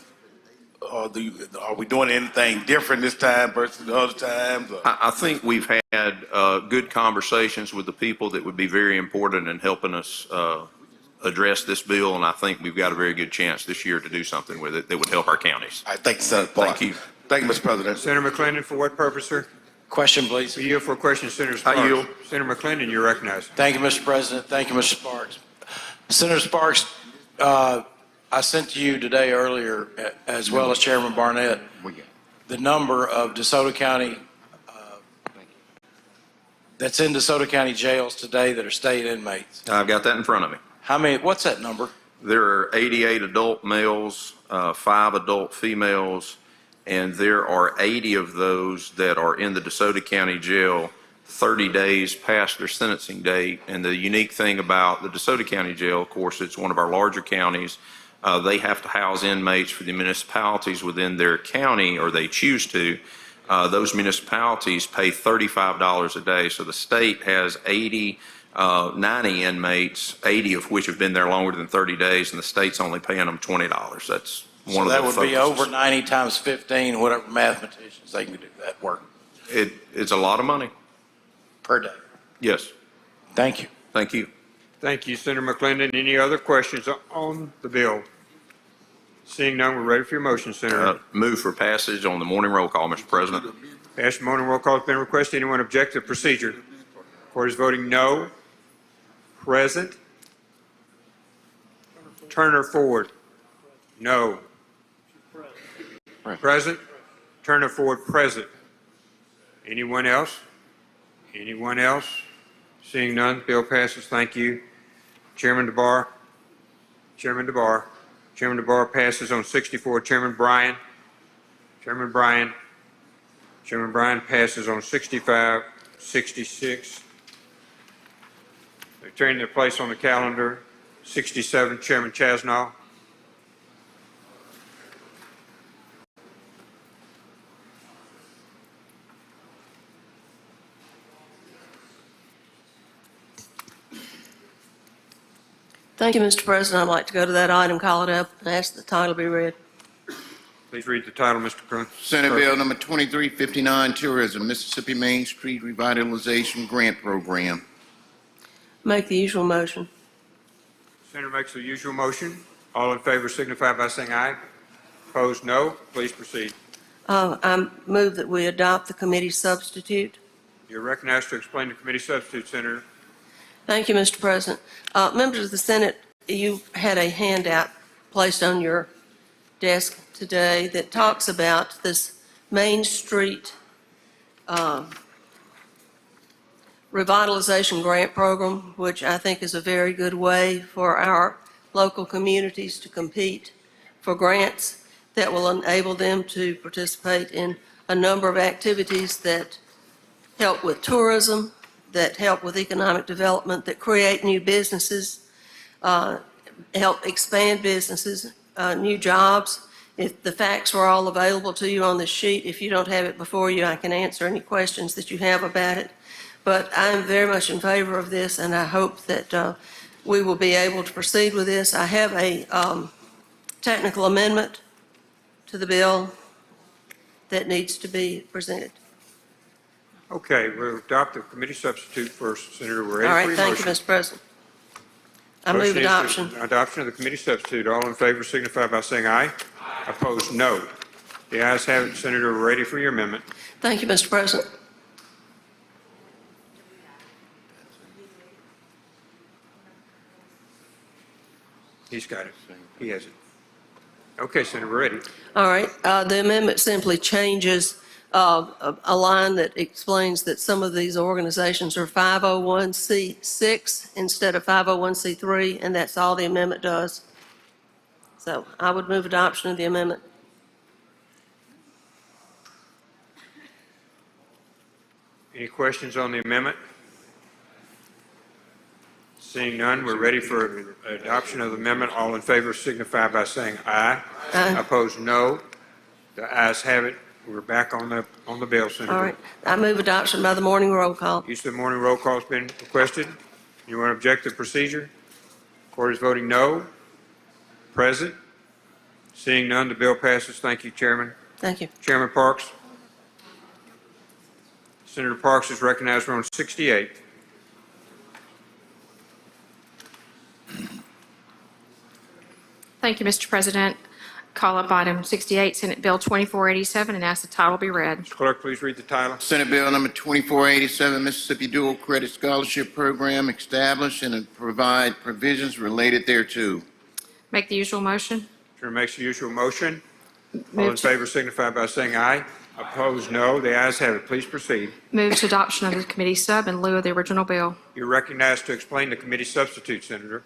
Or are we doing anything different this time versus the other times? I think we've had good conversations with the people that would be very important in helping us address this bill, and I think we've got a very good chance this year to do something with it that would help our counties. All right, thank you, Senator Sparks. Thank you. Thank you, Mr. President. Senator McClendon, for what purpose, sir? Question, please. We yield for a question, Senator Sparks. I yield. Senator McClendon, you're recognized. Thank you, Mr. President. Thank you, Mr. Sparks. Senator Sparks, I sent to you today earlier, as well as Chairman Barnett, the number of DeSoto County that's in DeSoto County jails today that are state inmates? I've got that in front of me. How many, what's that number? There are 88 adult males, 5 adult females, and there are 80 of those that are in the DeSoto County Jail 30 days past their sentencing date. And the unique thing about the DeSoto County Jail, of course, it's one of our larger counties. They have to house inmates for the municipalities within their county, or they choose to. Those municipalities pay $35 a day. So the state has 90 inmates, 80 of which have been there longer than 30 days, and the state's only paying them $20. That's one So of the that would be focuses. over 90 times 15, whatever mathematicians, they can do that work It's a lot of money. per day. Yes. Thank you. Thank you. Thank you, Senator McClendon. Any other questions on the bill? Seeing none, we're ready for your motion, Senator. Move for passage on the morning roll call, Mr. President. Pass the morning roll call has been requested. Anyone object to the procedure? Court is voting no. Present. Turner Ford. No. Present. Turner Ford, present. Anyone else? Anyone else? Seeing none, bill passes. Thank you. Chairman DeBar. Chairman DeBar. Chairman DeBar passes on 64. Chairman Bryan. Chairman Bryan. Chairman Bryan passes on 65, 66. They're turning their place on the calendar. 67, Chairman Chasnow. Thank you, Mr. President. I'd like to go to that item, call it up, and ask the title be read. Please read the title, Mr. Cruz. Senate Bill number 2359, Tourism, Mississippi Main Street Revitalization Grant Program. Make the usual motion. Senator makes the usual motion. All in favor signify by saying aye. Opposed, no. Please proceed. I move that we adopt the committee substitute. You're recognized to explain the committee substitute, Senator. Thank you, Mr. President. Members of the Senate, you had a handout placed on your desk today that talks about this Main Street Revitalization Grant Program, which I think is a very good way for our local communities to compete for grants that will enable them to participate in a number of activities that help with tourism, that help with economic development, that create new businesses, help expand businesses, new jobs. If the facts were all available to you on this sheet, if you don't have it before you, I can answer any questions that you have about it. But I am very much in favor of this, and I hope that we will be able to proceed with this. I have a technical amendment to the bill that needs to be presented. Okay, we'll adopt the committee substitute first, Senator. We're ready All for right, your thank you, motion. Mr. President. I move Motion is adoption. to adoption of the committee substitute. All in favor signify by saying aye. Opposed, no. The ayes have it, Senator. We're ready for your amendment. Thank you, Mr. President. He's got it. He has it. Okay, Senator, we're ready. All right, the amendment simply changes a line that explains that some of these organizations are 501c6 instead of 501c3, and that's all the amendment does. So I would move adoption of the amendment. Any questions on the amendment? Seeing none, we're ready for adoption of the amendment. All in favor signify by saying aye. Aye. Opposed, no. The ayes have it. We're back on the bill, Senator. All right, I move adoption by the morning roll call. Use of the morning roll call has been requested. You want to object to the procedure? Court is voting no. Present. Seeing none, the bill passes. Thank you, Chairman. Thank you. Chairman Parks. Senator Parks is recognized. We're on 68. Thank you, Mr. President. Call up item 68, Senate Bill 2487, and ask the title be read. Mr. Clerk, please read the title. Senate Bill number 2487, Mississippi Dual Credit Scholarship Program, establish and provide provisions related thereto. Make the usual motion. Chair makes the usual motion. All Move in to- favor signify by saying aye. Opposed, no. The ayes have it. Please proceed. Move to adoption of the committee sub in lieu of the original bill. You're recognized to explain the committee substitute, Senator.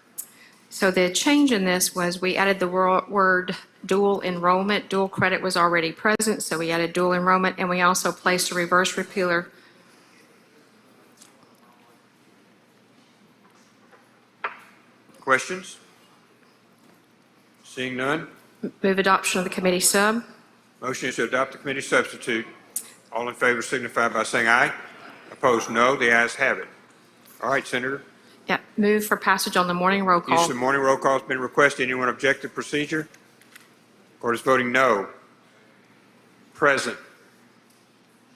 So the change in this was we added the word dual enrollment. Dual credit was already present, so we added dual enrollment, and we also placed a reverse repealer. Questions? Seeing none, Move adoption of the committee sub. motion is to adopt the committee substitute. All in favor signify by saying aye. Opposed, no. The ayes have it. All right, Senator. Yeah, move for passage on the morning roll Use call. of morning roll call has been requested. Anyone object to procedure? Court is voting no. Present.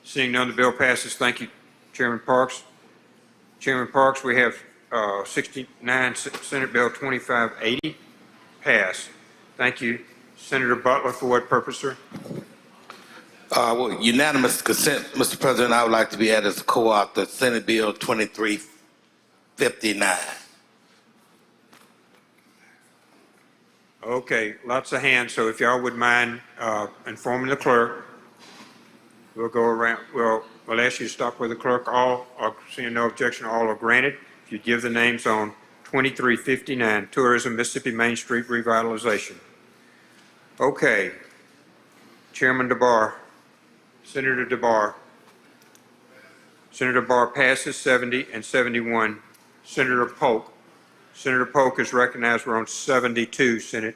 Seeing none, the bill passes. Thank you, Chairman Parks. Chairman Parks, we have 69 Senate Bill 2580 passed. Thank you. Senator Butler, for what purpose, sir? Well, unanimous consent, Mr. President, I would like to be added as a co-author, Senate Bill 2359. Okay, lots of hands, so if y'all would mind informing the clerk, we'll go around, we'll ask you to stop with the clerk. All are, seeing no objection, all are granted. If you give the names on 2359, Tourism Mississippi Main Street Revitalization. Okay, Chairman DeBar, Senator DeBar. Senator Barr passes 70 and 71. Senator Polk. Senator Polk is recognized. We're on 72, Senate.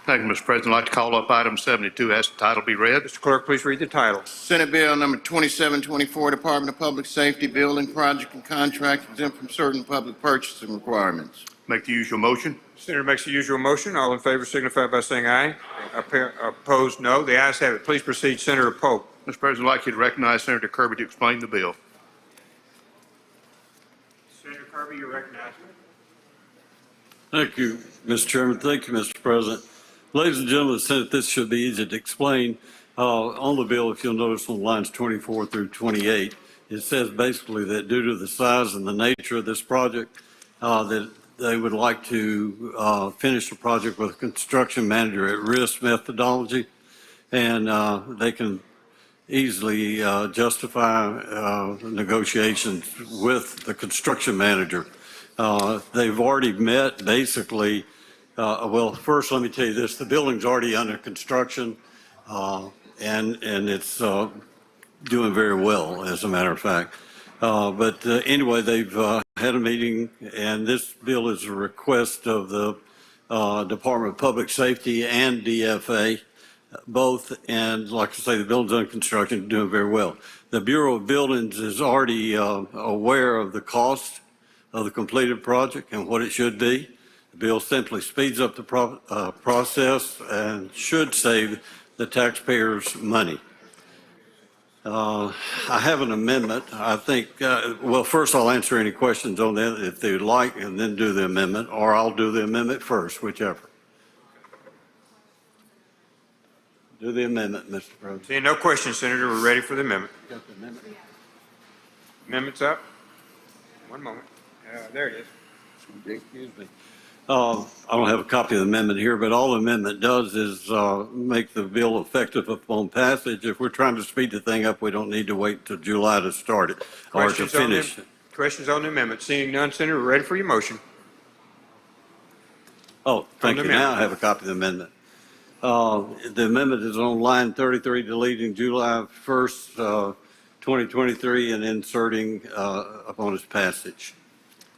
Thank you, Mr. President. I'd like to call up item 72. Ask the title be read. Mr. Clerk, please read the title. Senate Bill number 2724, Department of Public Safety, Building Project and Contract exempt from certain public purchasing requirements. Make the usual motion. Senator makes the usual motion. All in favor signify by saying aye. Opposed, no. The ayes have it. Please proceed, Senator Polk. Mr. President, I'd like you to recognize Senator Kirby to explain the bill. Senator Kirby, you're recognized. Thank you, Mr. Chairman. Thank you, Mr. President. Ladies and gentlemen of the Senate, this should be easy to explain. On the bill, if you'll notice on lines 24 through 28, it says basically that due to the size and the nature of this project, that they would like to finish the project with a construction manager at risk methodology, and they can easily justify negotiations with the construction manager. They've already met basically. Well, first let me tell you this: the building's already under construction, and it's doing very well, as a matter of fact. But anyway, they've had a meeting, and this bill is a request of the Department of Public Safety and DFA, both. And like I say, the building's under construction, doing very well. The Bureau of Buildings is already aware of the cost of the completed project and what it should be. The bill simply speeds up the process and should save the taxpayers money. I have an amendment. I think, well, first I'll answer any questions on that if they would like, and then do the amendment, or I'll do the amendment first, whichever. Do the amendment, Mr. President. Seeing no questions, Senator, we're ready for the amendment. Got the amendment? Amendment's up. One moment. There it is. Excuse me. I don't have a copy of the amendment here, but all the amendment does is make the bill effective upon passage. If we're trying to speed the thing up, we don't need to wait until July to start it or to finish it. Questions on the amendment? Seeing none, Senator, we're ready for your motion. Oh, thank you. Now I have a copy of the amendment. The amendment is on line 33, deleting July 1st, 2023, and inserting upon its passage.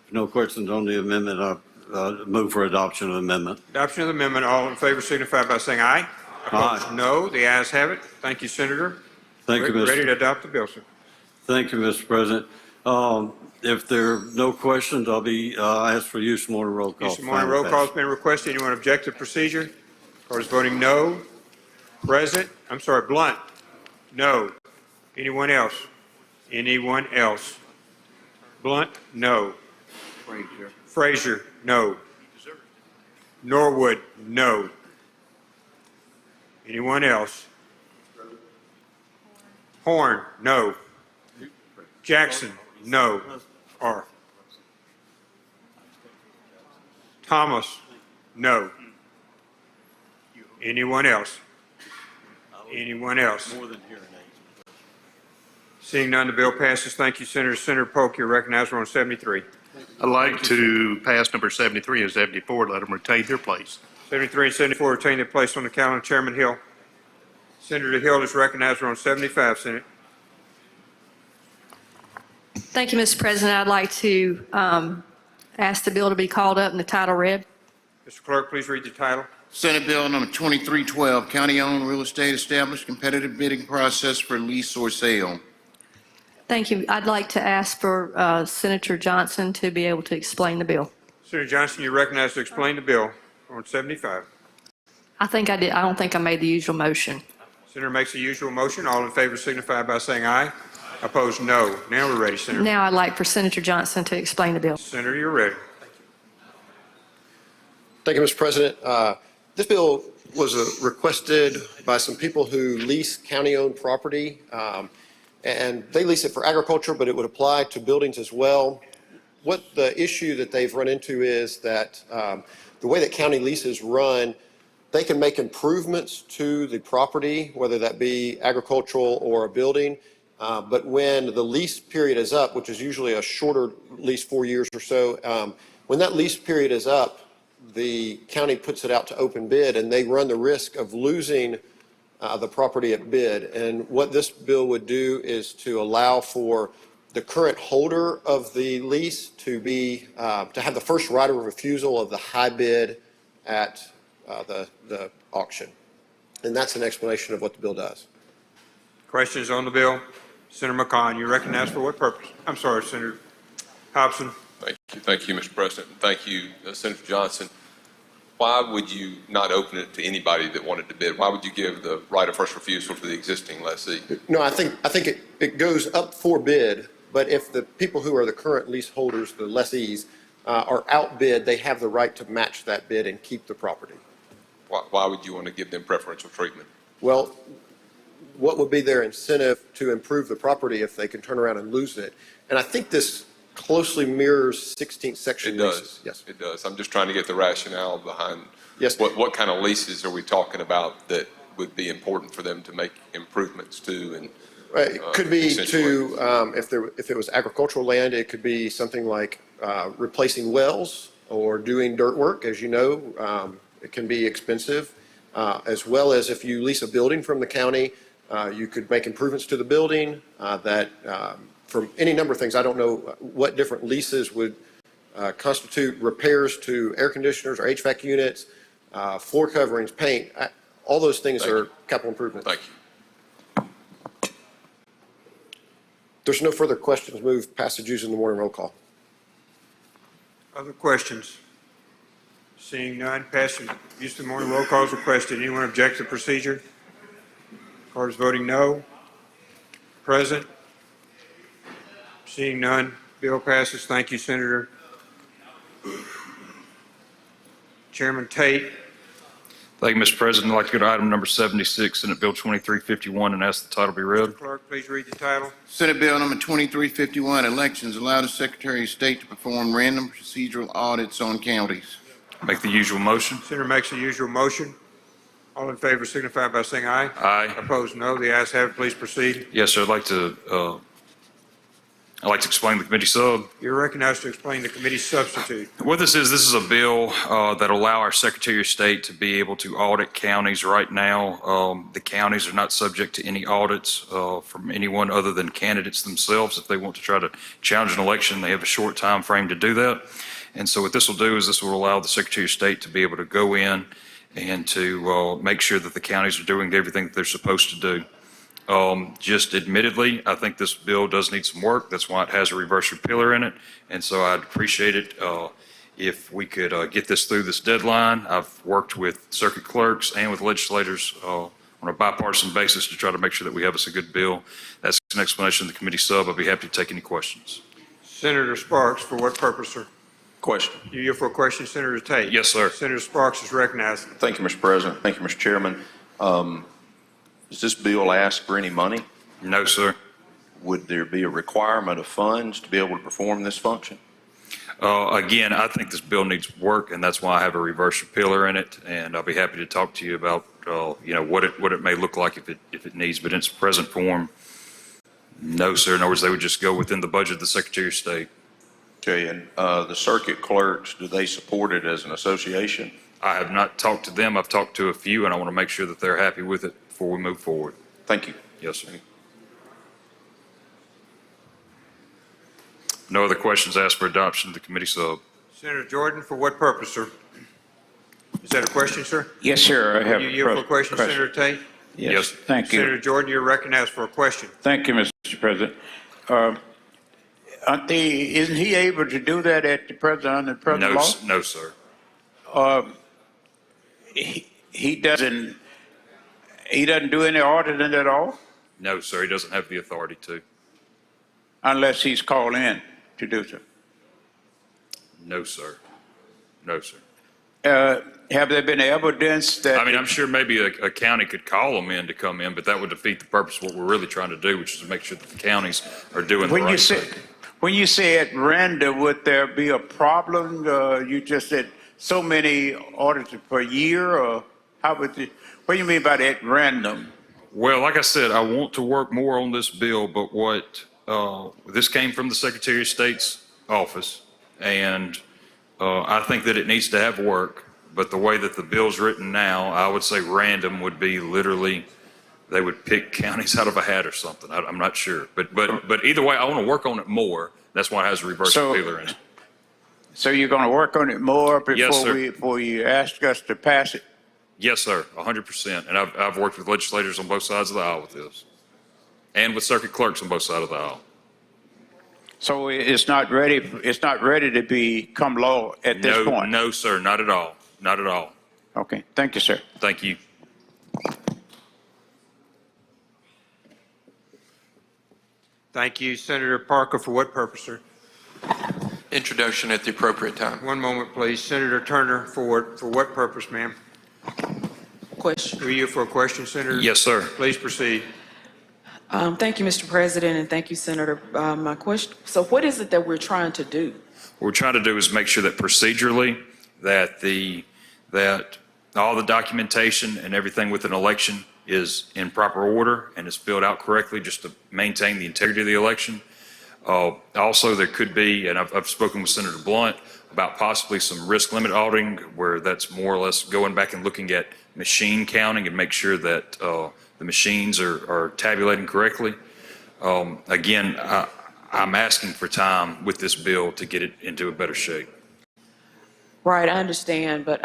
If no questions on the amendment, I move for adoption of the amendment. Adoption of the amendment. All in favor signify by saying aye. Opposed, no. The ayes have it. Thank you, Senator. Thank you, Mr. Ready to adopt the bill, sir. Thank you, Mr. President. If there are no questions, I'll be asked for use of morning roll call. Use of morning roll call has been requested. Anyone object to procedure? Court is voting no. Blunt. No. Anyone else? Anyone else? Blunt, no. Frazier, no. Norwood, no. Anyone else? Horn, no. Jackson, no. R. Thomas, no. Anyone else? Anyone else? More than hearing aids. Seeing none, the bill passes. Thank you, Senator. Senator Polk, you're recognized. We're on 73. I'd like to pass number 73 and 74, let them retain their place. 73 and 74 retain their place on the calendar. Chairman Hill. Senator Hill is recognized. We're on 75, Senate. Thank you, Mr. President. I'd like to ask the bill to be called up and the title read. Mr. Clerk, please read the title. Senate Bill number 2312, County-Owned Real Estate Established Competitive Bidding Process for Lease or Sale. Thank you. I'd like to ask for Senator Johnson to be able to explain the bill. Senator Johnson, you're recognized to explain the bill. We're on 75. I think I did. I don't think I made the usual motion. Senator makes the usual motion. All in favor signify by saying aye. Opposed, no. Now we're ready, Senator. Now I'd like for Senator Johnson to explain the bill. Senator, you're ready. Thank you, Mr. President. This bill was requested by some people who lease county-owned property, and they lease it for agriculture, but it would apply to buildings as well. What the issue that they've run into is that the way that county leases run, they can make improvements to the property, whether that be agricultural or a building, but when the lease period is up, which is usually a shorter lease, 4 years or so, when that lease period is up, the county puts it out to open bid, and they run the risk of losing the property at bid. And what this bill would do is to allow for the current holder of the lease to be to have the first right of refusal of the high bid at the auction. And that's an explanation of what the bill does. Questions on the bill? Senator McCon, you're recognized for what purpose? I'm sorry, Senator Hobson. Thank you, Mr. President. Thank you, Senator Johnson. Why would you not open it to anybody that wanted to bid? Why would you give the right of first refusal to the existing lessee? No, I think it goes up for bid, but if the people who are the current leaseholders, the lessees, are outbid, they have the right to match that bid and keep the property. Why would you want to give them preferential treatment? Well, what would be their incentive to improve the property if they can turn around and lose it? And I think this closely mirrors 16th section It does. leases. Yes. It does. I'm just trying to get the rationale behind Yes. what kind of leases are we talking about that would be important for them to make improvements to? And It could be accentuate? to, if it was agricultural land, it could be something like replacing wells or doing dirt work. As you know, it can be expensive, as well as if you lease a building from the county, you could make improvements to the building that from any number of things. I don't know what different leases would constitute repairs to air conditioners or HVAC units, floor coverings, paint. All those things are capital improvements. Thank you. There's no further questions. Move passage using the morning roll call. Other questions? Seeing none, passage use of the morning roll call is requested. Anyone object to the procedure? Card is voting no. Present? Seeing none, bill passes. Thank you, Senator. Chairman Tate. Thank you, Mr. President. I'd like to go to item number 76, Senate Bill 2351, and ask the title be read. Clerk, please read the title. Senate Bill number 2351, Elections, allow the Secretary of State to perform random procedural audits on counties. Make the usual motion. Senator makes the usual motion. All in favor signify by saying aye. Aye. Opposed, no. The ayes have it. Please proceed. Yes, sir. I'd like to explain the committee sub. You're recognized to explain the committee's substitute. What this is a bill that allow our Secretary of State to be able to audit counties. Right now, the counties are not subject to any audits from anyone other than candidates themselves. If they want to try to challenge an election, they have a short time frame to do that. And so what this will do is this will allow the Secretary of State to be able to go in and to make sure that the counties are doing everything that they're supposed to do. Just admittedly, I think this bill does need some work. That's why it has a reverse repealer in it. And so I'd appreciate it if we could get this through this deadline. I've worked with circuit clerks and with legislators on a bipartisan basis to try to make sure that we have us a good bill. That's an explanation of the committee sub. I'd be happy to take any questions. Senator Sparks, for what purpose, sir? Question. You here for a question, Senator Tate? Yes, sir. Senator Sparks is recognized. Thank you, Mr. President. Thank you, Mr. Chairman. Does this bill ask for any money? No, sir. Would there be a requirement of funds to be able to perform this function? Again, I think this bill needs work, and that's why I have a reverse repealer in it, and I'll be happy to talk to you about, what it may look like if it needs, but in its present form, no, sir. In other words, they would just go within the budget of the Secretary of State. Okay, and the circuit clerks, do they support it as an association? I have not talked to them. I've talked to a few, and I want to make sure that they're happy with it before we move forward. Thank you. Yes, sir. No other questions asked for adoption of the committee sub. Senator Jordan, for what purpose, sir? Is that a question, sir? Yes, sir. I have You yield for a question, Senator Tate? Yes, thank you. Senator Jordan, you're recognized for a question. Thank you, Mr. President. Isn't he able to do that at the present, under the present law? No, sir. He doesn't do any auditing at all No, sir. He doesn't have the authority to. unless he's called in to do so. No, sir. No, sir. Have there been evidence that? I mean, I'm sure maybe a county could call them in to come in, but that would defeat the purpose of what we're really trying to do, which is to make sure that the counties are doing the right thing. When you say at random, would there be a problem? You just said so many audits per year, or what do you mean by that, random? Well, like I said, I want to work more on this bill, but this came from the Secretary of State's office, and I think that it needs to have work, but the way that the bill's written now, I would say random would be literally, they would pick counties out of a hat or something. I'm not sure, but either way, I want to work on it more. That's why it has a reverse repealer in it. So you're going to work on it more Yes, sir. before you ask us to pass it? Yes, sir, 100%. And I've worked with legislators on both sides of the aisle with this, and with circuit clerks on both sides of the aisle. So it's not ready to become law at this point? No, sir, not at all. Not at all. Okay, thank you, sir. Thank you. Thank you. Senator Parker, for what purpose, sir? Introduction at the appropriate time. One moment, please. Senator Turner, for what purpose, ma'am? Question. Are you for a question, Senator? Yes, sir. Please proceed. Thank you, Mr. President, and thank you, Senator. My question, so what is it that we're trying to do? What we're trying to do is make sure that procedurally that all the documentation and everything with an election is in proper order and is filled out correctly, just to maintain the integrity of the election. Also, there could be, and I've spoken with Senator Blunt about possibly some risk limit auditing, where that's more or less going back and looking at machine counting and make sure that the machines are tabulating correctly. Again, I'm asking for time with this bill to get it into a better shape. Right, I understand, but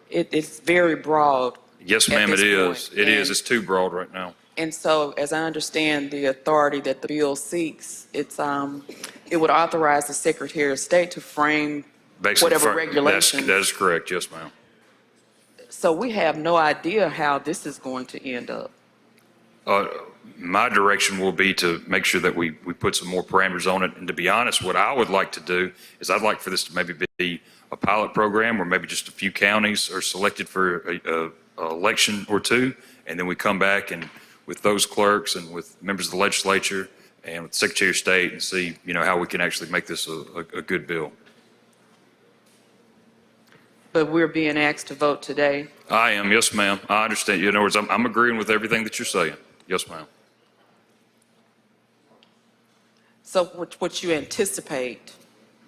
it's very broad. Yes, ma'am, it is. It is. It's too broad right now. And so, as I understand the authority that the bill seeks, it would authorize the Secretary of State to frame whatever regulations. That is correct. Yes, ma'am. So we have no idea how this is going to end up. My direction will be to make sure that we put some more parameters on it. And to be honest, what I would like to do is I'd like for this to maybe be a pilot program where maybe just a few counties are selected for a election or two, and then we come back and with those clerks and with members of the legislature and with the Secretary of State and see, how we can actually make this a good bill. But we're being asked to vote today. I am, yes, ma'am. I understand. In other words, I'm agreeing with everything that you're saying. Yes, ma'am. So what you anticipate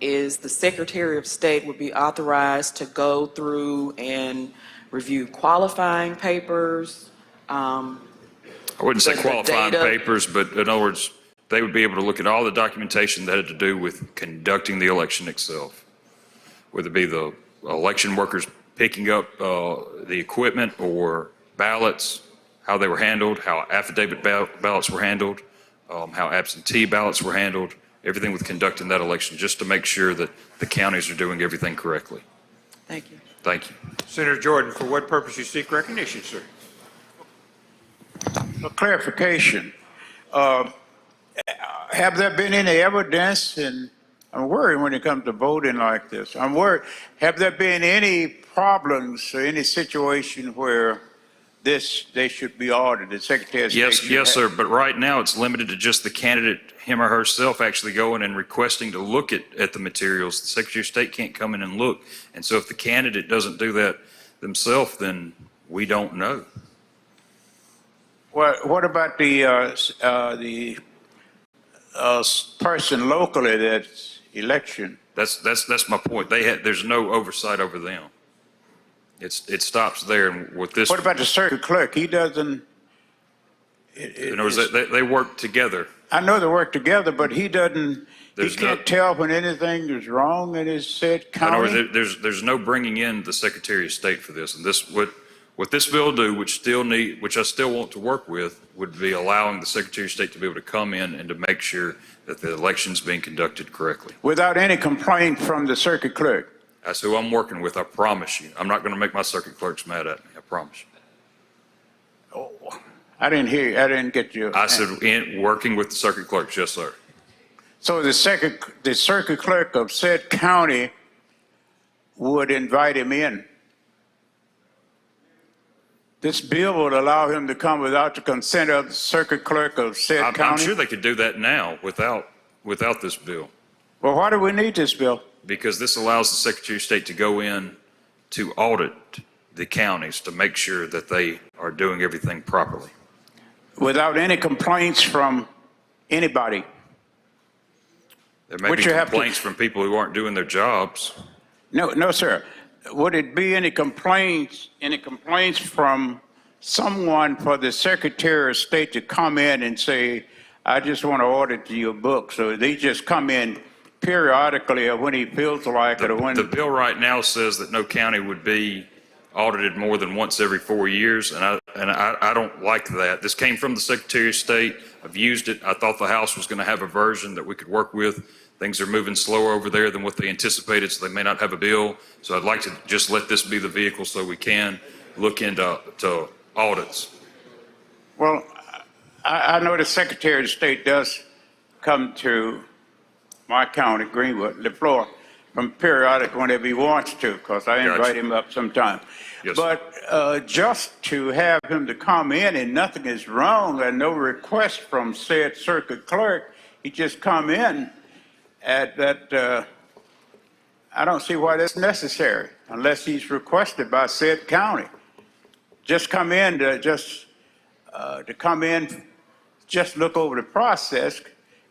is the Secretary of State would be authorized to go through and review qualifying papers? I wouldn't say qualifying papers, but in other words, they would be able to look at all the documentation that had to do with conducting the election itself, whether it be the election workers picking up the equipment or ballots, how they were handled, how affidavit ballots were handled, how absentee ballots were handled, everything with conducting that election, just to make sure that the counties are doing everything correctly. Thank you. Thank you. Senator Jordan, for what purpose you seek recognition, sir? A clarification. Have there been any evidence, and I'm worried when it comes to voting like this, I'm worried, have there been any problems or any situation where they should be audited, Secretary of State? Yes, sir, but right now it's limited to just the candidate him or herself actually going and requesting to look at the materials. The Secretary of State can't come in and look. And so if the candidate doesn't do that themselves, then we don't know. What about the person locally that's election? That's my point. There's no oversight over them. It stops there. And with this, What about the circuit clerk? He doesn't. in other words, they work together. I know they work together, but he doesn't. There's He can't tell when anything is wrong in his said In other county. words, there's no bringing in the Secretary of State for this. And this what this bill do, which I still want to work with, would be allowing the Secretary of State to be able to come in and to make sure that the election's being conducted correctly. Without any complaint from the circuit clerk. That's who I'm working with, I promise you. I'm not going to make my circuit clerks mad at me, I promise you. Oh, I didn't hear you. I didn't get you. I said, working with the circuit clerks, yes, sir. So the circuit clerk of said county would invite him in. This bill would allow him to come without the consent of the circuit clerk of said county? I'm sure they could do that now without this bill. Well, why do we need this bill? Because this allows the Secretary of State to go in to audit the counties to make sure that they are doing everything properly. Without any complaints from anybody? There may be complaints from people who aren't doing their jobs. No, sir. Would it be any complaints from someone for the Secretary of State to come in and say, I just want to audit your books? Or they just come in periodically or when he feels like it? Or when The bill right now says that no county would be audited more than once every 4 years, and I don't like that. This came from the Secretary of State. I've used it. I thought the House was going to have a version that we could work with. Things are moving slower over there than what they anticipated, so they may not have a bill. So I'd like to just let this be the vehicle so we can look into audits. Well, I know the Secretary of State does come to my county, Greenwood, LaFleur, from periodic whenever he wants to, because I invite him up sometime. Yes. But just to have him to come in and nothing is wrong and no request from said circuit clerk, he just come in at that, I don't see why that's necessary unless he's requested by said county. Just come in to just look over the process.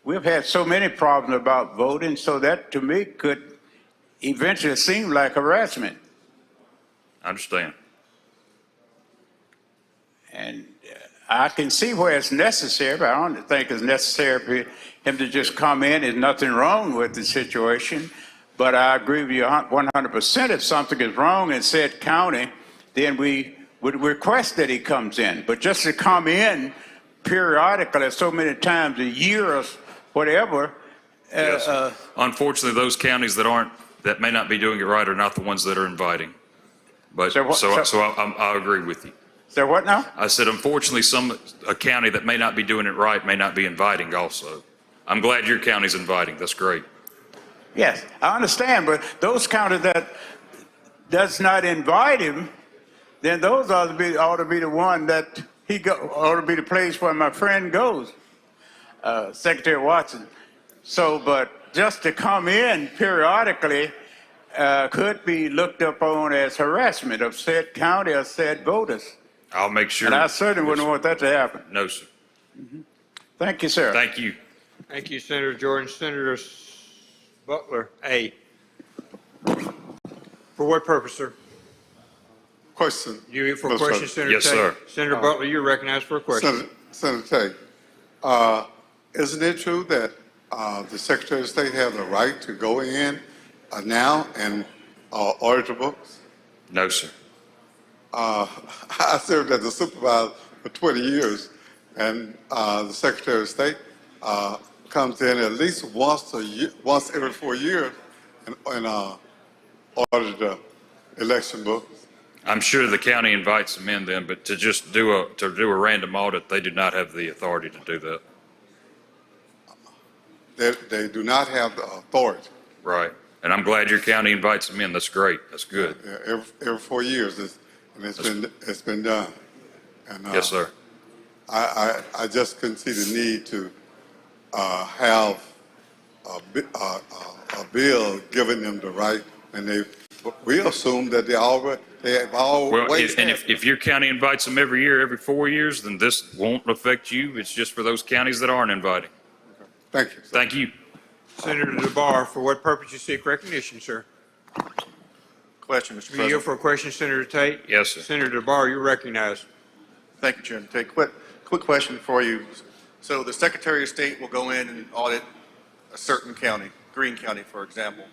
We've had so many problems about voting, so that to me could eventually seem like harassment. I understand. And I can see where it's necessary, but I don't think it's necessary for him to just come in. There's nothing wrong with the situation. But I agree with you 100%. If something is wrong in said county, then we would request that he comes in. But just to come in periodically so many times a year or whatever. Yes. Unfortunately, those counties that may not be doing it right are not the ones that are inviting. But I agree with you. So what now? I said, unfortunately, a county that may not be doing it right may not be inviting also. I'm glad your county's inviting. That's great. Yes, I understand, but those counties that does not invite him, then those ought to be the one that ought to be the place where my friend goes, Secretary Watson. So, but just to come in periodically could be looked upon as harassment of said county or said voters. I'll make sure. And I certainly wouldn't want that to happen. No, sir. Thank you, sir. Thank you. Thank you, Senator Jordan. Senator Butler, A. For what purpose, sir? Question. You for a Mr. question, President. Senator Yes, Tate? sir. Senator Butler, you're recognized for a question. Senator Tate, isn't it true that the Secretary of State has a right to go in now and audit the books? No, sir. I served as a supervisor for 20 years, and the Secretary of State comes in at least once every 4 years and audit the election books. I'm sure the county invites them in then, but to just do a random audit, they do not have the authority to do that. They do not have the authority. Right. And I'm glad your county invites them in. That's great. That's good. Yeah, every 4 years, it's been done. And, Yes, sir. I just couldn't see the need to have a bill giving them the right, and we assume that they have Well, always. if your county invites them every year, every 4 years, then this won't affect you. It's just for those counties that aren't inviting. Thank you. Thank you. Senator DeBar, for what purpose you seek recognition, sir? Question, Mr. Do you yield President. for a question, Senator Tate? Yes, sir. Senator DeBar, you're recognized. Thank you, Chairman. Tate. Quick question for you. So the Secretary of State will go in and audit a certain county, Greene County, for example.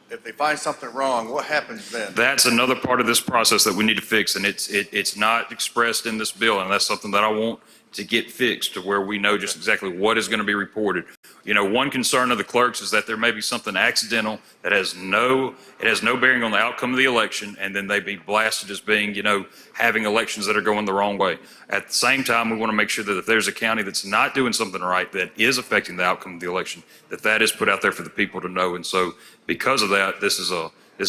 If they find something wrong, what happens then? That's another part of this process that we need to fix, and it's not expressed in this bill, and that's something that I want to get fixed to where we know just exactly what is going to be reported. You know, one concern of the clerks is that there may be something accidental that has no bearing on the outcome of the election, and then they be blasted as being, you know, having elections that are going the wrong way. At the same time, we want to make sure that if there's a county that's not doing something right that is affecting the outcome of the election, that is put out there for the people to know. And so because of that, this is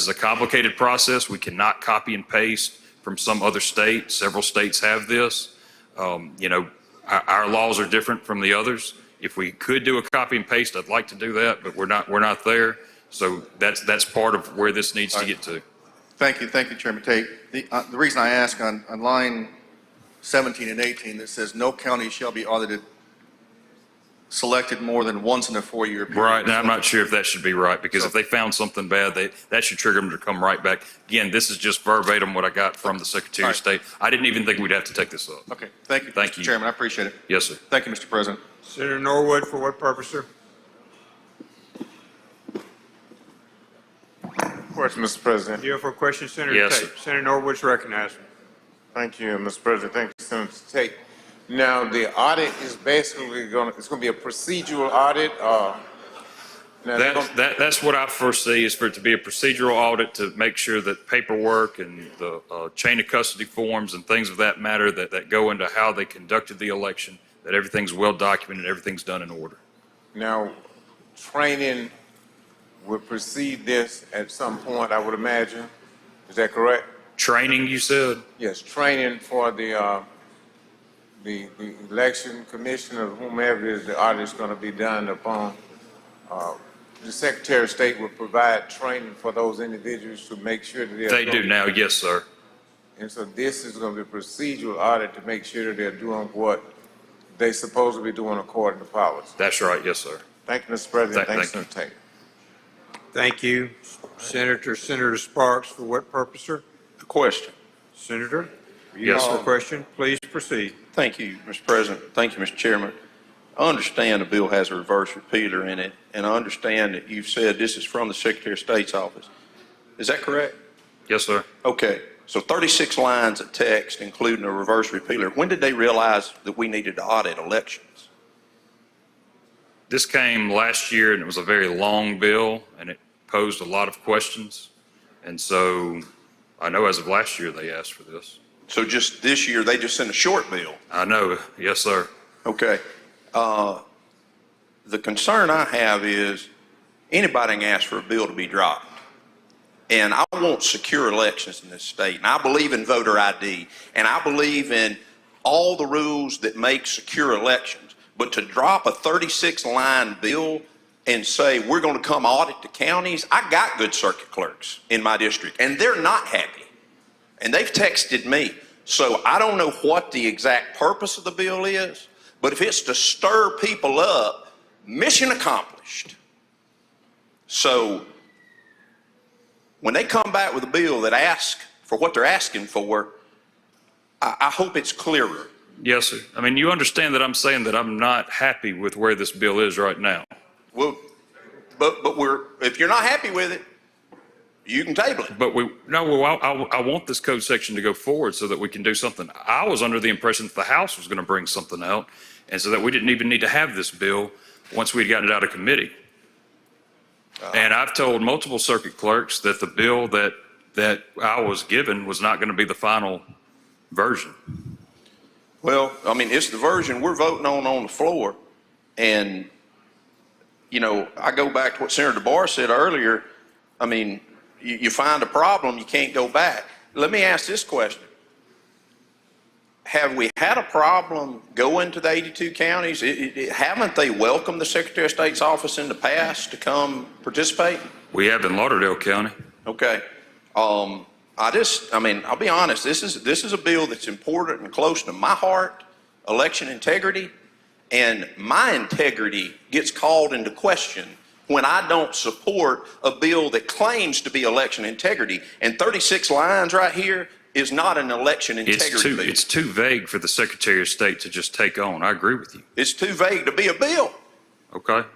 a complicated process. We cannot copy and paste from some other state. Several states have this. You know, our laws are different from the others. If we could do a copy and paste, I'd like to do that, but we're not there. So that's part of where this needs to get to. Thank you, Chairman Tate. The reason I ask on line 17 and 18, that says no county shall be audited selected more than once in a 4-year period. Right, and I'm not sure if that should be right, because if they found something bad, that should trigger them to come right back. Again, this is just verbatim what I got from the Secretary of State. I didn't even think we'd have to take this up. Okay, thank you, Thank Mr. you. Chairman. I appreciate it. Yes, sir. Thank you, Mr. President. Senator Norwood, for what purpose, sir? Question, Mr. President. Do you have for a question, Senator Yes, Tate? sir. Senator Norwood's recognized. Thank you, Mr. President. Thank you, Senator Tate. Now, the audit is basically it's going to be a procedural audit. That's what I foresee, is for it to be a procedural audit to make sure that paperwork and the chain of custody forms and things of that matter that go into how they conducted the election, that everything's well documented, everything's done in order. Now, training will precede this at some point, I would imagine. Is that correct? Training, you said? Yes, training for the election commission or whomever it is the audit is going to be done upon. The Secretary of State will provide training for those individuals to make sure that They do now, yes, sir. And so this is going to be a procedural audit to make sure that they're doing what they're supposed to be doing according to policy. That's right, yes, sir. Thank you, Mr. President. Thanks, Thank Senator Tate. Thank you. Senator Sparks, for what purpose, sir? The question. Senator? Yes, sir. sir. Question, please proceed. Thank you, Mr. President. Thank you, Mr. Chairman. I understand the bill has a reverse repeater in it, and I understand that you've said this is from the Secretary of State's office. Is that correct? Yes, sir. Okay, so 36 lines of text, including a reverse repeater. When did they realize that we needed to audit elections? This came last year, and it was a very long bill, and it posed a lot of questions. And so I know as of last year, they asked for this. So just this year, they just sent a short bill? I know, yes, sir. Okay. The concern I have is anybody can ask for a bill to be dropped. And I want secure elections in this state. And I believe in voter ID. And I believe in all the rules that make secure elections. But to drop a 36-line bill and say we're going to come audit the counties, I got good circuit clerks in my district, and they're not happy. And they've texted me. So I don't know what the exact purpose of the bill is, but if it's to stir people up, mission accomplished. So when they come back with a bill that asks for what they're asking for, I hope it's clearer. Yes, sir. I mean, you understand that I'm saying that I'm not happy with where this bill is right now. Well, but if you're not happy with it, you can table it. But I want this code section to go forward so that we can do something. I was under the impression that the House was going to bring something out, and so that we didn't even need to have this bill once we'd gotten it out of committee. And I've told multiple circuit clerks that the bill that I was given was not going to be the final version. Well, I mean, it's the version we're voting on the floor. And, you know, I go back to what Senator DeBar said earlier. I mean, you find a problem, you can't go back. Let me ask this question. have we had a problem going to the 82 counties? Haven't they welcomed the Secretary of State's office in the past to come participate? We have in Lauderdale County. Okay. I mean, I'll be honest, this is a bill that's important and close to my heart, election integrity, and my integrity gets called into question when I don't support a bill that claims to be election integrity. And 36 lines right here is not an election integrity bill. It's too vague for the Secretary of State to just take on. I agree with you. It's too vague to be a bill. Okay.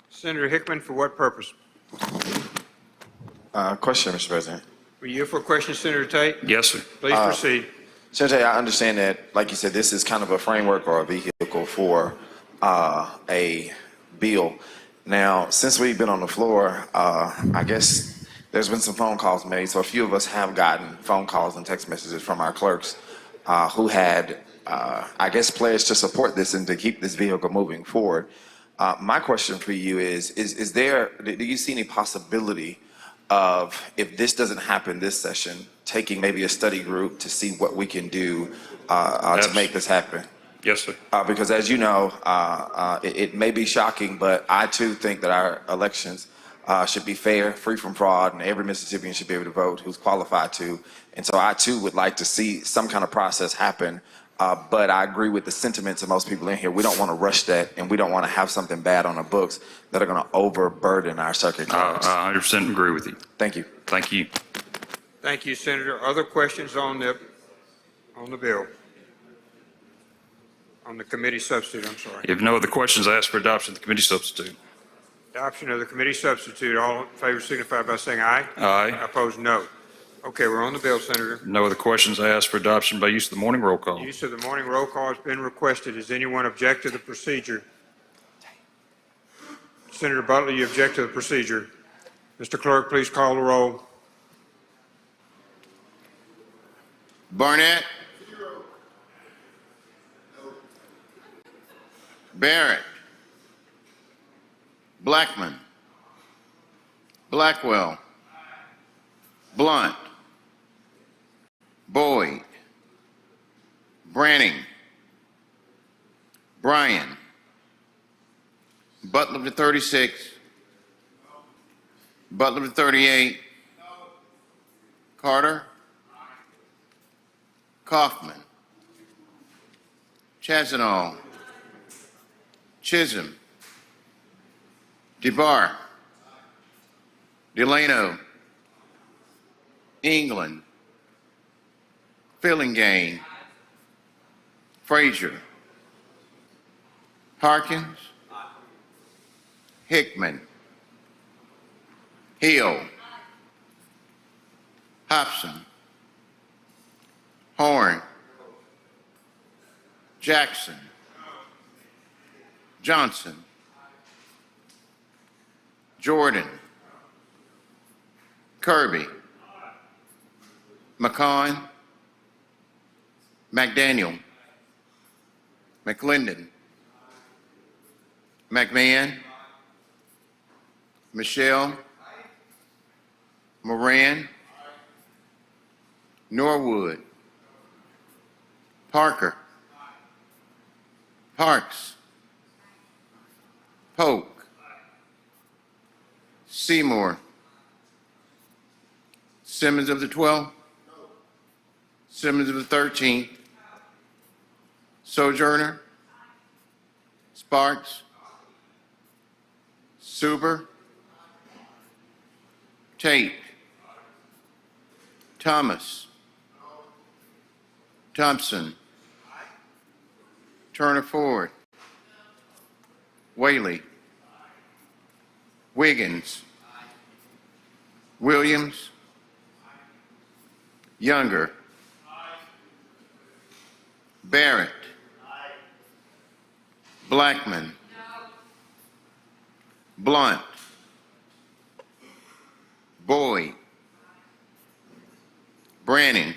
Senator Hickman, for what purpose? Question, Mr. President. Were you for a question, Senator Tate? Yes, sir. Please proceed. Senator Tate, I understand that, like you said, this is kind of a framework or a vehicle for a bill. Now, since we've been on the floor, I guess there's been some phone calls made. So a few of us have gotten phone calls and text messages from our clerks who had, I guess, pledged to support this and to keep this vehicle moving forward. My question for you is there, do you see any possibility of, if this doesn't happen this session, taking maybe a study group to see what we can do to make this happen? Yes, sir. Because as you know, it may be shocking, but I too think that our elections should be fair, free from fraud, and every Mississippian should be able to vote who's qualified to. And so I too would like to see some kind of process happen. But I agree with the sentiments of most people in here. We don't want to rush that, and we don't want to have something bad on the books that are going to overburden our circuit clerks. I 100% agree with you. Thank you. Thank you. Thank you, Senator. Other questions on the bill? On the committee substitute, I'm sorry. If no other questions, I ask for adoption of the committee substitute. Adoption of the committee substitute. All in favor signify by saying aye. Aye. Opposed, no. Okay, we're on the bill, Senator. No other questions, I ask for adoption by use of the morning roll call. Use of the morning roll call has been requested. Does anyone object to the procedure? Senator Butler, you object to the procedure. Mr. Clerk, please call the roll. Barnett. Barrett. Blackman. Blackwell. Blunt. Boyd. Branning. Bryan. Butler to 36. Butler to 38. Carter. Kaufman. Chazanall. Chisholm. DeBar. Delano. England. Fillingane. Frazier. Harkins. Hickman. Hill. Hobson. Horn. Jackson. Johnson. Jordan. Kirby. McCon. McDaniel. McClendon. McMahon. Michelle. Moran. Norwood. Parker. Parks. Polk. Seymour. Simmons of the 12th. Simmons of the 13th. Sojourner. Sparks. Suber. Tate. Thomas. Thompson. Turner Ford. Whaley. Wiggins. Williams. Younger. Barrett. Blackman. Blunt. Boyd. Branning.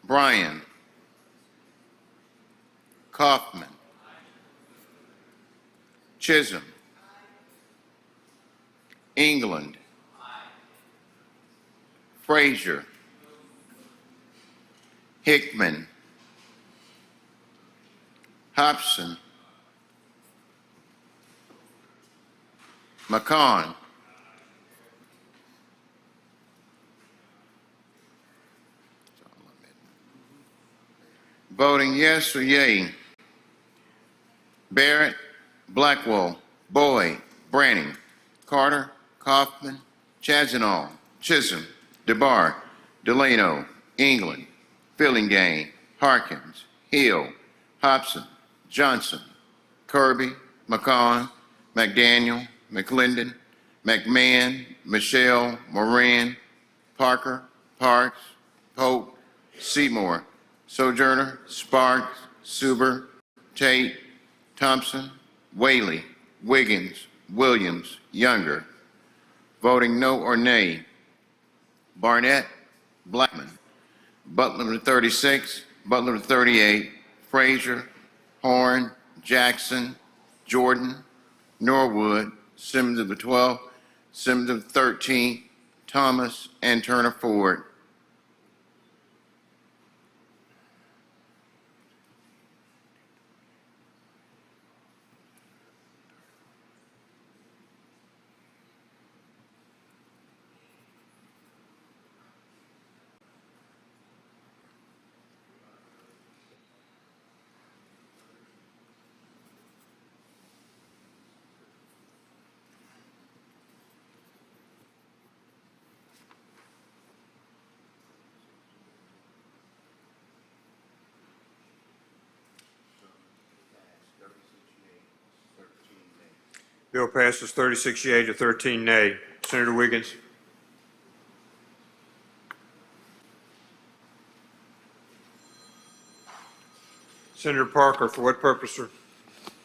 Bryan. Kaufman. Chisholm. England. Frazier, Hickman, Hobson, McCon, voting yes or yay. Barrett, Blackwell, Boyd, Branning, Carter, Kaufman, Chazanall, Chisholm, DeBar, Delano, England, Fillingane, Harkins, Hill, Hobson, Johnson, Kirby, McCon, McDaniel, McClendon, McMahon, Michelle, Moran, Parker, Parks, Pope, Seymour, Sojourner, Sparks, Suber, Tate, Thompson, Whaley, Wiggins, Williams, Younger. Voting no or nay. Barnett, Blackman, Butler to 36, Butler to 38, Frazier, Horn, Jackson, Jordan, Norwood, Simmons of the 12th, Simmons of the 13th, Thomas, and Turner Ford. Bill passes 36 yea to 13 nay. Senator Wiggins. Senator Parker, for what purpose, sir?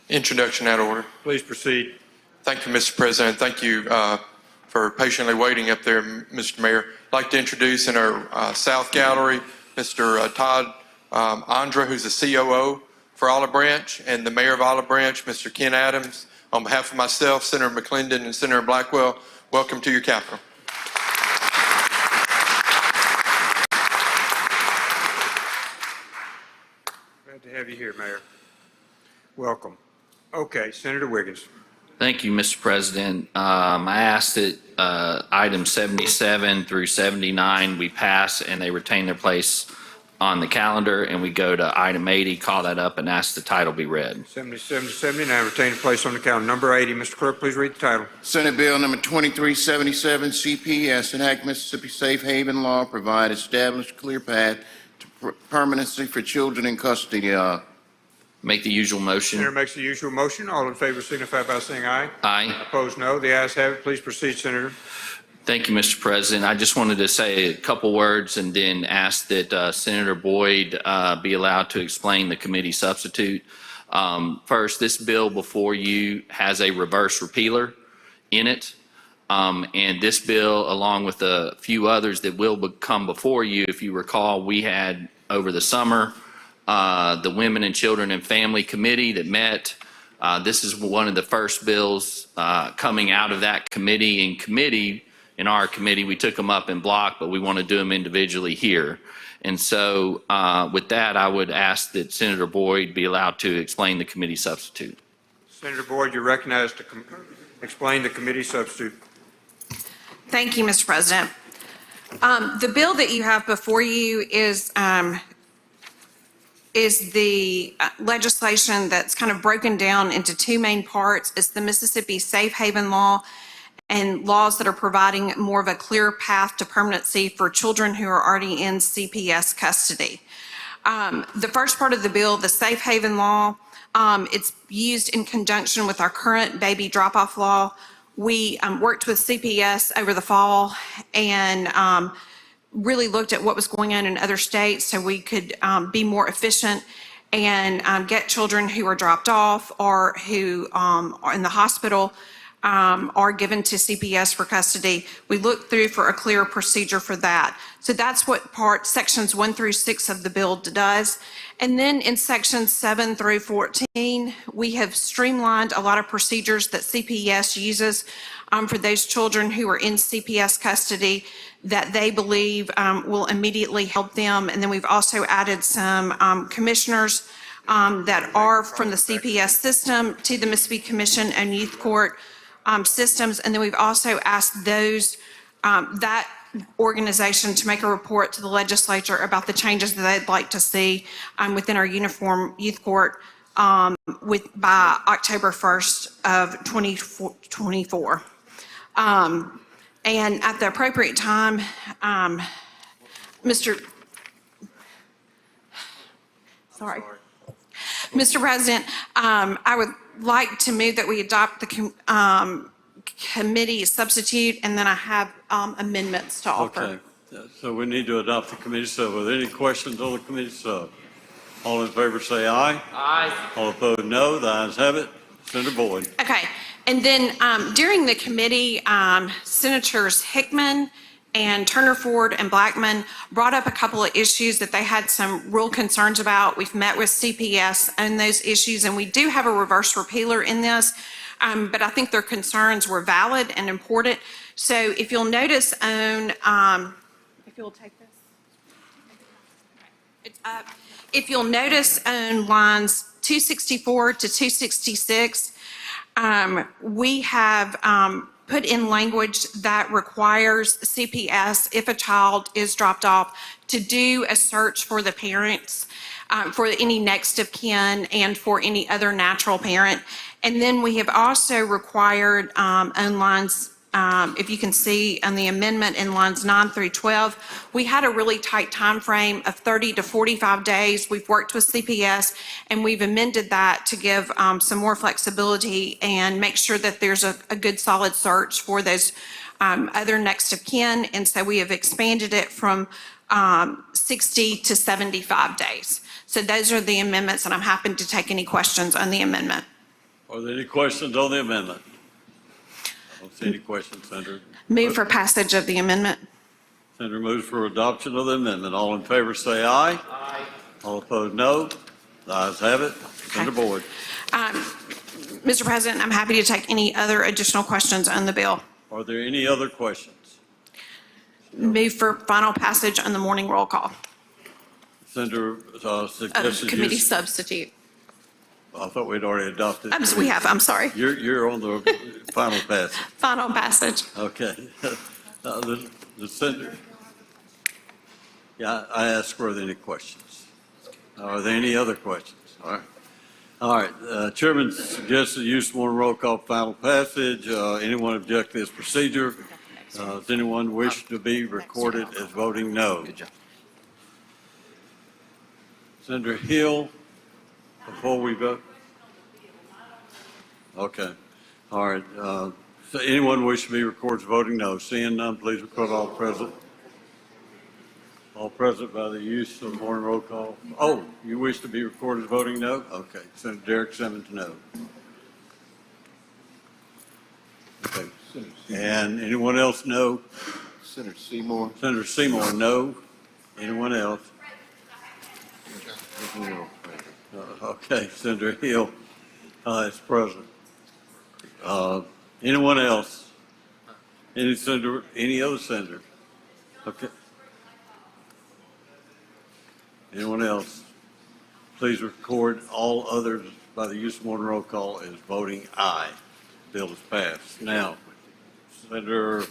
Introduction out of order. Please proceed. Thank you, Mr. President. Thank you for patiently waiting up there, Mr. Mayor. I'd like to introduce in our South Gallery, Mr. Todd Andra, who's the COO for Olive Branch, and the Mayor of Olive Branch, Mr. Ken Adams. On behalf of myself, Senator McClendon, and Senator Blackwell, welcome to your Capitol. Glad to have you here, Mayor. Welcome. Okay, Senator Wiggins. Thank you, Mr. President. I asked that items 77 through 79 we pass and they retain their place on the calendar, and we go to item 80, call that up and ask the title be read. 77 to 79, retain a place on the calendar. Number 80, Mr. Clerk, please read the title. Senate Bill number 2377, CPS, enact Mississippi Safe Haven Law, provide established clear path to permanency for children in custody of. Make the usual motion. Senator makes the usual motion. All in favor signify by saying aye. Aye. Opposed, no. The ayes have it. Please proceed, Senator. Thank you, Mr. President. I just wanted to say a couple words and then ask that Senator Boyd be allowed to explain the committee substitute. First, this bill before you has a reverse repealer in it. And this bill, along with a few others that will come before you, if you recall, we had over the summer the Women and Children and Family Committee that met. This is one of the first bills coming out of that committee. In our committee, we took them up in block, but we want to do them individually here. And so with that, I would ask that Senator Boyd be allowed to explain the committee substitute. Senator Boyd, you're recognized to explain the committee substitute. Thank you, Mr. President. The bill that you have before you is the legislation that's kind of broken down into two main parts. It's the Mississippi Safe Haven Law and laws that are providing more of a clear path to permanency for children who are already in CPS custody. The first part of the bill, the Safe Haven Law, it's used in conjunction with our current baby drop-off law. We worked with CPS over the fall and really looked at what was going on in other states so we could be more efficient and get children who are dropped off or who are in the hospital are given to CPS for custody. We look through for a clear procedure for that. So that's what sections 1 through 6 of the bill does. And then in sections 7 through 14, we have streamlined a lot of procedures that CPS uses for those children who are in CPS custody that they believe will immediately help them. And then we've also added some commissioners that are from the CPS system to the Mississippi Commission and Youth Court systems. And then we've also asked those, that organization to make a report to the legislature about the changes that they'd like to see within our uniform youth court by October 1st of 2024. And at the appropriate time, Mr. President, I would like to move that we adopt the committee substitute, and then I have amendments to offer. Okay, so we need to adopt the committee sub. Are there any questions on the committee sub? All in favor say aye. Aye. All opposed, no. The ayes have it. Senator Boyd. Okay, and then during the committee, Senators Hickman and Turner Ford and Blackman brought up a couple of issues that they had some real concerns about. We've met with CPS on those issues, and we do have a reverse repealer in this, but I think their concerns were valid and important. So if you'll notice on, if you'll take this, it's up. If you'll notice on lines 264 to 266, we have put in language that requires CPS, if a child is dropped off, to do a search for the parents, for any next of kin, and for any other natural parent. And then we have also required on lines, if you can see on the amendment in lines 9 through 12, we had a really tight time frame of 30 to 45 days. We've worked with CPS, and we've amended that to give some more flexibility and make sure that there's a good solid search for those other next of kin. And so we have expanded it from 60 to 75 days. So those are the amendments, and I'm happy to take any questions on the amendment. Are there any questions on the amendment? I don't see any questions, Senator. Move for passage of the amendment. Senator moves for adoption of the amendment. All in favor say aye. Aye. All opposed, no. The ayes have it. Senator Boyd. Mr. President, I'm happy to take any other additional questions on the bill. Are there any other questions? Move for final passage on the morning roll call. Senator suggested Committee use. substitute. I thought we'd already adopted. We have, I'm sorry. You're on the final passage. Final passage. Okay. The senator. Yeah, I asked were there any questions. Are there any other questions? All right. All right. Chairman suggests the use of one roll call final passage. Anyone object to this procedure? Does anyone wish to be recorded as voting no? Good job. Senator Hill, before we vote. Okay. All right. So anyone wish to be recorded as voting no? Seeing none, please record all present. All present by the use of morning roll call. Oh, you wish to be recorded as voting no? Okay. Senator Derrick Simmons, no. Okay. And anyone else no? Senator Seymour. Senator Seymour, no. Anyone else? Okay, Senator Hill is present. Anyone else? Any senator? Any other senator? Okay. Anyone else? Please record all others by the use of morning roll call as voting aye. Bill is passed. Now, Senator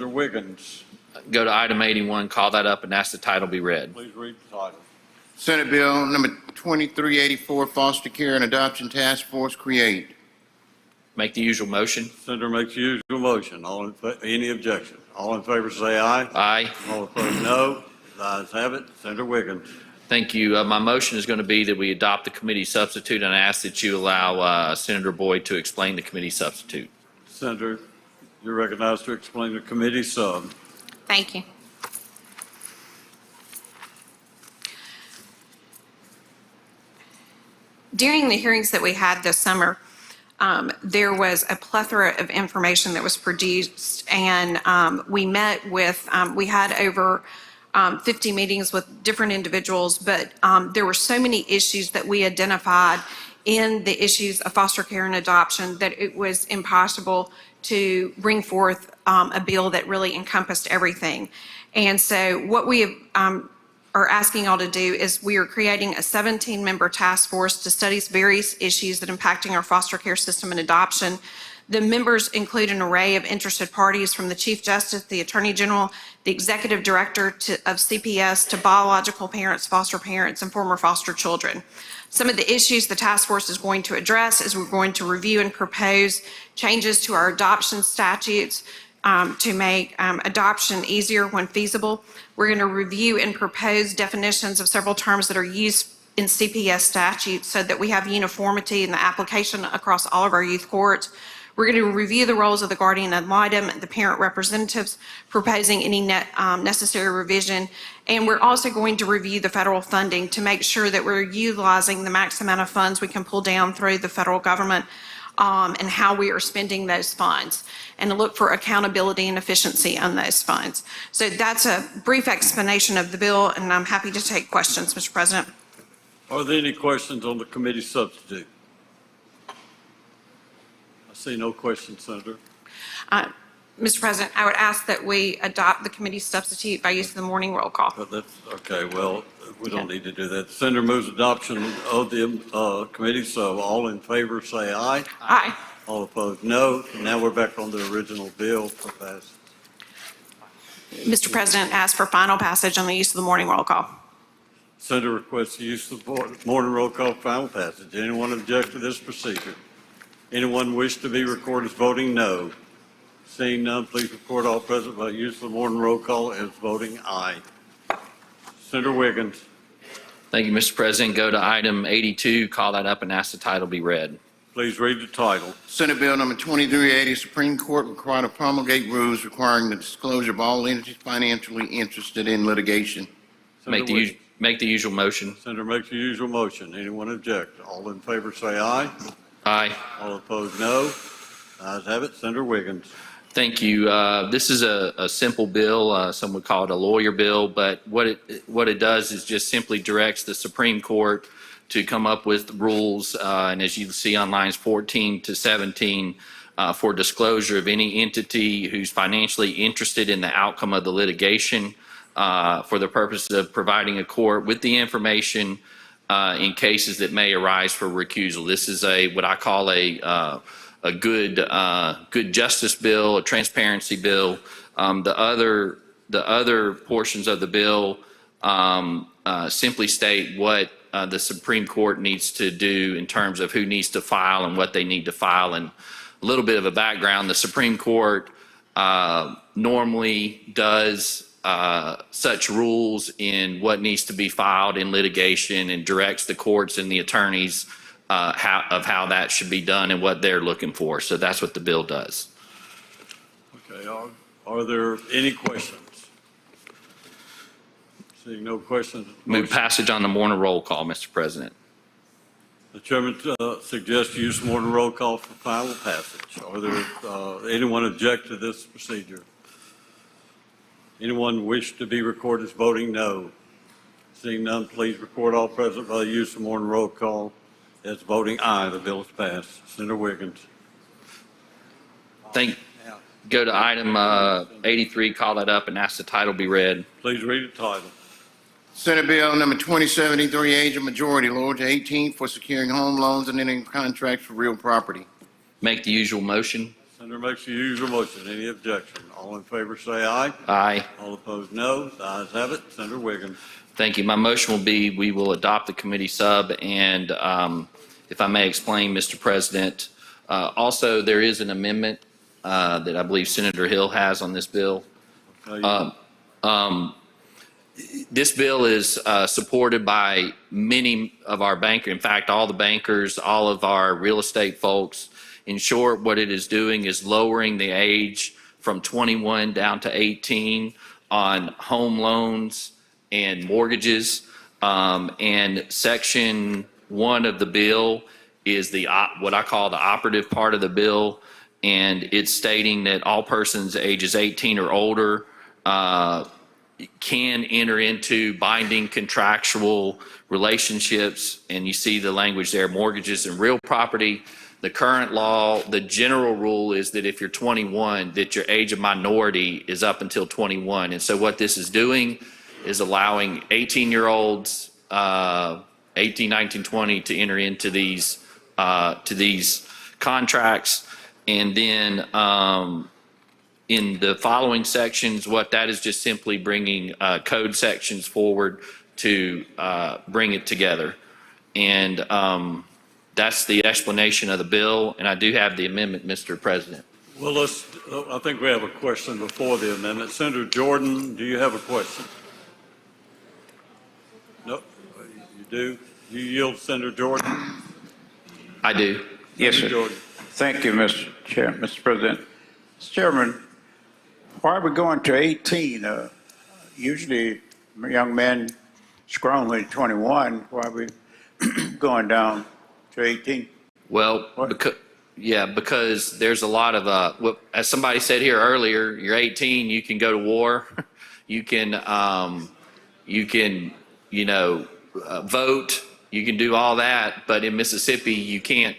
Wiggins. Go to item 81, call that up, and ask the title be read. Please read the title. Senate Bill number 2384, Foster Care and Adoption Task Force, create. Make the usual motion. Senator makes the usual motion. Any objection? All in favor say aye. Aye. All opposed no. The ayes have it. Senator Wiggins. Thank you. My motion is going to be that we adopt the committee substitute, and I ask that you allow Senator Boyd to explain the committee substitute. Senator, you're recognized to explain the committee sub. Thank you. During the hearings that we had this summer, there was a plethora of information that was produced, and we met with, we had over 50 meetings with different individuals, but there were so many issues that we identified in the issues of foster care and adoption that it was impossible to bring forth a bill that really encompassed everything. And so what we are asking y'all to do is we are creating a 17-member task force to study various issues that are impacting our foster care system and adoption. The members include an array of interested parties from the Chief Justice, the Attorney General, the Executive Director of CPS, to biological parents, foster parents, and former foster children. Some of the issues the task force is going to address is we're going to review and propose changes to our adoption statutes to make adoption easier when feasible. We're going to review and propose definitions of several terms that are used in CPS statutes so that we have uniformity in the application across all of our youth courts. We're going to review the roles of the guardian ad litem and the parent representatives, proposing any necessary revision. And we're also going to review the federal funding to make sure that we're utilizing the max amount of funds we can pull down through the federal government and how we are spending those funds, and to look for accountability and efficiency on those funds. So that's a brief explanation of the bill, and I'm happy to take questions, Mr. President. Are there any questions on the committee substitute? I see no questions, Senator. Mr. President, I would ask that we adopt the committee substitute by use of the morning roll call. Okay, well, we don't need to do that. Senator moves adoption of the committee, so all in favor say aye. Aye. All opposed, no. Now we're back on the original bill for passage. Mr. President, ask for final passage on the use of the morning roll call. Senator requests the use of the morning roll call for final passage. Anyone object to this procedure? Anyone wish to be recorded as voting no? Seeing none, please record all present by use of the morning roll call as voting aye. Senator Wiggins. Thank you, Mr. President. Go to item 82, call that up and ask the title be read. Please read the title. Senate Bill number 2380, Supreme Court required to promulgate rules requiring the disclosure of all entities financially interested in litigation. Make the usual motion. Senator makes the usual motion. Anyone object? All in favor say aye. Aye. All opposed, no. Ayes have it. Senator Wiggins. Thank you. This is a simple bill. Some would call it a lawyer bill, but what it does is just simply directs the Supreme Court to come up with rules, and as you see on lines 14 to 17, for disclosure of any entity who's financially interested in the outcome of the litigation, for the purpose of providing a court with the information in cases that may arise for recusal. This is what I call a good justice bill, a transparency bill. The other portions of the bill simply state what the Supreme Court needs to do in terms of who needs to file and what they need to file. And a little bit of a background: the Supreme Court normally does such rules in what needs to be filed in litigation and directs the courts and the attorneys how that should be done and what they're looking for. So that's what the bill does. Okay, are there any questions? Seeing no questions. Move passage on the morning roll call, Mr. President. The chairman suggests use morning roll call for final passage. Are there anyone object to this procedure? Anyone wish to be recorded as voting no? Seeing none, please record all present by the use of morning roll call as voting aye. The bill is passed. Senator Wiggins. Go to item 83, call that up and ask the title be read. Please read the title. Senate Bill number 2073, age of majority, lower to 18, for securing home loans and entering contracts for real property. Make the usual motion. Senator makes the usual motion. Any objection? All in favor say aye. Aye. All opposed no. The ayes have it. Senator Wiggins. Thank you. My motion will be we will adopt the committee sub, and if I may explain, Mr. President, also there is an amendment that I believe Senator Hill has on this bill. This bill is supported by many of our bankers, in fact, all the bankers, all of our real estate folks. In short, what it is doing is lowering the age from 21 down to 18 on home loans and mortgages. And Section 1 of the bill is what I call the operative part of the bill, and it's stating that all persons ages 18 or older can enter into binding contractual relationships, and you see the language there, mortgages and real property. The current law, the general rule is that if you're 21, that your age of minority is up until 21. And so what this is doing is allowing 18-year-olds, 18, 19, 20 to enter into these contracts. And then in the following sections, what that is just simply bringing code sections forward to bring it together. And that's the explanation of the bill, and I do have the amendment, Mr. President. Well, I think we have a question before the amendment. Senator Jordan, do you have a question? No, you do? You yield, Senator Jordan? I do. Yes, sir. Jordan. Thank you, Mr. Chair, Mr. President. Mr. Chairman, why are we going to 18? Usually, young men grown when 21. Why are we going down to 18? Well, because there's a lot of, as somebody said here earlier, you're 18, you can go to war, you can, vote, you can do all that, but in Mississippi, you can't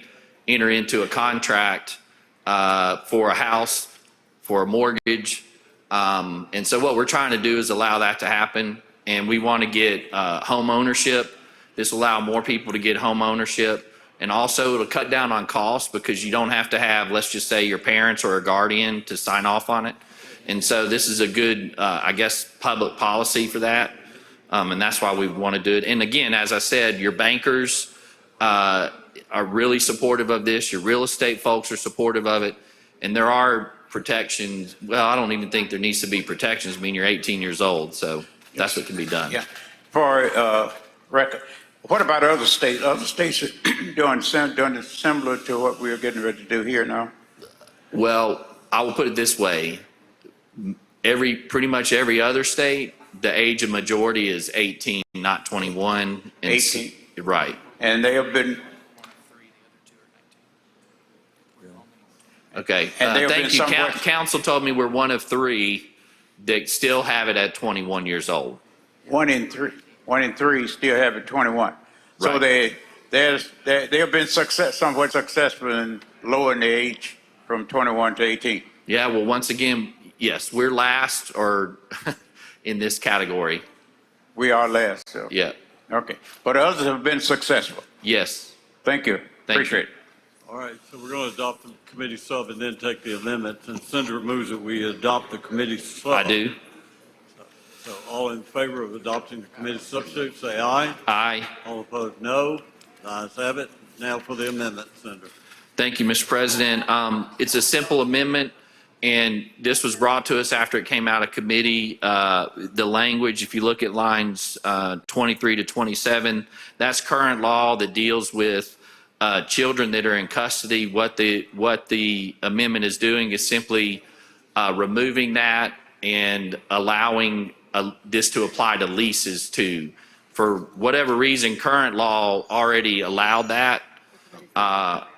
enter into a contract for a house, for a mortgage. And so what we're trying to do is allow that to happen, and we want to get home ownership. This will allow more people to get home ownership, and also it'll cut down on costs because you don't have to have, let's just say, your parents or a guardian to sign off on it. And so this is a good, I guess, public policy for that, and that's why we want to do it. And again, as I said, your bankers are really supportive of this. Your real estate folks are supportive of it, and there are protections. Well, I don't even think there needs to be protections. I mean, you're 18 years old, so that's what can be done. Yeah. For record, what about other states? Other states are doing it similar to what we're getting ready to do here now? Well, I will put it this way. Pretty much every other state, the age of majority is 18, not 21. 18. Right. And they have been. Okay. And they have Thank been you. somewhat. Council told me we're one of three that still have it at 21 years old. 1 in 3. 1 in 3 still have it 21. So Right. they have been somewhat successful in lowering the age from 21 to 18. Yeah, well, once again, yes, we're last or in this category. We are last. So. Yeah. Okay. But others have been successful. Yes. Thank you. Appreciate it. All right, so we're going to adopt the committee sub and then take the amendment. And Senator moves that we adopt the committee sub. I do. So all in favor of adopting the committee substitute, say aye. Aye. All opposed, no. The ayes have it. Now for the amendment, Senator. Thank you, Mr. President. It's a simple amendment, and this was brought to us after it came out of committee. The language, if you look at lines 23 to 27, that's current law that deals with children that are in custody. What the amendment is doing is simply removing that and allowing this to apply to leases too. For whatever reason, current law already allowed that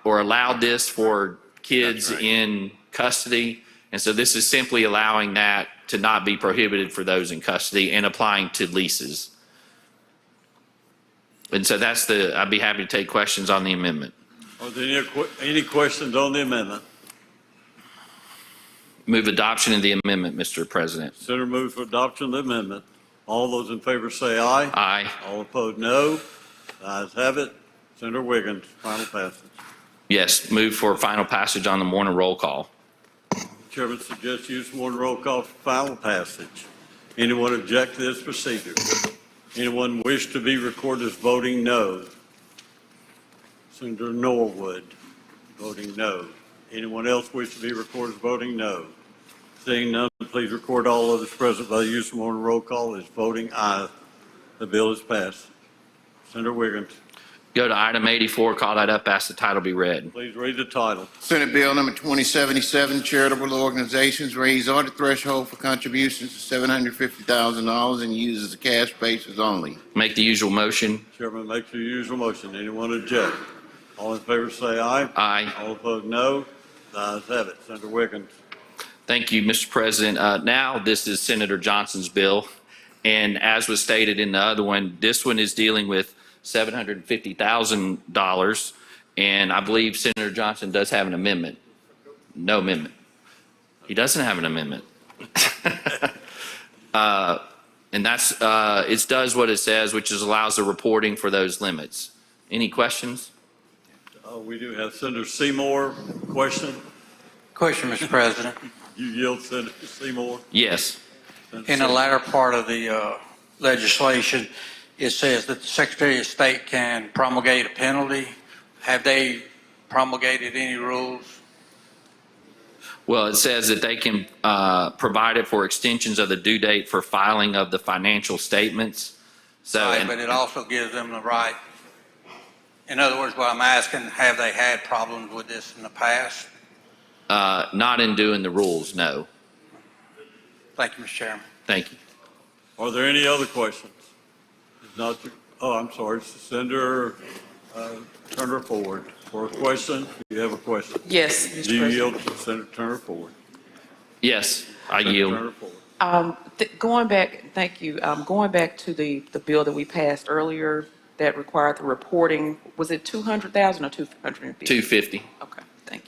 or allowed this for kids in custody. And so this is simply allowing that to not be prohibited for those in custody and applying to leases. And so I'd be happy to take questions on the amendment. Are there any questions on the amendment? Move adoption of the amendment, Mr. President. Senator moves for adoption of the amendment. All those in favor say aye. Aye. All opposed, no. The ayes have it. Senator Wiggins, final passage. Yes, move for final passage on the morning roll call. Chairman suggests use one roll call for final passage. Anyone object to this procedure? Anyone wish to be recorded as voting no? Senator Norwood, voting no. Anyone else wish to be recorded as voting no? Seeing none, please record all others present by the use of one roll call as voting aye. The bill is passed. Senator Wiggins. Go to item 84, call that up, ask the title be read. Please read the title. Senate Bill number 2077, charitable organizations raise audit threshold for contributions to $750,000 and uses a cash basis only. Make the usual motion. Chairman makes the usual motion. Anyone object? All in favor say aye. Aye. All opposed, no. The ayes have it. Senator Wiggins. Thank you, Mr. President. Now, this is Senator Johnson's bill, and as was stated in the other one, this one is dealing with $750,000, and I believe Senator Johnson does have an amendment. No amendment. He doesn't have an amendment. And that's, it does what it says, which is allows the reporting for those limits. Any questions? We do have Senator Seymour. Question? Question, Mr. President. You yield, Senator Seymour. Yes. In the latter part of the legislation, it says that the Secretary of State can promulgate a penalty. Have they promulgated any rules? Well, it says that they can provide it for extensions of the due date for filing of the financial statements. So, Right, but it also gives them the right. In other words, what I'm asking, have they had problems with this in the past? not in doing the rules, no. Thank you, Mr. Chairman. Thank you. Are there any other questions? If not, I'm sorry, Senator Turner Ford. For a question, do you have a question? Yes, Mr. Do you President. yield to Senator Turner Ford? Yes, I Senator yield. Turner Ford. Going back, thank you. Going back to the bill that we passed earlier that required the reporting, was it 200,000 or 250? 250. Okay, thank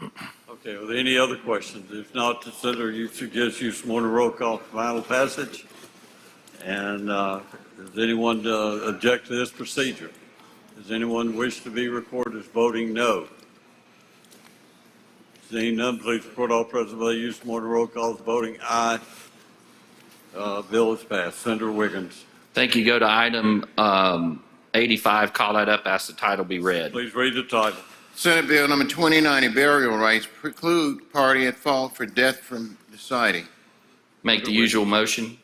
you. Okay, are there any other questions? If not, Senator, you suggest use morning roll call for final passage. And does anyone object to this procedure? Does anyone wish to be recorded as voting no? Seeing none, please report all present by the use of morning roll call as voting aye. Bill is passed. Senator Wiggins. Thank you. Go to item 85, call that up, ask the title be read. Please read the title. Senate Bill number 2090, burial rights preclude party at fault for death from deciding. Make the usual motion.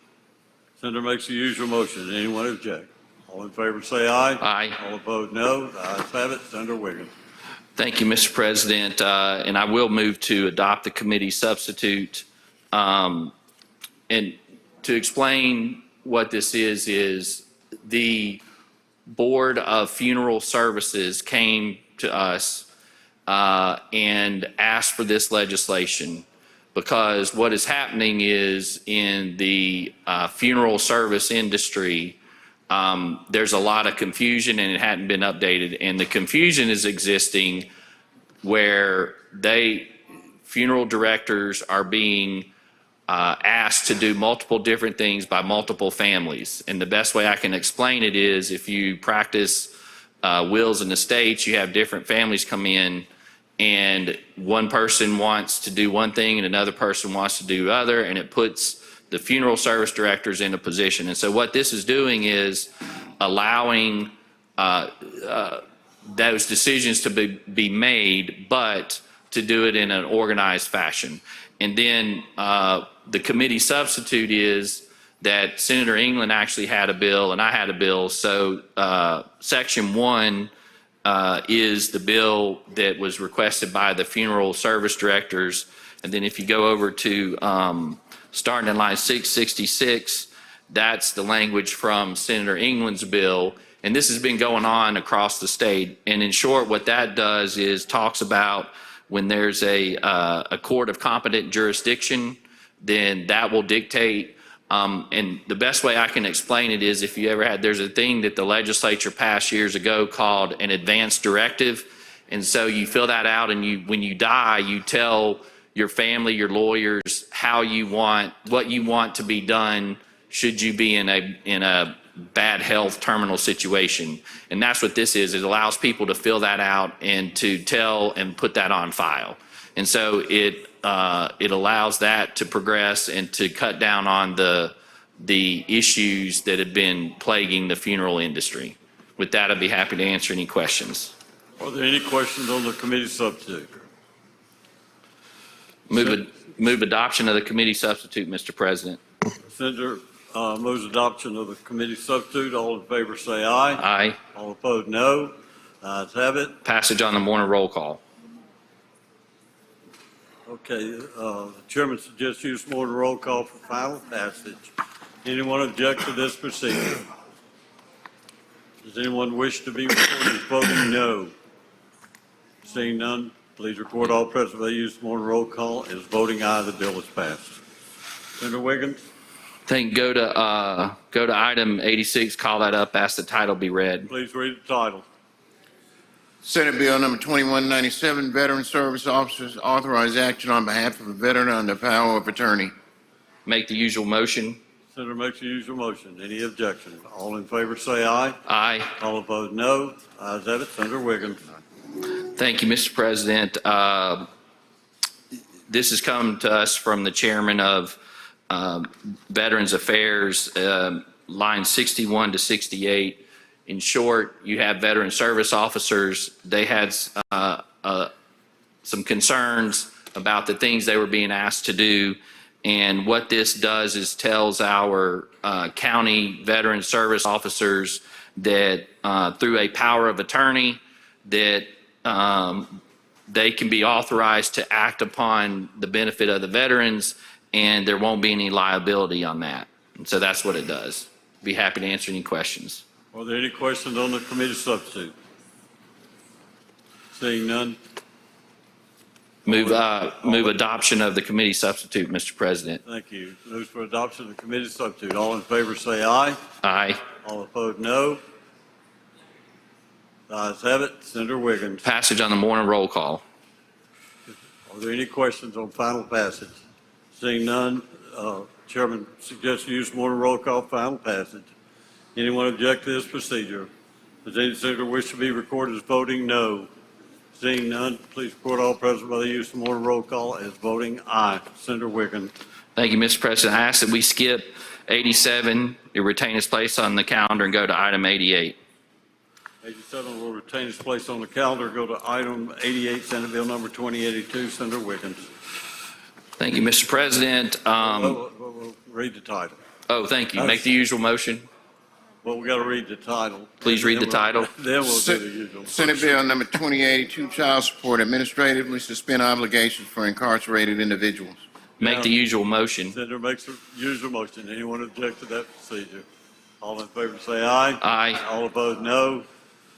Senator makes the usual motion. Anyone object? All in favor say aye. Aye. All opposed no. The ayes have it. Senator Wiggins. Thank you, Mr. President. And I will move to adopt the committee substitute. And to explain what this is the Board of Funeral Services came to us and asked for this legislation because what is happening is in the funeral service industry, there's a lot of confusion and it hadn't been updated. And the confusion is existing where funeral directors are being asked to do multiple different things by multiple families. And the best way I can explain it is if you practice wills and estates, you have different families come in and one person wants to do one thing and another person wants to do other, and it puts the funeral service directors in a position. And so what this is doing is allowing those decisions to be made, but to do it in an organized fashion. And then the committee substitute is that Senator England actually had a bill and I had a bill. So Section 1 is the bill that was requested by the funeral service directors. And then if you go over to starting in line 666, that's the language from Senator England's bill. And this has been going on across the state. And in short, what that does is talks about when there's a court of competent jurisdiction, then that will dictate. And the best way I can explain it is if you ever there's a thing that the legislature passed years ago called an advance directive. And so you fill that out and when you die, you tell your family, your lawyers, what you want to be done should you be in a bad health terminal situation. And that's what this is. It allows people to fill that out and to tell and put that on file. And so it allows that to progress and to cut down on the issues that have been plaguing the funeral industry. With that, I'd be happy to answer any questions. Are there any questions on the committee substitute? Move adoption of the committee substitute, Mr. President. Senator moves adoption of the committee substitute. All in favor say aye. Aye. All opposed no. Ayes have it. Passage on the morning roll call. Okay, the chairman suggests use morning roll call for final passage. Anyone object to this procedure? Does anyone wish to be recorded as voting no? Seeing none, please record all present by the use of one roll call as voting aye. The bill is passed. Senator Wiggins? Think go to item 86, call that up, ask the title be read. Please read the title. Senate Bill number 2197, Veteran Service Officers authorize action on behalf of a veteran under power of attorney. Make the usual motion. Senator makes the usual motion. Any objection? All in favor say aye. Aye. All opposed no. Ayes have it. Senator Wiggins. Thank you, Mr. President. This has come to us from the chairman of Veterans Affairs, lines 61 to 68. In short, you have veteran service officers. They had some concerns about the things they were being asked to do. And what this does is tells our county veteran service officers that through a power of attorney that they can be authorized to act upon the benefit of the veterans, and there won't be any liability on that. And so that's what it does. Be happy to answer any questions. Are there any questions on the committee substitute? Seeing none. Move adoption of the committee substitute, Mr. President. Thank you. Moves for adoption of the committee substitute. All in favor say aye. Aye. All opposed no. The ayes have it. Senator Wiggins. Passage on the morning roll call. Are there any questions on final passage? Seeing none, Chairman suggests you use morning roll call final passage. Anyone object to this procedure? Does any senator wish to be recorded as voting no? Seeing none, please record all present by the use of morning roll call as voting aye. Senator Wiggins. Thank you, Mr. President. I ask that we skip 87, it retain its place on the calendar, and go to item 88. 87 will retain its place on the calendar. Go to item 88, Senate Bill number 2082. Senator Wiggins. Thank you, Mr. President. We'll read the title. Oh, thank you. Make the usual motion. Well, we got to read the title. Please read the title. Then we'll do the usual. Senate Bill number 2082, Child Support, administratively suspend obligations for incarcerated individuals. Make the usual motion. Senator makes the usual motion. Anyone object to that procedure? All in favor say aye. Aye. All opposed no.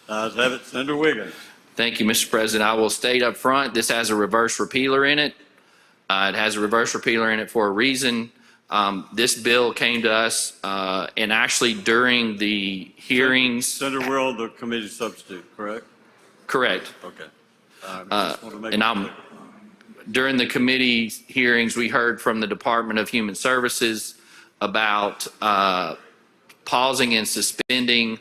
Ayes have it. Senator Wiggins. Thank you, Mr. President. I will state up front, this has a reverse repealer in it. It has a reverse repealer in it for a reason. This bill came to us, and actually during the hearings. Senator, we're on the committee substitute, correct? Correct. Okay. During the committee hearings, we heard from the Department of Human Services about pausing and suspending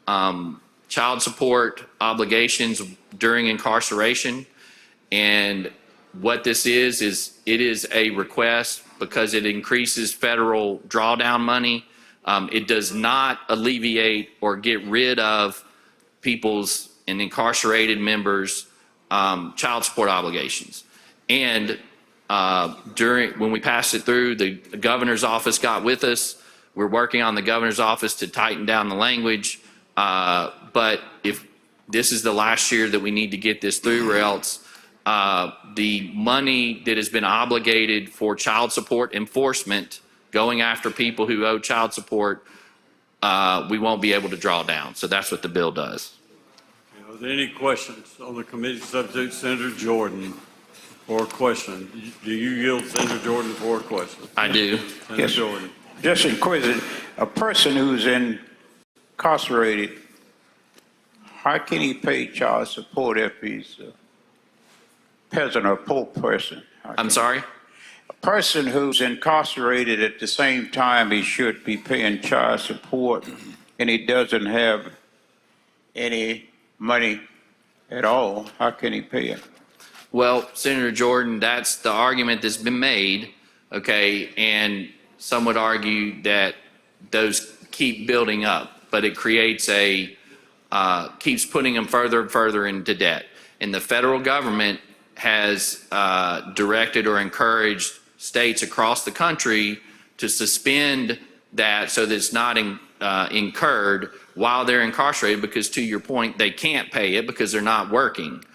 child support obligations during incarceration. And what this is it is a request because it increases federal drawdown money. It does not alleviate or get rid of people's and incarcerated members' child support obligations. And when we passed it through, the governor's office got with us. We're working on the governor's office to tighten down the language. But if this is the last year that we need to get this through, or else the money that has been obligated for child support enforcement, going after people who owe child support, we won't be able to draw down. So that's what the bill does. Are there any questions on the committee substitute? Senator Jordan for a question. Do you yield Senator Jordan for a question? I do. Senator Jordan. Just inquisitive, a person who's incarcerated, how can he pay child support if he's a peasant or poor person? I'm sorry? A person who's incarcerated at the same time he should be paying child support and he doesn't have any money at all, how can he pay it? Well, Senator Jordan, that's the argument that's been made, okay? And some would argue that those keep building up, but it creates keeps putting them further and further into debt. And the federal government has directed or encouraged states across the country to suspend that so that it's not incurred while they're incarcerated, because to your point, they can't pay it because they're not working.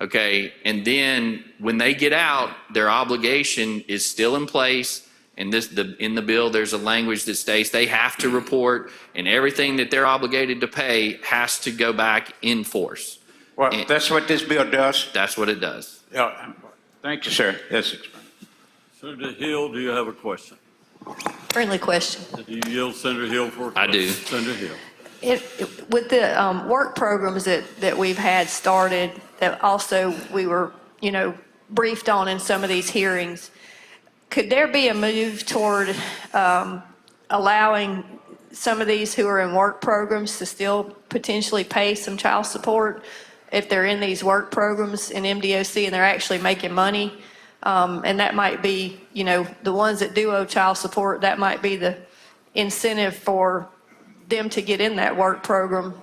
Okay, and then when they get out, their obligation is still in place And in the bill, there's a language that states they have to report, and everything that they're obligated to pay has to go back in force. Well, that's what this bill does? That's what it does. Yeah. Thank you, sir. That's it. Senator Hill, do you have a question? Friendly question. Do you yield Senator Hill for a question? I do. Senator Hill. With the work programs that we've had started, that also we were, briefed on in some of these hearings, could there be a move toward allowing some of these who are in work programs to still potentially pay some child support if they're in these work programs in MDOC and they're actually making money? And that might be, the ones that do owe child support, that might be the incentive for them to get in that work program.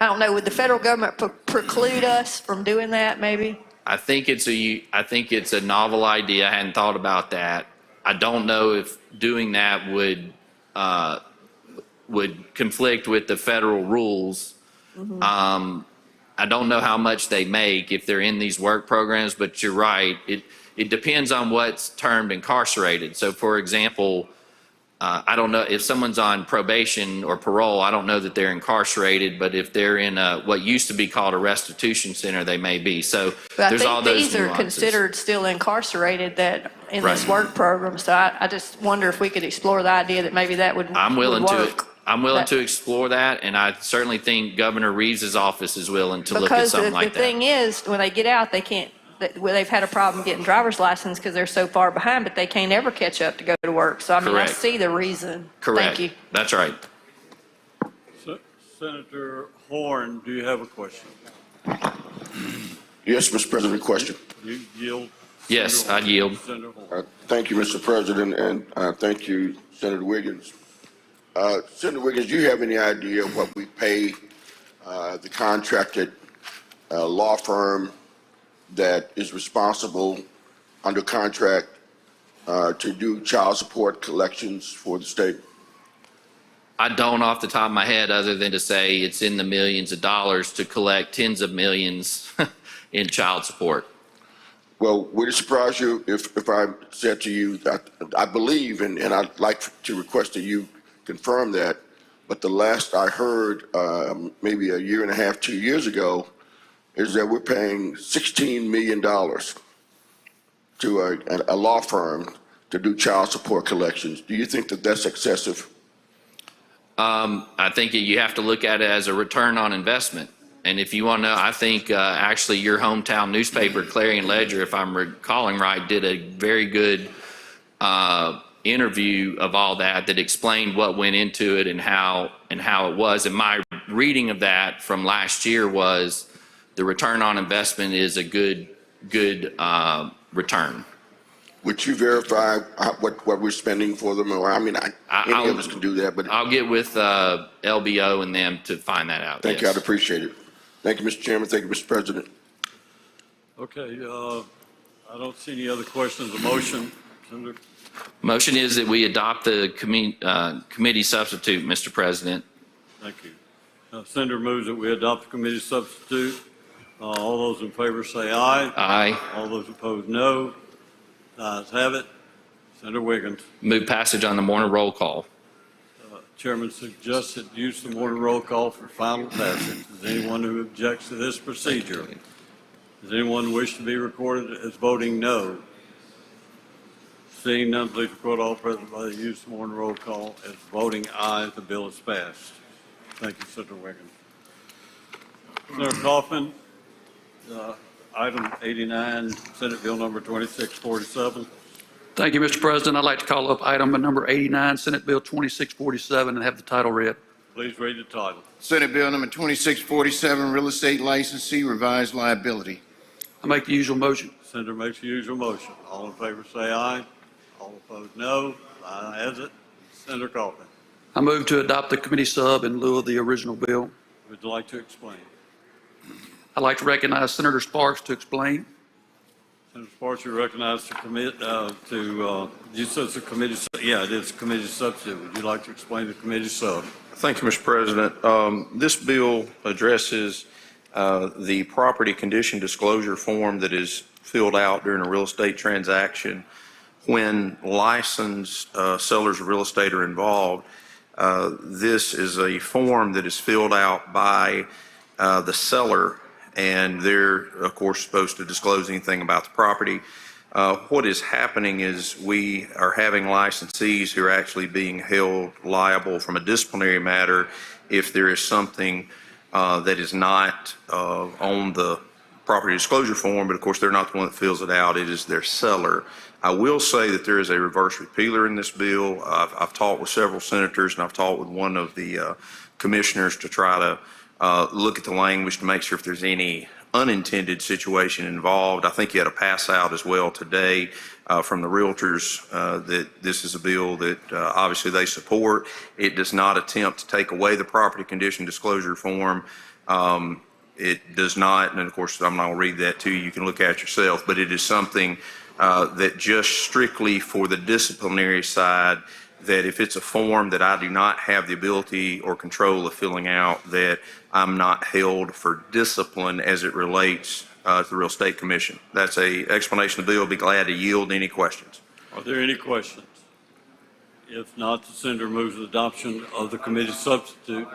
I don't know, would the federal government preclude us from doing that maybe? I think it's a novel idea. I hadn't thought about that. I don't know if doing that would conflict with the federal rules. Mm-hmm. I don't know how much they make if they're in these work programs, but you're right. It depends on what's termed incarcerated. So for example, I don't know if someone's on probation or parole, I don't know that they're incarcerated, but if they're in what used to be called a restitution center, they may be. So But there's all I think those these are nuances. considered still incarcerated that in this Right. work program. So I just wonder if we could explore the idea that maybe that would I'm willing work. to explore that, and I certainly think Governor Reeves's office is willing to look at Because something the like that. thing is, when they get out, they can't, they've had a problem getting driver's license because they're so far behind, but they can't ever catch up to go to work. So I mean, I Correct. see the reason. Correct. Thank you. That's right. Senator Horn, do you have a question? Yes, Mr. President, question. You yield? Yes, I yield. Senator Horn. Thank you, Mr. President, and thank you, Senator Wiggins. Senator Wiggins, do you have any idea what we pay the contracted law firm that is responsible under contract to do child support collections for the state? I don't off the top of my head, other than to say it's in the millions of dollars to collect tens of millions in child support. Well, would it surprise you if I said to you that I believe, and I'd like to request that you confirm that, but the last I heard, maybe a year and a half, 2 years ago, is that we're paying $16 million to a law firm to do child support collections. Do you think that that's excessive? I think you have to look at it as a return on investment. And if you want to know, I think actually your hometown newspaper, Clarion Ledger, if I'm recalling right, did a very good interview of all that explained what went into it and how it was. And my reading of that from last year was the return on investment is a good return. Would you verify what we're spending for them? Or any of us can do that, but I'll get with LBO and them to find that out. thank you. I'd appreciate it. Thank you, Mr. Chairman. Thank you, Mr. President. Okay, I don't see any other questions. A motion, Senator? Motion is that we adopt the committee substitute, Mr. President. Thank you. Senator moves that we adopt the committee substitute. All those in favor say aye. Aye. All those opposed, no. The ayes have it. Senator Wiggins. Move passage on the morning roll call. Chairman suggests that use the morning roll call for final passage. Is anyone who objects to this procedure? Does anyone wish to be recorded as voting no? Seeing none, please record all present by the use of the morning roll call as voting aye. The bill is passed. Thank you, Senator Wiggins. Senator Kaufman, item 89, Senate Bill number 2647. Thank you, Mr. President. I'd like to call up item number 89, Senate Bill 2647, and have the title read. Please read the title. Senate Bill number 2647, Real Estate Licensee Revised Liability. I make the usual motion. Senator makes the usual motion. All in favor say aye. All opposed no. The ayes has it. Senator Kaufman, I move to adopt the committee sub in lieu of the original bill. would you like to explain? I'd like to recognize Senator Sparks to explain. Senator Sparks, you recognize to commit you said it's a committee, yeah, it is a committee substitute. Would you like to explain the committee sub? Thank you, Mr. President. This bill addresses the property condition disclosure form that is filled out during a real estate transaction when licensed sellers of real estate are involved, this is a form that is filled out by the seller, and they're, of course, supposed to disclose anything about the property. What is happening is we are having licensees who are actually being held liable from a disciplinary matter if there is something that is not on the property disclosure form, but of course they're not the one that fills it out, it is their seller. I will say that there is a reverse repealer in this bill. I've talked with several senators and I've talked with one of the commissioners to try to look at the language to make sure if there's any unintended situation involved. I think you had a pass out as well today from the realtors that this is a bill that obviously they support. It does not attempt to take away the property condition disclosure form. It does not, and of course I'm not going to read that to you, you can look at it yourself, but it is something that just strictly for the disciplinary side, that if it's a form that I do not have the ability or control of filling out, that I'm not held for discipline as it relates to the Real Estate Commission. That's a explanation of the bill. Be glad to yield any questions. Are there any questions? If not, the senator moves the adoption of the committee substitute.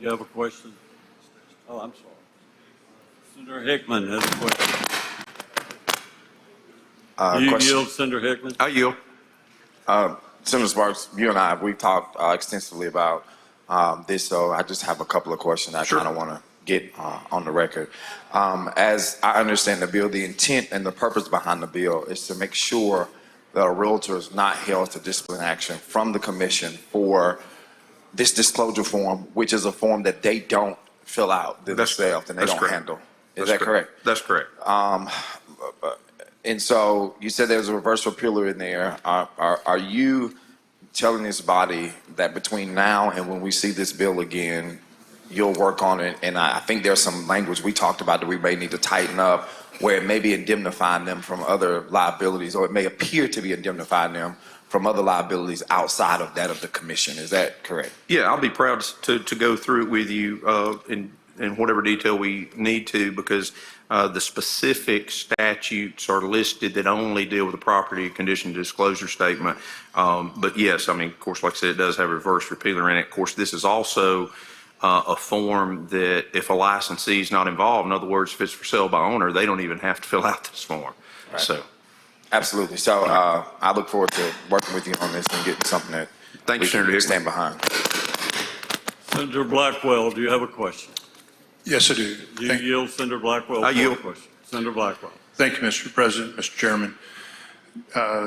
You have a question? Oh, I'm sorry. Senator Hickman has a question. You yield, Senator Hickman? I yield. Senator Sparks, you and I, we've talked extensively about this, so I just have a couple of questions I kind of want to get on the record. As I understand the bill, the intent and the purpose behind the bill is to make sure that a realtor is not held to discipline action from the commission for this disclosure form, which is a form that they don't fill out themselves and they don't handle. Is that correct? That's correct. And so you said there's a reverse repealer in there. Are you telling this body that between now and when we see this bill again, you'll work on it? And I think there's some language we talked about that we may need to tighten up, where it may be indemnifying them from other liabilities, or it may appear to be indemnifying them from other liabilities outside of that of the commission. Is that correct? Yeah, I'll be proud to go through it with you in whatever detail we need to, because the specific statutes are listed that only deal with the property condition disclosure statement. But yes, I mean, of course, like I said, it does have a reverse repealer in it. Of course, this is also a form that if a licensee is not involved, in other words, if it's for sale by owner, they don't even have to fill out this form. Right. So. Absolutely. So I look forward to working with you on this and getting something that we can stand behind. Senator Blackwell, do you have a question? Yes, I do. You yield, Senator Blackwell? I yield. Question. Senator Blackwell. Thank you, Mr. President, Mr. Chairman.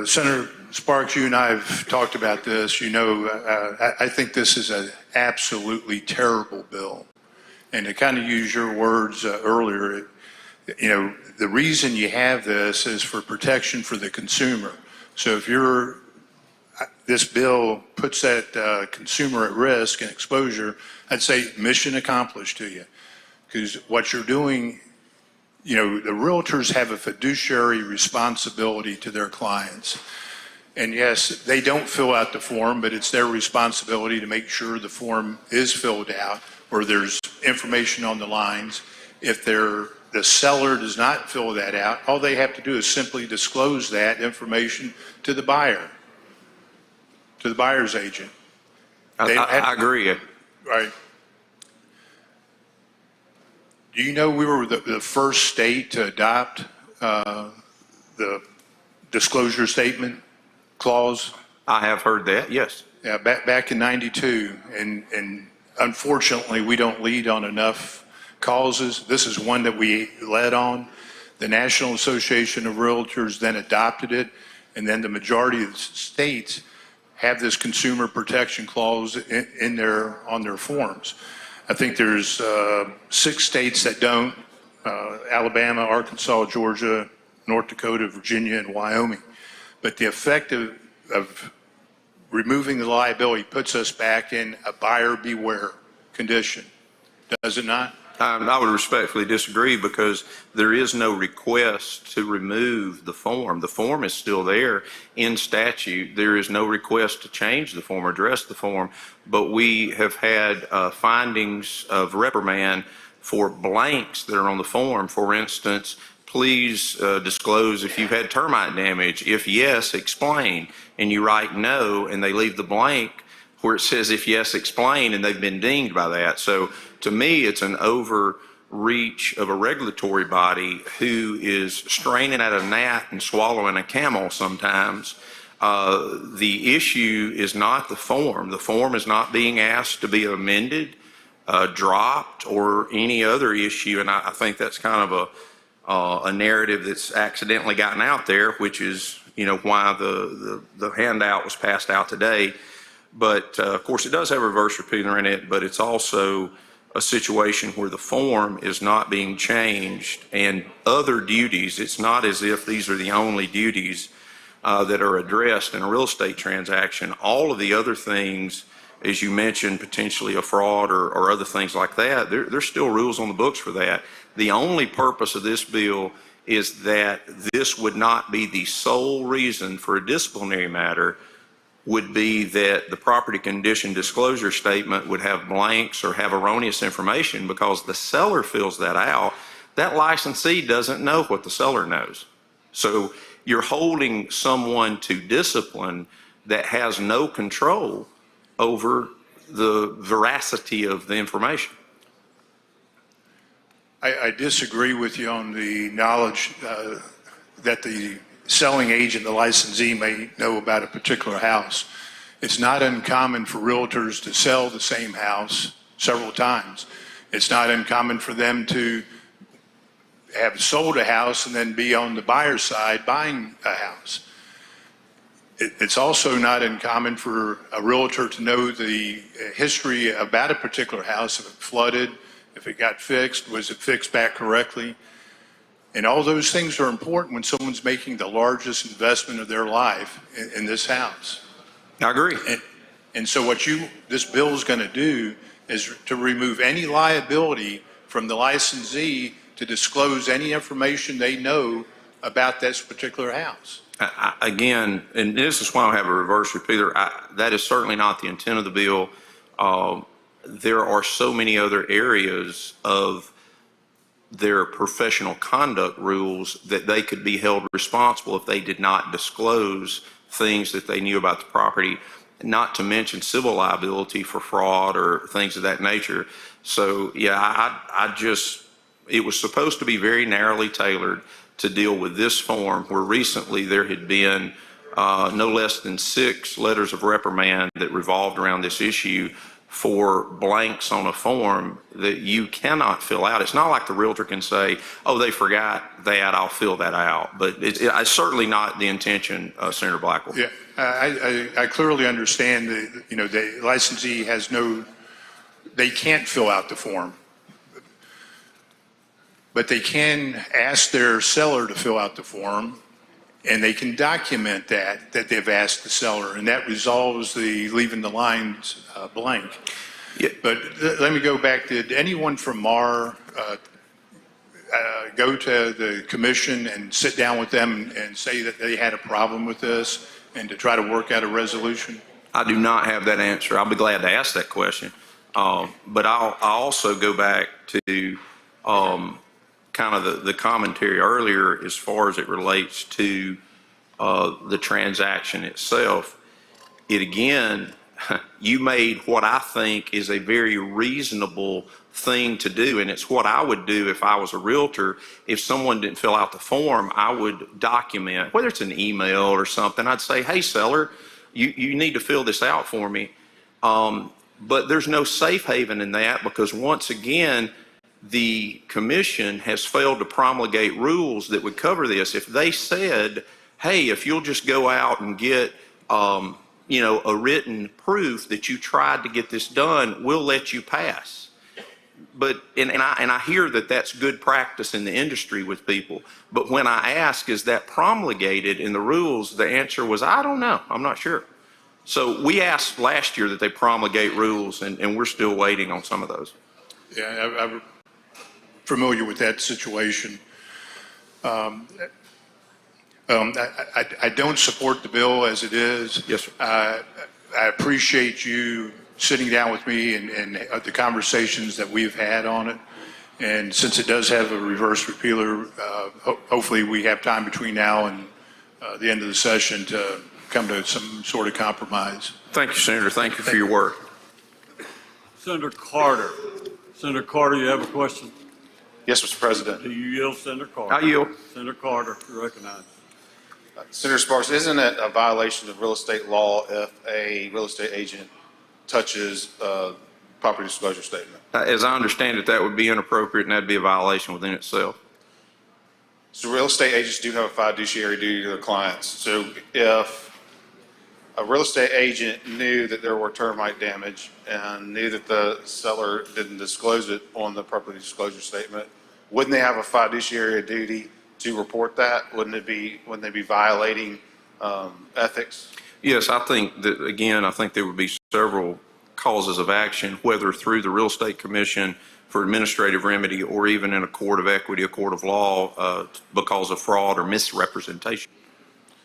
Senator Sparks, you and I have talked about this. You know, I think this is an absolutely terrible bill. And to kind of use your words earlier, you know, the reason you have this is for protection for the consumer. So if this bill puts that consumer at risk and exposure, I'd say mission accomplished to you. Because what you're doing, you know, the realtors have a fiduciary responsibility to their clients. And yes, they don't fill out the form, but it's their responsibility to make sure the form is filled out or there's information on the lines. If the seller does not fill that out, all they have to do is simply disclose that information to the buyer, to the buyer's agent. I agree. Right. Do you know we were the first state to adopt the disclosure statement clause? I have heard that, yes. Yeah, back in '92, and unfortunately, we don't lead on enough causes. This is one that we led on. The National Association of Realtors then adopted it, and then the majority of the states have this consumer protection clause in on their forms. I think there's 6 states that don't, Alabama, Arkansas, Georgia, North Dakota, Virginia, and Wyoming. But the effect of removing the liability puts us back in a buyer beware condition, does it not? I would respectfully disagree, because there is no request to remove the form. The form is still there in statute. There is no request to change the form or address the form, but we have had findings of reprimand for blanks that are on the form. For instance, please disclose if you've had termite damage. If yes, explain. And you write no, and they leave the blank where it says if yes, explain, and they've been dinged by that. So to me, it's an overreach of a regulatory body who is straining at a gnat and swallowing a camel sometimes. The issue is not the form. The form is not being asked to be amended, dropped, or any other issue. And I think that's kind of a narrative that's accidentally gotten out there, which is, why the handout was passed out today. But of course, it does have reverse repealer in it, but it's also a situation where the form is not being changed and other duties. It's not as if these are the only duties that are addressed in a real estate transaction. All of the other things, as you mentioned, potentially a fraud or other things like that, there's still rules on the books for that. The only purpose of this bill is that this would not be the sole reason for a disciplinary matter, would be that the property condition disclosure statement would have blanks or have erroneous information because the seller fills that out. That licensee doesn't know what the seller knows. So you're holding someone to discipline that has no control over the veracity of the information. I disagree with you on the knowledge that the selling agent, the licensee, may know about a particular house. It's not uncommon for realtors to sell the same house several times. It's not uncommon for them to have sold a house and then be on the buyer's side buying a house. It's also not uncommon for a realtor to know the history about a particular house, if it flooded, if it got fixed, was it fixed back correctly? And all those things are important when someone's making the largest investment of their life in this house. I agree. And so what this bill is going to do is to remove any liability from the licensee to disclose any information they know about this particular house. Again, and this is why I have a reverse repeater, that is certainly not the intent of the bill. There are so many other areas of their professional conduct rules that they could be held responsible if they did not disclose things that they knew about the property, not to mention civil liability for fraud or things of that nature. So yeah, it was supposed to be very narrowly tailored to deal with this form, where recently there had been no less than 6 letters of reprimand that revolved around this issue for blanks on a form that you cannot fill out. It's not like the realtor can say, oh, they forgot that, I'll fill that out. But it's certainly not the intention, Senator Blackwell. Yeah, I clearly understand that, the licensee they can't fill out the form. But they can ask their seller to fill out the form, and they can document that they've asked the seller, and that resolves the leaving the lines blank. Yeah. But let me go back. Did anyone from MAR go to the commission and sit down with them and say that they had a problem with this and to try to work out a resolution? I do not have that answer. I'll be glad to ask that question. But I'll also go back to kind of the commentary earlier as far as it relates to the transaction itself. You made what I think is a very reasonable thing to do, and it's what I would do if I was a realtor. If someone didn't fill out the form, I would document, whether it's an email or something, I'd say, hey, seller, you need to fill this out for me. But there's no safe haven in that, because once again, the commission has failed to promulgate rules that would cover this. If they said, hey, if you'll just go out and get a written proof that you tried to get this done, we'll let you pass. But and I hear that that's good practice in the industry with people. But when I ask, is that promulgated in the rules, the answer was, I don't know. I'm not sure. So we asked last year that they promulgate rules, and we're still waiting on some of those. Yeah, I'm familiar with that situation. I don't support the bill as it is. Yes, sir. I appreciate you sitting down with me and the conversations that we've had on it. And since it does have a reverse repealer, hopefully we have time between now and the end of the session to come to some sort of compromise. Thank you, Senator. Thank you for your work. Senator Carter. Senator Carter, you have a question? Yes, Mr. President. Do you yield, Senator Carter? I yield. Senator Carter, you recognize. Senator Sparks, isn't it a violation of real estate law if a real estate agent touches a property disclosure statement? As I understand it, that would be inappropriate and that'd be a violation within itself. So real estate agents do have a fiduciary duty to their clients. So if a real estate agent knew that there were termite damage and knew that the seller didn't disclose it on the property disclosure statement, wouldn't they have a fiduciary duty to report that? Wouldn't they be violating ethics? Yes, I think that, again, I think there would be several causes of action, whether through the Real Estate Commission for administrative remedy or even in a court of equity, a court of law, because of fraud or misrepresentation.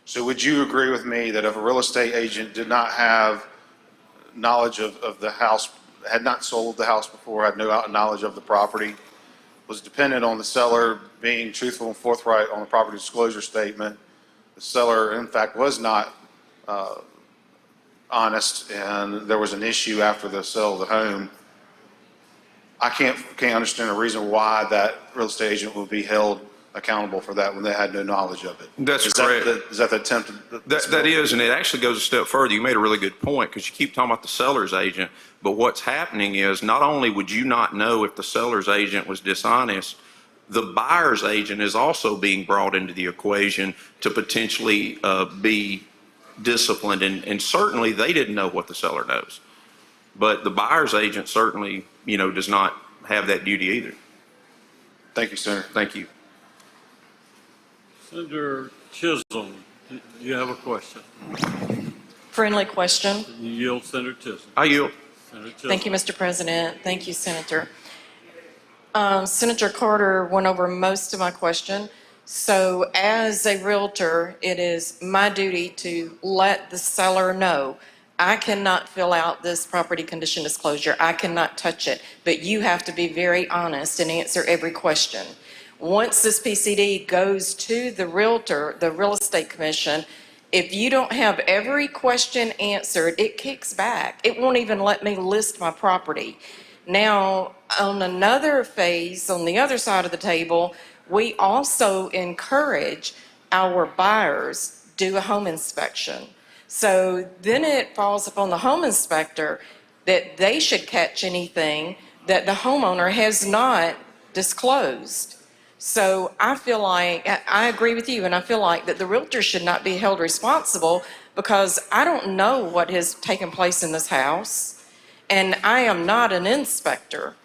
So would you agree with me that if a real estate agent did not have knowledge of the house, had not sold the house before, had no knowledge of the property, was dependent on the seller being truthful and forthright on the property disclosure statement, the seller in fact was not honest and there was an issue after the sale of the home, I can't understand a reason why that real estate agent would be held accountable for that when they had no knowledge of it. That's correct. Is that the attempt? That is, and it actually goes a step further. You made a really good point because you keep talking about the seller's agent, but what's happening is not only would you not know if the seller's agent was dishonest, the buyer's agent is also being brought into the equation to potentially be disciplined, and certainly they didn't know what the seller knows. But the buyer's agent certainly, does not have that duty either. Thank you, Senator. Thank you. Senator Chisholm, do you have a question? Friendly question. You yield, Senator Chisholm. I yield. Senator Chisholm. Thank you, Mr. President. Thank you, Senator. Senator Carter went over most of my question. So as a realtor, it is my duty to let the seller know I cannot fill out this property condition disclosure. I cannot touch it, but you have to be very honest and answer every question. Once this PCD goes to the realtor, the real estate commission, if you don't have every question answered, it kicks back. It won't even let me list my property. Now, on another phase, on the other side of the table, we also encourage our buyers do a home inspection. So then it falls upon the home inspector that they should catch anything that the homeowner has not disclosed. So I feel like, I agree with you, and I feel like that the realtor should not be held responsible because I don't know what has taken place in this house, and I am not an inspector.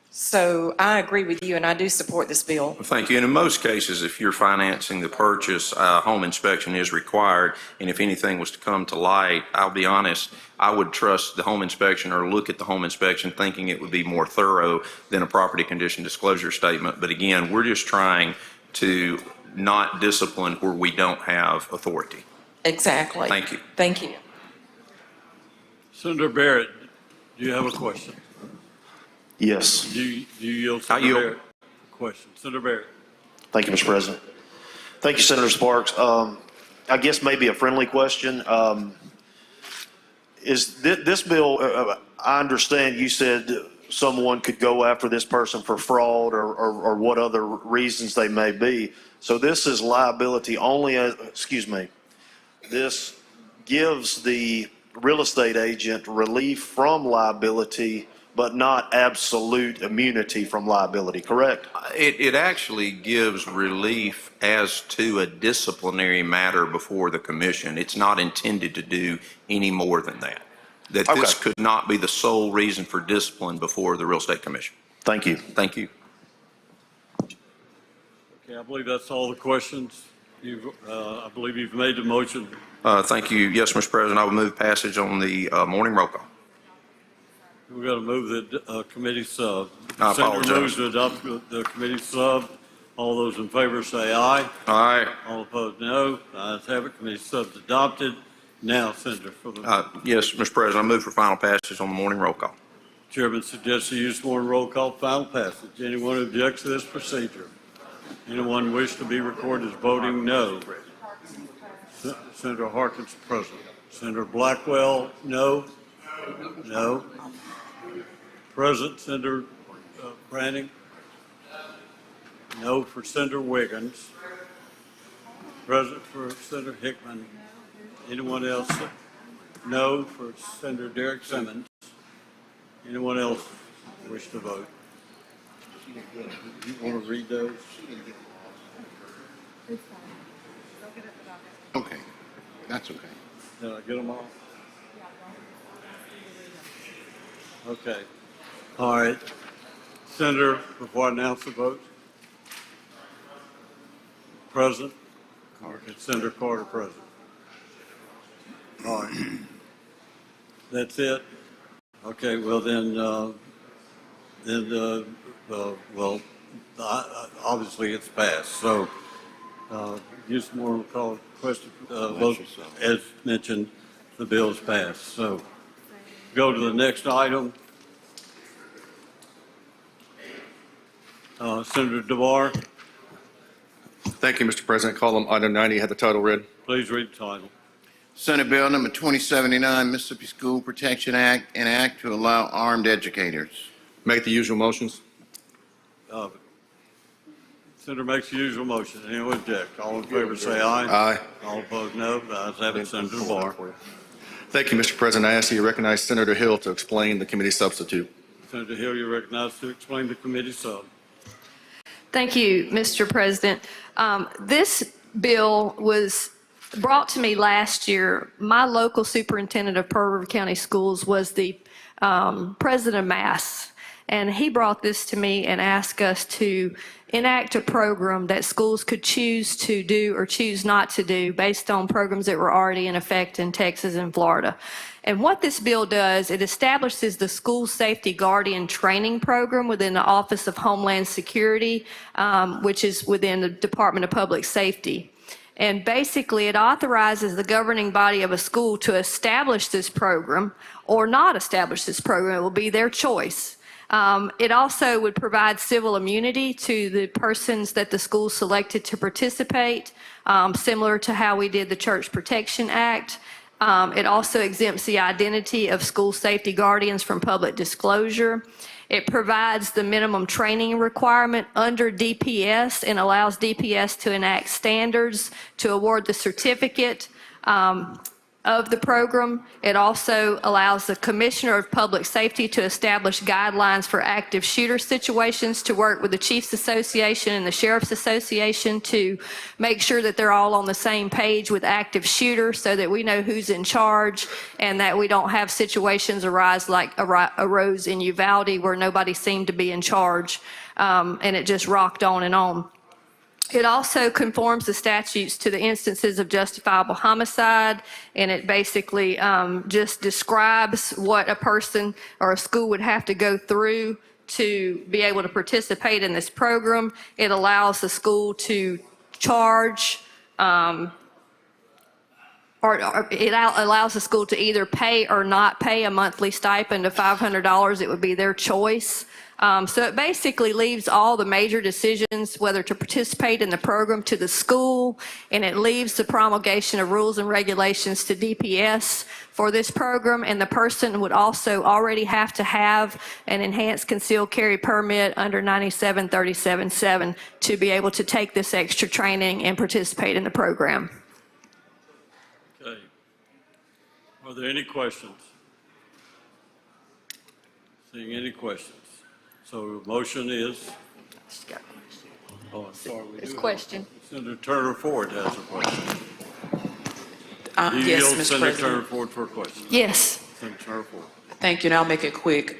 So I agree with you, and I do support this bill. Thank you. And in most cases, if you're financing the purchase, home inspection is required. And if anything was to come to light, I'll be honest, I would trust the home inspection or look at the home inspection thinking it would be more thorough than a property condition disclosure statement. But again, we're just trying to not discipline where we don't have authority. Exactly. Thank you. Thank you. Senator Barrett, do you have a question? Yes. Do you yield, Senator Barrett? Question. Senator Barrett. Thank you, Mr. President. Thank you, Senator Sparks. I guess maybe a friendly question. Is this bill, I understand you said someone could go after this person for fraud or what other reasons they may be. So this is liability only, this gives the real estate agent relief from liability but not absolute immunity from liability, correct? It actually gives relief as to a disciplinary matter before the commission. It's not intended to do any more than that. That this could not be the sole reason for discipline before the Real Estate Commission. Thank you. Thank you. Okay, I believe that's all the questions. I believe you've made the motion. Thank you. Yes, Mr. President, I will move passage on the morning roll call. We're going to move the committee sub. I Senator apologize. moves to adopt the committee sub. All those in favor say aye. Aye. All opposed, no. Ayes have it. Committee sub's adopted. Now, Senator, for the. Yes, Mr. President, I move for final passage on the morning roll call. Chairman suggests the use of one roll call for final passage. Anyone objects to this procedure? Anyone wish to be recorded as voting no? Senator Harkins present. Senator Blackwell, no? No. Present, Senator Branning? No for Senator Wiggins. Present for Senator Hickman. Anyone else? No for Senator Derek Simmons. Anyone else wish to vote? You want to read those? Okay, that's okay. Did I get them all? Okay. All right. Senator, before I announce the vote. Present. Senator Carter present. All right. That's it. Okay, well obviously it's passed. So, use more call question, vote, as mentioned, the bill is passed. So, go to the next item. Senator DeVar. Thank you, Mr. President. Call item 90, have the title read. Please read the title. Senate Bill number 2079, Mississippi School Protection Act, an act to allow armed educators. Make the usual motions. Senator makes the usual motion. Anyone object? All in favor say aye. Aye. All opposed no. The ayes have it. Senator DeVar. Thank you, Mr. President. I ask that you recognize Senator Hill to explain the committee substitute. Senator Hill, you're recognized to explain the committee sub. Thank you, Mr. President. This bill was brought to me last year. My local superintendent of Pearl River County Schools was the president of Mass, and he brought this to me and asked us to enact a program that schools could choose to do or choose not to do based on programs that were already in effect in Texas and Florida. And what this bill does, it establishes the School Safety Guardian Training Program within the Office of Homeland Security, which is within the Department of Public Safety. And basically, it authorizes the governing body of a school to establish this program or not establish this program. It will be their choice. It also would provide civil immunity to the persons that the school selected to participate, similar to how we did the Church Protection Act. It also exempts the identity of school safety guardians from public disclosure. It provides the minimum training requirement under DPS and allows DPS to enact standards to award the certificate of the program. It also allows the Commissioner of Public Safety to establish guidelines for active shooter situations, to work with the Chiefs Association and the Sheriff's Association to make sure that they're all on the same page with active shooters so that we know who's in charge and that we don't have situations arise like arose in Uvalde where nobody seemed to be in charge and it just rocked on and on. It also conforms the statutes to the instances of justifiable homicide, and it basically just describes what a person or a school would have to go through to be able to participate in this program. It allows the school to charge, or it allows the school to either pay or not pay a monthly stipend of $500. It would be their choice. So it basically leaves all the major decisions, whether to participate in the program, to the school, and it leaves the promulgation of rules and regulations to DPS for this program. And the person would also already have to have an enhanced concealed carry permit under 9737.7 to be able to take this extra training and participate in the program. Okay. Are there any questions? Seeing any questions? So the motion is? Oh, I'm sorry. There's a question. Senator Turner Ford has a question. Do you Yes, yield Mr. Senator President. Turner Ford for a question? Yes. Senator Turner Ford. Thank you, and I'll make it quick.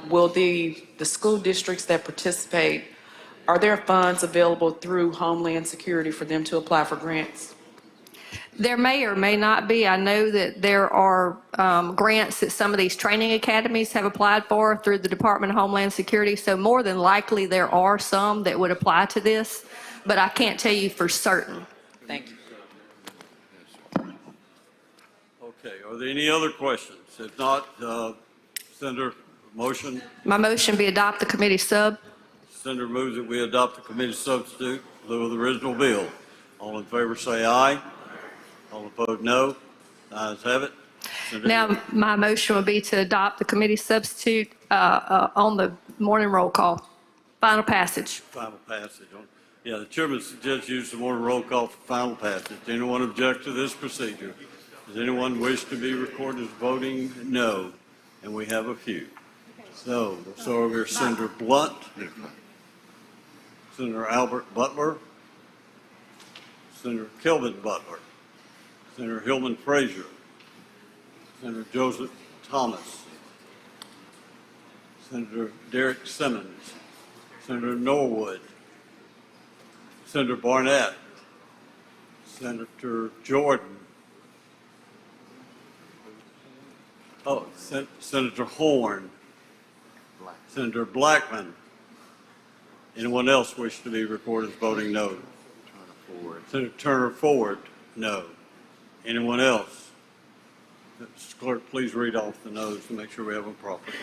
Will the school districts that participate, are there funds available through Homeland Security for them to apply for grants? There may or may not be. I know that there are grants that some of these training academies have applied for through the Department of Homeland Security. So more than likely there are some that would apply to this, but I can't tell you for certain. Thank you. Okay, are there any other questions? If not, Senator Motion, My motion be adopt the committee sub. Senator moves that we adopt the committee substitute in lieu of the original bill. All in favor say aye. All opposed, no. The ayes have it. Senator Now, my motion would be to adopt the committee substitute on the morning roll call. Final passage. Final passage. Yeah, the chairman suggests use the morning roll call for final passage. Does anyone object to this procedure? Does anyone wish to be recorded as voting no? And we have a few. So we're Senator Blunt, Senator Albert Butler, Senator Kelvin Butler, Senator Hillman Frazier, Senator Joseph Thomas, Senator Derek Simmons, Senator Norwood, Senator Barnett, Senator Jordan, Senator Horn, Senator Blackman. Anyone else wish to be recorded as voting no? Senator Turner Ford, no. Anyone else? Mr. Clerk, please read off the noes to make sure we have them properly.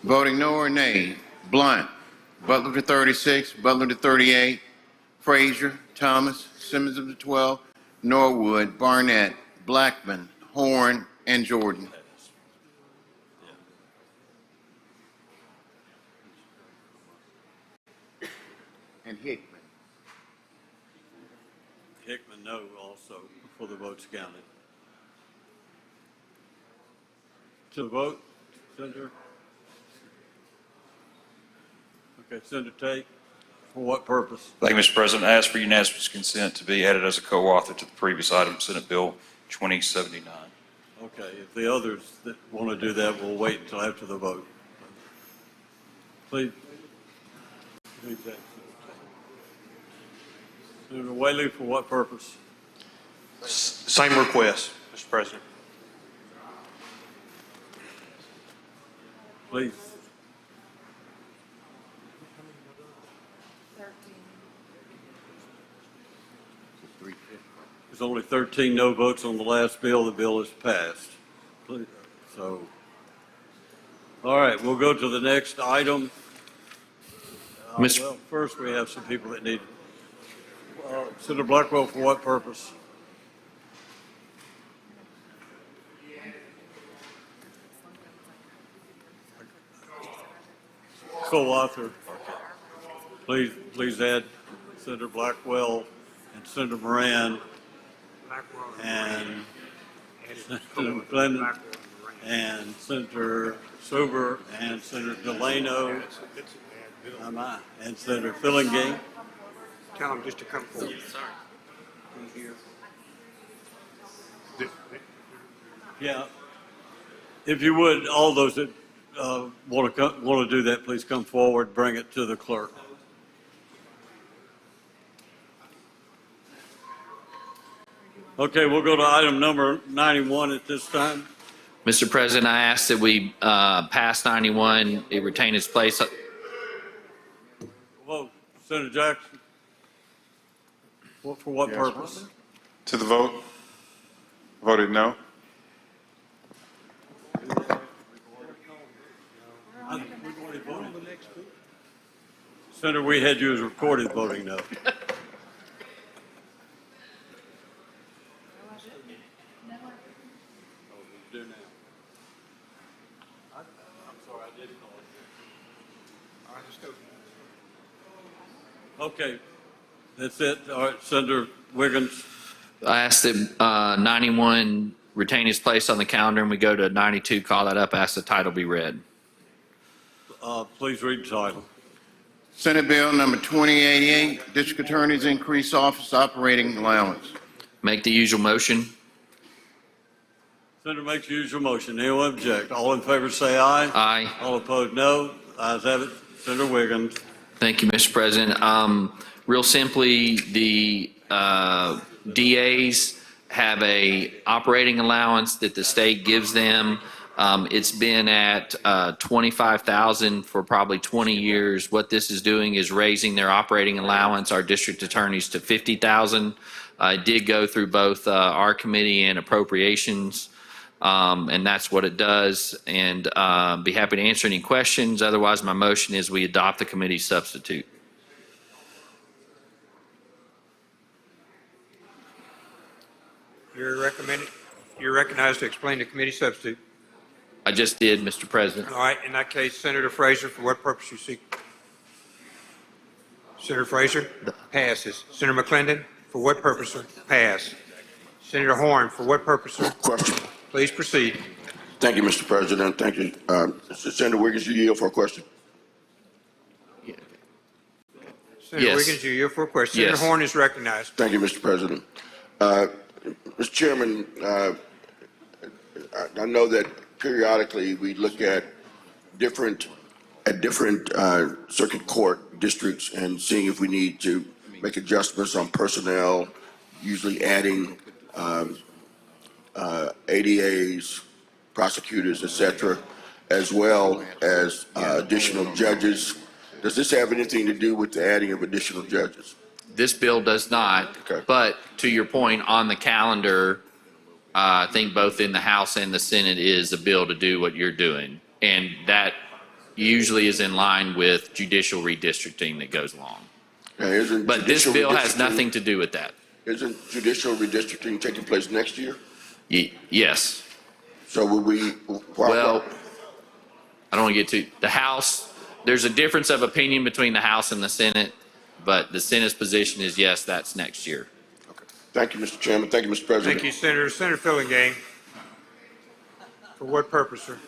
Voting no or nay, Blunt, Butler to 36, Butler to 38, Frazier, Thomas, Simmons of the 12, Norwood, Barnett, Blackman, Horn, and Jordan. And Hickman. Hickman, no, also, before the vote's counted. To the vote, Senator? Okay, Senator Tate, for what purpose? Thank you, Mr. President. I ask for unanimous consent to be added as a co-author to the previous item, Senate Bill 2079. Okay, if the others that want to do that, we'll wait until after the vote. Please. Leave that. Senator Whaley, for what purpose? Same request, Mr. President. Please. There's only 13 no votes on the last bill. The bill is passed. Please. So, all right, we'll go to the next item. Well, first we have some people that need. Senator Blackwell, for what purpose? Co-author. Please add Senator Blackwell and Senator Moran and Senator Glenn and Senator Suber and Senator Delano and Senator Fillingame. Tell them just to come forward. Yeah. If you would, all those that want to do that, please come forward, bring it to the clerk. Okay, we'll go to item number 91 at this time. Mr. President, I ask that we pass 91, it retain its place. Whoa, Senator Jackson. For what purpose? To the vote? Voted no? Senator, we had you as recorded voting no. Okay, that's it. All right, Senator Wiggins. I ask that 91 retain its place on the calendar and we go to 92, call that up, ask the title be read. Please read the title. Senate Bill number 2088, District Attorney's Increased Office Operating Allowance. Make the usual motion. Senator makes the usual motion. Anyone object? All in favor say aye. Aye. All opposed no. Ayes have it. Senator Wiggins. Thank you, Mr. President. Real simply, the DAs have a operating allowance that the state gives them. It's been at $25,000 for probably 20 years. What this is doing is raising their operating allowance, our district attorneys, to $50,000. It did go through both our committee and Appropriations, and that's what it does. And be happy to answer any questions. Otherwise, my motion is we adopt the committee substitute. You're recognized to explain the committee substitute. I just did, Mr. President. All right, in that case, Senator Frazier, for what purpose you seek? Senator Frazier? Passes. Senator McClendon, for what purpose, sir? Pass. Senator Horn, for what purpose, sir? Question. Please proceed. Thank you, Mr. President. Thank you. Senator Wiggins, you yield for a question. Senator Yes. Wiggins, you yield for a question. Yes. Senator Horn is recognized. Thank you, Mr. President. Mr. Chairman, I know that periodically we look at different circuit court districts and seeing if we need to make adjustments on personnel, usually adding ADAs, prosecutors, et cetera, as well as additional judges. Does this have anything to do with the adding of additional judges? This bill does not, but to your point, on the calendar, I think both in the House and the Senate is a bill to do what you're doing. And that usually is in line with judicial redistricting that goes along. But this bill has nothing to do with that. Isn't judicial redistricting taking place next year? Yes. So will we? Well, I don't want to get to the House. There's a difference of opinion between the House and the Senate, but the Senate's position is yes, that's next year. Thank you, Mr. Chairman. Thank you, Mr. President. Thank you, Senator. Senator Fillingane, for what purpose, sir?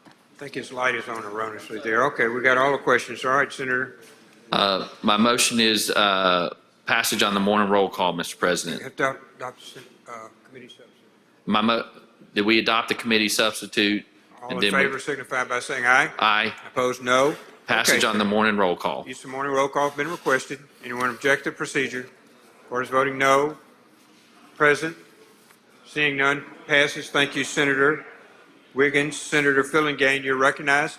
I think his light is on erroneously there. Okay, we got all the questions. All right, Senator. My motion is passage on the morning roll call, Mr. President. You have to adopt the committee substitute. Did we adopt the committee substitute? All in favor signify by saying aye. Aye. Opposed, no. Passage on the morning roll call. Use of morning roll call has been requested. Anyone object to the procedure? Court is voting no. Present. Seeing none, passes. Thank you, Senator Wiggins. Senator Fillingane, you're recognized.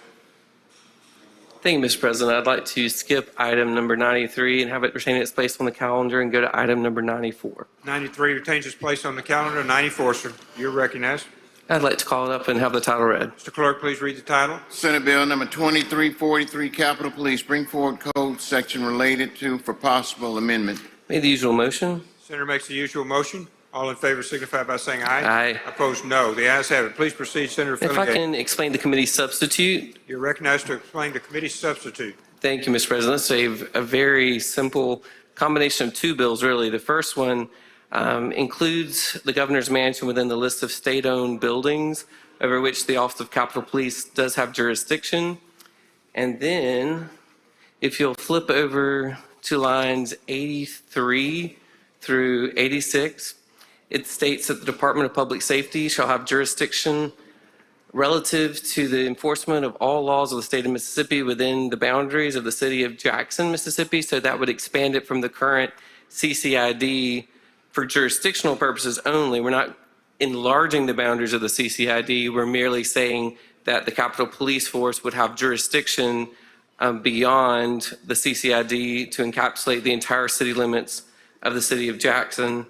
Thank you, Mr. President. I'd like to skip item number 93 and have it retain its place on the calendar and go to item number 94. 93 retains its place on the calendar. 94, sir, you're recognized. I'd like to call it up and have the title read. Mr. Clerk, please read the title. Senate Bill number 2343, Capitol Police, bring forward code section related to for possible amendment. Made the usual motion. Senator makes the usual motion. All in favor signify by saying aye. Aye. Opposed, no. The ayes have it. Please proceed, Senator Fillingane. If I can explain the committee substitute. You're recognized to explain the committee substitute. Thank you, Mr. President. Let's say a very simple combination of two bills, really. The first one includes the governor's mansion within the list of state-owned buildings over which the Office of Capitol Police does have jurisdiction. And then if you'll flip over to lines 83 through 86, it states that the Department of Public Safety shall have jurisdiction relative to the enforcement of all laws of the state of Mississippi within the boundaries of the city of Jackson, Mississippi. So that would expand it from the current CCID for jurisdictional purposes only. We're not enlarging the boundaries of the CCID. We're merely saying that the Capitol Police Force would have jurisdiction beyond the CCID to encapsulate the entire city limits of the city of Jackson.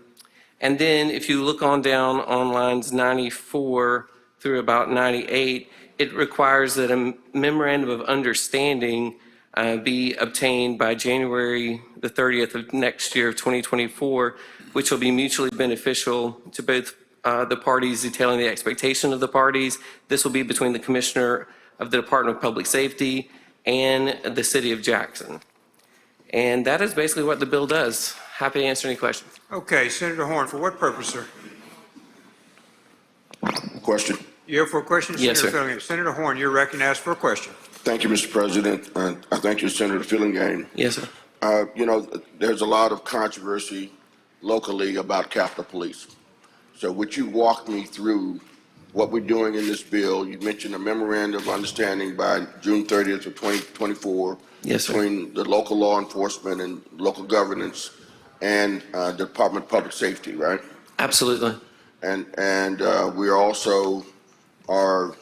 And then if you look on down on lines 94 through about 98, it requires that a memorandum of understanding be obtained by January the 30th of next year of 2024, which will be mutually beneficial to both the parties, detailing the expectation of the parties. This will be between the Commissioner of the Department of Public Safety and the City of Jackson. And that is basically what the bill does. Happy to answer any questions. Okay, Senator Horn, for what purpose, sir? Question. You have for a question, Yes, Senator sir. Fillingane. Senator Horn, you're recognized for a question. Thank you, Mr. President. I thank you, Senator Fillingane. Yes, sir. There's a lot of controversy locally about Capitol Police. So would you walk me through what we're doing in this bill? You mentioned a memorandum of understanding by June 30th of 2024 Yes, sir. between the local law enforcement and local governance and the Department of Public Safety, right? Absolutely. And we also are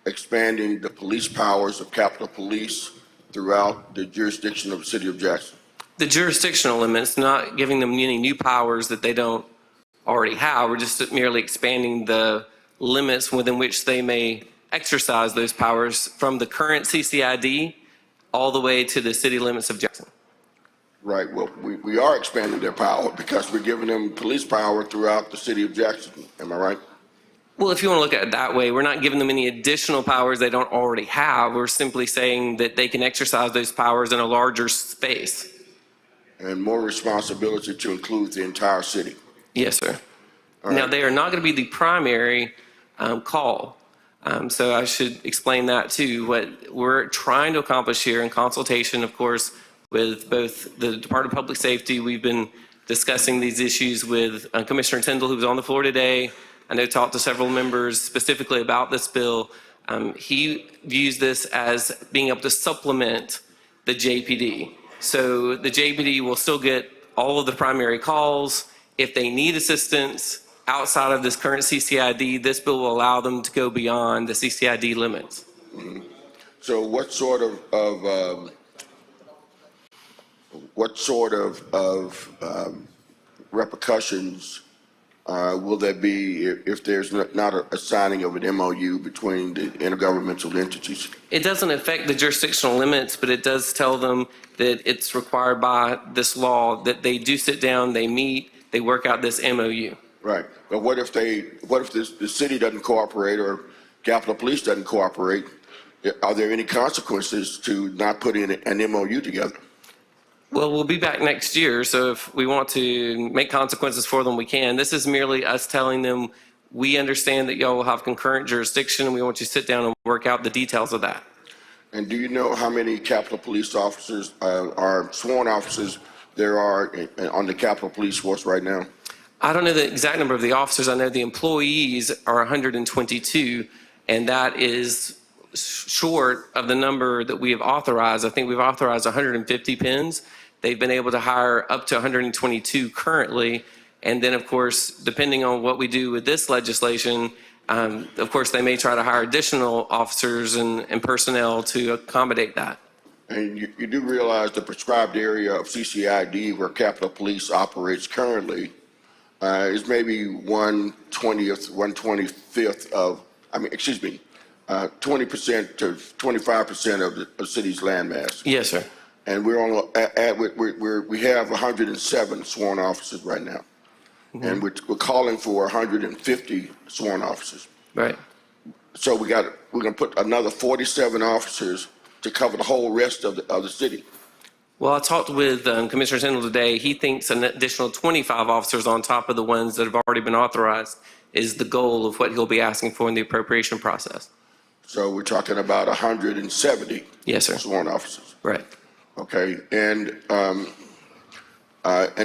expanding the police powers of Capitol Police throughout the jurisdiction of the city of Jackson. The jurisdictional limits, not giving them any new powers that they don't already have. We're just merely expanding the limits within which they may exercise those powers from the current CCID all the way to the city limits of Jackson. Right, well, we are expanding their power because we're giving them police power throughout the city of Jackson. Am I right? Well, if you want to look at it that way, we're not giving them any additional powers they don't already have. We're simply saying that they can exercise those powers in a larger space. And more responsibility to include the entire city. Yes, sir. All Now, right. they are not going to be the primary call. So I should explain that too. What we're trying to accomplish here in consultation, of course, with both the Department of Public Safety. We've been discussing these issues with Commissioner Tyndall, who was on the floor today. I know talked to several members specifically about this bill. He views this as being able to supplement the JPD. So the JPD will still get all of the primary calls. If they need assistance outside of this current CCID, this bill will allow them to go beyond the CCID limits. Mm-hmm. So what sort of repercussions will there be if there's not a signing of an MOU between the intergovernmental entities? It doesn't affect the jurisdictional limits, but it does tell them that it's required by this law that they do sit down, they meet, they work out this MOU. Right, but what if the city doesn't cooperate or Capitol Police doesn't cooperate? Are there any consequences to not putting an MOU together? Well, we'll be back next year, so if we want to make consequences for them, we can. This is merely us telling them, we understand that y'all will have concurrent jurisdiction, and we want you to sit down and work out the details of that. And do you know how many Capitol Police officers are sworn officers there are on the Capitol Police force right now? I don't know the exact number of the officers. I know the employees are 122, and that is short of the number that we have authorized. I think we've authorized 150 pins. They've been able to hire up to 122 currently. And then, of course, depending on what we do with this legislation, of course, they may try to hire additional officers and personnel to accommodate that. And you do realize the prescribed area of CCID where Capitol Police operates currently is maybe 1/20th, 1/25th of, 20% to 25% of the city's landmass. Yes, sir. And we have 107 sworn officers right now. Mm-hmm. And we're calling for 150 sworn officers. Right. So we're going to put another 47 officers to cover the whole rest of the city. Well, I talked with Commissioner Tyndall today. He thinks an additional 25 officers on top of the ones that have already been authorized is the goal of what he'll be asking for in the appropriation process. So we're talking about 170. Yes, sir. Sworn officers. Right. Okay, and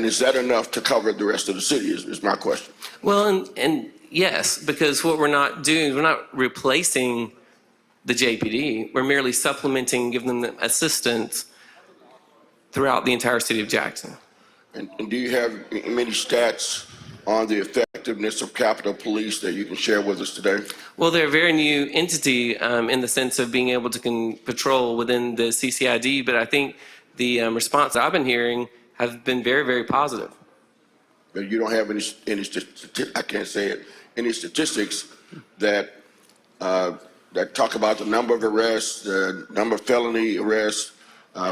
is that enough to cover the rest of the city is my question. Well, and yes, because what we're not doing, we're not replacing the JPD. We're merely supplementing, giving them assistance throughout the entire city of Jackson. And do you have many stats on the effectiveness of Capitol Police that you can share with us today? Well, they're a very new entity in the sense of being able to patrol within the CCID, but I think the response I've been hearing have been very, very positive. But you don't have any I can't say it, any statistics that that talk about the number of arrests, the number of felony arrests,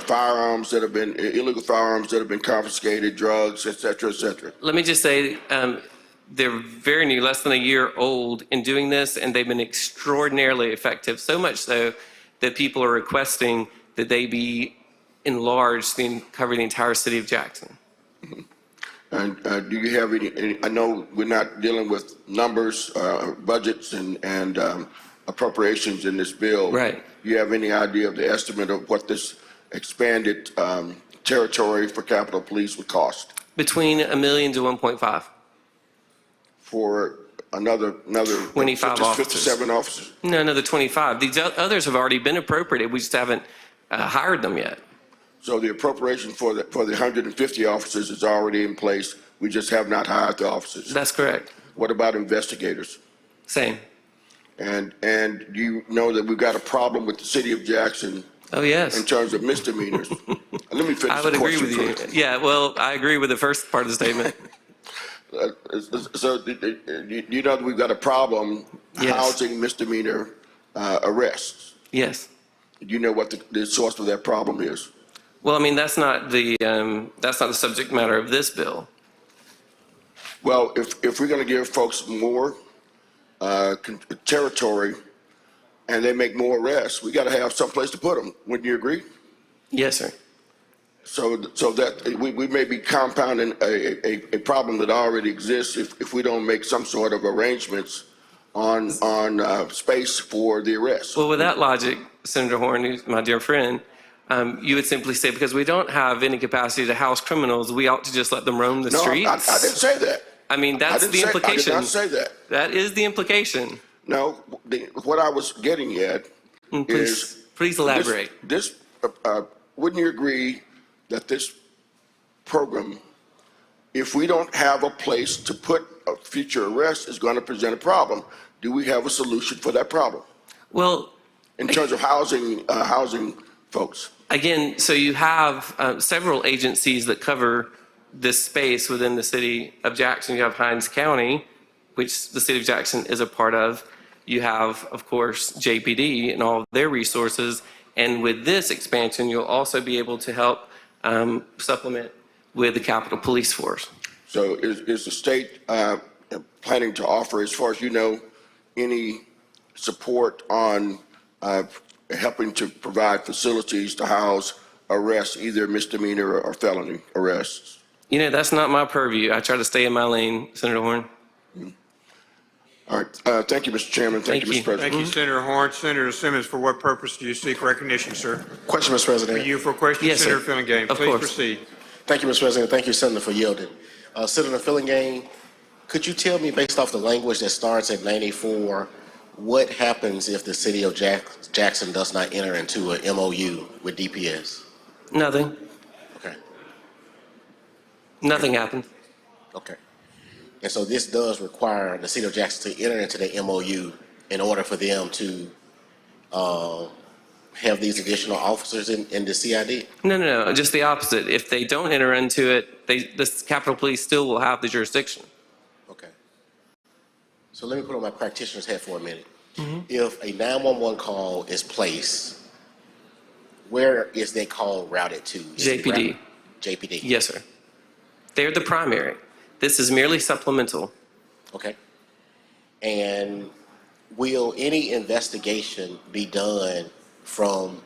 firearms that have been, illegal firearms that have been confiscated, drugs, et cetera, et cetera. Let me just say, they're very new, less than a year old in doing this, and they've been extraordinarily effective, so much so that people are requesting that they be enlarged and cover the entire city of Jackson. Mm-hmm. And do you have any, I know we're not dealing with numbers, budgets and appropriations in this bill. Right. Do you have any idea of the estimate of what this expanded territory for Capitol Police would cost? Between $1 million to 1.5. For another 25 officers. 57 officers? No, another 25. These others have already been appropriated. We just haven't hired them yet. So the appropriation for the 150 officers is already in place. We just have not hired the officers. That's correct. What about investigators? Same. And do you know that we've got a problem with the city of Jackson Oh, yes. In terms of misdemeanors. Let me finish I would the agree question with you. first. Yeah, well, I agree with the first part of the statement. So you know that we've got a problem Yes. housing misdemeanor arrests. Yes. You know what the source of that problem is? Well, I mean, that's not the subject matter of this bill. Well, if we're going to give folks more territory and they make more arrests, we got to have some place to put them. Wouldn't you agree? Yes, sir. So that we may be compounding a problem that already exists if we don't make some sort of arrangements on space for the arrest. Well, with that logic, Senator Horn, who's my dear friend, you would simply say, because we don't have any capacity to house criminals, we ought to just let them roam the streets? No, I didn't say that. I mean, that's the implication. I did not say that. That is the implication. No, what I was getting at is... Please elaborate. Wouldn't you agree that this program, if we don't have a place to put a future arrest, is going to present a problem? Do we have a solution for that problem? Well... In terms of housing folks? Again, so you have several agencies that cover this space within the city of Jackson. You have Hinds County, which the city of Jackson is a part of. You have, of course, JPD and all of their resources. And with this expansion, you'll also be able to help supplement with the Capitol Police Force. So is the state planning to offer, as far as you know, any support on helping to provide facilities to house arrests, either misdemeanor or felony arrests? You know, that's not my purview. I try to stay in my lane, Senator Horn. All right. Thank you, Mr. Chairman. Thank you, Mr. President. Thank you, Senator Horn. Senator Simmons, for what purpose do you seek recognition, sir? Question, Mr. President. For you for a question, Yes, Senator sir. Fillingame. Of Please course. proceed. Thank you, Mr. President. Thank you, Senator, for yielding. Senator Fillingame, could you tell me, based off the language that starts at 94, what happens if the city of Jackson does not enter into an MOU with DPS? Nothing. Okay. Nothing happened. Okay. And so this does require the city of Jackson to enter into the MOU in order for them to have these additional officers in the CID? No, just the opposite. If they don't enter into it, the Capitol Police still will have the jurisdiction. Okay. So let me put on my practitioner's hat for a minute. If a 911 call is placed, where is that call routed to? JPD. JPD? Yes, sir. They're the primary. This is merely supplemental. Okay. And will any investigation be done from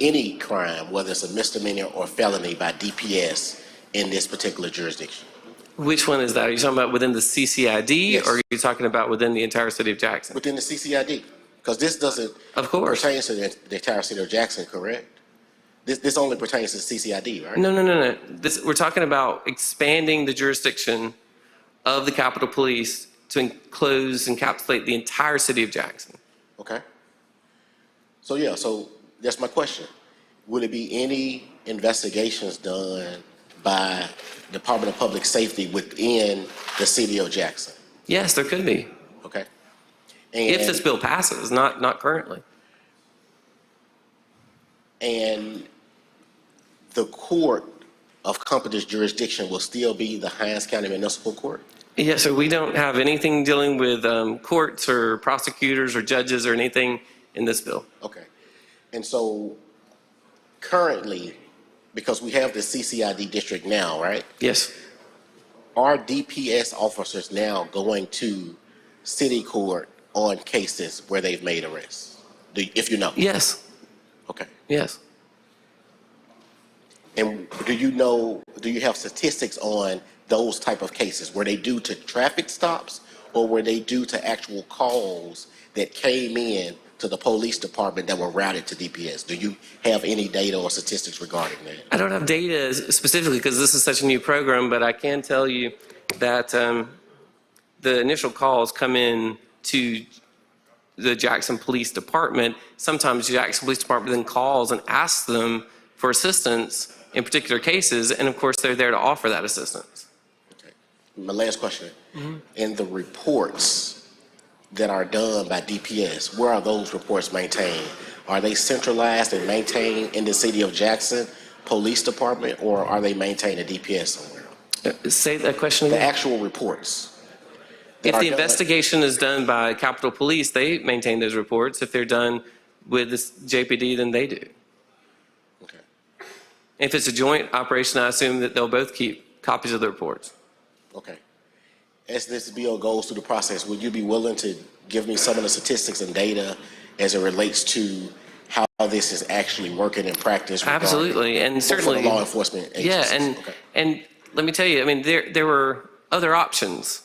any crime, whether it's a misdemeanor or felony, by DPS in this particular jurisdiction? Which one is that? Are you talking about within the CCID, Yes. or are you talking about within the entire city of Jackson? Within the CCID? Because this doesn't Of course. pertain to the entire city of Jackson, correct? This only pertains to the CCID, right? No. We're talking about expanding the jurisdiction of the Capitol Police to encapsulate the entire city of Jackson. Okay. So that's my question. Will there be any investigations done by Department of Public Safety within the city of Jackson? Yes, there could be. Okay. If this bill passes, not currently. And the court of competent jurisdiction will still be the Hinds County Municipal Court? Yes, sir. We don't have anything dealing with courts or prosecutors or judges or anything in this bill. Okay. And so currently, because we have the CCID district now, right? Yes. Are DPS officers now going to city court on cases where they've made arrests? If you know? Yes. Okay. Yes. And do you have statistics on those type of cases? Were they due to traffic stops, or were they due to actual calls that came in to the police department that were routed to DPS? Do you have any data or statistics regarding that? I don't have data specifically because this is such a new program, but I can tell you that the initial calls come in to the Jackson Police Department. Sometimes the Jackson Police Department then calls and asks them for assistance in particular cases, and of course they're there to offer that assistance. My last question. In the reports, that are done by DPS, where are those reports maintained? Are they centralized and maintained in the city of Jackson Police Department, or are they maintained at DPS somewhere? Say that question The again. actual reports. that If are the done- investigation is done by Capitol Police, they maintain those reports. If they're done with the JPD, then they do. Okay. If it's a joint operation, I assume that they'll both keep copies of the reports. Okay. As this bill goes through the process, would you be willing to give me some of the statistics and data as it relates to how this is actually working in practice? Absolutely, and both certainly for the law enforcement agencies? Yeah, and let me tell you, I mean, there were other options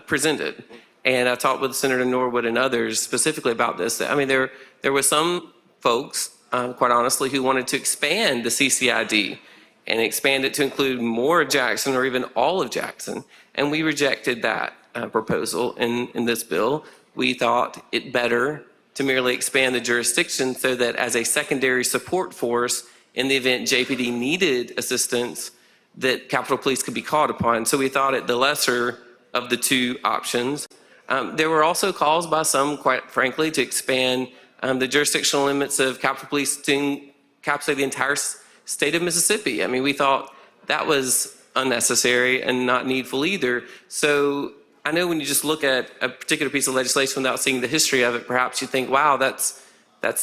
presented, and I talked with Senator Norwood and others specifically about this. I mean, there were some folks, quite honestly, who wanted to expand the CCID and expand it to include more of Jackson or even all of Jackson, and we rejected that proposal in this bill. We thought it better to merely expand the jurisdiction so that as a secondary support force in the event JPD needed assistance, that Capitol Police could be called upon. So we thought it the lesser of the two options. There were also calls by some, quite frankly, to expand the jurisdictional limits of Capitol Police to encapsulate the entire state of Mississippi. I mean, we thought that was unnecessary and not needful either. So I know when you just look at a particular piece of legislation without seeing the history of it, perhaps you think, wow, that's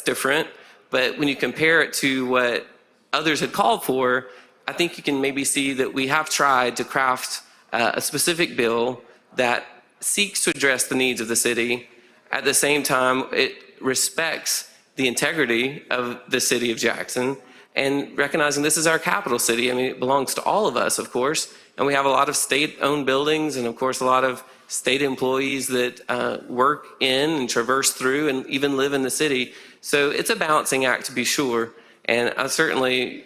different. But when you compare it to what others had called for, I think you can maybe see that we have tried to craft a specific bill that seeks to address the needs of the city. At the same time, it respects the integrity of the city of Jackson and recognizing this is our capital city. I mean, it belongs to all of us, of course, and we have a lot of state-owned buildings and, of course, a lot of state employees that work in and traverse through and even live in the city. So it's a balancing act, to be sure, and I certainly,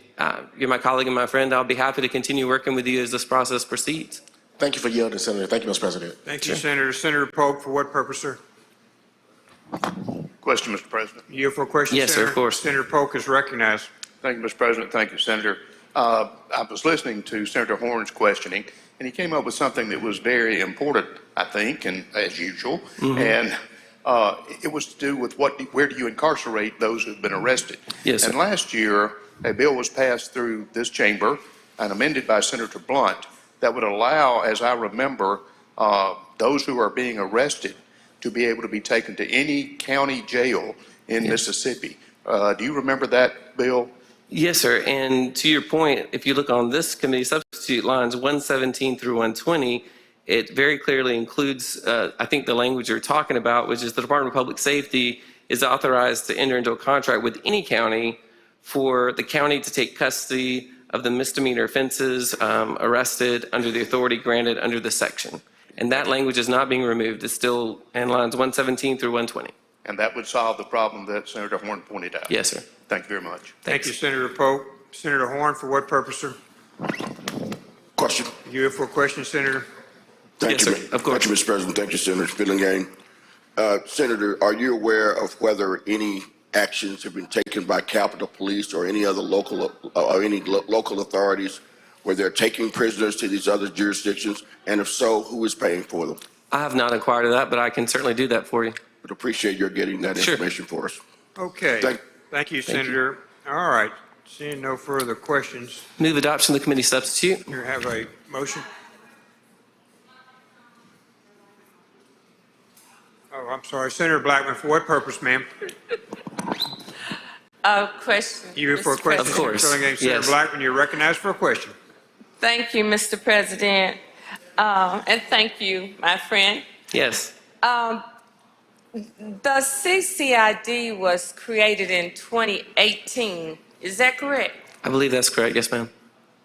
you're my colleague and my friend, I'll be happy to continue working with you as this process proceeds. Thank you for yielding, Senator. Thank you, Mr. President. Thank you, Senator. Senator Polk, for what purpose, sir? Question, Mr. President. You for a question, Yes, Senator? sir, of course. Senator Polk is recognized. Thank you, Mr. President. Thank you, Senator. I was listening to Senator Horn's questioning, and he came up with something that was very important, I think, and as usual. And it was to do with where do you incarcerate those who've been arrested? Yes, sir. And last year, a bill was passed through this chamber and amended by Senator Blunt that would allow, as I remember, those who are being arrested to be able to be taken to any county jail in Mississippi. Do you remember that bill? Yes, sir. And to your point, if you look on this committee substitute lines 117 through 120, it very clearly includes, I think, the language you're talking about, which is the Department of Public Safety is authorized to enter into a contract with any county for the county to take custody of the misdemeanor offenses arrested under the authority granted under the section. And that language is not being removed. It's still in lines 117 through 120. And that would solve the problem that Senator Horn pointed out. Yes, sir. Thank you very much. Thank you, Senator Polk. Senator Horn, for what purpose, sir? Question. You for a question, Senator? Thank you, Of course. Thank you, Mr. President. Thank you, Senator Spillane. Senator, are you aware of whether any actions have been taken by Capitol Police or any other local authorities where they're taking prisoners to these other jurisdictions? And if so, who is paying for them? I have not inquired of that, but I can certainly do that for you. Would appreciate your getting that information for us. Okay. Thank you, Senator. All right. Seeing no further questions, Move adoption of the committee substitute. you have a motion? Oh, I'm sorry. Senator Blackman, for what purpose, ma'am? Question. You for a Mr. question? Of course, Senator yes. Blackman, you're recognized for a question. Thank you, Mr. President. And thank you, my friend. Yes. The CCID was created in 2018. Is that correct? I believe that's correct. Yes, ma'am.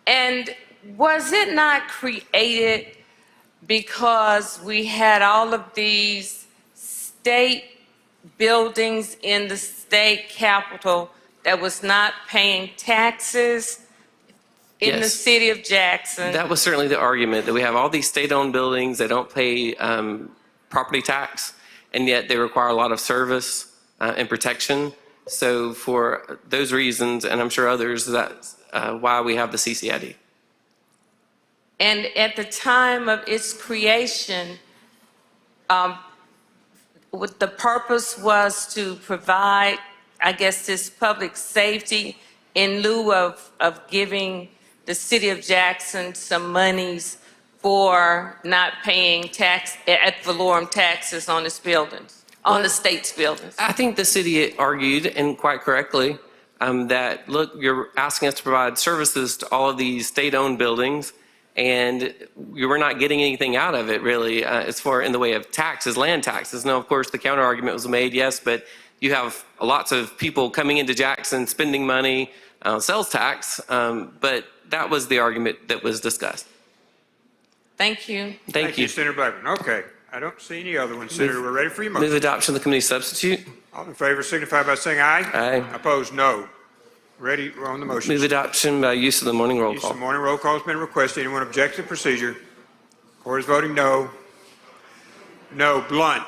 And was it not created because we had all of these state buildings in the state capital that was not paying taxes in the Yes. city of Jackson? That was certainly the argument, that we have all these state-owned buildings that don't pay property tax, and yet they require a lot of service and protection. So for those reasons, and I'm sure others, that's why we have the CCID. And at the time of its creation, what the purpose was to provide, I guess, this public safety in lieu of giving the city of Jackson some monies for not paying tax, ad valorem taxes on its buildings, on the state's buildings. I think the city argued, and quite correctly, that, look, you're asking us to provide services to all of these state-owned buildings, and you were not getting anything out of it, really, as far in the way of taxes, land taxes. Now, of course, the counter argument was made, yes, but you have lots of people coming into Jackson, spending money, sales tax, but that was the argument that was discussed. Thank you. Thank you. Senator Blackman. Okay, I don't see any other ones. Senator, we're ready for your motion. Move adoption of the committee substitute. All in favor signify by saying aye. Aye. Opposed, no. Ready, we're on the motion. Move adoption by use of the morning roll Use call. of morning roll call has been requested. Anyone object to the procedure? Court is voting no. No. Blunt.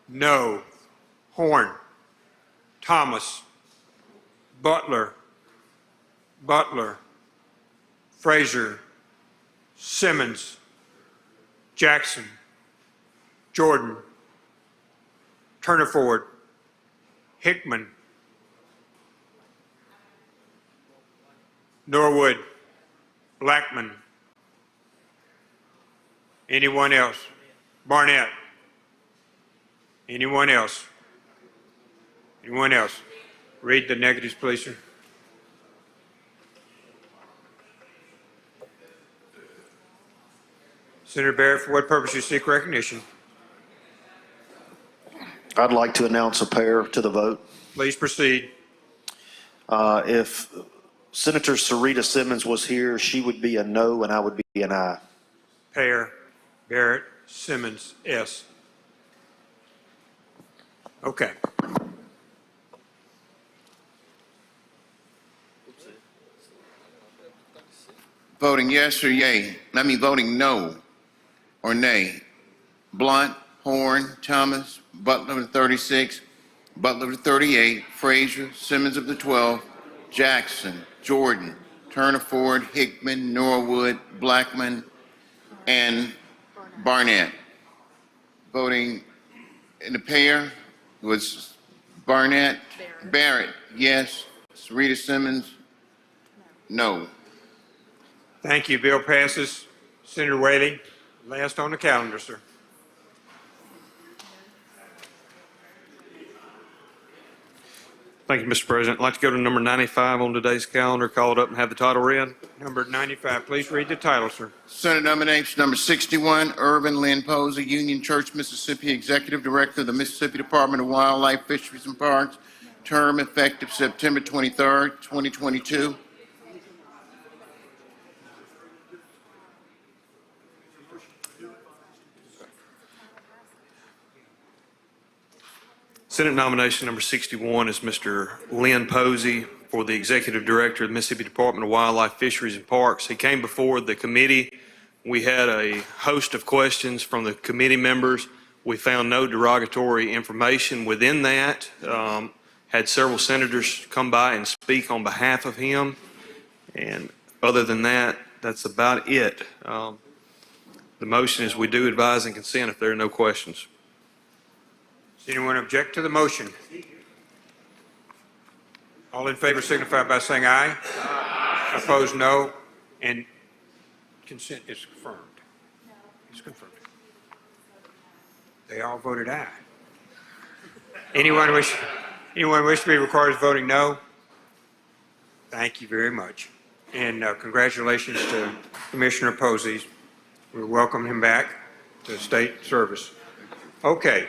No. Horn. Thomas. Butler. Butler. Frazier. Simmons. Jackson. Jordan. Turner Ford. Hickman. Norwood. Blackman. Anyone else? Barnett. Anyone else? Anyone else? Read the negatives, please, sir. Senator Barrett, for what purpose you seek recognition? I'd like to announce a pair to the vote. Please proceed. If Senator Sarita Simmons was here, she would be a no and I would be an aye. Pair, Barrett, Simmons, S. Okay. Voting yes or yay, voting no or nay. Blunt, Horn, Thomas, Butler of the 36, Butler of the 38, Frazier, Simmons of the 12, Jackson, Jordan, Turner Ford, Hickman, Norwood, Blackman, and Barnett. Voting in the pair was Barnett, Barrett, yes, Sarita Simmons, no. Thank you. Bill passes. Senator Whaley, last on the calendar, sir. Thank you, Mr. President. I'd like to go to number 95 on today's calendar, call it up and have the title read. Number 95, please read the title, sir. Senate nomination number 61, Irvin Lynn Posey, Union Church, Mississippi, Executive Director of the Mississippi Department of Wildlife, Fisheries and Parks, term effective September 23rd, 2022. Senate nomination number 61 is Mr. Lynn Posey for the Executive Director of the Mississippi Department of Wildlife, Fisheries and Parks. He came before the committee. We had a host of questions from the committee members. We found no derogatory information within that. Had several senators come by and speak on behalf of him. And other than that, that's about it. The motion is we do advise and consent if there are no questions. Does anyone object to the motion? All in favor signify by saying aye. Aye. Opposed, no. And consent is confirmed. It's confirmed. They all voted aye. Anyone wish to be recorded as voting no? Thank you very much. And congratulations to Commissioner Posey. We welcome him back to state service. Okay.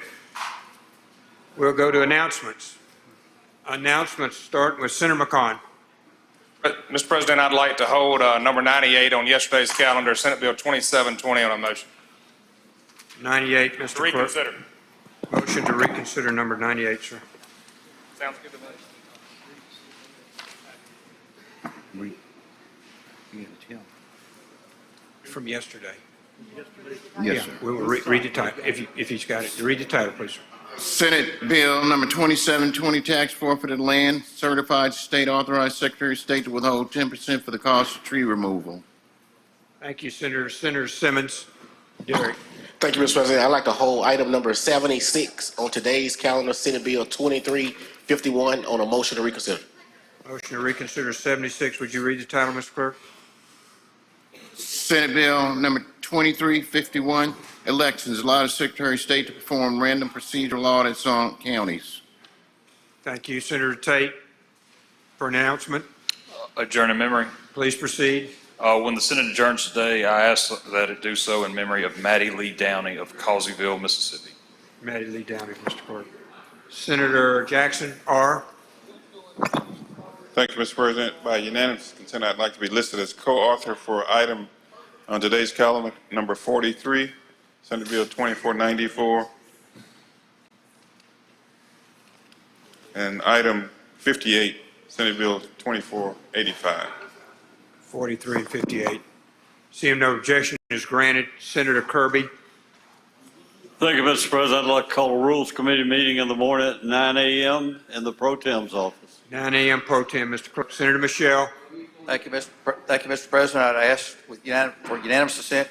We'll go to announcements. Announcements starting with Senator Pecan. Mr. President, I'd like to hold number 98 on yesterday's calendar, Senate Bill 2720 on a motion. 98, Mr. Clerk. Reconsider. Motion to reconsider number 98, sir. Sounds good to me. From yesterday. Yes, sir. We will read the title, if he's got it. Read the title, please, sir. Senate Bill number 2720, tax forfeited land, certified state authorized Secretary of State to withhold 10% for the cost of tree removal. Thank you, Senator. Senator Simmons. Derek. Thank you, Mr. President. I'd like to hold item number 76 on today's calendar, Senate Bill 2351, on a motion to reconsider. Motion to reconsider 76. Would you read the title, Mr. Clerk? Senate Bill number 2351, elections, allow the Secretary of State to perform random procedural audits on counties. Thank you. Senator Tate for announcement. Adjourn in memory. Please proceed. When the Senate adjourns today, I ask that it do so in memory of Maddie Lee Downey of Causeyville, Mississippi. Maddie Lee Downey, Mr. Clerk. Senator Jackson, R. Thank you, Mr. President. By unanimous consent, I'd like to be listed as co-author for item on today's calendar, number 43, Senate Bill 2494, and item 58, Senate Bill 2485. 43 and 58. Seeing no objection is granted. Senator Kirby. Thank you, Mr. President. I'd like to call a Rules Committee meeting in the morning at 9 a.m. in the Pro Tem's office. 9 a.m. Pro Tem, Mr. Clerk. Senator Michelle. Thank you, Mr. President. I'd ask for unanimous consent,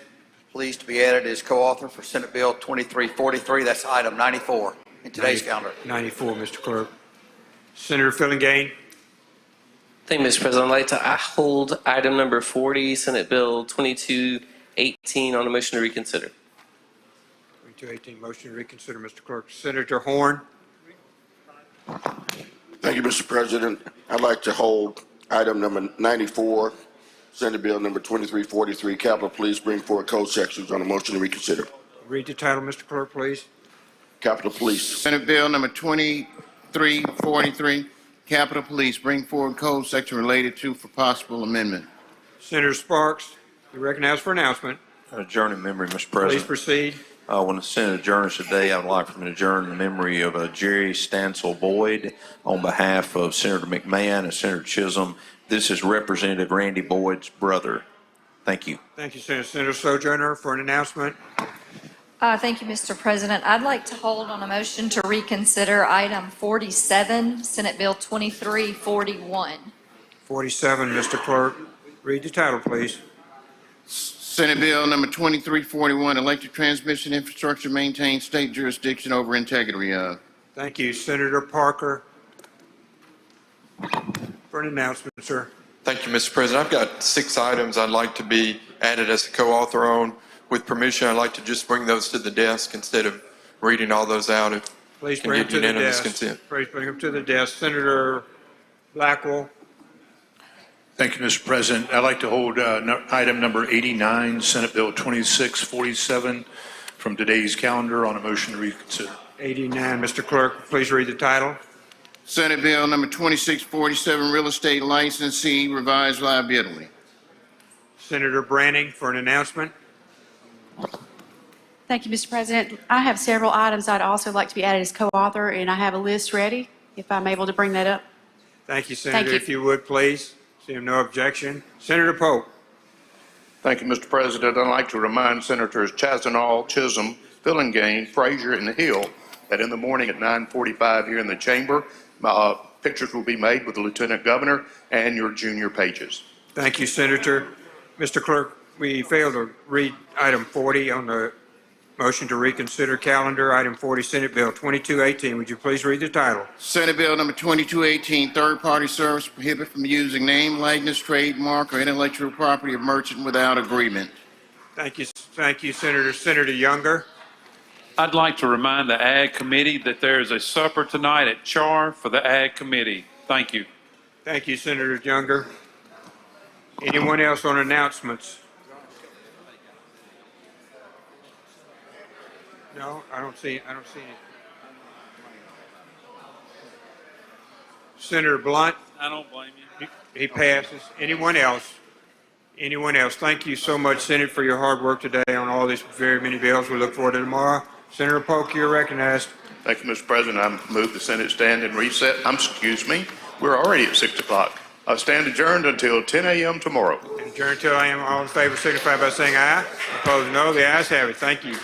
please, to be added as co-author for Senate Bill 2343. That's item 94 in today's calendar. 94, Mr. Clerk. Senator Fillingham. Thank you, Mr. President. I'd like to hold item number 40, Senate Bill 2218, on a motion to reconsider. 2218, motion to reconsider, Mr. Clerk. Senator Horn. Thank you, Mr. President. I'd like to hold item number 94, Senate Bill number 2343, Capitol Police bring forward code sections on a motion to reconsider. Read the title, Mr. Clerk, please. Capitol Police. Senate Bill number 2343, Capitol Police bring forward code section related to for possible amendment. Senator Sparks, you recognized for announcement. Adjourn in memory, Mr. Please President. proceed. When the Senate adjourns today, I would like for them to adjourn in memory of Jerry Stansel Boyd on behalf of Senator McMahon and Senator Chisholm. This is Representative Randy Boyd's brother. Thank you. Thank you, Senator. Senator Sojourner for an announcement. Thank you, Mr. President. I'd like to hold on a motion to reconsider item 47, Senate Bill 2341. 47, Mr. Clerk. Read the title, please. Senate Bill number 2341, electric transmission infrastructure maintains state jurisdiction over integrity of. Thank you. Senator Parker for an announcement, sir. Thank you, Mr. President. I've got 6 items I'd like to be added as a co-author on. With permission, I'd like to just bring those to the desk instead of reading all those out. If Please can bring get them to the unanimous desk. consent. Please bring them to the desk. Senator Blackwell. Thank you, Mr. President. I'd like to hold item number 89, Senate Bill 2647, from today's calendar on a motion to reconsider. 89, Mr. Clerk, please read the title. Senate Bill number 2647, real estate licensee revised liability. Senator Branning for an announcement. Thank you, Mr. President. I have several items I'd also like to be added as co-author, and I have a list ready, if I'm able to bring that up. Thank you, Senator. you. If you would, please. Seeing no objection. Senator Pope. Thank you, Mr. President. I'd like to remind Senators Chazanall, Chisholm, Fillingham, Frazier, and Hill that in the morning at 9:45 here in the chamber, pictures will be made with the Lieutenant Governor and your junior pages. Thank you, Senator. Mr. Clerk, we failed to read item 40 on the motion to reconsider calendar. Item 40, Senate Bill 2218. Would you please read the title? Senate Bill number 2218, third-party service prohibit from using name, likeness, trademark, or intellectual property of merchant without agreement. Thank you, Senator. Senator Younger. I'd like to remind the Ag Committee that there is a supper tonight at Char for the Ag Committee. Thank you. Thank you, Senator Younger. Anyone else on announcements? No, I don't see any. Senator Blunt? I don't blame you. He passes. Anyone else? Anyone else? Thank you so much, Senate, for your hard work today on all these very many bills. We look forward to tomorrow. Senator Polk, you're recognized. Thank you, Mr. President. I move the Senate stand and reset. Excuse me, we're already at 6 o'clock. I stand adjourned until 10 a.m. tomorrow. Adjourned till I am. All in favor signify by saying aye. Opposed, no. The ayes have it. Thank you.